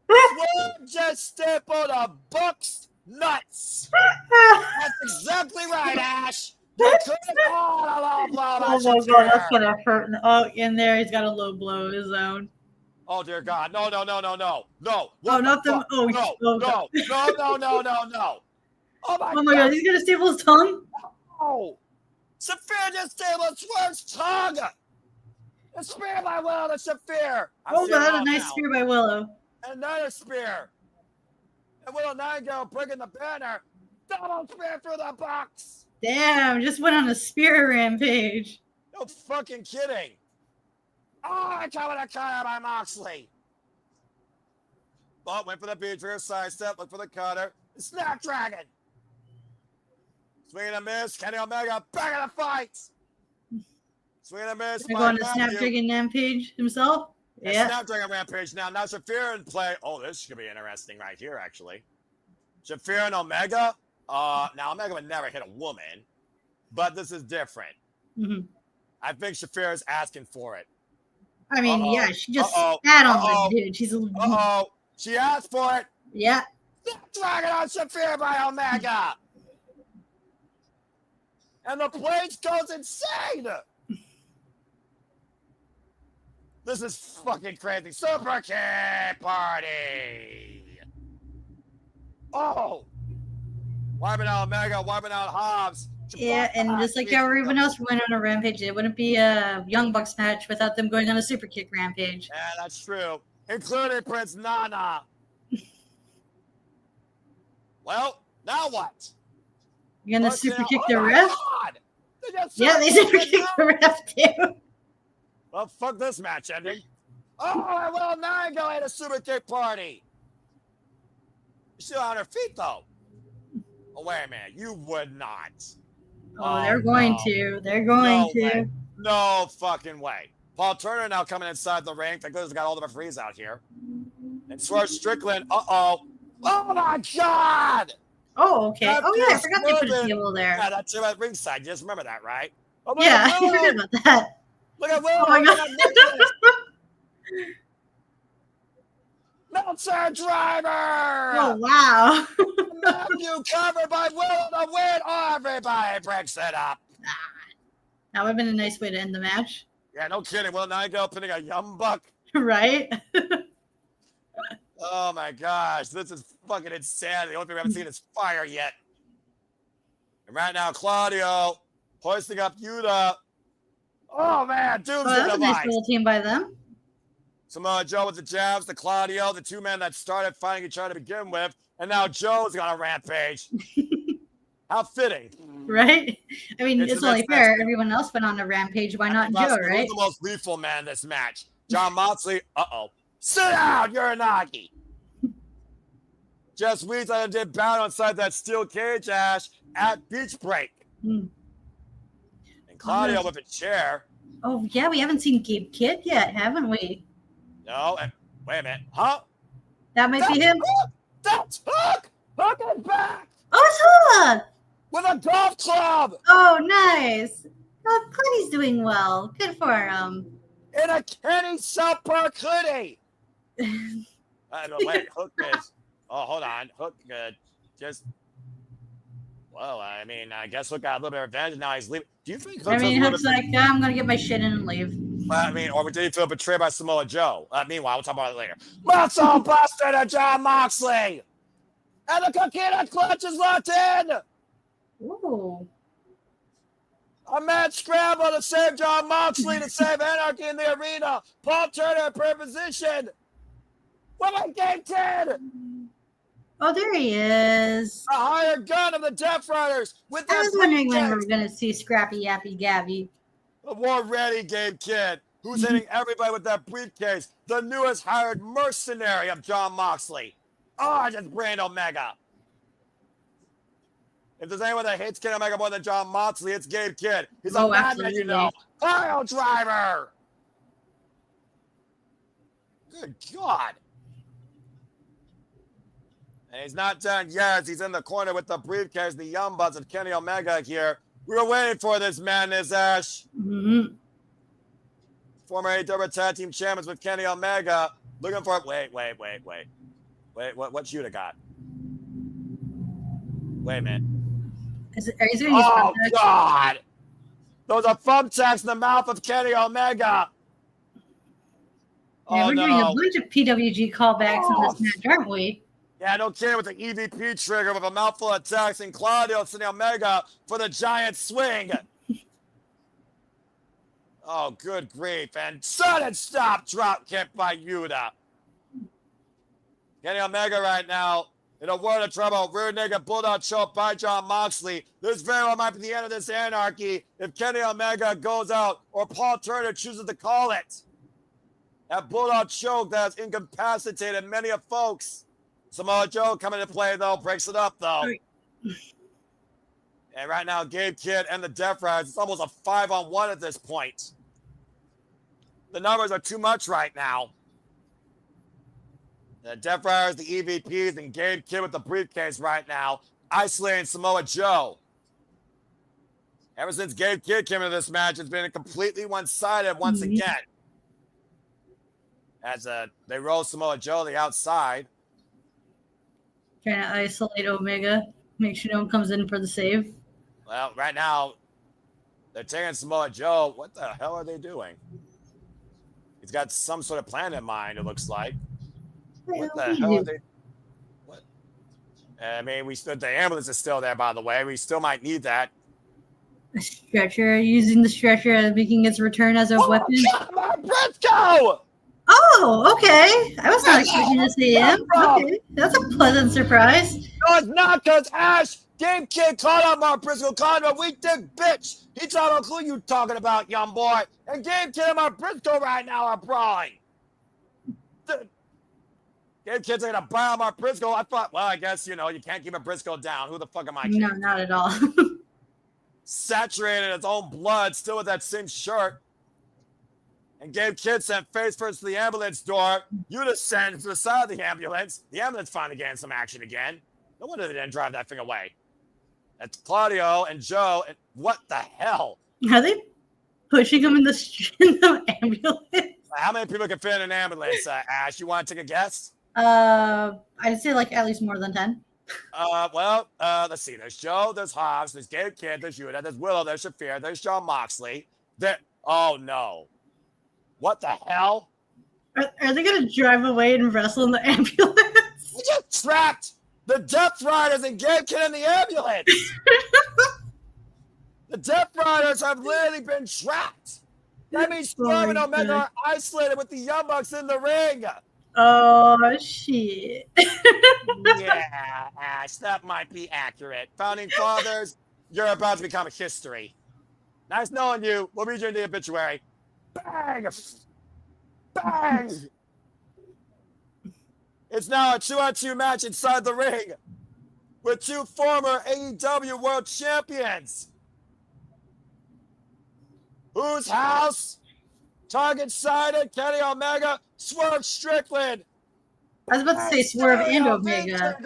Swerve just stapled a Buck's nuts. That's exactly right, Ash. You could have called a low blow. Oh my God, that's gonna hurt. Oh, in there, he's got a low blow of his own. Oh dear God! No! Oh, What not the them. fuck? Oh, No! Oh my, oh my God, he's gonna staple his tongue. Oh! Saphir just stapled Swerve's tongue. A spear by Willow to Saphir. Oh, that a nice spear by Willow. Another spear. And Willow Nigel breaking the banner. Double spear through the box. Damn, just went on a spear rampage. No fucking kidding. Oh, I covered a cutter by Moxley. But went for the beach rear side step, look for the cutter. Snapdragon. Swing and a miss. Kenny Omega back in the fight. Swing and a miss. Going on a Snapdragon rampage himself. Yeah. Snapdragon rampage now. Now Shafir in play. Oh, this could be interesting right here, actually. Shafir and Omega. Now Omega would never hit a woman, but this is different. Mm-hmm. I think Shafir is asking for it. I mean, yeah, she just spat on the dude. She's a She asked for it. Yeah. Dragon on Shafir by Omega. And the place goes insane. This is fucking crazy. Super kick party. Oh. Wiping out Omega, wiping out Hobbs. Yeah, and just like everyone else went on a rampage, it wouldn't be a Young Bucks match without them going on a super kick rampage. Yeah, that's true. Including Prince Nana. Well, now what? You're gonna super kick the ref? Yeah, they super kick the ref too. Well, fuck this match ending. Oh, well, Nigel had a super kick party. She's still on her feet, though. Oh, wait a minute. You would not. Oh, they're going to. They're going to. Way. No fucking way. Paul Turner now coming inside the ring. Thank goodness got all the referees out here. And Swerve Strickland. Uh-oh. Oh, my God. Oh, okay. That Oh, yeah, I feels forgot they put a moving. table there. Yeah, that's at ringside. You just remember that, right? Oh, look Yeah, at I Will. forgot about that. Look at Will. Oh, my Look God. at McGuinness. Meltzer driver. Oh, wow. Matthew covered by Will to win. Oh, everybody breaks it up. That would have been a nice way to end the match. Yeah, no kidding. Will Nigel pinning a young buck. Right? Oh my gosh, this is fucking insanity. The only thing we haven't seen is fire yet. And right now, Claudio hoisting up Yuta. Oh man, Oh, Doomsday that was a nice device. little team by them. Samoa Joe with the jabs, the Claudio, the two men that started fighting each other to begin with, and now Joe's on a rampage. How fitting. Right? I mean, It's it's the only next fair. match. Everyone else went on a rampage. Why not Plus, Joe, who's right? the most lethal man in this match? John Moxley. Sit down, Uranagi. Just weeks I did bound inside that steel cage, Ash, at Beach Break. Hmm. And Claudio with a chair. Oh, yeah, we haven't seen Gabe Kidd yet, haven't we? No, wait a minute. Huh? That might be him. Hook! That's Hook! Hook is back! Oh, it's Hula! With a golf club! Oh, nice. Oh, Clinty's doing well. Good for him. In a Kenny South Park hoodie! No, wait, Hook is... Oh, hold on. Hook just... Well, I mean, I guess Hook got a little bit of revenge, and now he's leaving. Do you think Hook's I mean, a little Hook's bit... like, I'm going to get my shit in and leave. I mean, or did he feel betrayed by Samoa Joe? Meanwhile, we'll talk about it later. Muscle Buster to John Moxley! And the Coquina clutch is locked in! Ooh. A mad scramble to save John Moxley, to save Anarchy in the arena. Paul Turner in position. What a game 10! Oh, there he is. The hired gun of the Death Riders with I that was wondering when we briefcase. were going to see Scrappy Yappy Gabby. The war ready Gabe Kidd, who's hitting everybody with that briefcase. The newest hired mercenary of John Moxley. Oh, just Brand Omega. If there's anyone that hates Kenny Omega more than John Moxley, it's Gabe Kidd. He's a madman, you know. Pile driver. Good God. And he's not done yet as he's in the corner with the briefcase, the Young Bucks of Kenny Omega here. We were waiting for this madness, Ash. Mm-hmm. Former AEW Tag Team Champions with Kenny Omega. Looking for it. Wait, what Yuta got? Wait a minute. Are you doing Oh, God. Those are thumbtacks in the mouth of Kenny Omega. Yeah, Oh, we're doing a bunch of PWG callbacks in this match, aren't we? Yeah, no kidding with the EVP trigger with a mouthful of attacks and Claudio sending Omega for the giant swing. Oh, good grief. And sudden stop drop kick by Yuta. Kenny Omega right now in a world of trouble. Rear naked bulldog choke by John Moxley. This very well might be the end of this anarchy if Kenny Omega goes out or Paul Turner chooses to call it. That bulldog choke that has incapacitated many of folks. Samoa Joe coming to play, though. Breaks it up, though. And right now, Gabe Kidd and the Death Riders, it's almost a 5-on-1 at this point. The numbers are too much right now. The Death Riders, the EVPs, and Gabe Kidd with the briefcase right now, isolating Samoa Joe. Ever since Gabe Kidd came into this match, it's been completely one-sided once again. As they roll Samoa Joe to the outside. Trying to isolate Omega. Make sure no one comes in for the save. Well, right now, they're taking Samoa Joe. What the hell are they doing? He's got some sort of plan in mind, it looks like. What the hell are they? What? I mean, the ambulance is still there, by the way. We still might need that. A stretcher, using the stretcher, making its return as a weapon. Come on, Briscoe! Oh, okay. I was not expecting to see him. Okay, that's a pleasant surprise. No, it's not, because Ash, Gabe Kidd called out Mark Briscoe, called him a weak dick bitch. He talking about who you talking about, young boy. And Gabe Kidd and Mark Briscoe right now are brawling. Gabe Kidd's going to buy out Mark Briscoe. I thought, well, I guess, you can't keep a Briscoe down. Who the fuck am I kidding? No, not at all. Saturated in its own blood, still with that same shirt. And Gabe Kidd sent face first to the ambulance door. Yuta sent to the side of the ambulance. The ambulance finally getting some action again. No wonder they didn't drive that thing away. That's Claudio and Joe. And what the hell? Are they pushing him in the ambulance? How many people can fit in an ambulance, Ash? You want to take a guess? I'd say like at least more than 10. Let's see. There's Joe, there's Hobbs, there's Gabe Kidd, there's Yuta, there's Willow, there's Shafir, there's Jon Moxley. Oh no. What the hell? Are they gonna drive away and wrestle in the ambulance? We just trapped the Death Riders and Gabe Kidd in the ambulance. The Death Riders have literally been trapped. That means Swerve and Omega are isolated with the Young Bucks in the ring. Oh, shit. Yeah, Ash, that might be accurate. Founding Fathers, you're about to become a history. Nice knowing you. We'll read you in the obituary. Bang! Bang! It's now a 2-on-2 match inside the ring with two former AEW World Champions. Whose house? Target sided, Kenny Omega, Swerve Strickland. I was about to say Swerve and Omega.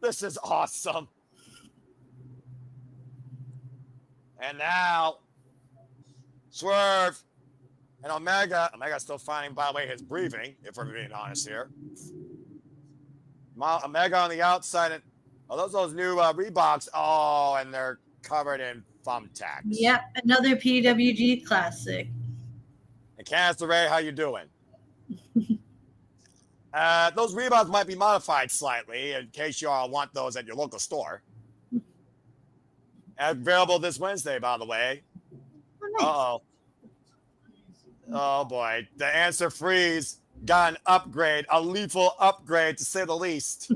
This is awesome. And now, Swerve and Omega's still finding, by the way, his breathing, if we're being honest here. Omega on the outside. And, those new Reeboks. Oh, and they're covered in thumbtacks. Yep, another PWG classic. And Candice LeRae, how you doing? Those Reeboks might be modified slightly in case you all want those at your local store. Available this Wednesday, by the way. Oh, nice. Uh-oh. Oh, boy. The Answer Freeze got an upgrade, a lethal upgrade, to say the least.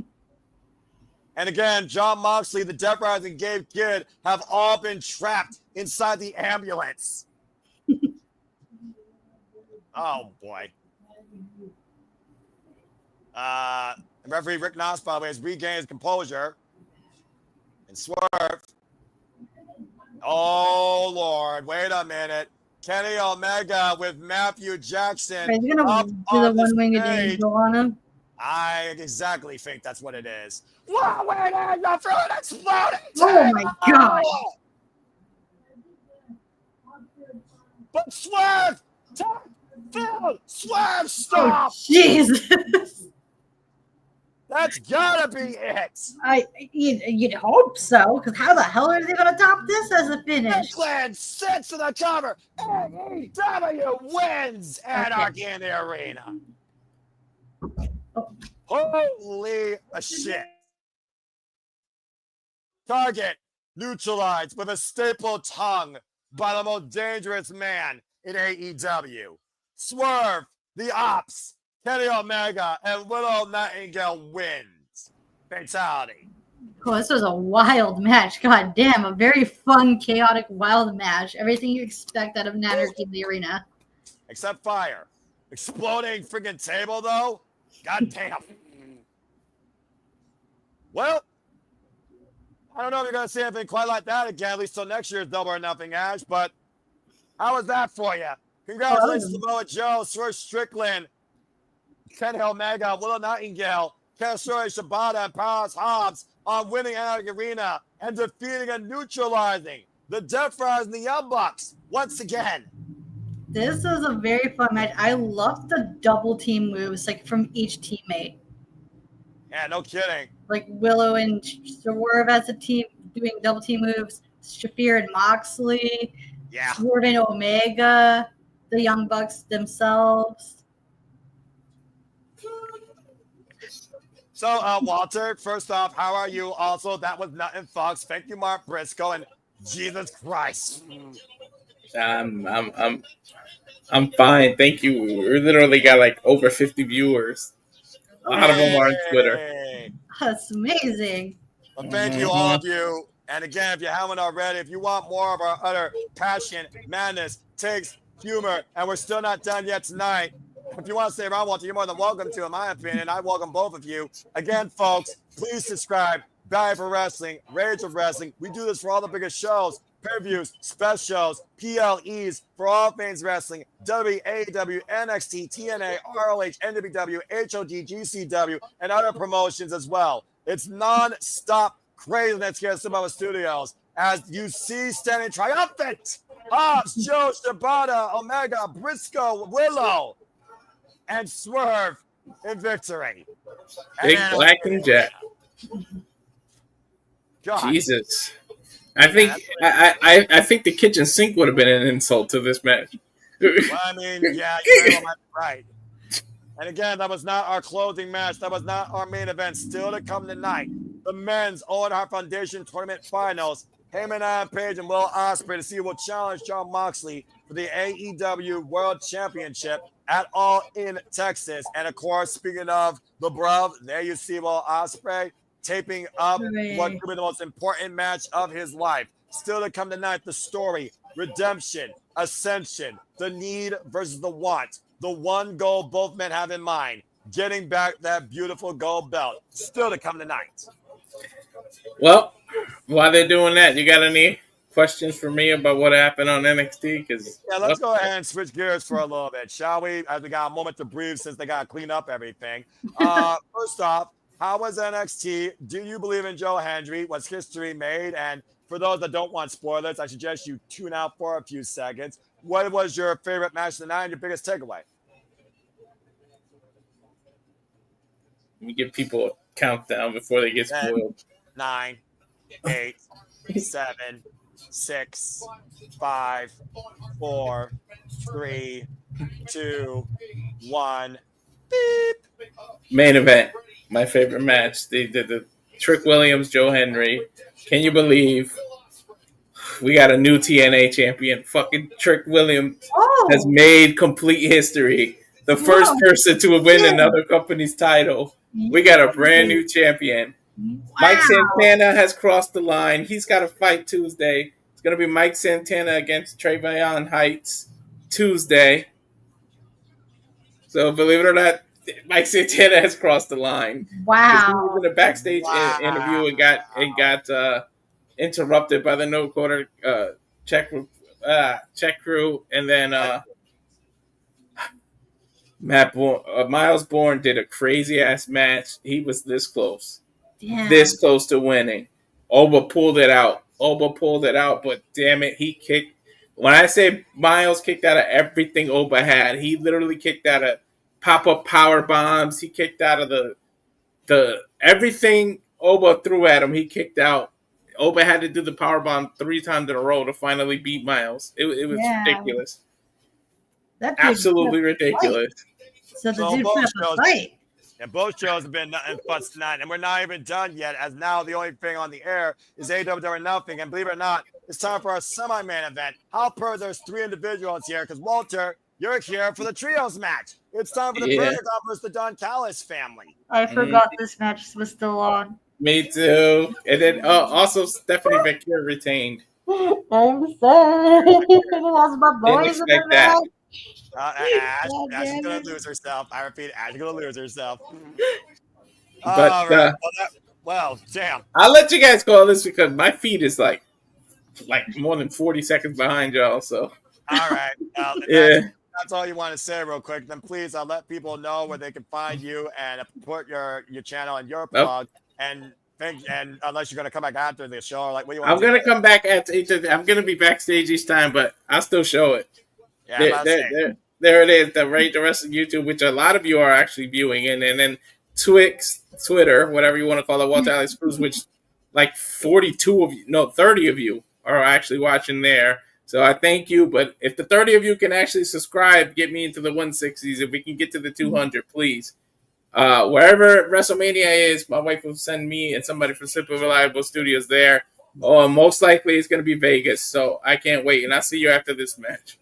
And again, Jon Moxley, the Death Riders, and Gabe Kidd have all been trapped inside the ambulance. Oh, boy. Referee Rick Knox, by the way, has regained his composure. And Swerve. Oh, Lord. Wait a minute. Kenny Omega with Matthew Jackson. Are you going to do the one-winged angel on him? I exactly think that's what it is. One-winged angel through an exploding Oh, my God. But Swerve! Phil! Swerve, stop! Oh, Jesus. That's gotta be it. You'd hope so, because how the hell are they going to top this as a finish? Clan sits to the cover. AEW wins Anarchy in the Arena. Holy shit. Target neutralized with a staple tongue by the most dangerous man in AEW. Swerve, the Ops, Kenny Omega, and Willow Nightingale wins. Fatality. Oh, this was a wild match. God damn, a very fun, chaotic, wild match. Everything you expect out of Anarchy in the Arena. Except fire. Exploding friggin' table, though? God damn. Well, I don't know if you're going to see anything quite like that again, at least till next year's Double or Nothing, Ash, but how was that for you? Congratulations to Samoa Joe, Swerve Strickland, Kenny Omega, Willow Nightingale, Kazuchika Shibata, and Powerhouse Hobbs on winning Anarchy Arena and defeating and neutralizing the Death Riders and the Young Bucks once again. This was a very fun match. I loved the double team moves, like from each teammate. Yeah, no kidding. Like Willow and Swerve as a team doing double team moves, Shafir and Moxley, Yeah. Swerve and Omega, the Young Bucks themselves. So, Walter, first off, how are you? Also, that was Nothing Fox. Thank you, Mark Briscoe, and Jesus Christ. I'm fine, thank you. We literally got like over 50 viewers. A lot of them are on Twitter. That's amazing. Well, thank you, all of you. And again, if you haven't already, if you want more of our utter passion, madness, takes, humor, and we're still not done yet tonight, if you want to stay around, Walter, you're more than welcome to, in my opinion. I welcome both of you. Again, folks, please subscribe. Value for Wrestling, Rage of Wrestling. We do this for all the biggest shows pay-per-views, specials, PLEs for all things wrestling, WWE, AEW, NXT, TNA, ROH, NWW, HOD, GCW, and other promotions as well. It's non-stop craziness here at Syndicate Studios as you see standing triumphant Hobbs, Joe, Shibata, Omega, Briscoe, Willow, and Swerve in victory. Big Black and Jack. God. Jesus. I think the kitchen sink would have been an insult to this match. Well, I mean, yeah, you very well might be right. And again, that was not our closing match. That was not our main event. Still to come tonight, the men's Owen Hart Foundation Tournament Finals. Heyman, Adam Page, and Will Ospreay to see who will challenge Jon Moxley for the AEW World Championship at All In Texas. And of course, speaking of the bruv, there you see Will Ospreay taping up what could be the most important match of his life. Still to come tonight, the story, redemption, ascension, the need versus the want. The one goal both men have in mind, getting back that beautiful gold belt. Still to come tonight. Well, while they're doing that, you got any questions for me about what happened on NXT? Yeah, let's go ahead and switch gears for a little bit, shall we? As we got a moment to breathe since they got to clean up everything. First off, how was NXT? Do you believe in Joe Hendry? Was history made? And for those that don't want spoilers, I suggest you tune out for a few seconds. What was your favorite match of the night and your biggest takeaway? Let me give people a countdown before they get 10, spoiled. 9, 8, 7, 6, 5, 4, 3, 2, 1. Beep. Main event. My favorite match. They did the Trick Williams, Joe Hendry. Can you believe we got a new TNA champion? Fucking Trick Williams has made complete history. The first person to win another company's title. We got a brand new champion. Wow. Mike Santana has crossed the line. He's got a fight Tuesday. It's going to be Mike Santana against Trevion Heights Tuesday. So believe it or not, Mike Santana has crossed the line. Wow! He was in a backstage interview and got interrupted by the No Quarter check crew, and then Miles Bourne did a crazy ass match. He was this close. This close to winning. Oba pulled it out, but damn it, he kicked. When I say Miles kicked out of everything Oba had, he literally kicked out of pop-up power bombs. He kicked out of the everything Oba threw at him, he kicked out. Oba had to do the power bomb 3 times in a row to finally beat Miles. It was ridiculous. Absolutely ridiculous. So the dude put up a fight. And both shows have been nothing but tonight. And we're not even done yet, as now the only thing on the air is AEW or nothing. And believe it or not, it's time for our semi-main event. How per there's 3 individuals here, because Walter, you're here for the trios match. It's time for the Pentagon versus the Don Callis family. I forgot this match was still on. Me too. And then also Stephanie McGuinness retained. I'm sorry. I lost my boys in the match. Ash is going to lose herself. I repeat, Ash is going to lose herself. But, well, damn. I'll let you guys call this because my feed is like more than 40 seconds behind y'all. So. All right. That's all you want to say real quick. Then please, I'll let people know where they can find you and put your channel and your blog. And unless you're going to come back after the show, or like what you want. I'm going to come back after each of. I'm going to be backstage each time, but I'll still show it. Yeah, there it is. The Rate the Wrestling YouTube, which a lot of you are actually viewing, and then Twitter, whatever you want to call it, Walter Alex Cruz, which like 30 of you are actually watching there. So I thank you. But if the 30 of you can actually subscribe, get me into the 160s. If we can get to the 200, please. Wherever WrestleMania is, my wife will send me and somebody from Simple Reliable Studios there. Oh, most likely it's going to be Vegas. So I can't wait. And I'll see you after this match.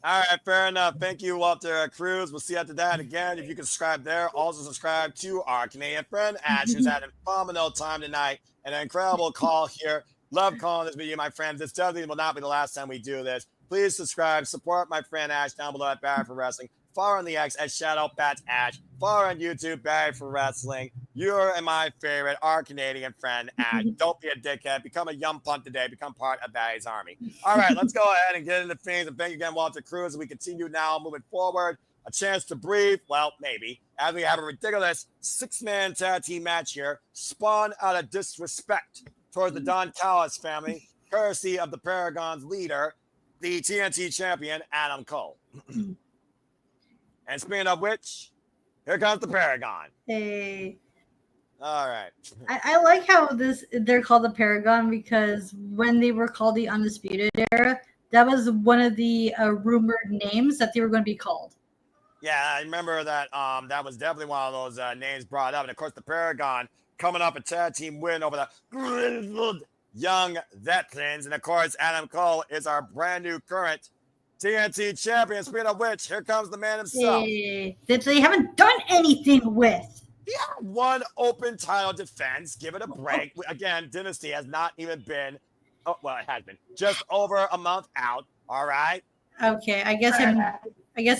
All right, fair enough. Thank you, Walter Cruz. We'll see you after that. Again, if you can subscribe there, also subscribe to our Canadian friend, Ash, who's had a phenomenal time tonight. An incredible call here. Love calling this video, my friends. This definitely will not be the last time we do this. Please subscribe. Support my friend Ash down below at Barrett for Wrestling. Follow on the X at ShadowBatAsh. Follow on YouTube, Barry for Wrestling. You're my favorite, our Canadian friend. And don't be a dickhead. Become a young punt today. Become part of Barry's army. All right, let's go ahead and get into things. And thank you again, Walter Cruz. As we continue now moving forward. A chance to breathe. Well, maybe. As we have a ridiculous 6-man tag team match here, spawned out of disrespect towards the Don Callis family, courtesy of the Paragon's leader, the TNT champion, Adam Cole. And speaking of which, here comes the Paragon. Hey. All right. I like how they're called the Paragon because when they were called the Undisputed Era, that was one of the rumored names that they were going to be called. Yeah, I remember that. That was definitely one of those names brought up. And of course, the Paragon coming up a tag team win over the grizzled young veterans. And of course, Adam Cole is our brand new current TNT champion. Speaking of which, here comes the man himself. That they haven't done anything with. Yeah, one open title defense. Give it a break. Again, Dynasty has not even been. Oh, well, it has been just over a month out. All right. Okay, I guess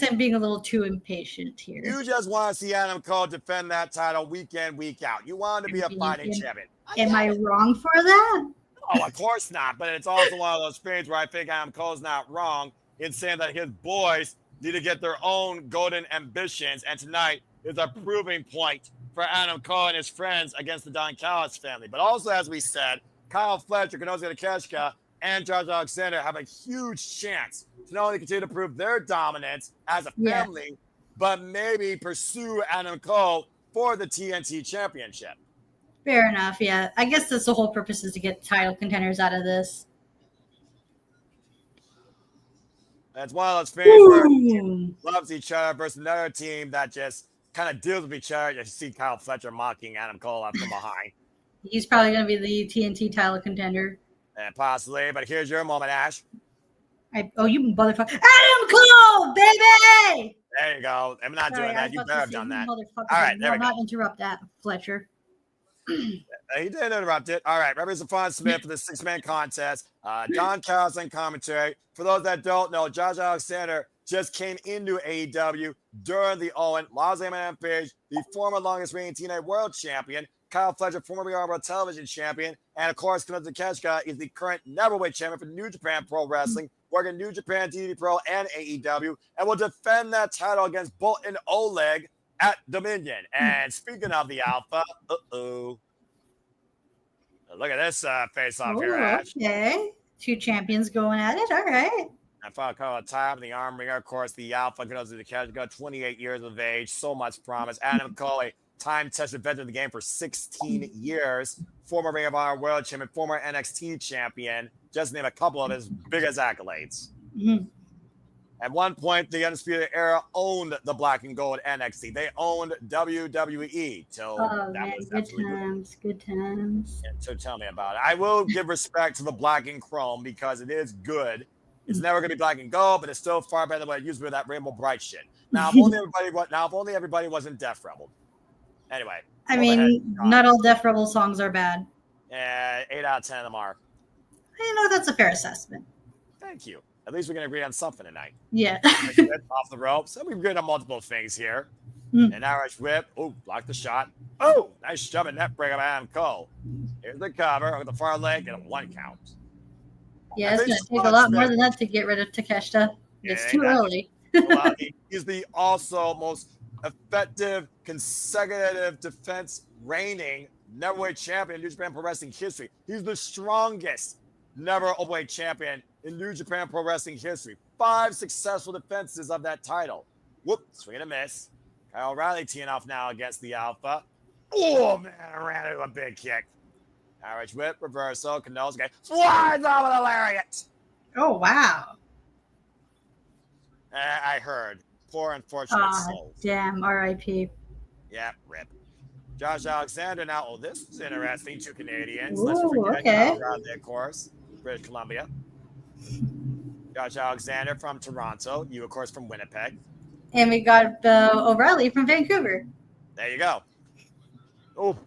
I'm being a little too impatient here. You just want to see Adam Cole defend that title week in, week out. You want him to be a fighting champion. Am I wrong for that? Oh, of course not. But it's also one of those things where I think Adam Cole's not wrong in saying that his boys need to get their own golden ambitions. And tonight is a proving point for Adam Cole and his friends against the Don Callis family. But also, as we said, Kyle Fletcher, Kazuchika Takeshita, and Josh Alexander have a huge chance to not only continue to prove their dominance as a family, but maybe pursue Adam Cole for the TNT championship. Fair enough, yeah. I guess that's the whole purpose is to get title contenders out of this. That's one of those things where loves each other versus another team that just kind of deals with each other. You see Kyle Fletcher mocking Adam Cole up from behind. He's probably going to be the TNT title contender. And possibly, but here's your moment, Ash. You motherfucker. Adam Cole, baby! There you go. I'm not doing that. You better have done that. All right, there we go. Not interrupt that, Fletcher. He did interrupt it. All right, representative Fawn Smith for the 6-man contest. Don Callis on commentary. For those that don't know, Josh Alexander just came into AEW during the Owen. Lazarus Rampage, the former longest-reigning TNA World Champion. Kyle Fletcher, former World Television Champion. And, of course, Kazuchika Takeshita is the current Neverweight Champion for New Japan Pro Wrestling, working New Japan, DDP Pro, and AEW, and will defend that title against Bolton Oleg at Dominion. And speaking of the Alpha, look at this face-off here, Ash. Okay. 2 champions going at it. All right. And Falcao time, the arm ringer, of course, the Alpha, Kazuchika Takeshita, 28 years of age, so much promise. Adam Cole, time-tested veteran of the game for 16 years, former Ring of Honor World Champion, former NXT Champion, just to name a couple of his biggest accolades. Mm-hmm. At one point, the Undisputed Era owned the Black and Gold NXT. They owned WWE. Good times. So tell me about it. I will give respect to the Black and Chrome because it is good. It's never going to be Black and Gold, but it's still far better than what it used to be with that Rainbow Bright shit. Now, if only everybody wasn't Death Rebel. Anyway. I mean, not all Death Rebel songs are bad. 8 out of 10 of them are. I know that's a fair assessment. Thank you. At least we can agree on something tonight. Yeah. Off the ropes. So we've agreed on multiple things here. An Irish whip. Oh, blocked the shot. Oh, nice shove and net break of Adam Cole. Here's the cover with the far leg and a 1 count. Yeah, it's going to take a lot more than that to get rid of Takeshita. It's too early. Well, he's the also most effective consecutive defense reigning neverweight champion in New Japan Pro Wrestling history. He's the strongest never openweight champion in New Japan Pro Wrestling history. 5 successful defenses of that title. Whoop, swing and a miss. Kyle O'Reilly teeing off now against the Alpha. Oh, man, I ran into a big kick. Irish whip, reversal, Canals, okay. Flies off with a lariat. Oh, wow. I heard. Poor unfortunate souls. Damn, R.I.P. Yeah, rip. Josh Alexander now. Oh, this is interesting. 2 Canadians. Ooh, Let's forget okay. around there, of course. British Columbia. Josh Alexander from Toronto. You, of course, from Winnipeg. And we got O'Reilly from Vancouver. There you go. Oh,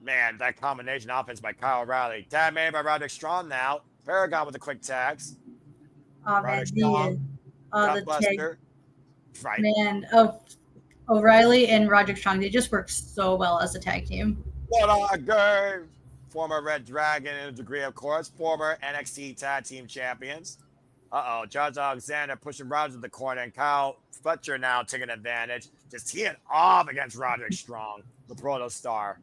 man, that combination offense by Kyle O'Reilly. Tag made by Roderick Strong now. Paragon with the quick tags. Oh, man. The tag. Right. Man, O'Reilly and Roderick Strong, they just work so well as a tag team. What a game! Former Red Dragon in a degree, of course. Former NXT Tag Team Champions. Josh Alexander pushing Rogers in the corner, and Kyle Fletcher now taking advantage. Just teeing off against Roderick Strong, the Proto Star.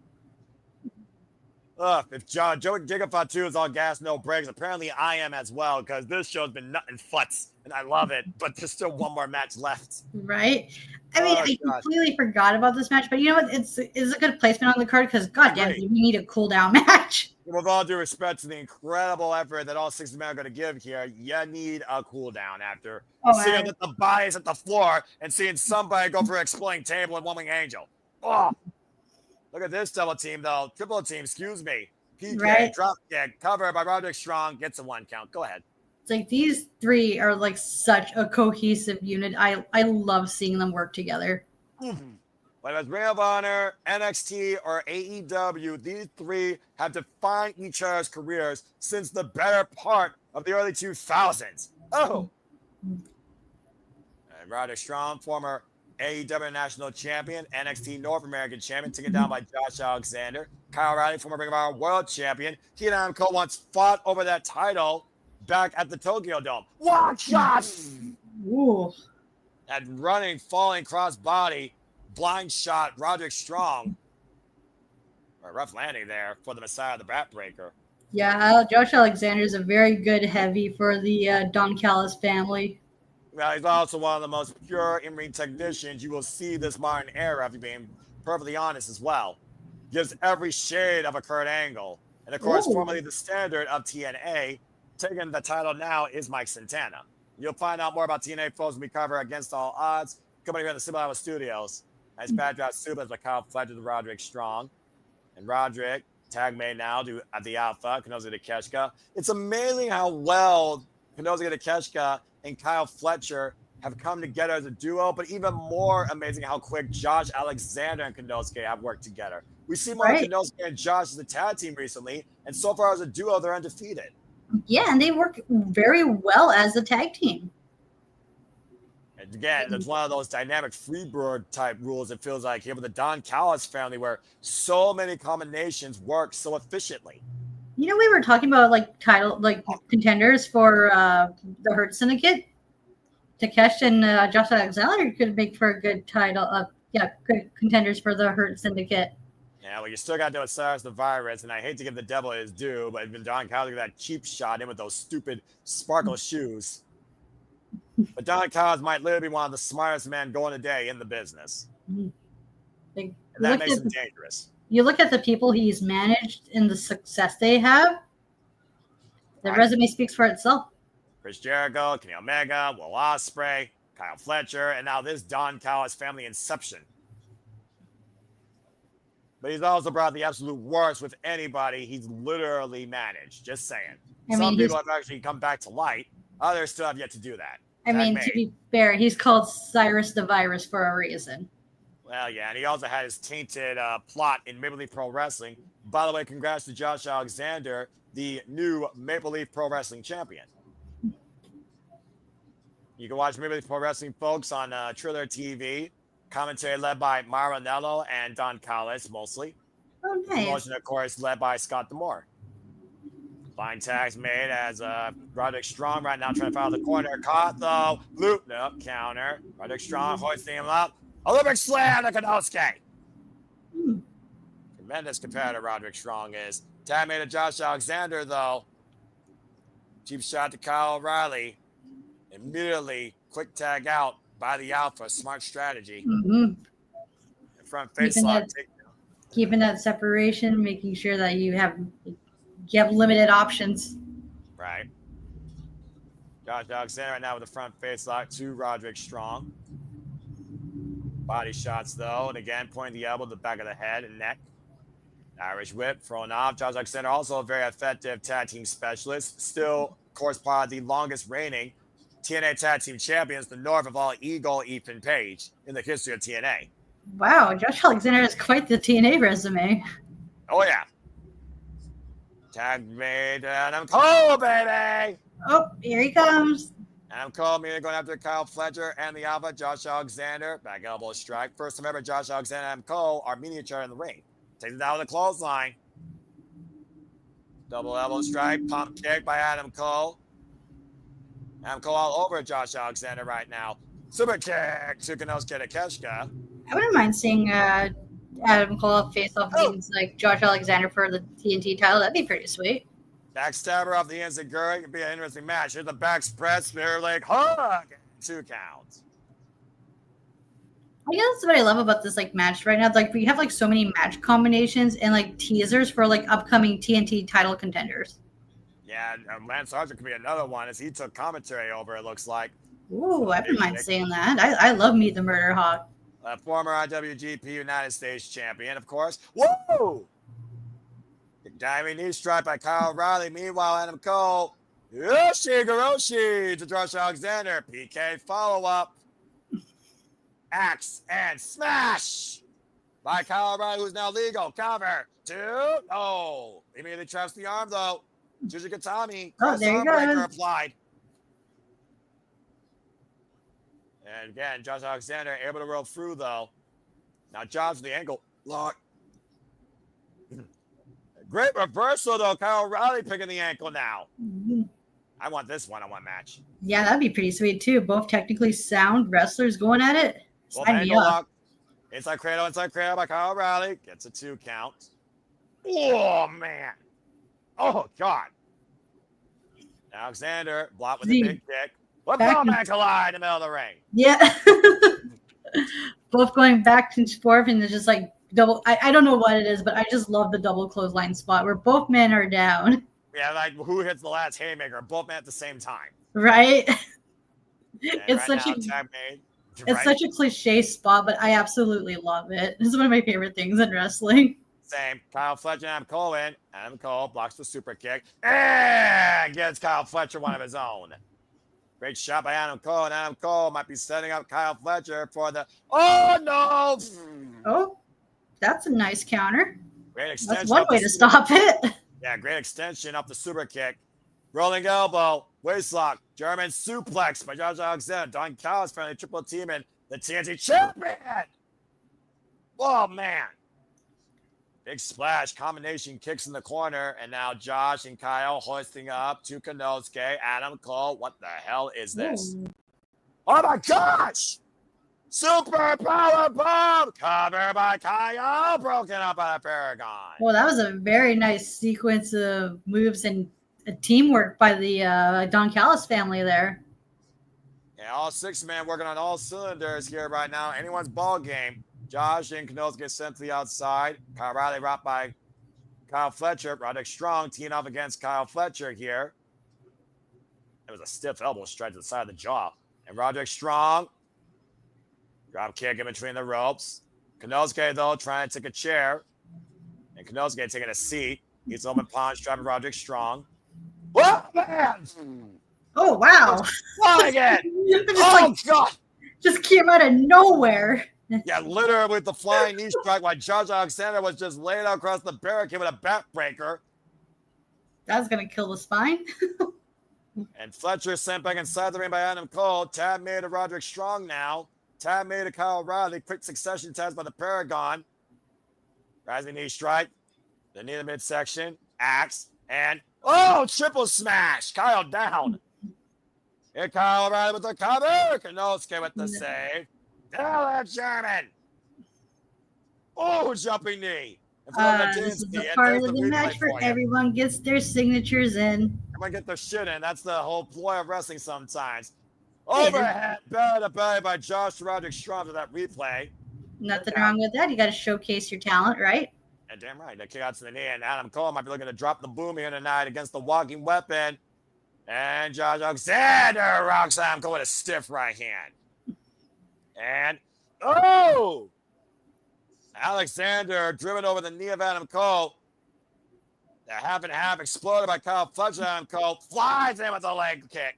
If Joe Gigafatu is on gas, no brakes, apparently I am as well, because this show's been nutting futs, and I love it, but there's still one more match left. Right? I mean, I completely forgot about this match, but you know what? It's a good placement on the card, because goddamn, we need a cool-down match. With all due respect to the incredible effort that all 6 men are going to give here, you need a cool-down after seeing that the bodies at the floor and seeing somebody go for an exploding table and one-wing angel. Oh! Look at this double team, though. Triple team, excuse me. PK, drop kick, cover by Roderick Strong, gets a 1 count. Go ahead. It's like these three are like such a cohesive unit. I love seeing them work together. Mm-hmm. Whether it's Ring of Honor, NXT, or AEW, these three have defined each other's careers since the better part of the early 2000s. Oh! And Roderick Strong, former AEW National Champion, NXT North American Champion, taken down by Josh Alexander. Kyle O'Reilly, former Ring of Honor World Champion. He and Adam Cole once fought over that title back at the Tokyo Dome. What shot! Ooh. And running, falling cross body, blind shot, Roderick Strong. A rough landing there for the Messiah, the Bat Breaker. Yeah, Josh Alexander is a very good heavy for the Don Callis family. Well, he's also one of the most pure in-ring technicians you will see this modern era, if you're being perfectly honest as well. Gives every shade of a Kurt Angle. And of course, formerly the standard of TNA, taking the title now is Mike Santana. You'll find out more about TNA folks when we cover Against All Odds, coming here in the Symbol Hour Studios. Nice backdrop suplex by Kyle Fletcher to Roderick Strong. And Roderick, tag made now at the Alpha, Kenosuke Takeshita. It's amazing how well Kenosuke Takeshita and Kyle Fletcher have come together as a duo, but even more amazing how quick Josh Alexander and Kenosuke have worked together. We see more of Kenosuke and Josh as a tag team recently, and so far as a duo, they're undefeated. Yeah, and they work very well as a tag team. And again, it's one of those dynamic Freebird type rules, it feels like, here with the Don Callis family, where so many combinations work so efficiently. You know, we were talking about contenders for the Hurt Syndicate. Takesh and Josh Alexander could make for a good title. Good contenders for the Hurt Syndicate. Yeah, well, you still got to do Cyrus the Virus, and I hate to give the devil his due, but even Don Callis got that cheap shot in with those stupid sparkle shoes. But Don Callis might literally be one of the smartest men going today in the business. That makes him dangerous. You look at the people he's managed and the success they have, the resume speaks for itself. Chris Jericho, Kenny Omega, Will Ospreay, Kyle Fletcher, and now this Don Callis family inception. But he's also brought the absolute worst with anybody he's literally managed. Just saying. Some people have actually come back to light. Others still have yet to do that. To be fair, he's called Cyrus the Virus for a reason. Well, yeah, and he also had his tainted plot in Maple Leaf Pro Wrestling. By the way, congrats to Josh Alexander, the new Maple Leaf Pro Wrestling champion. You can watch Maple Leaf Pro Wrestling, folks, on Triller TV. Commentary led by Maranello and Don Callis, mostly. Oh, nice. Promotion, of course, led by Scott D'Amore. Fine tags made as Roderick Strong right now trying to foul the corner. Caught, though. Loop, no, counter. Roderick Strong hoisting him up. Olympic slam to Kenosuke. Tremendous competitor Roderick Strong is. Tag made to Josh Alexander, though. Cheap shot to Kyle O'Reilly. Immediately, quick tag out by the Alpha. Smart strategy. Front face lock. Keeping that separation, making sure that you have limited options. Right. Josh Alexander right now with the front face lock to Roderick Strong. Body shots, though, and again, pointing the elbow to the back of the head and neck. Irish whip thrown off. Josh Alexander also a very effective tag team specialist. Still, of course, part of the longest reigning TNA tag team champions, the North of all Eagle, Ethan Page, in the history of TNA. Wow, Josh Alexander has quite the TNA resume. Oh, yeah. Tag made, and I'm cold, baby. Oh, here he comes. Adam Cole, Mina going after Kyle Fletcher and the Alpha, Josh Alexander. Back elbow strike. First time ever, Josh Alexander and Adam Cole are meeting each other in the ring. Takes it down with a clothesline. Double elbow strike. Pump kick by Adam Cole. Adam Cole all over Josh Alexander right now. Super kick to Konosuke Takeshita. I wouldn't mind seeing Adam Cole face off against like Josh Alexander for the TNT title. That'd be pretty sweet. Backstabber off the Enziguri. Could be an interesting match. Here's the back spread, spear leg hug. 2 counts. I guess that's what I love about this like match right now. Like we have like so many match combinations and like teasers for like upcoming TNT title contenders. Yeah, Lance Archer could be another one as he took commentary over, it looks like. Ooh, I wouldn't mind seeing that. I love Meet the Murder Hawk. Former IWGP United States champion, of course. Whoa! Diving knee strike by Kyle O'Reilly. Meanwhile, Adam Cole. Yoshi to Josh Alexander. PK follow-up. Axe and smash by Kyle O'Reilly, who's now legal. Cover. 2. Oh. Immediately traps the arm, though. Kazuchika Tommy. Oh, there you go. Applied. And again, Josh Alexander able to roll through, though. Now Josh the ankle lock. Great reversal, though. Kyle O'Reilly picking the ankle now. Mm-hmm. I want this one-on-one match. Yeah, that'd be pretty sweet, too. Both technically sound wrestlers going at it. Sign me up. Inside cradle by Kyle O'Reilly. Gets a 2 count. Oh, man. Oh, God. Alexander blocked with a big kick. What back collide in the middle of the ring? Yeah. Both going back and forth, and it's just like double. I don't know what it is, but I just love the double clothesline spot where both men are down. Yeah, like who hits the last haymaker? Both men at the same time. Right. It's right such such a cliche spot, but I absolutely love it. This is one of my favorite things in wrestling. Same. Kyle Fletcher and Adam Cole in. Adam Cole blocks the super kick and gives Kyle Fletcher one of his own. Great shot by Adam Cole, and Adam Cole might be setting up Kyle Fletcher for the. Oh no! Oh, that's a nice counter. Great extension. That's one way to stop it. Yeah, great extension off the super kick. Rolling elbow, waistlock, German suplex by Josh Alexander. Don Callis finally triple teaming the TNT champion. Oh man! Big splash, combination kicks in the corner, and now Josh and Kyle hoisting up to Konosuke. Adam Cole, what the hell is this? Ooh. Oh my gosh! Super power bomb! Cover by Kyle, broken up by the Paragon. Well, that was a very nice sequence of moves and teamwork by the Don Callis family there. Yeah, all 6 men working on all cylinders here right now. Anyone's ball game. Josh and Konosuke sent to the outside. Kyle O'Reilly rocked by Kyle Fletcher. Roderick Strong teeing off against Kyle Fletcher here. It was a stiff elbow straight to the side of the jaw. And Roderick Strong, drop kick in between the ropes. Konosuke, though, trying to take a chair. And Konosuke taking a seat. He's open punch, driving Roderick Strong. Oh, man! Oh, wow. Fly again! God! Just came out of nowhere. Yeah, literally with the flying knee strike while Josh Alexander was just laid out across the barricade with a backbreaker. That's going to kill the spine. And Fletcher sent back inside the ring by Adam Cole. Tab made to Roderick Strong now. Tab made to Kyle O'Reilly. Quick succession tabs by the Paragon. Rising knee strike. The knee in the midsection. Axe. And, triple smash. Kyle down. Here Kyle O'Reilly with the cover. Konosuke with the save. That German. Jumping knee. This is the part of the match where everyone gets their signatures in. Everyone get their shit in. That's the whole ploy of wrestling sometimes. Overhead belly to belly by Josh Roderick Strong to that replay. Nothing wrong with that. You got to showcase your talent, right? And damn right. They kick out to the knee, and Adam Cole might be looking to drop the boom here tonight against the walking weapon. And Josh Alexander rocks Adam Cole with a stiff right hand. And, Alexander driven over the knee of Adam Cole. The half and half exploded by Kyle Fletcher. Adam Cole flies in with a leg kick.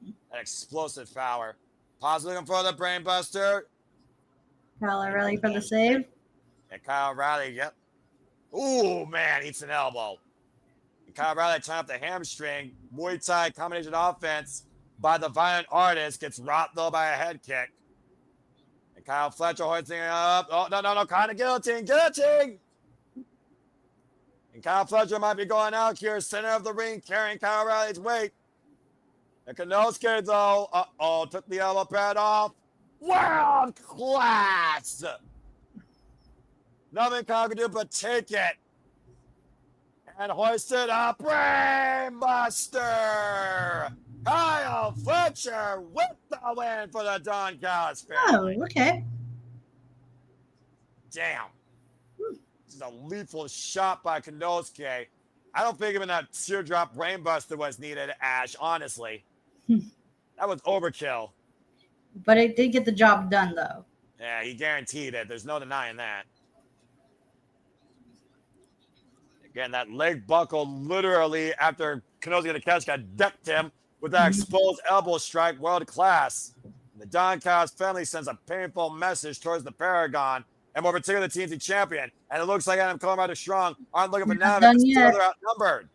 An explosive power. Pause looking for the brain buster. Kyle O'Reilly for the save. And Kyle O'Reilly, yep. Ooh, man, eats an elbow. And Kyle O'Reilly tying up the hamstring. Muay Thai combination offense. by the Violent Artist. Gets rocked, though, by a head kick. And Kyle Fletcher hoisting it up. Oh, no. Kind of guillotine. And Kyle Fletcher might be going out here, center of the ring, carrying Kyle O'Reilly's weight. And Kanosuke, though, took the elbow pad off. World class! Nothing Kyle can do but take it. And hoist it up. Brainbuster! Kyle Fletcher with the win for the Don Callis family. Oh, okay. Damn. This is a lethal shot by Kanosuke. I don't think even that teardrop brainbuster was needed, Ash, honestly. That was overkill. But it did get the job done, though. Yeah, he guaranteed it. There's no denying that. Again, that leg buckle literally, after Kanosuke Takeshita decked him with that exposed elbow strike, world class. The Don Callis family sends a painful message towards the Paragon, and more particularly the TNT champion. And it looks like Adam Cole and Ryder Strong aren't looking for now because they're outnumbered.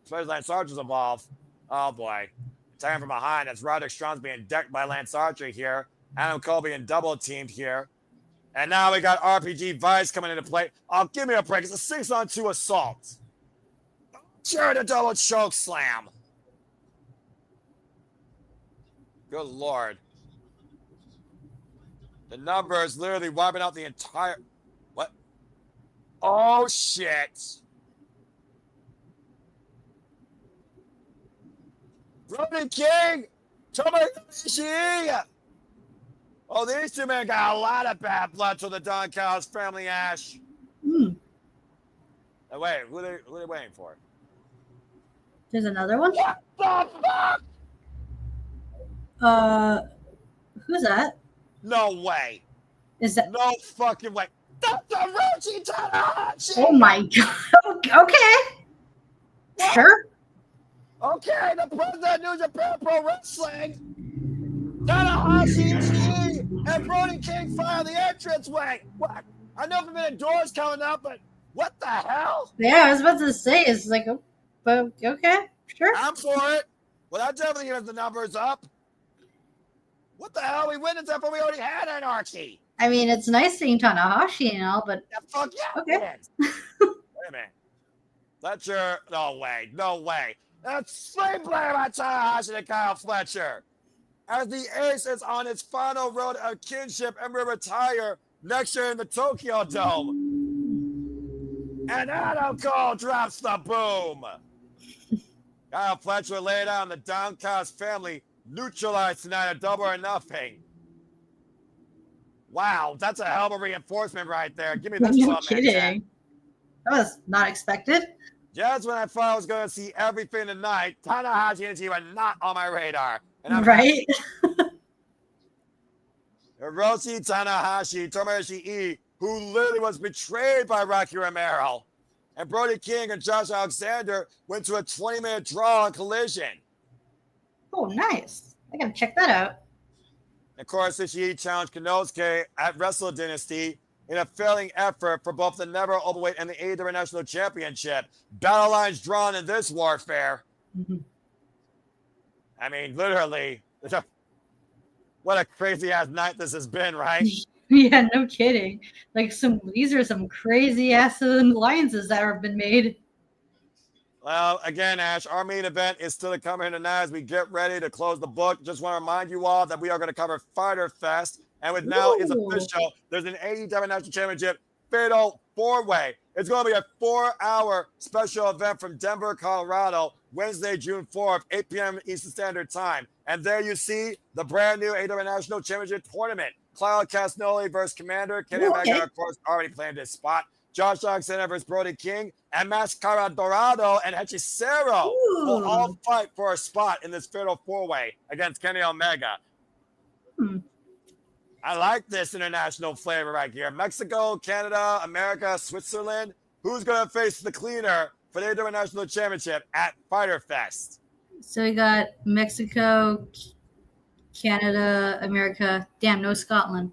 Especially Lance Archer's involved. Oh, boy. Attacking from behind as Roderick Strong's being decked by Lance Archer here. Adam Cole being double-teamed here. And now we got RPG Vice coming into play. Oh, give me a break. It's a 6-on-2 assault. Sure, the double choke slam. Good Lord. The numbers literally wiping out the entire... What? Oh, shit. Brody King! Tomoyashi! Oh, these two men got a lot of bad blood to the Don Callis family, Ash. Wait, who are they waiting for? There's another one? What the fuck? Who's that? No way. Is that... No fucking way. Dr. Rochi Tanahashi! Oh my god. Okay. What? Sure. Okay, the president of New Japan Pro Wrestling. Tanahashi and Brody King fire the entranceway. What? I know from the doors coming up, but what the hell? Yeah, I was about to say, it's like, but okay, sure. I'm for it. Well, that definitely gives the numbers up. What the hell? We witnessed that, but we already had Anarchy. I mean, it's nice seeing Tanahashi and all, but yeah, fuck yeah. Okay. Wait a minute. Fletcher, no way. That's slave blame by Tanahashi to Kyle Fletcher. As the ace is on its final road of kinship and will retire next year in the Tokyo Dome. And Adam Cole drops the boom. Kyle Fletcher laid out the downcast family neutralized tonight at Double or Nothing. Wow, that's a hell of a reinforcement right there. Give me this. No kidding. That was not expected. Just when I thought I was going to see everything tonight, Tanahashi and G were not on my radar. And I'm right? Hiroshi Tanahashi, Tomoyashi E, who literally was betrayed by Rocky Romero, and Brody King and Josh Alexander went to a 20-minute draw on Collision. Oh, nice. I got to check that out. And of course, Ishii challenged Konosuke at Wrestle Dynasty in a failing effort for both the Never Openweight and the AEW National Championship. Battle lines drawn in this warfare. Mm-hmm. I mean, literally, what a crazy-ass night this has been, right? Yeah, no kidding. Like, these are some crazy-ass alliances that have been made. Well, again, Ash, our main event is still coming tonight as we get ready to close the book. Just want to remind you all that we are going to cover Fighter Fest. And with now is official, there's an AEW National Championship Fatal 4-Way. It's going to be a 4-hour special event from Denver, Colorado, Wednesday, June 4th, 8 p.m. Eastern Standard Time. And there you see the brand new AEW National Championship Tournament. Claudio Castagnoli versus Commander. Kenny Omega, of course, already planned his spot. Josh Alexander versus Brody King. And Mascara Dorado and Hechicero will all fight for a spot in this Fatal 4-Way against Kenny Omega. I like this international flavor right here. Mexico, Canada, America, Switzerland. Who's going to face the cleaner for the AEW National Championship at Fighter Fest? So we got Mexico, Canada, America. Damn, no Scotland.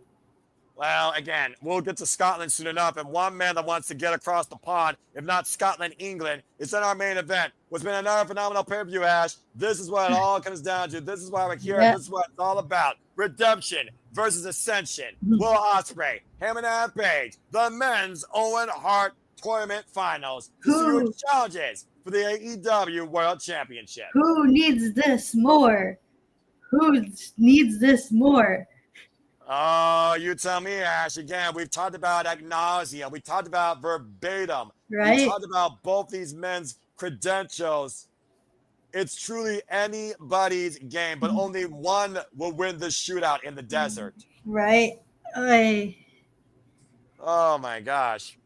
Well, again, we'll get to Scotland soon enough, and one man that wants to get across the pond, if not Scotland, England, is in our main event. What's been another phenomenal pay-per-view, Ash. This is what it all comes down to. This is why we're here. Yep. This is what it's all about. Redemption versus Ascension. Will Ospreay, Hangman Page, the men's Owen Hart Tournament Finals. To see who challenges for the AEW World Championship. Who needs this more? Who needs this more? Oh, you tell me, Ash. Again, we've talked about ad nauseam. We talked about verbatim. Right. We talked about both these men's credentials. It's truly anybody's game, but only one will win the shootout in the desert. Right. Oh, my gosh.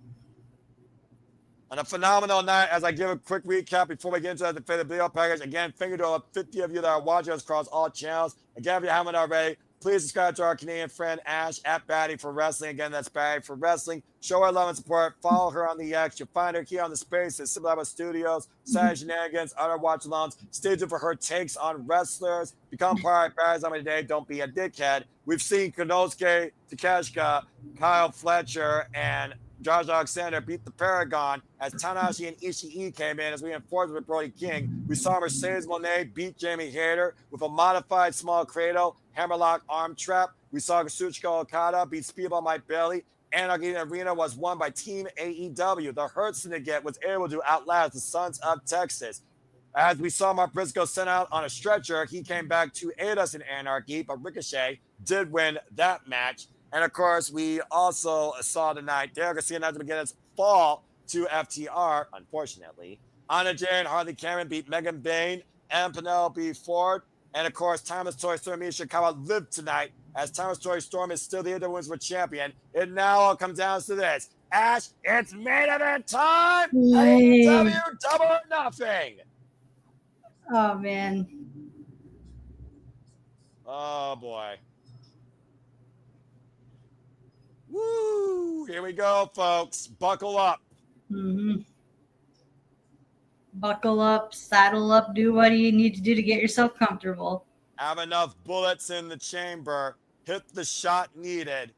On a phenomenal night, as I give a quick recap before we get into the definitive video package. Again, thank you to all 50 of you that are watching us across all channels. Again, if you haven't already, please subscribe to our Canadian friend Ash at Batty for Wrestling. Again, that's Batty for Wrestling. Show her love and support. Follow her on the X. You'll find her here on the Spaces, Simple Studios, Saturday Shenanigans, other watch-alongs. Stay tuned for her takes on wrestlers. Become part of Barry's on today. Don't be a dickhead. We've seen Konosuke Takeshita, Kyle Fletcher, and Josh Alexander beat the Paragon as Tanahashi and Ishii came in as we enforced with Brody King. We saw Mercedes Moné beat Jamie Hayter with a modified small cradle, hammerlock arm trap. We saw Kazuchika Okada beat Speedball Mike Bailey. Anarchy in the Arena was won by Team AEW. The Hurt Syndicate was able to outlast the Sons of Texas. As we saw Mark Briscoe sent out on a stretcher, he came back to aid us in Anarchy, but Ricochet did win that match. And, of course, we also saw tonight Garcia and Nigel McGuinness fall to FTR, unfortunately. Anna Jay and Harley Cameron beat Megan Bain and Penelope Ford. And, of course, Timeless Toy Storm and Shirakawa lived tonight as Timeless Toy Storm is still the AEW Women's World Champion. It now all comes down to this. Ash, it's main event time! AEW Double or Nothing! Oh, man. Oh, boy. Woo! Here we go, folks. Buckle up. Mm-hmm. Buckle up, saddle up, do what you need to do to get yourself comfortable. Have enough bullets in the chamber. Hit the shot needed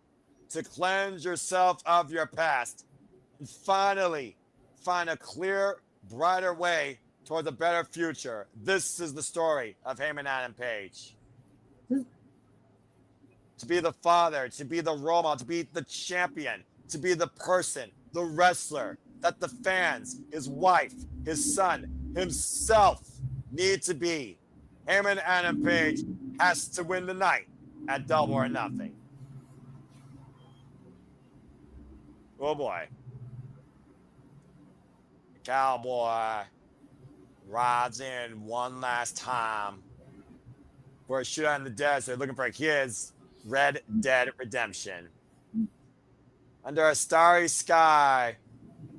to cleanse yourself of your past. And finally, find a clear, brighter way towards a better future. This is the story of Hangman Adam Page. To be the father, to be the role model, to be the champion, to be the person, the wrestler that the fans, his wife, his son, himself need to be. Hangman Adam Page has to win the night at Double or Nothing. Oh boy. The Cowboy rides in one last time for a shootout in the desert looking for his Red Dead Redemption. Under a starry sky,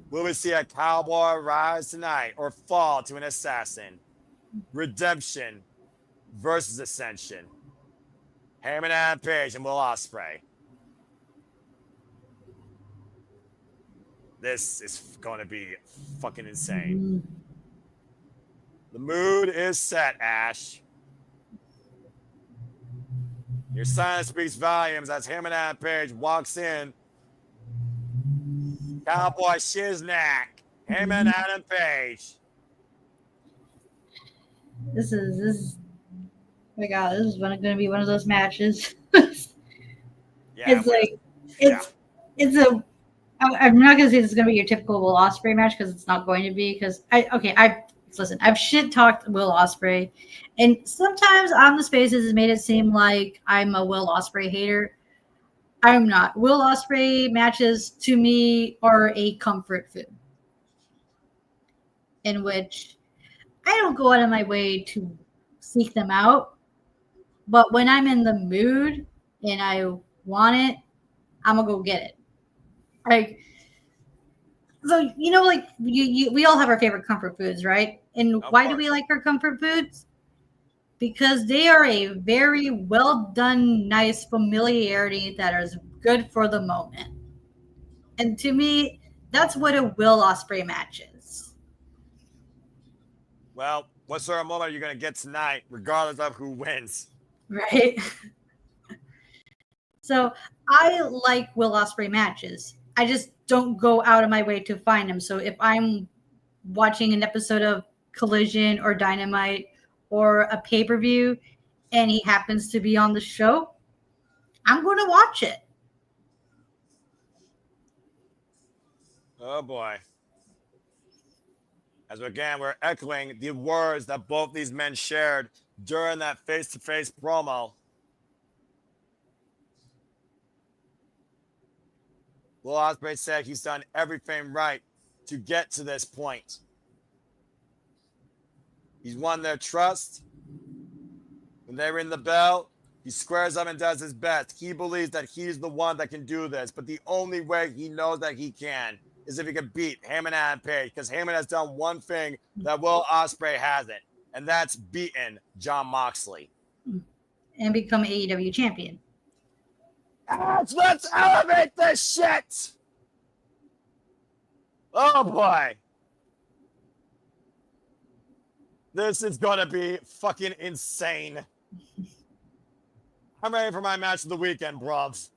will we see a cowboy rise tonight or fall to an assassin? Redemption versus Ascension. Hangman Adam Page and Will Ospreay. This is going to be fucking insane. The mood is set, Ash. Your silence speaks volumes as Hangman Adam Page walks in. Cowboy Shiznak. Hangman Adam Page. This is oh my god, this is going to be one of those matches. Yeah, I'm not going to say this is going to be your typical Will Ospreay match because it's not going to be because I've shit talked Will Ospreay, and sometimes on the Spaces has made it seem like I'm a Will Ospreay hater. I'm not. Will Ospreay matches to me are a comfort food, in which I don't go out of my way to seek them out, but when I'm in the mood and I want it, I'm gonna go get it. Like, so we all have our favorite comfort foods, right? And why do we like our comfort foods? Because they are a very well done, nice familiarity that is good for the moment. And to me, that's what a Will Ospreay match is. Well, what sort of moment are you going to get tonight, regardless of who wins? Right? So I like Will Ospreay matches. I just don't go out of my way to find them. So if I'm watching an episode of Collision or Dynamite or a pay-per-view and he happens to be on the show, I'm going to watch it. Oh boy. As again, we're echoing the words that both these men shared during that face-to-face promo. Will Ospreay said he's done everything right to get to this point. He's won their trust. When they ring the bell, he squares up and does his best. He believes that he's the one that can do this, but the only way he knows that he can is if he can beat Heyman and Page, because Heyman has done one thing that Will Ospreay hasn't, and that's beaten Jon Moxley. And become AEW champion. Let's elevate this shit! Oh boy. This is gonna be fucking insane. I'm ready for my match of the weekend, bruvs.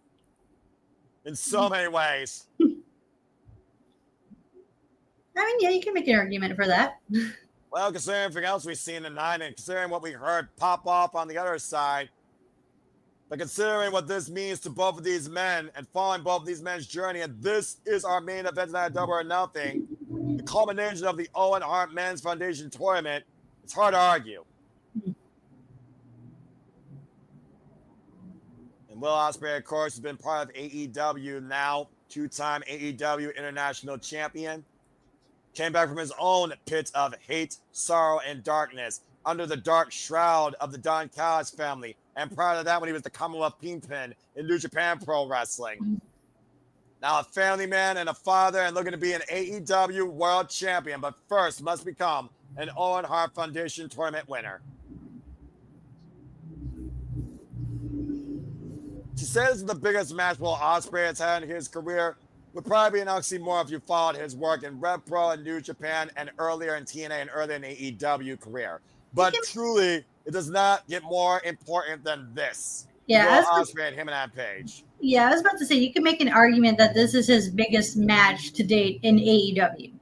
In so many ways. I mean, yeah, you can make an argument for that. Well, considering everything else we've seen tonight and considering what we heard pop off on the other side, but considering what this means to both of these men and following both of these men's journey, and this is our main event tonight, Double or Nothing, the culmination of the Owen Hart Men's Foundation Tournament, it's hard to argue. And Will Ospreay, of course, has been part of AEW now, two-time AEW International Champion. Came back from his own pit of hate, sorrow, and darkness under the dark shroud of the Don Callis family. And prior to that, when he was the Commonwealth Kingpin in New Japan Pro Wrestling. Now a family man and a father and looking to be an AEW World Champion, but first must become an Owen Hart Foundation Tournament winner. To say this is the biggest match Will Ospreay has had in his career would probably be an oxymoron if you followed his work in Rev Pro and New Japan and earlier in TNA and earlier in AEW career. But truly, it does not get more important than this. Yeah, Will Ospreay and him and Page. Yeah, I was about to say, you can make an argument that this is his biggest match to date in AEW.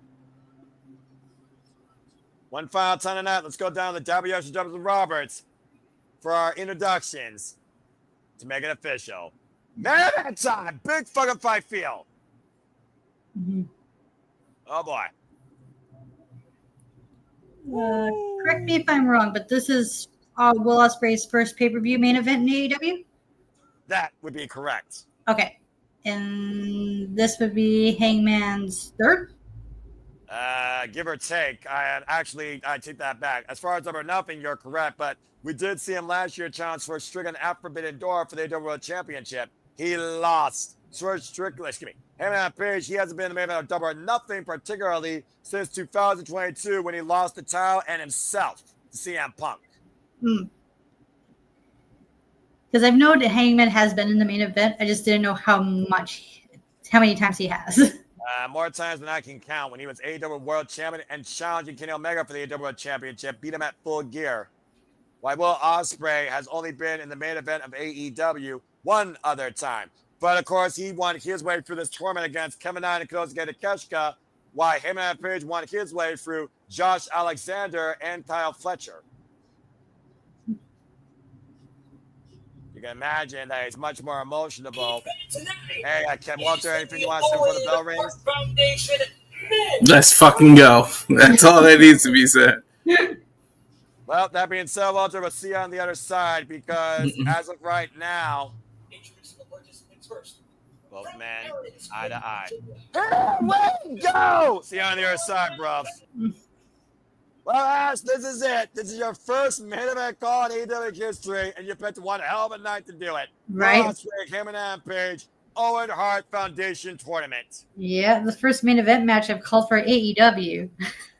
One final time tonight. Let's go down to WSW and Roberts for our introductions to make it official. Man, that time. Big fucking fight field. Mm-hmm. Oh, boy. Correct me if I'm wrong, but this is Will Ospreay's first pay-per-view main event in AEW? That would be correct. Okay. And this would be Hangman's third? Give or take. I take that back. As far as Double or Nothing, you're correct, but we did see him last year challenge for Strickland at Forbidden Door for the AEW World Championship. He lost. Him and Page, he hasn't been in the main event of Double or Nothing, particularly since 2022 when he lost the title and himself to CM Punk. Because I've known that Hangman has been in the main event. I just didn't know how many times he has. More times than I can count. When he was AEW World Champion and challenging Kenny Omega for the AEW World Championship, beat him at Full Gear. While Will Ospreay has only been in the main event of AEW one other time. But, of course, he won his way through this tournament against Kevin Knight and Kosuke Takeshita, while him and Page won his way through Josh Alexander and Kyle Fletcher. You can imagine that he's much more emotional. Hey, Ken Walter, anything you want to say before the bell rings? Let's fucking go. That's all that needs to be said. Well, that being said, Walter, we'll see you on the other side because as of right now, both men, eye to eye. Here we go! See you on the other side, bruv. Well, Ash, this is it. This is your first main event call in AEW history, and you picked one hell of a night to do it. Right. Him and Page, Owen Hart Foundation Tournament. Yeah, the first main event match I've called for AEW.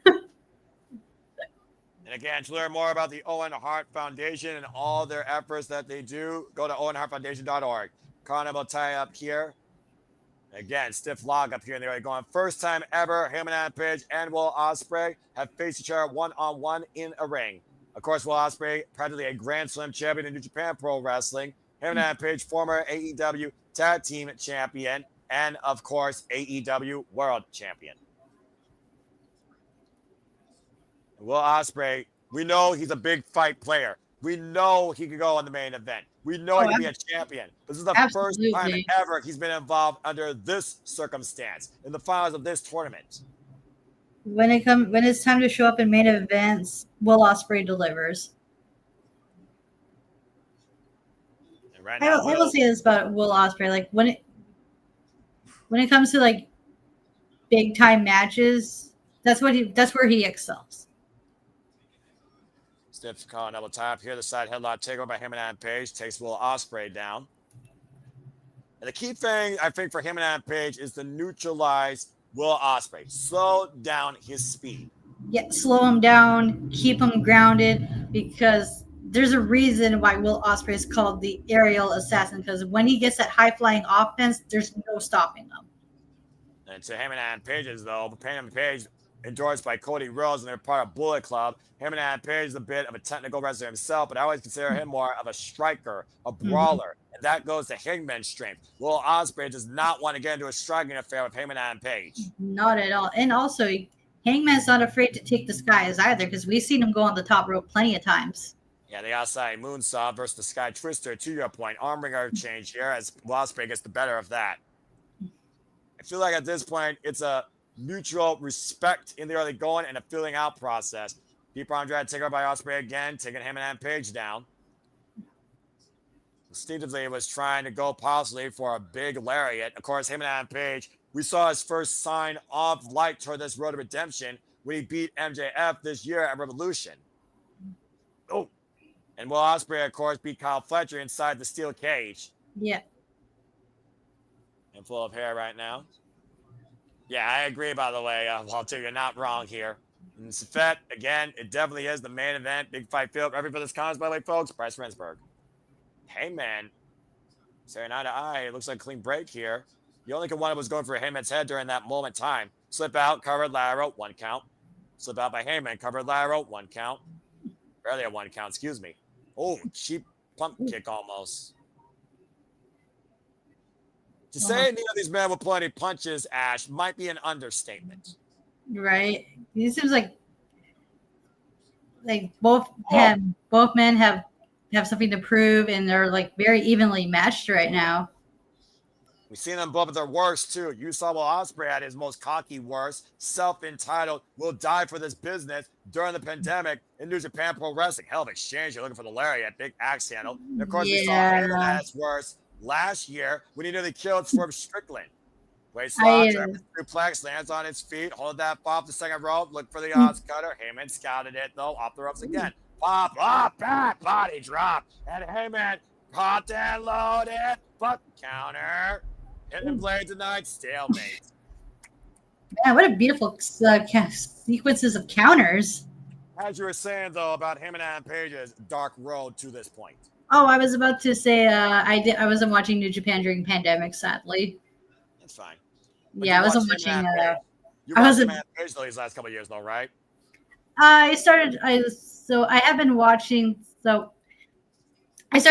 And again, to learn more about the Owen Hart Foundation and all their efforts that they do, go to owenhartfoundation.org. Connor will tie up here. Again, stiff log up here in the area going. First time ever, him and Page and Will Ospreay have faced each other one-on-one in a ring. Of course, Will Ospreay, practically a Grand Slam champion in New Japan Pro Wrestling. Hangman Page, former AEW Tag Team Champion, and of course, AEW World Champion. Will Ospreay, we know he's a big fight player. We know he could go on the main event. We know he can be a champion. This is the first time ever he's been involved under this circumstance in the finals of this tournament. When it's time to show up in main events, Will Ospreay delivers. And right now, I will say this about Will Ospreay: like when it comes to like big time matches, that's where he excels. Stiff calling double tap here. The side headlock takeover by Hangman Page takes Will Ospreay down. And the key thing, I think, for Hangman Page is to neutralize Will Ospreay. Slow down his speed. Yeah, slow him down, keep him grounded, because there's a reason why Will Ospreay is called the aerial assassin, because when he gets that high-flying offense, there's no stopping him. And to Hangman Page's, though, Hangman Page, endorsed by Cody Rhodes, and they're part of Bullet Club. Hangman Page is a bit of a technical wrestler himself, but I always consider him more of a striker, a brawler, and that goes to Hangman's strength. Will Ospreay does not want to get into a striking affair with Hangman Page. Not at all. And also, Hangman's not afraid to take the skies either, because we've seen him go on the top rope plenty of times. Yeah, the outside moonsault versus the sky twister, to your point. Arm wringer change here as Will Ospreay gets the better of that. I feel like at this point, it's a mutual respect in the early going and a filling out process. Deep arm drag takeover by Ospreay again, taking Hangman Page down. Instinctively was trying to go possibly for a big lariat. Of course, Hangman Page, we saw his first sign of light toward this road to redemption when he beat MJF this year at Revolution. Oh, and Will Ospreay, of course, beat Kyle Fletcher inside the steel cage. Yeah. And full of hair right now. Yeah, I agree, by the way. Walter, you're not wrong here. And Safet, again, it definitely is the main event. Big fight field. Ready for this comments, by the way, folks. Bryce Rensburg. Heyman. Staring eye to eye. It looks like a clean break here. The only one was going for Heyman's head during that moment time. Slip out, covered lateral, 1 count. Slip out by Heyman, covered lateral, 1 count. Barely a 1 count, excuse me. Oh, cheap pump kick almost. To say neither of these men will pull any punches, Ash, might be an understatement. Right. It seems like both men have something to prove, and they're like very evenly matched right now. We've seen them both at their worst too. You saw Will Ospreay at his most cocky worst, self-entitled, will die for this business during the pandemic in New Japan Pro Wrestling. Hell of exchange. You're looking for the lariat, big axe handle. And of course, we saw him at his worst last year when he nearly killed Swerve Strickland. Waistlock, suplex, lands on his feet, hold that off the second rope, look for the odds cutter. Heyman scouted it though, off the ropes again. Pop, back, body drop. And Heyman popped and loaded. Fuck counter. Hitting blade tonight, stalemate. Man, what a beautiful sequences of counters. As you were saying though about Hangman Page's dark road to this point. Oh, I was about to say I wasn't watching New Japan during pandemic, sadly. That's fine. But yeah, I wasn't watching. You watched Hangman Page these last couple of years, though, right? I started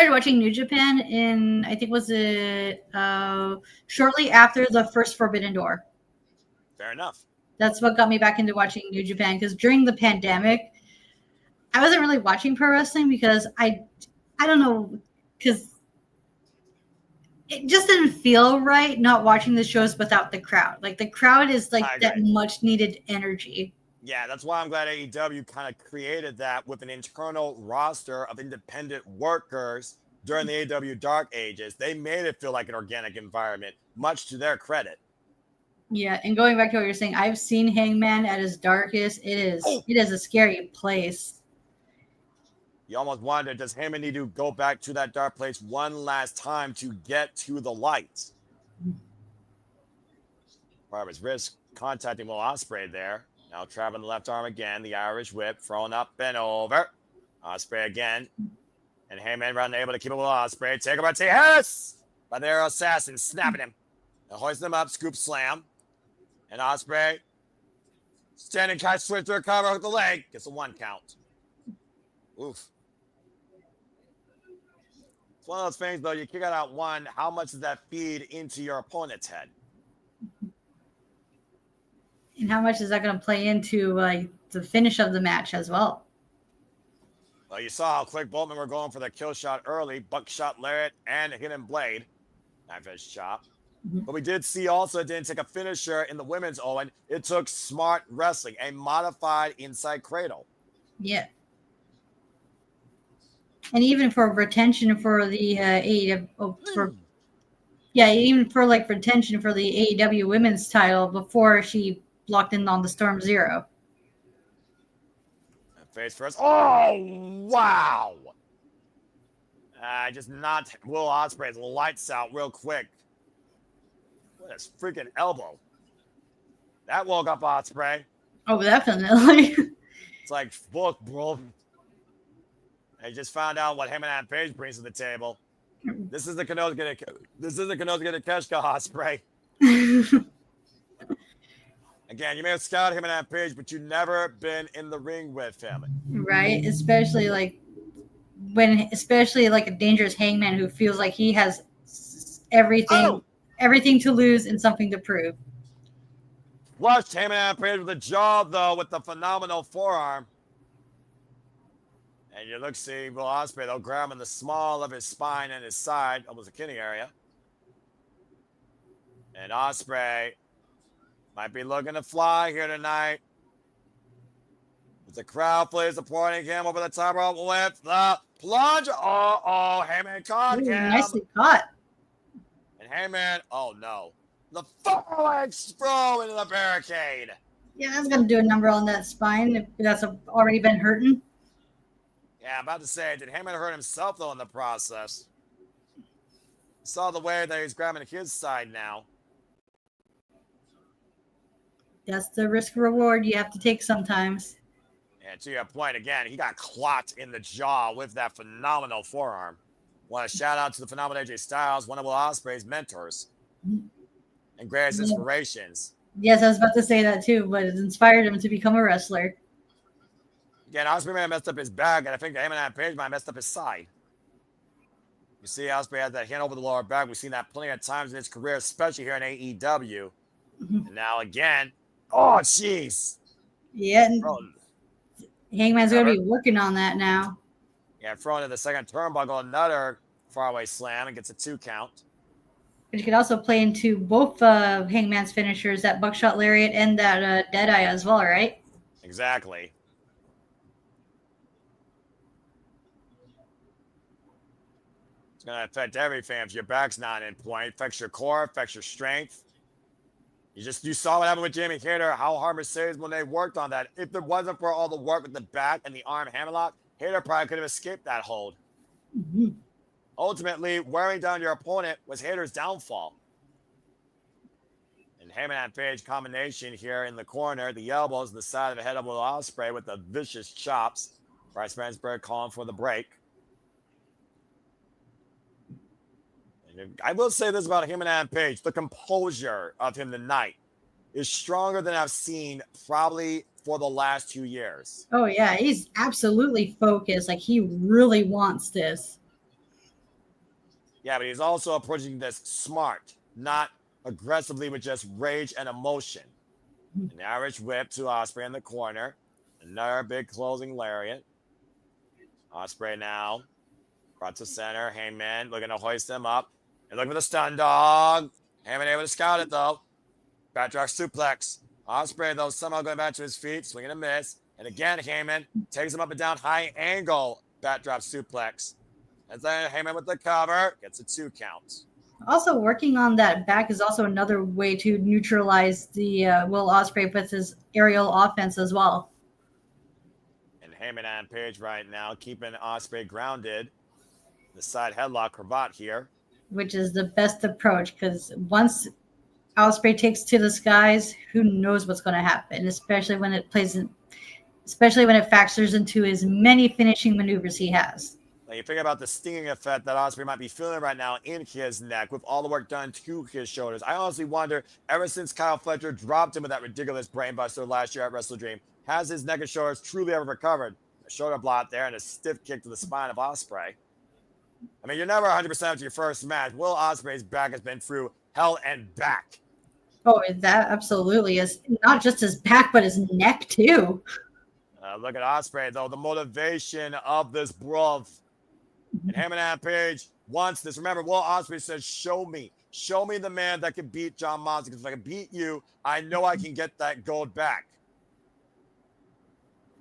watching New Japan in, I think was it shortly after the first Forbidden Door. Fair enough. That's what got me back into watching New Japan, because during the pandemic, I wasn't really watching pro wrestling because I don't know, because it just didn't feel right not watching the shows without the crowd. Like the crowd is like that much needed energy. Yeah, that's why I'm glad AEW kind of created that with an internal roster of independent workers during the AEW Dark Ages. They made it feel like an organic environment, much to their credit. Yeah, and going back to what you're saying, I've seen Hangman at his darkest. It is a scary place. You almost wonder, does Heyman need to go back to that dark place one last time to get to the light? Barbara's wrist contacting Will Ospreay there. Now traveling the left arm again. The Irish whip thrown up and over. Ospreay again. And Heyman running able to keep it with Ospreay. Take him by T-Harris by their assassin, snapping him. And hoisting him up, scoop slam. And Ospreay standing catch switch to a cover with the leg. Gets a 1 count. Oof. one of those things, though. You kick out one. How much does that feed into your opponent's head? And how much is that going to play into the finish of the match as well? Well, you saw how quick Boltman were going for the kill shot early. Buckshot lariat and a hidden blade. Knife edge chop. Mm-hmm. But we did see also it didn't take a finisher in the women's, Owen. It took smart wrestling, a modified inside cradle. Yeah. And even for retention for the AEW, even for like retention for the AEW women's title before she locked in on the Storm Zero. Face first. Oh, wow. Just not Will Ospreay's lights out real quick. What a freaking elbow. That woke up Ospreay. Oh, definitely. It's like, book, bro. I just found out what him and Page brings to the table. This is the Kenosuke Keshka Ospreay. Again, you may have scouted him and Page, but you've never been in the ring with him. Right? Especially like a dangerous hangman who feels like he has everything to lose and something to prove. Flushed him and Page with a jaw, though, with the phenomenal forearm. And you look, see Will Ospreay, they'll grab him in the small of his spine and his side, almost a kidney area. And Ospreay might be looking to fly here tonight. As the crowd fully supporting him over the top rope with the plunge. Oh, Heyman caught him. Nicely caught. And Heyman, oh no. The forward throw into the barricade. Yeah, that's going to do a number on that spine if that's already been hurting. Yeah, I'm about to say, did Heyman hurt himself, though, in the process? Saw the way that he's grabbing his side now. That's the risk reward you have to take sometimes. And to your point, again, he got clocked in the jaw with that phenomenal forearm. Want to shout out to the phenomenal AJ Styles, one of Will Ospreay's mentors and greatest inspirations. Yes, I was about to say that too, but it inspired him to become a wrestler. Again, Ospreay may have messed up his back, and I think Heyman and Page might have messed up his side. You see, Ospreay has that hand over the lower back. We've seen that plenty of times in his career, especially here in AEW. And now again, oh, jeez. Yeah. Hangman's going to be working on that now. Yeah, throwing in the second turnbuckle, another faraway slam, and gets a 2 count. But you could also play into both Hangman's finishers, that buckshot lariat and that Deadeye as well, right? Exactly. It's going to affect everything. If your back's not in point, it affects your core, affects your strength. You saw what happened with Jamie Hayter, how hard Mercedes Moné worked on that. If it wasn't for all the work with the back and the arm hammerlock, Hayter probably could have escaped that hold. Mm-hmm. Ultimately, wearing down your opponent was Hayter's downfall. And Heyman and Page combination here in the corner, the elbows, the side of the head of Will Ospreay with the vicious chops. Bryce Mansberg calling for the break. I will say this about him and Adam Page. The composure of him tonight is stronger than I've seen probably for the last 2 years. Oh, yeah. He's absolutely focused. Like, he really wants this. Yeah, but he's also approaching this smart, not aggressively with just rage and emotion. An Irish whip to Ospreay in the corner. Another big closing lariat. Ospreay now brought to center. Heyman looking to hoist him up. And looking for the stun dog. Heyman able to scout it, though. Backdrop suplex. Ospreay, though, somehow going back to his feet. Swinging a miss. And again, Heyman takes him up and down. High angle. Backdrop suplex. And then Heyman with the cover. Gets a 2 count. Also, working on that back is also another way to neutralize the Will Ospreay with his aerial offense as well. And Heyman and Page right now keeping Ospreay grounded. The side headlock cravat here. Which is the best approach, because once Ospreay takes to the skies, who knows what's going to happen, especially when it factors into his many finishing maneuvers he has. Now you think about the stinging effect that Ospreay might be feeling right now in his neck with all the work done to his shoulders. I honestly wonder, ever since Kyle Fletcher dropped him with that ridiculous brainbuster last year at Wrestle Dream, has his neck and shoulders truly ever recovered? A shoulder block there and a stiff kick to the spine of Ospreay. I mean, you're never 100% with your first match. Will Ospreay's back has been through hell and back. Oh, that absolutely is. Not just his back, but his neck, too. Look at Ospreay, though. The motivation of this brawl. And Hangman Page wants this. Remember, Will Ospreay says, show me. Show me the man that can beat John Moxley. Because if I can beat you, I know I can get that gold back.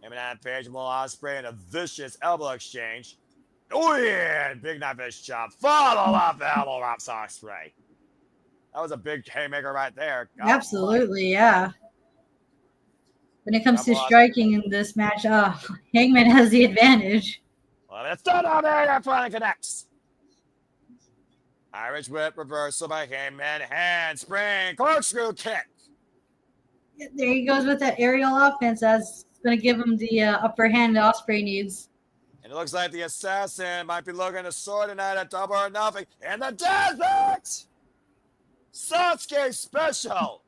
Hangman Page and Will Ospreay in a vicious elbow exchange. Oh, yeah. Big knife fist chop. Follow up elbow drops Ospreay. That was a big haymaker right there. God, absolutely, yeah. When it comes to striking in this match, Hangman has the advantage. Well, it's done out there. That finally connects. Irish whip reversal by Hangman. Handspring. Corkscrew kick. There he goes with that aerial offense. That's going to give him the upper hand Ospreay needs. And it looks like the assassin might be looking to sort tonight at Double or Nothing. And the desert! Sasuke special.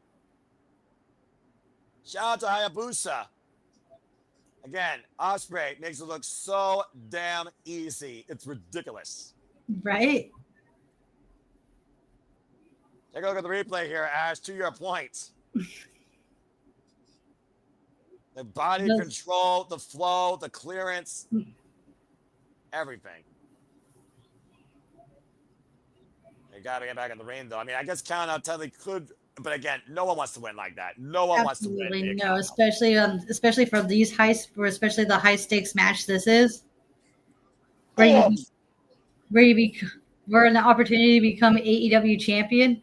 Shout out to Hayabusa. Again, Ospreay makes it look so damn easy. It's ridiculous. Right? Take a look at the replay here, Ash, to your point. The body control, the flow, the clearance, everything. You got to get back in the ring, though. I mean, I guess count out technically could, but again, no one wants to win like that. No one wants to win. Absolutely no, especially for these especially the high stakes match this is, where we're an opportunity to become AEW champion.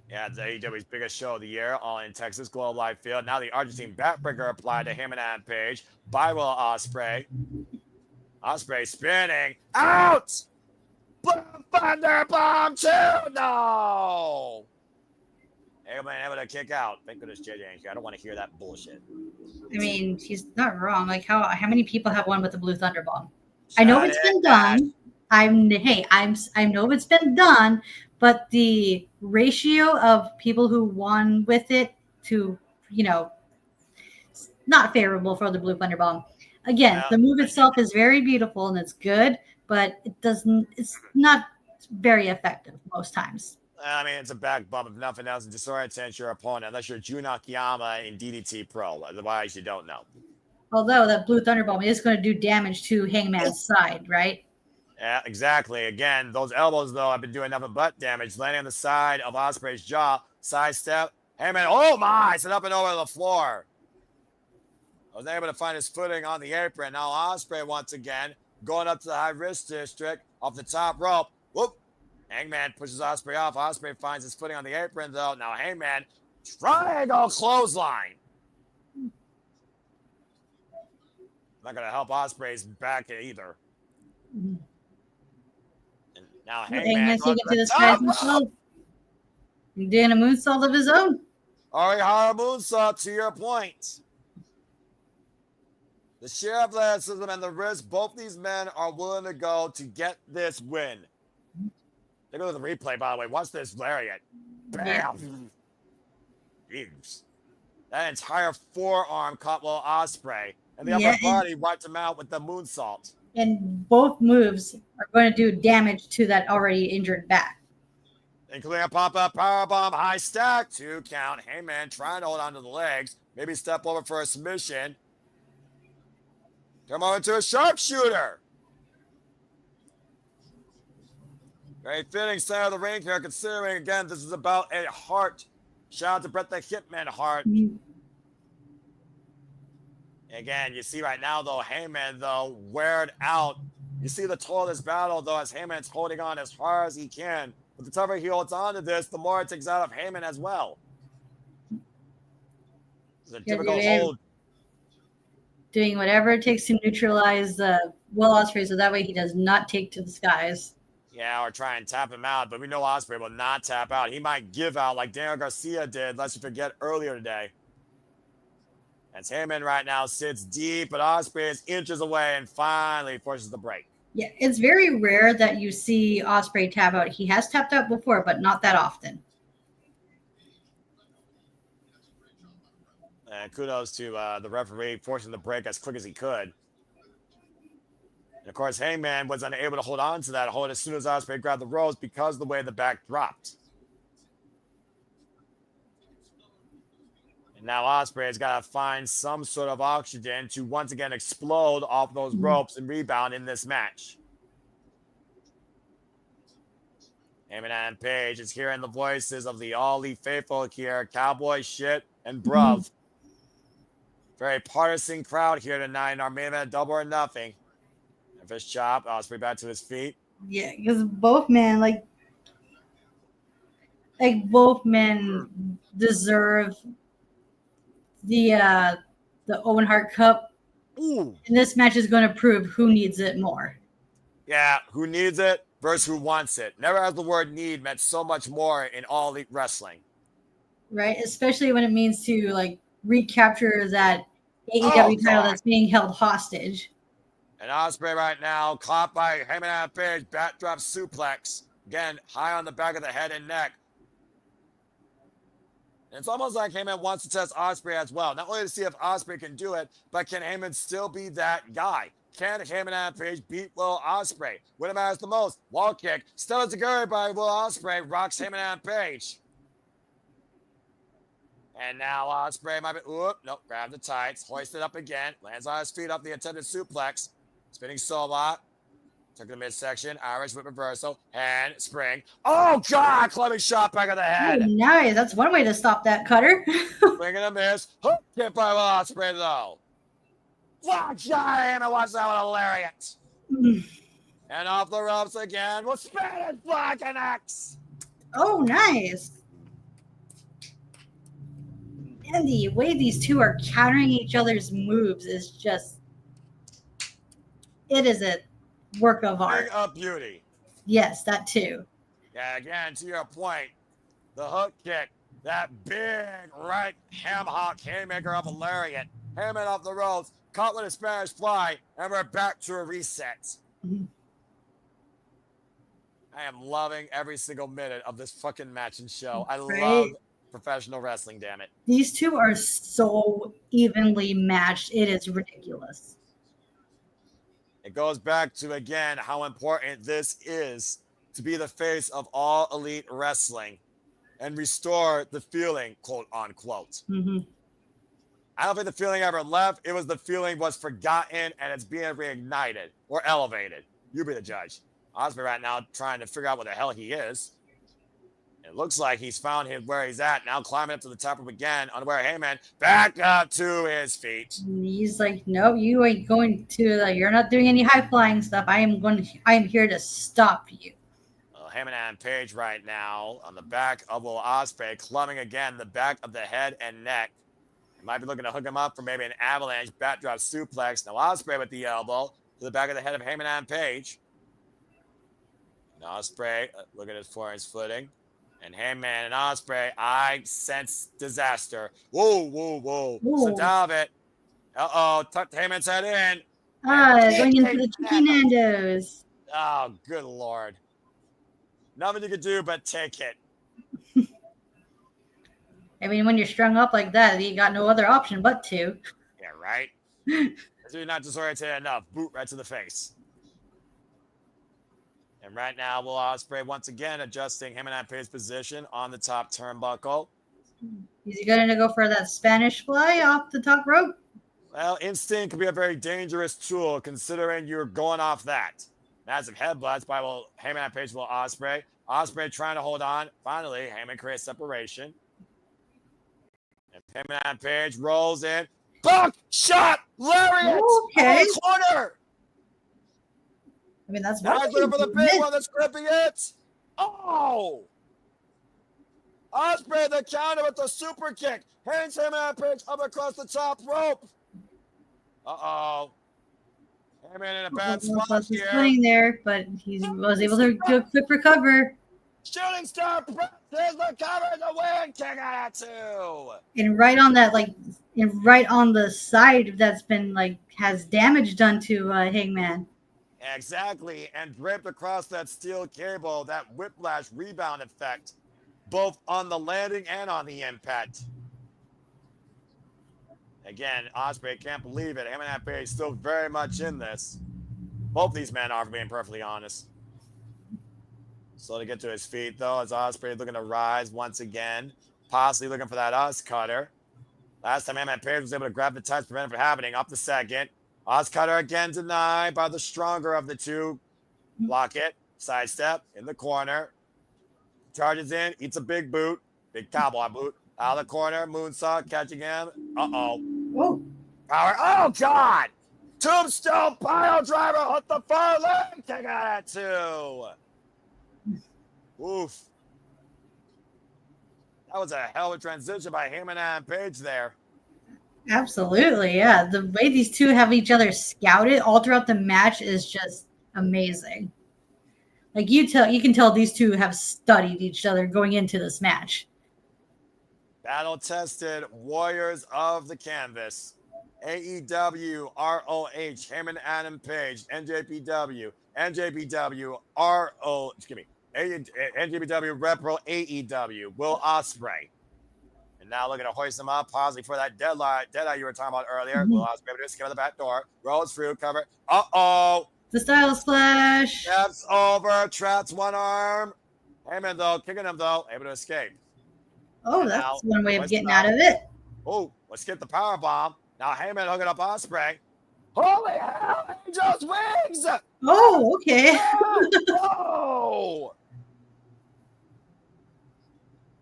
Yeah, it's AEW's biggest show of the year, all in Texas, Globe Life Field. Now the Argentine backbreaker applied to Hangman Page by Will Ospreay. Ospreay spinning out. Thunder bomb two. No. Hangman able to kick out. Thank goodness JJ ain't here. I don't want to hear that bullshit. I mean, he's not wrong. Like how many people have won with the blue thunder bomb? I know it's been done. I know it's been done, but the ratio of people who won with it to, not favorable for the blue thunder bomb. Again, the move itself is very beautiful and it's good, but it's not very effective most times. I mean, it's a back bump. If nothing else, it disorientates your opponent, unless you're Jun Akiyama in DDT Pro. Otherwise, you don't know. Although that blue thunder bomb is going to do damage to Hangman's side, right? Yeah, exactly. Again, those elbows, though, have been doing nothing but damage. Landing on the side of Ospreay's jaw. Sidestep. Hangman, oh my! Set up and over the floor. I was able to find his footing on the apron. Now Ospreay, once again, going up to the high-risk district off the top rope. Whoop. Hangman pushes Ospreay off. Ospreay finds his footing on the apron, though. Now Hangman, triangle clothesline. Not going to help Ospreay's back either. Mm-hmm. And now Hangman's taking to the sky himself. He's doing a moonsault of his own. Orihara moonsault, to your point. The sheer athleticism and the risk both these men are willing to go to get this win. They go to the replay, by the way. Watch this lariat. Bam. Jeez. That entire forearm caught Will Ospreay. And the upper body wiped him out with the moonsault. And both moves are going to do damage to that already injured back. Including a pop-up powerbomb, high stack, 2 count. Hangman trying to hold on to the legs. Maybe step over for a submission. Come on into a sharpshooter. Very fitting center of the ring here, considering, again, this is about a Hart. Shout out to Bret the Hitman Hart. Mm-hmm. Again, you see right now, though, Hangman, though, weared out. You see the toll of this battle, though, as Hangman's holding on as hard as he can. But the tougher he holds on to this, the more it takes out of Hangman as well. It's a difficult hold. Doing whatever it takes to neutralize Will Ospreay, so that way he does not take to the skies. Yeah, or try and tap him out. But we know Ospreay will not tap out. He might give out like Daniel Garcia did, lest you forget earlier today. As Hangman right now sits deep, but Ospreay is inches away and finally forces the break. Yeah, it's very rare that you see Ospreay tap out. He has tapped out before, but not that often. And kudos to the referee forcing the break as quick as he could. And of course, Hangman was unable to hold on to that hold as soon as Ospreay grabbed the ropes because of the way the back dropped. And now Ospreay's got to find some sort of oxygen to once again explode off those ropes and rebound in this match. Heyman and Page is hearing the voices of the All Elite Faithful here, Cowboy Shit and Bruv. Very partisan crowd here tonight in our main event, Double or Nothing. And fist chop, Ospreay back to his feet. Yeah, because both men, like both men deserve the Owen Hart Cup. Ooh. And this match is going to prove who needs it more. Yeah, who needs it versus who wants it. Never has the word need meant so much more in All Elite Wrestling. Right? Especially when it means to, like, recapture that AEW title that's being held hostage. And Ospreay right now, caught by Heyman and Page, backdrop suplex. Again, high on the back of the head and neck. And it's almost like Heyman wants to test Ospreay as well. Not only to see if Ospreay can do it, but can Heyman still be that guy? Can Heyman and Page beat Will Ospreay? What matters the most? Wall kick. Stella Zaguri by Will Ospreay rocks Heyman and Page. And now Ospreay might be, nope, grab the tights, hoist it up again, lands on his feet up the intended suplex, spinning solo, took the midsection, Irish whip reversal, hand, spring. Oh, God, clubbing shot back of the head. Oh, nice. That's one way to stop that cutter. Swing and a miss. Hook hit by Will Ospreay, though. Block shot at him, and watch that one, hilarious. And off the ropes again. Well, Spanish block and X. Oh, nice. And the way these two are countering each other's moves is just, it is a work of art. Big up beauty. Yes, that too. Yeah, again, to your point, the hook kick, that big right ham hock haymaker of a lariat, Heyman off the ropes, caught with a Spanish fly, and we're back to a reset. I am loving every single minute of this fucking match and show. I love professional wrestling, damn it. These two are so evenly matched. It is ridiculous. It goes back to, again, how important this is to be the face of All Elite Wrestling and restore the feeling, quote unquote. I don't think the feeling ever left. It was the feeling was forgotten and it's being reignited or elevated. You be the judge. Ospreay right now trying to figure out what the hell he is. It looks like he's found him where he's at. Now climbing up to the top rope again. Unaware Heyman back up to his feet. He's like, no, you ain't going to. You're not doing any high flying stuff. I am here to stop you. Well, Heyman and Page right now on the back of Will Ospreay, clubbing again the back of the head and neck. He might be looking to hook him up for maybe an avalanche backdrop suplex. Now Ospreay with the elbow to the back of the head of Heyman and Page. Now Ospreay look at his forearm footing. And Heyman and Ospreay, I sense disaster. Whoa, whoa, whoa. So down it. Tucked Heyman's head in. Going into the Chicky Nando's. Oh, good Lord. Nothing you could do but take it. I mean, when you're strung up like that, you got no other option but to. Yeah, right? So you're not disoriented enough. Boot right to the face. And right now, Will Ospreay once again adjusting him and Page's position on the top turnbuckle. Is he going to go for that Spanish fly off the top rope? Well, instinct can be a very dangerous tool considering you're going off that. Massive headbutts by Heyman and Page Will Ospreay. Ospreay trying to hold on. Finally, Heyman creates separation. And Heyman and Page rolls in. Buck shot! Lariat! Okay. On the corner! I mean, that's now looking for the big one that's gripping it. Oh! Ospreay the counter with the super kick. Hands Heyman and Page up across the top rope. Uh-oh. Heyman in a bad spot here. Playing there, but he was able to do a quick recover. Shooting star press is the cover the win. Kick out at two. And right on that, right on the side that's been has damage done to Hangman. Exactly, and draped across that steel cable, that whiplash rebound effect, both on the landing and on the impact. Again, Ospreay can't believe it. Heyman and Page still very much in this. Both these men are, for being perfectly honest. Slow to get to his feet, though, as Ospreay looking to rise once again. Possibly looking for that Cutter. Last time Hangman Page was able to grab the touch, prevent it from happening. Up the second. Cutter again denied by the stronger of the two. Block it. Sidestep in the corner. Charges in. Eats a big boot. Big cowboy boot. Out of the corner. Moonsault catching him. Uh-oh. Whoa. Power. Oh, God. Tombstone pile driver. Hook the far leg. Kick out at 2. Oof. That was a hell of a transition by Heyman and Page there. Absolutely, yeah. The way these two have each other scouted all throughout the match is just amazing. Like you can tell these two have studied each other going into this match. Battle-tested warriors of the canvas. AEW, ROH, Heyman Adam Page, NJPW, NJPW, NJPW, Repro, AEW, Will Ospreay. And now looking to hoist him up, possibly for that deadeye you were talking about earlier. Mm-hmm. Will Ospreay able to escape the back door. Rolls through, cover. Uh-oh. The Style Splash. Steps over, traps one arm. Heyman, though, kicking him, though, able to escape. Oh, and that's now, one way of getting out of it. Oh, let's get the power bomb. Now Heyman hooking up Ospreay. Holy hell, Angel's wings! Oh, okay. Whoa!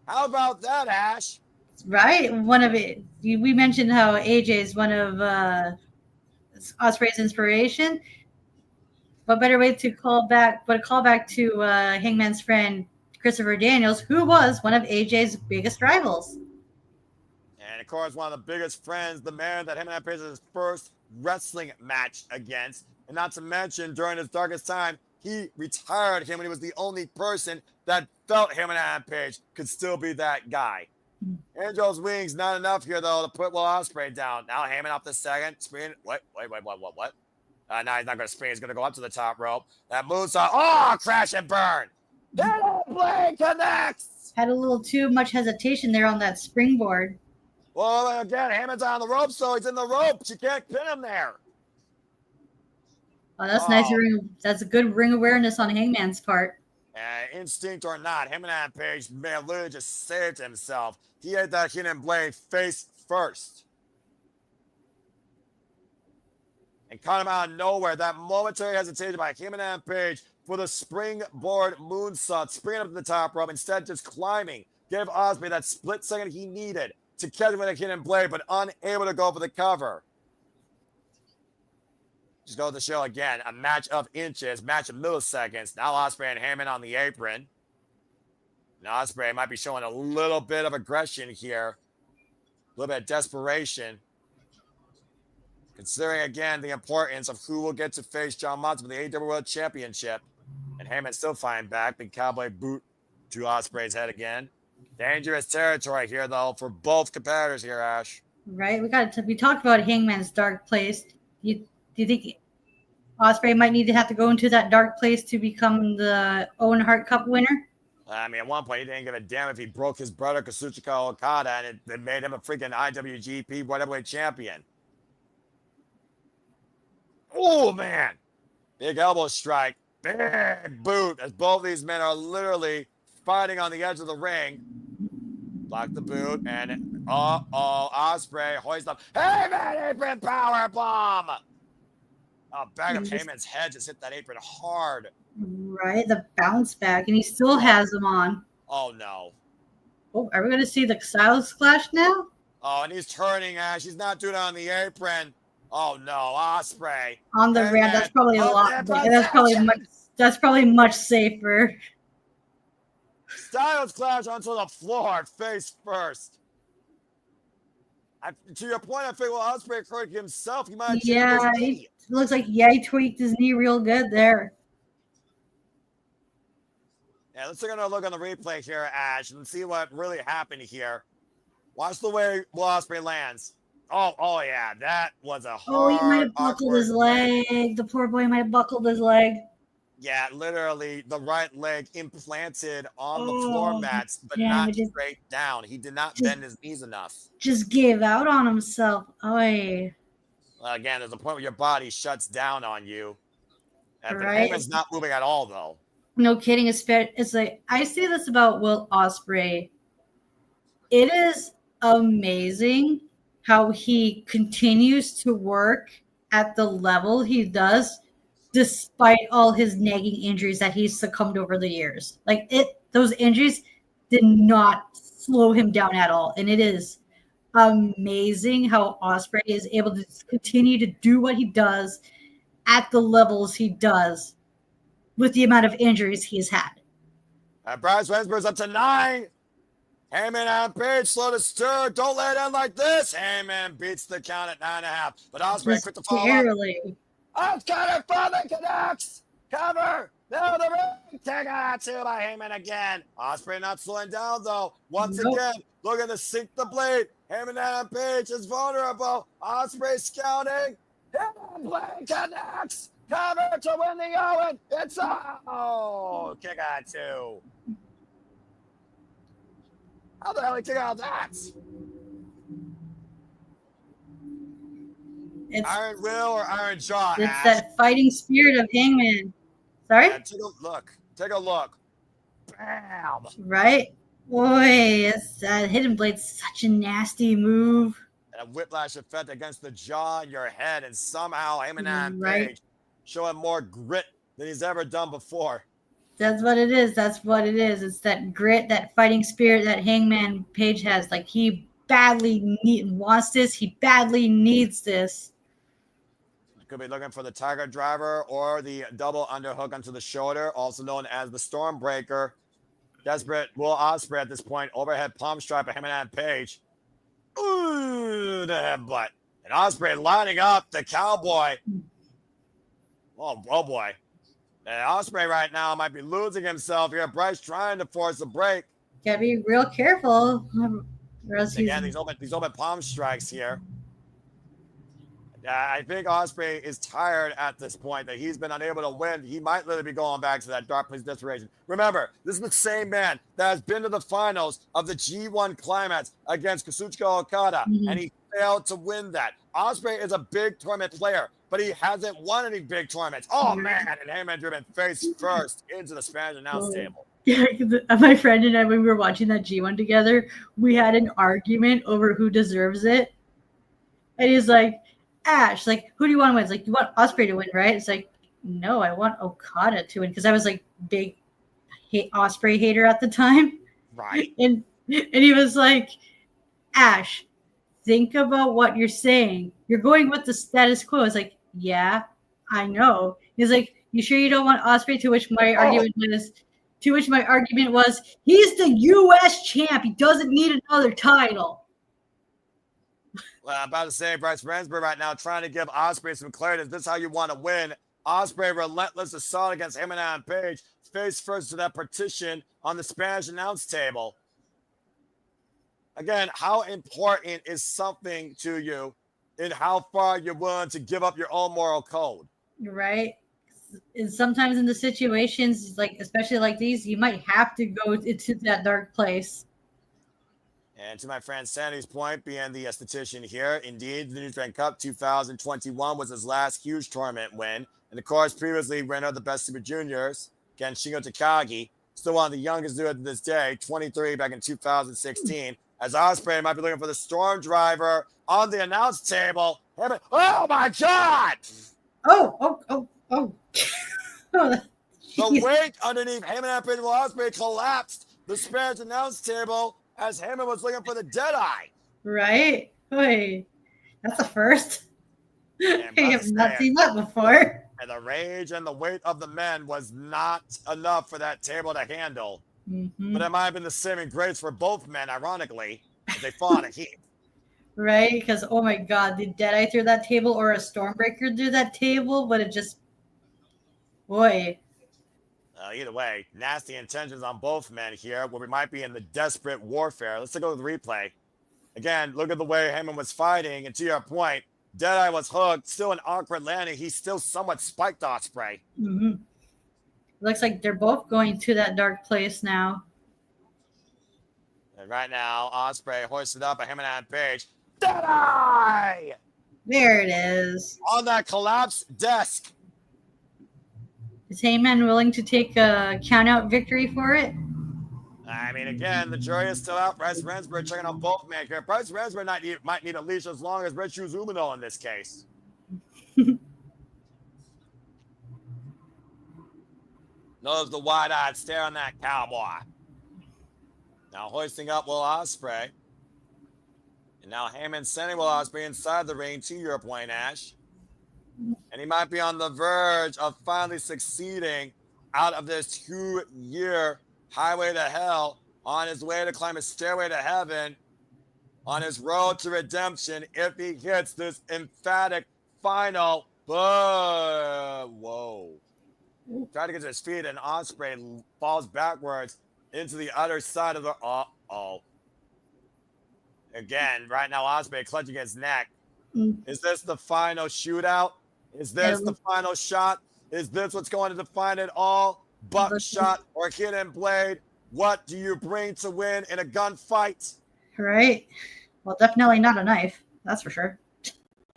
How about that, Ash? Right, we mentioned how AJ is one of Ospreay's inspiration. What better way to call back to Hangman's friend Christopher Daniels, who was one of AJ's biggest rivals. And of course, one of the biggest friends, the man that Heyman Page his first wrestling match against. And not to mention, during his darkest time, he retired him when he was the only person that felt Heyman Page could still be that guy. Angel's wings, not enough here, though, to put Will Ospreay down. Now Heyman off the second. Spin. What? Now he's not going to spin. He's going to go up to the top rope. That moonsault. Oh, crash and burn. That blade connects. Had a little too much hesitation there on that springboard. Well, again, Heyman's on the rope, so he's in the ropes. You can't pin him there. Oh, that's nice. That's a good ring awareness on Hangman's part. Instinct or not, Heyman Page may have literally just saved himself. He had that hidden blade face first. And caught him out of nowhere. That momentary hesitation by Heyman Page for the springboard moonsault, springing up to the top rope, instead just climbing. Gave Ospreay that split second he needed to catch him with a hidden blade, but unable to go for the cover. Just goes to show again, a match of inches, match of milliseconds. Now Ospreay and Heyman on the apron. Now Ospreay might be showing a little bit of aggression here. A little bit of desperation. Considering, again, the importance of who will get to face John Moxley for the AEW World Championship. And Heyman still fighting back. Big cowboy boot to Ospreay's head again. Dangerous territory here, though, for both competitors here, Ash. Right. We talked about Hangman's dark place. Do you think Ospreay might need to have to go into that dark place to become the Owen Hart Cup winner? I mean, at one point, he didn't give a damn if he broke his brother, Kazuchika Okada, and it made him a freaking IWGP Heavyweight Champion. Oh, man. Big elbow strike. Big boot, as both these men are literally fighting on the edge of the ring. Block the boot, and Ospreay hoist up. Heyman apron power bomb. Oh, back of Heyman's head just hit that apron hard. Right, the bounce back, and he still has them on. Oh, no. Oh, are we going to see the Style Splash now? Oh, and he's turning, Ash. He's not doing it on the apron. Oh, no, Ospreay. On the ramp, that's probably a lot. That's probably much safer. Styles Clash onto the floor, face first. To your point, I think Ospreay corrected himself. He might have it looks like he tweaked his knee real good there. Yeah, let's take another look on the replay here, Ash, and see what really happened here. Watch the way Will Ospreay lands. Oh yeah, that was a hard. He might have buckled his leg. The poor boy might have buckled his leg. Yeah, literally the right leg implanted on the floor mats, but not straight down. He did not bend his knees enough. Just gave out on himself. Oy. Well, again, there's a point where your body shuts down on you. And right? Heyman's not moving at all, though. No kidding. It's like, I say this about Will Ospreay. It is amazing how he continues to work at the level he does, despite all his nagging injuries that he's succumbed over the years. Like, those injuries did not slow him down at all. And it is amazing how Ospreay is able to continue to do what he does at the levels he does with the amount of injuries he's had. Bryce Wensberg's up to 9. Heyman and Page slow to stir. Don't let it end like this. Heyman beats the count at 9.5. But Ospreay quick to follow up. Okada finally connects. Cover. No, the ring. Take out 2 by Heyman again. Ospreay not slowing down, though. Once again, looking to sink the blade. Heyman and Page is vulnerable. Ospreay scouting. Heyman blade connects. Cover to win the Owen. It's kick out 2. How the hell did he kick out that? It's Iron Will or Iron Jaw? It's Ash. That fighting spirit of Hangman. Sorry? Yeah, take a look. Bam. Right? Boy, that hidden blade's such a nasty move. And a whiplash effect against the jaw and your head, and somehow Heyman and Page showing more grit than he's ever done before. That's what it is. It's that grit, that fighting spirit that Hangman Page has. Like, he badly wants this. He badly needs this. Could be looking for the Tiger Driver or the double underhook onto the shoulder, also known as the Stormbreaker. Desperate Will Ospreay at this point. Overhead palm strike by Heyman and Page. Ooh, the headbutt. And Ospreay lining up the Cowboy. Oh boy. And Ospreay right now might be losing himself here. Bryce trying to force a break. Gotta be real careful. Again, these open palm strikes here. I think Ospreay is tired at this point that he's been unable to win. He might literally be going back to that dark place of desperation. Remember, this is the same man that has been to the finals of the G1 Climax against Kazuchika Okada, and he failed to win that. Ospreay is a big tournament player, but he hasn't won any big tournaments. Oh, man, and Heyman driven face first into the Spanish announce table. Yeah, my friend and I, when we were watching that G1 together, we had an argument over who deserves it. And he's like, Ash, like, who do you want to win? It's like, you want Ospreay to win, right? It's like, no, I want Okada to win, because I was like big Ospreay hater at the time. Right. And he was like, Ash, think about what you're saying. You're going with the status quo. It's like, yeah, I know. He's like, you sure you don't want Ospreay? To which my argument was, he's the U.S. champ. He doesn't need another title. Well, I'm about to say Bryce Wensberg right now trying to give Ospreay some clarity. Is this how you want to win? Ospreay relentless assault against Heyman and Page. Face first to that partition on the Spanish announce table. Again, how important is something to you and how far you're willing to give up your own moral code? Right. And sometimes in the situations, like especially like these, you might have to go into that dark place. And to my friend Sandy's point, being the statistician here, indeed, the New Japan Cup 2021 was his last huge tournament win. And of course, previously winner of the Best Super Juniors, again, Shingo Takagi, still one of the youngest dudes to this day, 23 back in 2016. As Ospreay might be looking for the Storm Driver on the announce table. Oh my God! Oh. The weight underneath Heyman and Page Ospreay collapsed the Spanish announce table as Heyman was looking for the Deadeye. Right? Wait, that's a first. I have not seen that before. And the rage and the weight of the men was not enough for that table to handle. But it might have been the saving grace for both men, ironically, as they fought a heat. Right? Because, oh my God, did Deadeye through that table or a Stormbreaker through that table? But it just, boy. Either way, nasty intentions on both men here, where we might be in the desperate warfare. Let's take a look at the replay. Again, look at the way Heyman was fighting, and to your point, Deadeye was hooked, still an awkward landing. He's still somewhat spiked Ospreay. Looks like they're both going to that dark place now. And right now, Ospreay hoisted up a Heyman and Page. Deadeye! There it is. On that collapsed desk. Is Heyman willing to take a count-out victory for it? I mean, again, the jury is still out. Bryce Remsburg checking out both men here. Bryce Remsburg might need a leash as long as Red Shoes Umino in this case. Notice the wide-eyed stare on that cowboy. Now hoisting up Will Ospreay. And now Heyman sending Will Ospreay inside the ring to your point, Ash. And he might be on the verge of finally succeeding out of this 2-year highway to hell, on his way to climb a stairway to heaven, on his road to redemption, if he hits this emphatic final. Whoa. Try to get to his feet, and Ospreay falls backwards into the other side of the... Uh-oh. Again, right now, Ospreay clutching his neck. Is this the final shootout? Is this the final shot? Is this what's going to define it all? Buckshot or hidden blade? What do you bring to win in a gunfight? Right. Well, definitely not a knife. That's for sure.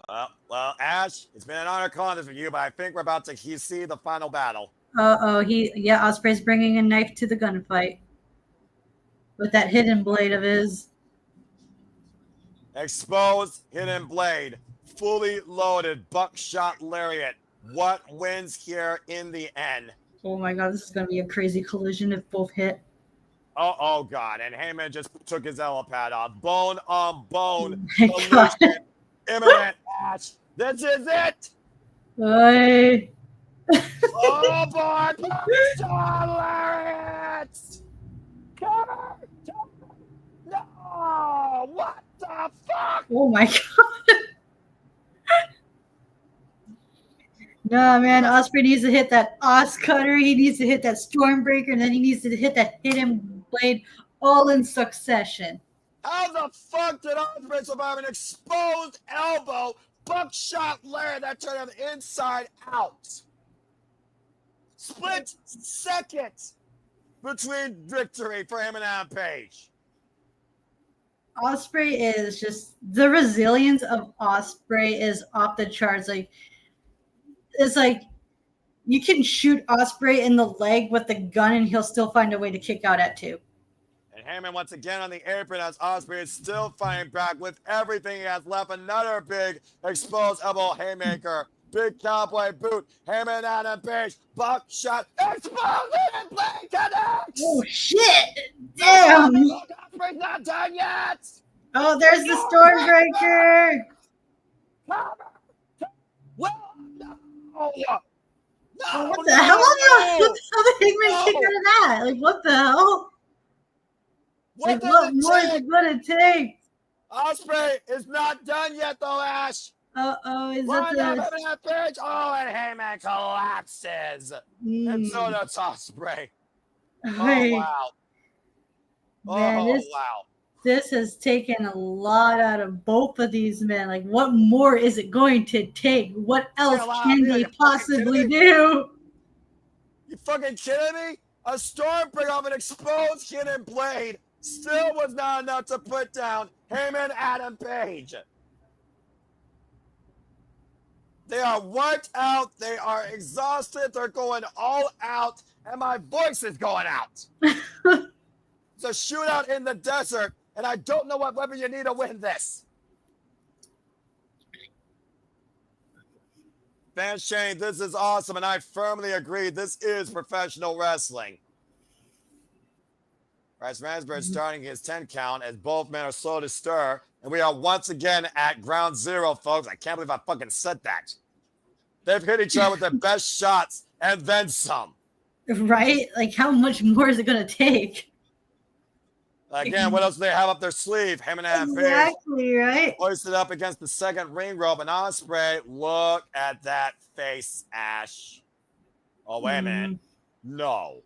Well, Ash, it's been an honor calling this with you, but I think we're about to see the final battle. Ospreay's bringing a knife to the gunfight with that hidden blade of his. Exposed hidden blade, fully loaded buckshot lariat. What wins here in the end? Oh my God, this is going to be a crazy collision if both hit. Oh God, and Heyman just took his elopad off. Bone on bone. Oh my God. Imminent, Ash. This is it. Oy. Oh boy, buckshot lariat. Cover. No, what the fuck? Oh my God. No, man, Ospreay needs to hit that Os Cutter. He needs to hit that Stormbreaker, and then he needs to hit that hidden blade all in succession. How the fuck did Ospreay survive an exposed elbow buckshot lariat that turned him inside out? Split second between victory for him and Adam Page. Ospreay is just, the resilience of Ospreay is off the charts. It's like you can shoot Ospreay in the leg with the gun and he'll still find a way to kick out at 2. And Heyman once again on the apron as Ospreay is still fighting back with everything he has left. Another big exposed elbow haymaker. Big cowboy boot. Heyman Adam Page. Buckshot. Exposed and blade connects. Oh shit! Damn! Ospreay's not done yet. Oh, there's the Stormbreaker. Well, no. No, what the hell? What the hell did Heyman kick out of that? Like, what the hell? What more is it gonna take? Ospreay is not done yet, though, Ash. Is that the pitch? Oh, and Heyman collapses. And so does Ospreay. Oh, wow. Man, this has taken a lot out of both of these men. Like, what more is it going to take? What else can they possibly do? You fucking kidding me? A Stormbreaker off an exposed hidden blade still was not enough to put down Heyman Adam Page. They are wiped out. They are exhausted. They're going all out. And my voice is going out. It's a shootout in the desert. And I don't know what weapon you need to win this. Van Shane, this is awesome. And I firmly agree. This is professional wrestling. Bryce Remsburg starting his 10 count as both men are slow to stir. And we are once again at ground zero, folks. I can't believe I fucking said that. They've hit each other with their best shots and then some. Right? Like, how much more is it going to take? Again, what else do they have up their sleeve? Heyman and Adam Page. Exactly, right? Hoisted up against the second ring rope. And Ospreay, look at that face, Ash. Oh, wait a minute. No.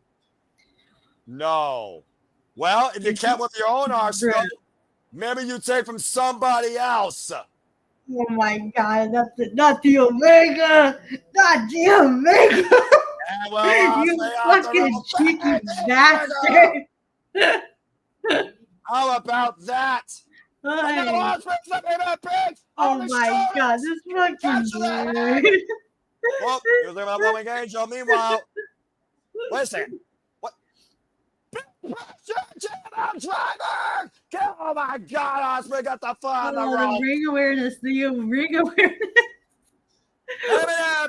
Well, if you can't with your own arsenal, maybe you take from somebody else. Oh my God, not the Omega! Not the Omega! Yeah, well, you fucking cheeky bastard! How about that? Oh my God, this fucking dude. Well, he was looking at Blowing Angel. Meanwhile, wait a second. What? Driver! Oh my God, Osprey got the foot on the rope. The ring awareness. The ring awareness.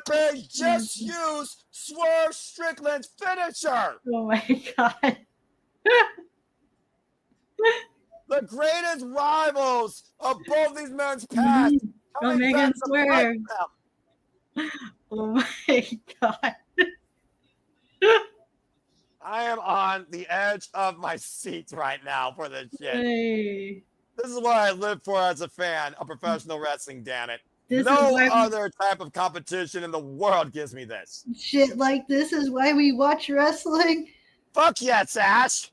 Page just used Swerve Strickland's finisher. Oh my God. The greatest rivals of both these men's past. Omega and Swerve. Oh my God. I am on the edge of my seat right now for this shit. Hey. This is what I live for as a fan of professional wrestling, damn it. This no other type of competition in the world gives me this. Shit like this is why we watch wrestling. Fuck yes, Ash.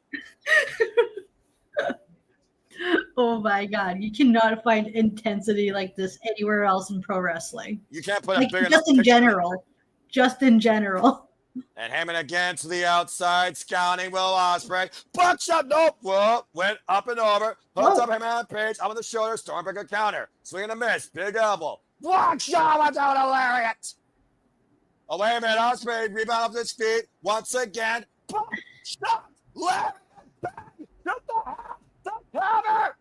Oh my God. You cannot find intensity like this anywhere else in pro wrestling. You can't put a like, bigger just in general. Just in general. And Heyman again to the outside, scouting Will Ospreay. Buckshot, nope. Whoa, went up and over. Hooks up Heyman and Page, up on the shoulder, Stormbreaker counter. Swing and a miss, big elbow. Buckshot, watch out, hilarious. Oh, wait a minute, Ospreay rebound off his feet. Once again, buckshot, lariat, back, to the cover.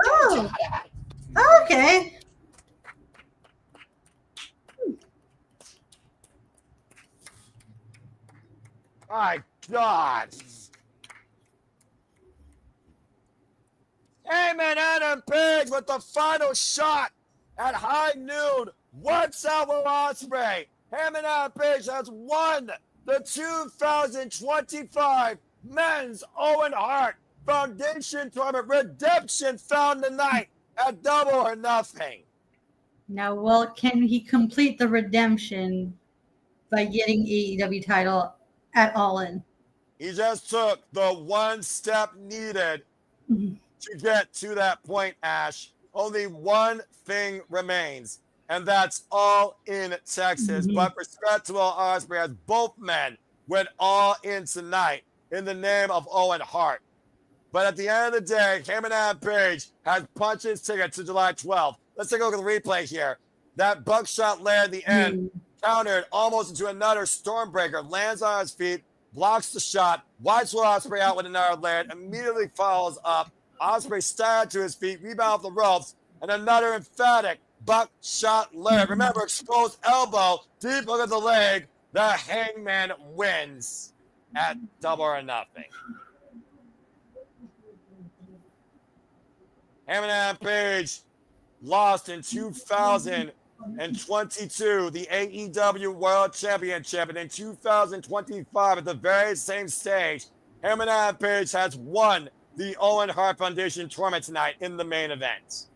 Oh, okay. My God. Heyman Adam Page with the final shot at high noon. What's out with Ospreay? Heyman Adam Page has won the 2025 Men's Owen Hart Foundation Tournament. Redemption found tonight at Double or Nothing. Now, well, can he complete the redemption by getting AEW title at All In? He just took the one step needed to get to that point, Ash. Only one thing remains, and that's All In Texas. But respect to Will Ospreay, as both men went all in tonight in the name of Owen Hart. But at the end of the day, Heyman Adam Page has punched his ticket to July 12th. Let's take a look at the replay here. That buckshot lair at the end, countered almost into another Stormbreaker, lands on his feet, blocks the shot, wipes Will Ospreay out with another lair, immediately follows up. Ospreay staggered to his feet, rebound off the ropes, and another emphatic buckshot lair. Remember, exposed elbow, deep look at the leg. The Hangman wins at Double or Nothing. Heyman Adam Page lost in 2022 the AEW World Championship, and in 2025 at the very same stage, Heyman Adam Page has won the Owen Hart Foundation tournament tonight in the main event.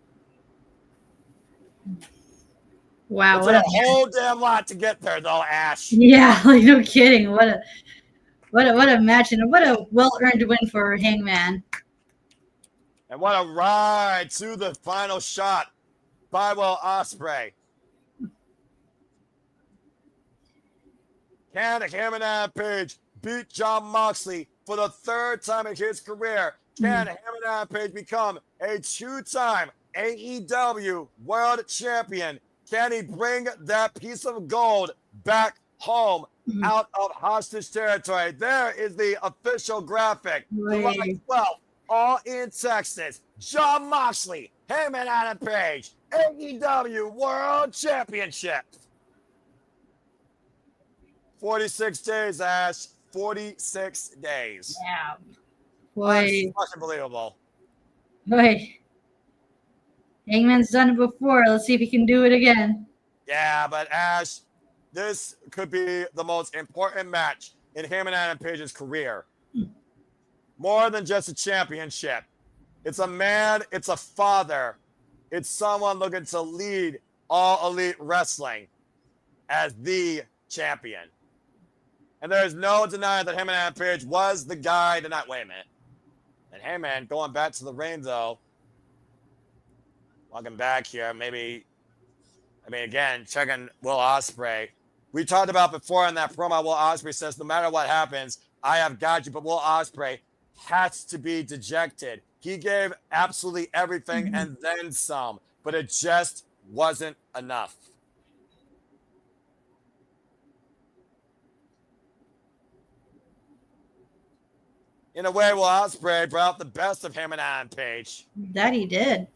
Wow, it's a whole damn lot to get there, though, Ash. Yeah, like no kidding. What a match, and what a well-earned win for Hangman. And what a ride to the final shot by Will Ospreay. Can Heyman Adam Page beat Jon Moxley for the third time in his career? Can Heyman Adam Page become a two-time AEW World Champion? Can he bring that piece of gold back home out of hostage territory? There is the official graphic. July 12th, All In Texas. Jon Moxley, Heyman Adam Page, AEW World Championship. 46 days, Ash. 46 days. Yeah. Boy. That's unbelievable. Boy. Hangman's done it before. Let's see if he can do it again. Yeah, but Ash, this could be the most important match in Heyman Adam Page's career. More than just a championship. It's a man, it's a father. It's someone looking to lead All Elite Wrestling as the champion. And there's no denying that Heyman Adam Page was the guy tonight. Wait a minute. And Heyman, going back to the ring, though. Welcome back here. Again, checking Will Ospreay. We talked about before in that promo, Will Ospreay says, no matter what happens, I have got you. But Will Ospreay has to be dejected. He gave absolutely everything and then some, but it just wasn't enough. In a way, Will Ospreay brought out the best of him and Adam Page. That he did.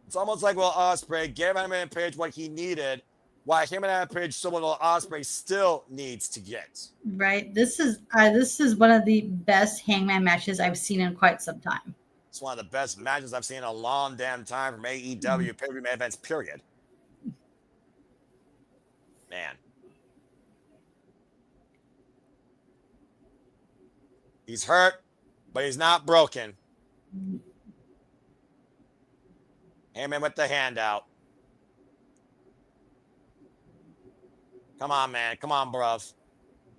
It's almost like Will Ospreay gave Adam Page what he needed, while him and Adam Page someone Will Ospreay still needs to get. Right. This is one of the best Hangman matches I've seen in quite some time. It's one of the best matches I've seen in a long damn time from AEW pay-per-view main events, period. Man. He's hurt, but he's not broken. Hangman with the handout. Come on, man. Come on, bruv.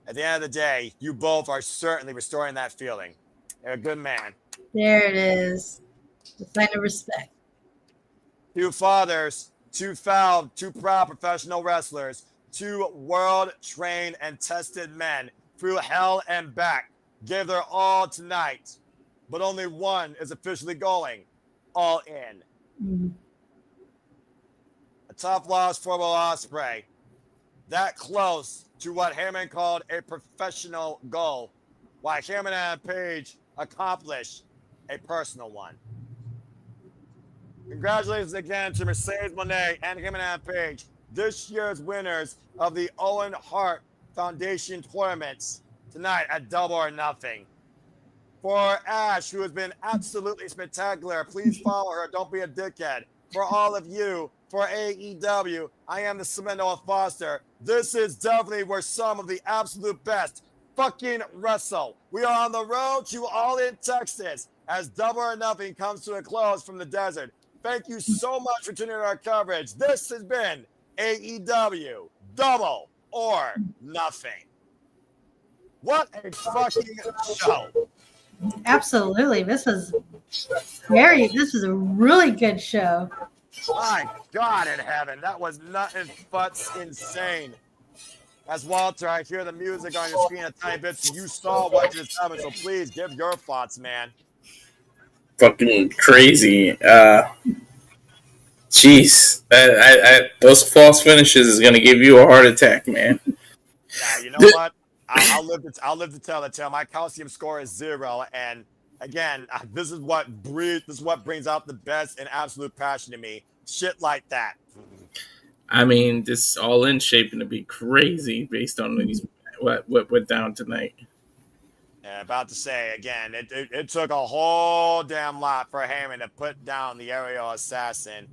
At the end of the day, you both are certainly restoring that feeling. You're a good man. There it is. The sign of respect. Two fathers, two proud professional wrestlers, two world-trained and tested men through hell and back gave their all tonight, but only one is officially going all in. Mm-hmm. A tough loss for Will Ospreay. That close to what Heyman called a professional goal, while Heyman and Page accomplished a personal one. Congratulations again to Mercedes Moné and Heyman and Page, this year's winners of the Owen Hart Foundation tournaments tonight at Double or Nothing. For Ash, who has been absolutely spectacular, please follow her. Don't be a dickhead. For all of you, for AEW, I am the Seminola Foster. This is definitely where some of the absolute best fucking wrestle. We are on the road to All In Texas as Double or Nothing comes to a close from the desert. Thank you so much for tuning in our coverage. This has been AEW Double or Nothing. What a fucking show. Absolutely. This was a really good show. My God in heaven. That was nothing but insane. As Walter, I hear the music on your screen a tiny bit, so you saw what just happened, so please give your thoughts, man. Fucking crazy. Jeez. Those false finishes is going to give you a heart attack, man. Yeah, you know what? I'll live to tell the tale. My calcium score is 0, and again, this is what brings out the best and absolute passion in me. Shit like that. I mean, this All In shaping to be crazy based on what went down tonight. Yeah, about to say again, it took a whole damn lot for Heyman to put down the aerial assassin.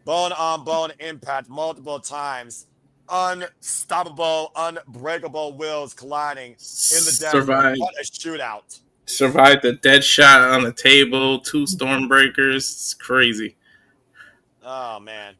Bone on bone impact multiple times. Unstoppable, unbreakable wills colliding in the desert. What a shootout. Survived the dead shot on the table, 2 Stormbreakers. It's crazy. Oh, man.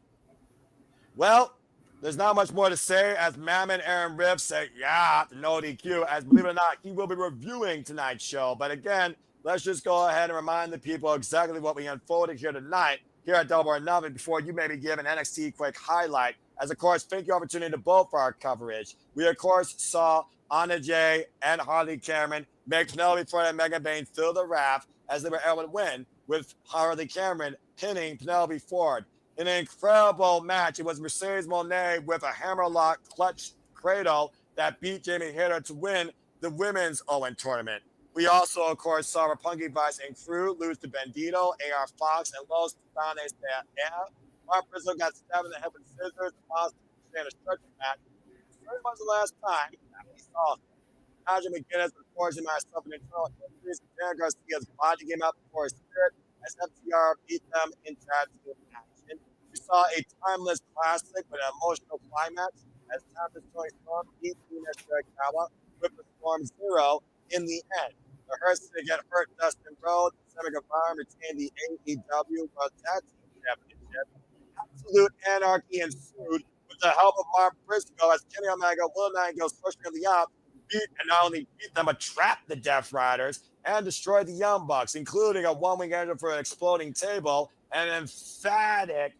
Well, there's not much more to say as Mammon Aaron Riff say, yeah, no DQ, as believe it or not, he will be reviewing tonight's show. But again, let's just go ahead and remind the people exactly what we unfolded here tonight, here at Double or Nothing, before you maybe give an NXT quick highlight. As, of course, thank you opportunity to both for our coverage. We, of course, saw Anna Jay and Harley Cameron make Penelope Ford and Megan Bayne fill the raft as they were able to win, with Harley Cameron pinning Penelope Ford. In an incredible match, it was Mercedes Moné with a hammerlock clutch cradle that beat Jamie Hayter to win the women's Owen tournament. We also, of course, saw Roppongi Vice and crew lose to Bandito, AR Fox, and Los Titanes de Air. Mark Briscoe got stabbed in the head with scissors and lost in a stretcher match. Pretty much the last time that we saw him. Nigel McGuinness, unfortunately, myself, an internal injuries. Dan Garcia's body came out before his spirit as FTR beat them in tag team action. We saw a timeless classic with an emotional climax as Tempest Toni Storm beat Mina Shirakawa with the Storm 0 in the end. The Hearst to get hurt Dustin Rhodes, Sammy Guevara retained the AEW World Tag Team Championship. Absolute anarchy ensued with the help of Mark Briscoe as Kenny Omega, Will Nightingale, Social Liab beat and not only beat them but trapped the Death Riders and destroyed the Young Bucks, including a one-wing engine for an exploding table and an emphatic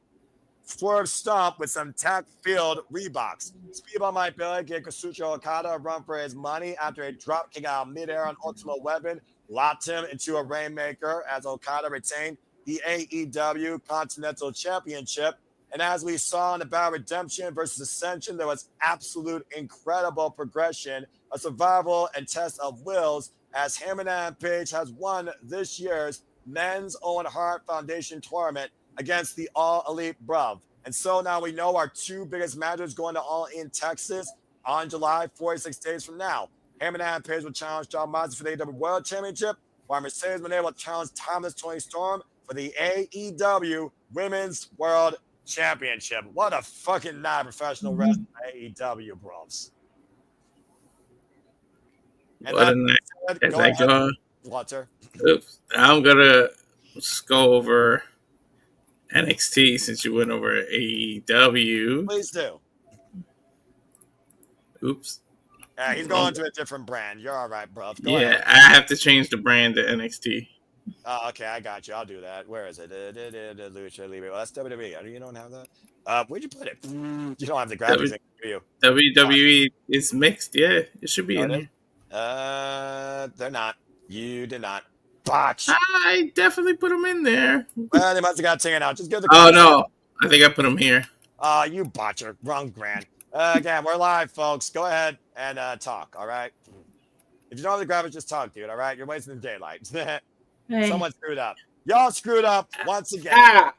swerve stomp with some tech-filled Reeboks. Speedball Mike Billy gave Kazuchika Okada a run for his money after a drop kick out of midair on Ultimate Weapon locked him into a Rainmaker as Okada retained the AEW Continental Championship. And as we saw in the Battle Redemption versus Ascension, there was absolute incredible progression, a survival and test of wills as Hangman Page has won this year's Men's Owen Hart Foundation Tournament against the All Elite Bruv. And so now we know our two biggest matches going to All in Texas on July 46 days from now. Hangman Page will challenge John Moxley for the AEW World Championship, while Mercedes Moné will challenge Timeless Toni Storm for the AEW Women's World Championship. What a fucking night, professional wrestling AEW, bros. What a night. As I go, Walter. Oops. I'm going to go over NXT since you went over AEW. Please do. Oops. Yeah, he's going to a different brand. You're all right, bro. Go ahead. ahead. I have to change the brand to NXT. Oh, okay, I got you. I'll do that. Where is it? Lucha Libre. Well, that's WWE. You don't have that? Where'd you put it? You don't have the graphics, do you? WWE is mixed. Yeah, it should be in there. They're not. You did not. Botch. I definitely put them in there. Well, they must have got taken out. Just give the. Oh no, I think I put them here. You botcher. Wrong brand. Again, we're live, folks. Go ahead and talk. All right. If you don't have the graphics, just talk, dude. All right. You're wasting the daylight. Hey. Someone screwed up. Y'all screwed up once again.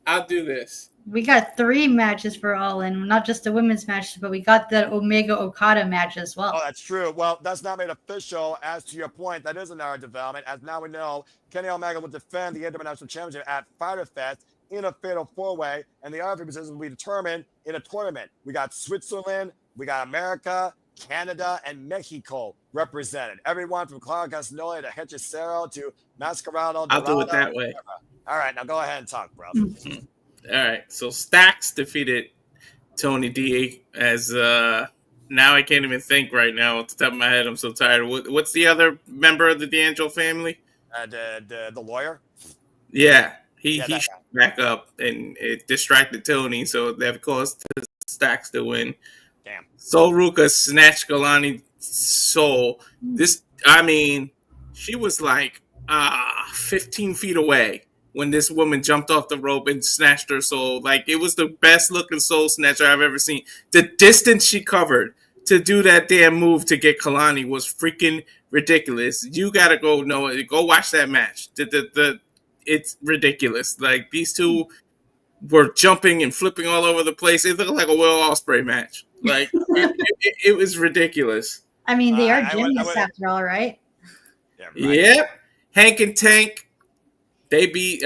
I'll do this. We got 3 matches for All In, not just the women's matches, but we got the Omega Okada match as well. Oh, that's true. Well, that's not made official. As to your point, that is another development. As now we know, Kenny Omega will defend the International Championship at Fyter Fest in a fatal 4-way, and the other 3 positions will be determined in a tournament. We got Switzerland, we got America, Canada, and Mexico represented. Everyone from Claudio Castagnoli to Hechicero to Mascarado. I'll do it that way. All right, now go ahead and talk, bro. All right, so Stax defeated Tony D as now I can't even think right now off the top of my head. I'm so tired. What's the other member of the D'Angelo family? The lawyer. Yeah, he back up and it distracted Tony, so that caused Stax to win. Damn. Sol Ruka snatched Kalani's soul. She was like 15 feet away when this woman jumped off the rope and snatched her soul. Like, it was the best looking soul snatcher I've ever seen. The distance she covered to do that damn move to get Kalani was freaking ridiculous. You gotta go watch that match. It's ridiculous. Like, these two were jumping and flipping all over the place. It looked like a Will Ospreay match. Like, it was ridiculous. I mean, they are gymnasts after all, right? Yeah, right. Yep. Hank and Tank, they beat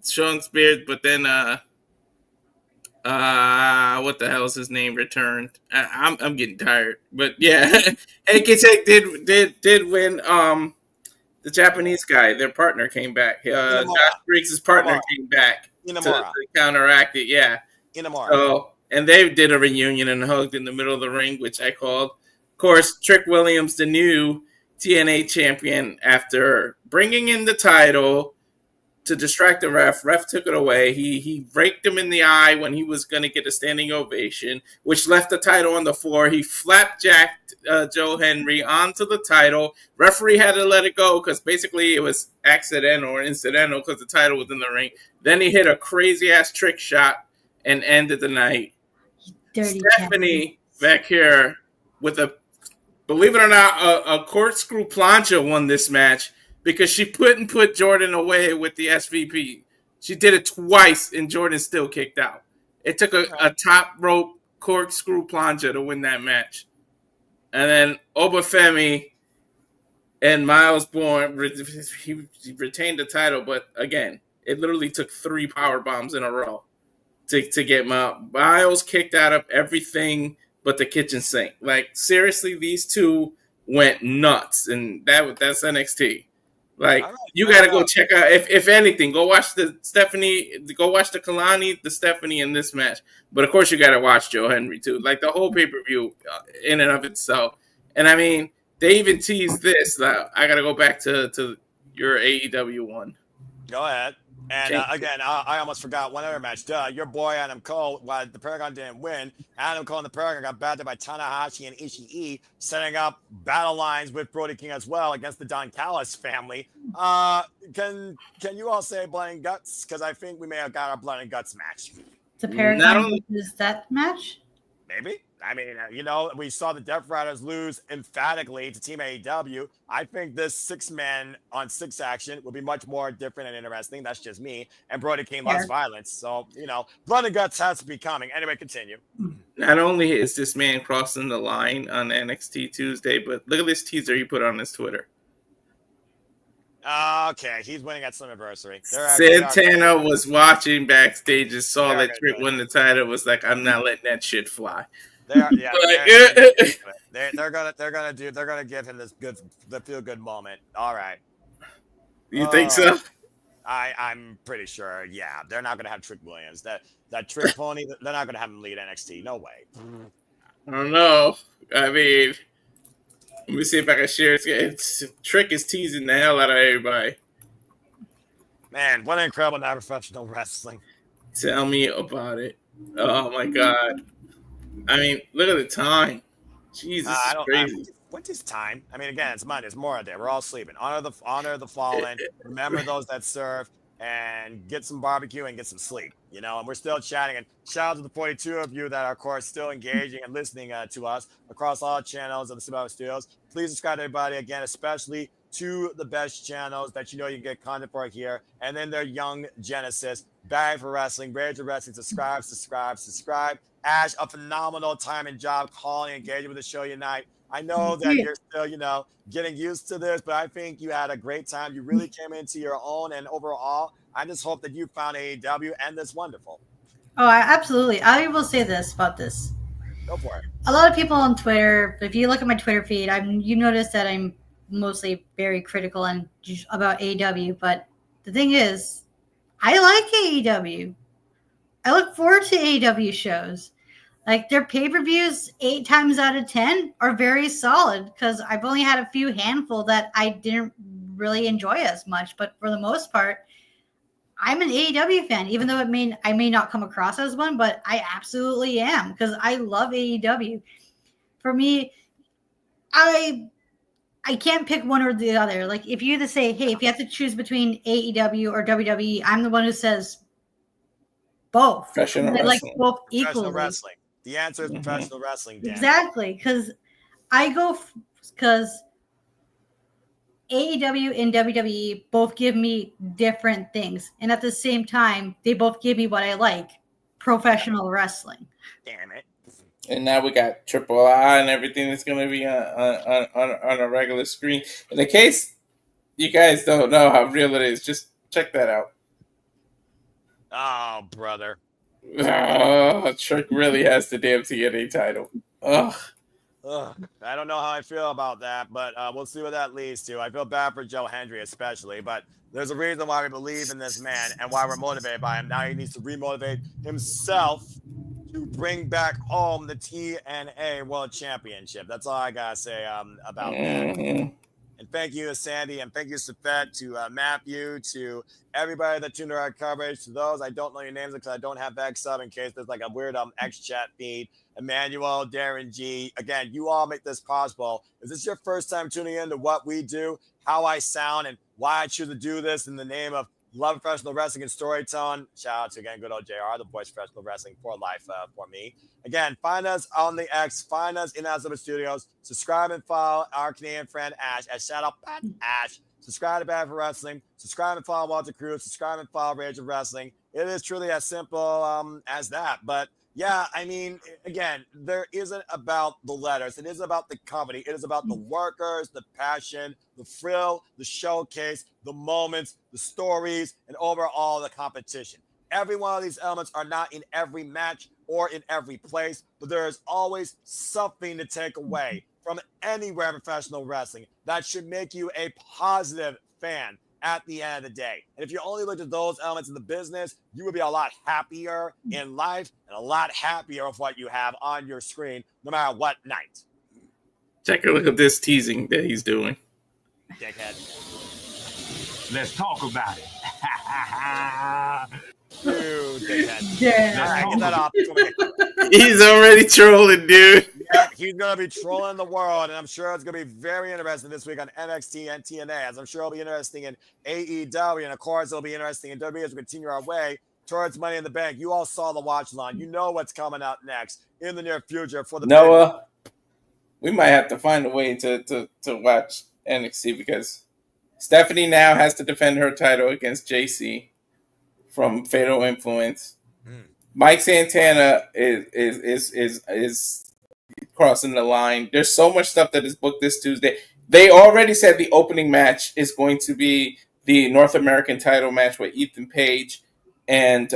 Sean Spears, but then what the hell is his name returned? I'm getting tired, but yeah, Hank and Tank did win. The Japanese guy, their partner came back. Josh Briggs' partner came back to counteract it. Yeah, so, and they did a reunion and hugged in the middle of the ring, which I called. Of course, Trick Williams, the new TNA champion, after bringing in the title to distract the ref took it away. He raked him in the eye when he was going to get a standing ovation, which left the title on the floor. He flapjacked Joe Henry onto the title. Referee had to let it go because basically it was accidental or incidental because the title was in the ring. Then he hit a crazy-ass trick shot and ended the night. Stephanie back here with believe it or not, a corkscrew plancha won this match because she put Jordan away with the SVP. She did it twice, and Jordan still kicked out. It took a top rope corkscrew plancha to win that match. And then Obafemi and Miles Bourne, he retained the title, but again, it literally took 3 power bombs in a row to get Miles kicked out of everything but the kitchen sink. Like, seriously, these two went nuts, and that's NXT. Like, you got to go check out, if anything, go watch the Kalani, the Stephanie in this match. But, of course, you got to watch Joe Henry, too. Like, the whole pay-per-view in and of itself. And, I mean, they even teased this. I got to go back to your AEW one. Go ahead. And again, I almost forgot one other match. Your boy Adam Cole, while the Paragon didn't win, Adam Cole and the Paragon got battered by Tanahashi and Ishii, setting up battle lines with Brody King as well against the Don Callis family. Can you all say blood and guts? Because I think we may have got our blood and guts match. The Paragon is that match? Maybe. I mean, we saw the Death Riders lose emphatically to Team AEW. I think this 6-man on 6 action would be much more different and interesting. That's just me. And Brody King loves violence. So, blood and guts has to be coming. Anyway, continue. Not only is this man crossing the line on NXT Tuesday, but look at this teaser he put on his Twitter. Okay, he's winning at Slammiversary. Santana was watching backstage and saw that Trick win the title. Was like, I'm not letting that shit fly. They're gonna give him the feel good moment. All right. You think so? I'm pretty sure. Yeah, they're not gonna have Trick Williams. That Trick Pony. They're not gonna have him lead NXT. No way. I don't know. I mean, let me see if I can share it. Trick is teasing the hell out of everybody. Man, what an incredible night of professional wrestling. Tell me about it. Oh my god. I mean, look at the time. Jesus, crazy. What is time? I mean, again, it's Monday. It's Memorial Day. We're all sleeping. Honor the fallen. Remember those that serve, and get some barbecue and get some sleep. And we're still chatting. And shout out to the 42 of you that are, of course, still engaging and listening to us across all channels of the Speedball Studios. Please subscribe to everybody again, especially to the best channels that you can get content for here. And then their Young Genesis, Bag for Wrestling, Rage for Wrestling. Subscribe. Ash, a phenomenal time and job calling, engaging with the show tonight. I know that you're still, getting used to this, but I think you had a great time. You really came into your own, and overall, I just hope that you found AEW and this wonderful. Oh, absolutely. I will say this about this. Go for it. A lot of people on Twitter, if you look at my Twitter feed, you notice that I'm mostly very critical about AEW, but the thing is, I like AEW. I look forward to AEW shows. Like, their pay-per-views 8 times out of 10 are very solid, because I've only had a few handful that I didn't really enjoy as much. But for the most part, I'm an AEW fan, even though I may not come across as one, but I absolutely am, because I love AEW. For me, I can't pick one or the other. Like, if you had to say, hey, if you have to choose between AEW or WWE, I'm the one who says both. Professional wrestling. Like both equally. Professional wrestling. The answer is professional wrestling, Dan. Exactly, because AEW and WWE both give me different things, and at the same time, they both give me what I like: professional wrestling. Damn it! And now we got Triple I and everything that's going to be on a regular screen. In the case you guys don't know how real it is, just check that out. Oh, brother. Trick really has the damn TNA title. Ugh. I don't know how I feel about that, but we'll see what that leads to. I feel bad for Joe Hendry especially, but there's a reason why we believe in this man and why we're motivated by him. Now he needs to remotivate himself to bring back home the TNA World Championship. That's all I gotta say about that. And thank you to Sandy, and thank you, Safet, to Matthew, to everybody that tuned our coverage. To those, I don't know your names because I don't have X up in case there's like a weird X chat feed. Emmanuel, Darren G. Again, you all make this possible. Is this your first time tuning in to what we do, how I sound, and why I choose to do this in the name of love professional wrestling and storytelling? Shout out to, again, good old JR, the voice of professional wrestling for life for me. Again, find us on the X, find us in Azure Studios, subscribe and follow our Canadian friend Ash at ShadowBatAsh. Subscribe to Bad for Wrestling, subscribe and follow Walter Cruz, subscribe and follow Rage of Wrestling. It is truly as simple as that. But yeah, I mean, again, there isn't about the letters. It is about the company. It is about the workers, the passion, the thrill, the showcase, the moments, the stories, and overall the competition. Every one of these elements are not in every match or in every place, but there is always something to take away from anywhere in professional wrestling that should make you a positive fan at the end of the day. And if you only looked at those elements in the business, you would be a lot happier in life and a lot happier with what you have on your screen, no matter what night. Take a look at this teasing that he's doing. Dickhead. Let's talk about it. You dickhead. Yeah. All right, get that off. He's already trolling, dude. Yeah, he's going to be trolling the world, and I'm sure it's going to be very interesting this week on NXT and TNA, as I'm sure it'll be interesting in AEW, and of course it'll be interesting in WWE as we continue our way towards Money in the Bank. You all saw the watch line. You know what's coming up next in the near future for the Noah. We might have to find a way to watch NXT because Stephanie now has to defend her title against JC from Fatal Influence. Mike Santana is crossing the line. There's so much stuff that is booked this Tuesday. They already said the opening match is going to be the North American title match with Ethan Page and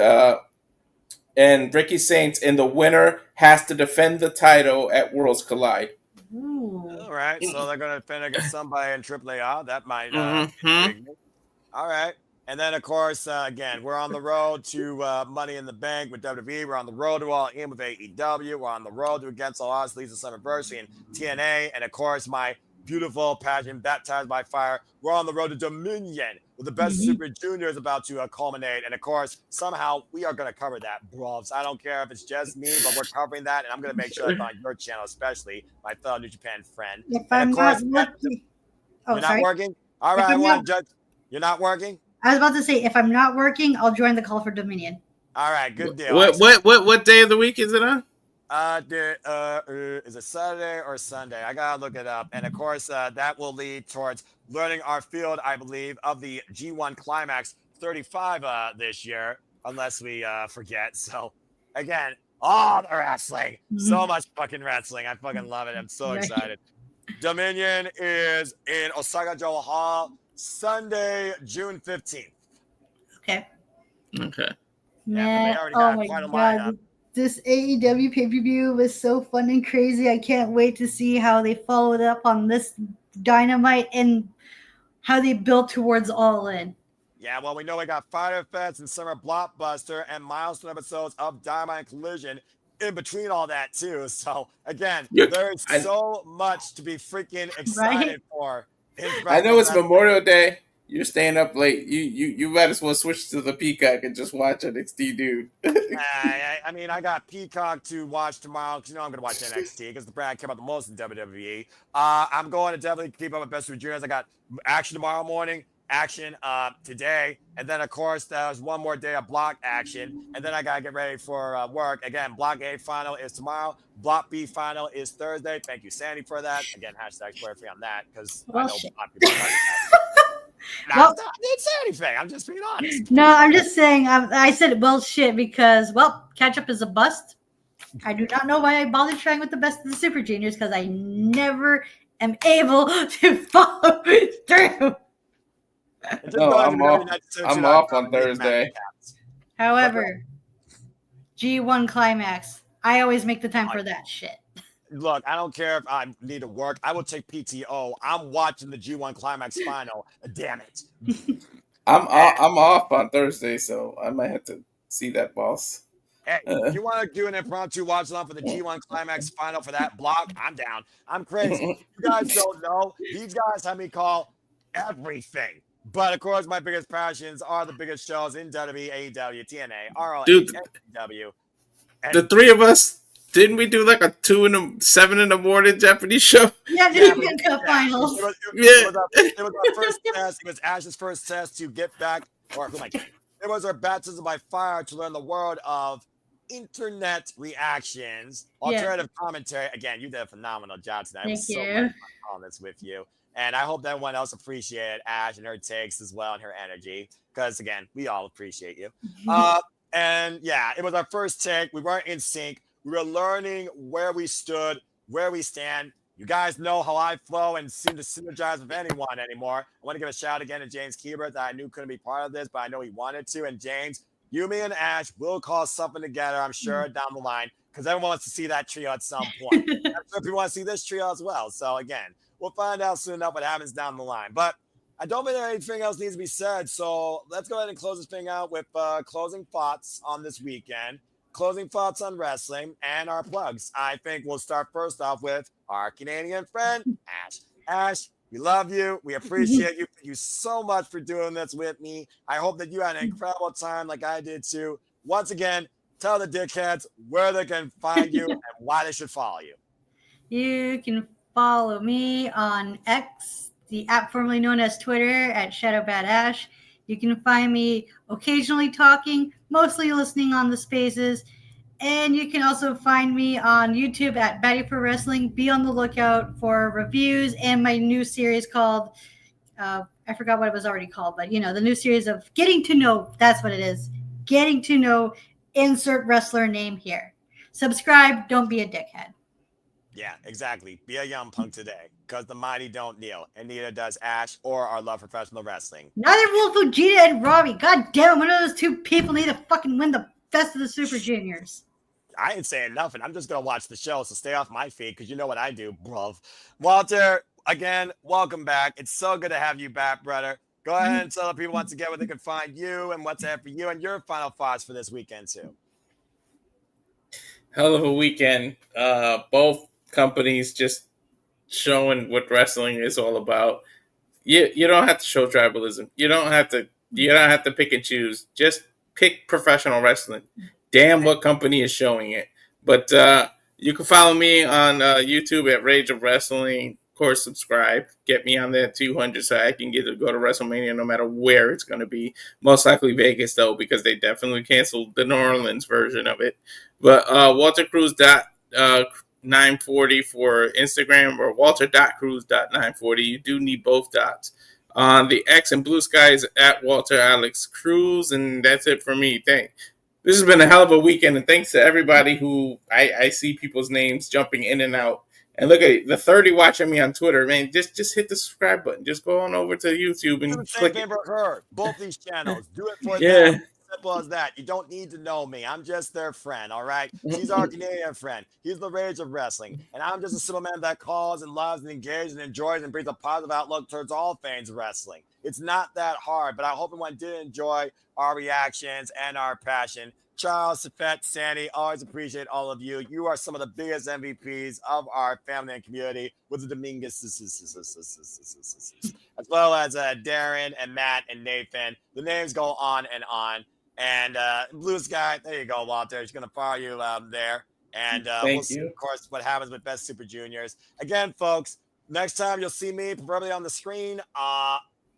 Ricky Saints, and the winner has to defend the title at Worlds Collide. Ooh. All right, so they're going to defend against somebody in AAA. That might intrigue me. All right. And then, of course, again, we're on the road to Money in the Bank with WWE. We're on the road to All In with AEW. We're on the road to Against All Odds, Lisa's Summerversary and TNA. And, of course, my beautiful pageant, Baptized by Fire. We're on the road to Dominion with the Best Super Juniors about to culminate. And, of course, somehow we are going to cover that, bros. I don't care if it's just me, but we're covering that. And I'm going to make sure it's on your channel, especially my fellow New Japan friend. If and, of course, you're not working? All right, I want to judge. You're not working? I was about to say, if I'm not working, I'll join the call for Dominion. All right, good deal. What day of the week is it on? Is it Saturday or Sunday? I gotta look it up. And of course, that will lead towards learning our field, I believe, of the G1 Climax 35 this year, unless we forget. So again, all the wrestling, so much fucking wrestling. I fucking love it. I'm so excited. Dominion is in Osaka-jo Hall, Sunday, June 15th. Okay. Man, oh my god. This AEW pay-per-view was so fun and crazy. I can't wait to see how they followed up on this Dynamite and how they built towards All In. Yeah, well, we know we got Fighter Fest and Summer Blockbuster and milestone episodes of Dynamite and Collision in between all that, too. So, again, there's so much to be freaking excited for. I know it's Memorial Day. You're staying up late. You might as well switch to the Peacock and just watch NXT, dude. I mean, I got Peacock to watch tomorrow because, I'm going to watch NXT because the brand I care about the most in WWE. I'm going to definitely keep up with Best of Juniors. I got action tomorrow morning, action today, and then, of course, there's one more day of block action, and then I got to get ready for work. Again, Block A final is tomorrow. Block B final is Thursday. Thank you, Sandy, for that. Again, hashtag spoiler free on that because I know Block B I didn't say anything. I'm just being honest. No, I'm just saying. I said, well, shit, because, catch up is a bust. I do not know why I bothered trying with the Best of the Super Juniors because I never am able to follow through. No, I'm off on Thursday. However, G1 Climax, I always make the time for that shit. Look, I don't care if I need to work. I will take PTO. I'm watching the G1 Climax final. Damn it. I'm off on Thursday, so I might have to see that, boss. Hey, if you want to do an impromptu watch along for the G1 Climax final for that block, I'm down. I'm crazy. You guys don't know. These guys have me call everything. But, of course, my biggest passions are the biggest shows in WWE, AEW, TNA, ROH, AEW. The three of us, didn't we do like a 7 in the morning Japanese show? Yeah, the Cup finals. It was our first test. It was Ash's first test to get back. It was our baptism by fire to learn the world of internet reactions, alternative commentary. Again, you did a phenomenal job tonight. Thank you. So much fun on this with you. And I hope that everyone else appreciated Ash and her takes as well and her energy. Because, again, we all appreciate you. And, yeah, it was our first take. We weren't in sync. We were learning where we stood, where we stand. You guys know how I flow and seem to synergize with anyone anymore. I want to give a shout again to James Keebert that I knew couldn't be part of this, but I know he wanted to. And, James, you, me, and Ash will call something together, I'm sure, down the line. Because everyone wants to see that trio at some point. I'm sure people want to see this trio as well. So, again, we'll find out soon enough what happens down the line. But I don't think anything else needs to be said. So let's go ahead and close this thing out with closing thoughts on this weekend, closing thoughts on wrestling, and our plugs. I think we'll start first off with our Canadian friend, Ash. Ash, we love you. We appreciate you. Thank you so much for doing this with me. I hope that you had an incredible time like I did too. Once again, tell the dickheads where they can find you and why they should follow you. You can follow me on X, the app formerly known as Twitter, at ShadowBatAsh. You can find me occasionally talking, mostly listening on the spaces. And you can also find me on YouTube at Batty for Wrestling. Be on the lookout for reviews and my new series called, I forgot what it was already called, but the new series of Getting to Know. That's what it is. Getting to Know, insert wrestler name here. Subscribe. Don't be a dickhead. Yeah, exactly. Be a young punk today, because the mighty don't kneel, and neither does Ash or our love for professional wrestling. Neither will Fujita and Robbie. God damn it, one of those two people need to fucking win the Best of the Super Juniors. I ain't saying nothing. I'm just going to watch the show, so stay off my feed, because you know what I do, bruv. Walter, again, welcome back. It's so good to have you back, brother. Go ahead and tell the people once again where they can find you and what's ahead for you and your final thoughts for this weekend, too. Hell of a weekend. Both companies just showing what wrestling is all about. You don't have to show tribalism. You don't have to pick and choose. Just pick professional wrestling. Damn what company is showing it. But you can follow me on YouTube at Rage of Wrestling. Of course, subscribe. Get me on that 200 so I can get to go to WrestleMania no matter where it's going to be. Most likely Vegas, though, because they definitely canceled the New Orleans version of it. But WalterCruz.940 for Instagram or Walter.Cruz.940. You do need both dots. On the X and Blue Skies at Walter Alex Cruz. And that's it for me. This has been a hell of a weekend, and thanks to everybody who I see people's names jumping in and out. And look at the 30 watching me on Twitter, man. Just hit the subscribe button. Just go on over to YouTube and do the same click thing for her. Both these channels. Do it for Yeah. them. Simple as that. You don't need to know me. I'm just their friend, all right? She's our Canadian friend. He's the Rage of Wrestling. And I'm just a simple man that calls and loves and engages and enjoys and brings a positive outlook towards all fans of wrestling. It's not that hard, but I hope everyone did enjoy our reactions and our passion. Charles, Safet, Sandy, always appreciate all of you. You are some of the biggest MVPs of our family and community with the Dominguez, as well as Darren and Matt and Nathan. The names go on and on. And Blue Sky, there you go, Walter. He's going to follow you there. And we'll see, of course, what happens with Best Super Juniors. Again, folks, next time you'll see me probably on the screen.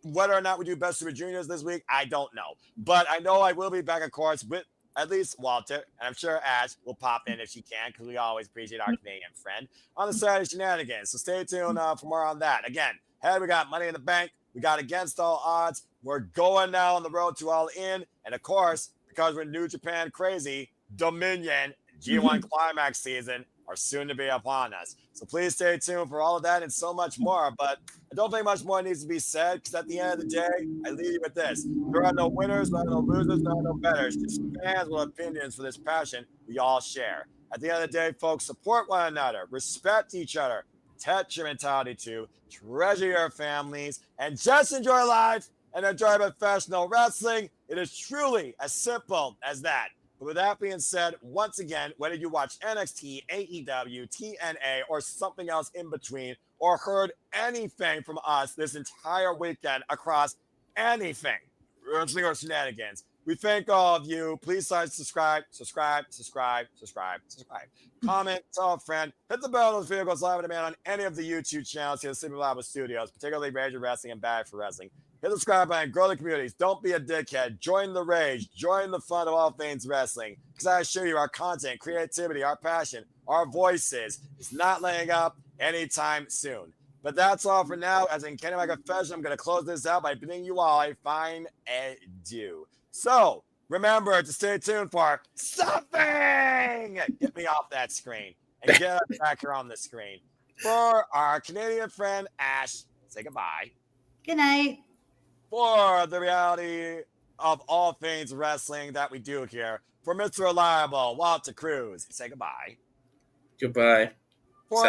Whether or not we do Best Super Juniors this week, I don't know. But I know I will be back, of course, with at least Walter, and I'm sure Ash will pop in if she can, because we always appreciate our Canadian friend on the Saturday Shenanigans. So stay tuned for more on that. Again, hey, we got Money in the Bank. We got Against All Odds. We're going now on the road to All In. And of course, because we're New Japan crazy, Dominion, G1 Climax season are soon to be upon us. So please stay tuned for all of that and so much more. But I don't think much more needs to be said, because at the end of the day, I leave you with this. There are no winners, there are no losers, there are no betters. Just fans with opinions for this passion we all share. At the end of the day, folks, support one another, respect each other, protect your mentality too, treasure your families, and just enjoy life and enjoy professional wrestling. It is truly as simple as that. But with that being said, once again, whether you watch NXT, AEW, TNA, or something else in between, or heard anything from us this entire weekend across anything, wrestling or shenanigans, we thank all of you. Please subscribe. Comment, tell a friend. Hit the bell when this video goes live on demand on any of the YouTube channels here at Super Lava Studios, particularly Rage of Wrestling and Bad for Wrestling. Hit the subscribe button, grow the communities. Don't be a dickhead. Join the rage. Join the fun of all things wrestling. Because I assure you, our content, creativity, our passion, our voices is not laying up anytime soon. But that's all for now. As in Kenny My Confession, I'm going to close this out by bidding you all a fine adieu. So, remember to stay tuned for something. Get me off that screen and get us back here on the screen. For our Canadian friend, Ash, say goodbye. Good night. For the reality of all things wrestling that we do here, for Mr. Reliable, Walter Cruz, say goodbye. Goodbye. For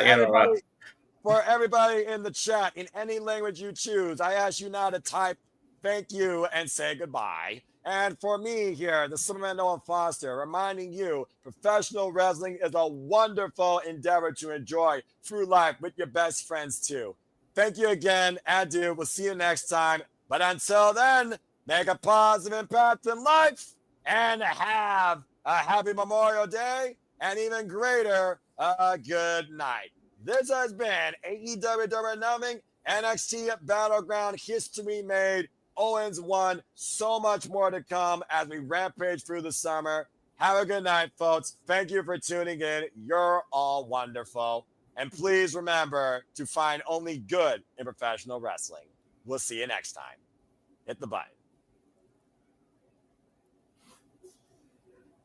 everybody in the chat, in any language you choose, I ask you now to type thank you and say goodbye. And for me here, the Superman Noah Foster, reminding you, professional wrestling is a wonderful endeavor to enjoy through life with your best friends too. Thank you again. Adieu. We'll see you next time. But until then, make a positive impact in life and have a happy Memorial Day and even greater, a good night. This has been AEW Double or Nothing NXT Battleground History Made Owens won. So much more to come as we rampage through the summer. Have a good night, folks. Thank you for tuning in. You're all wonderful. And please remember to find only good in professional wrestling. We'll see you next time. Hit the button.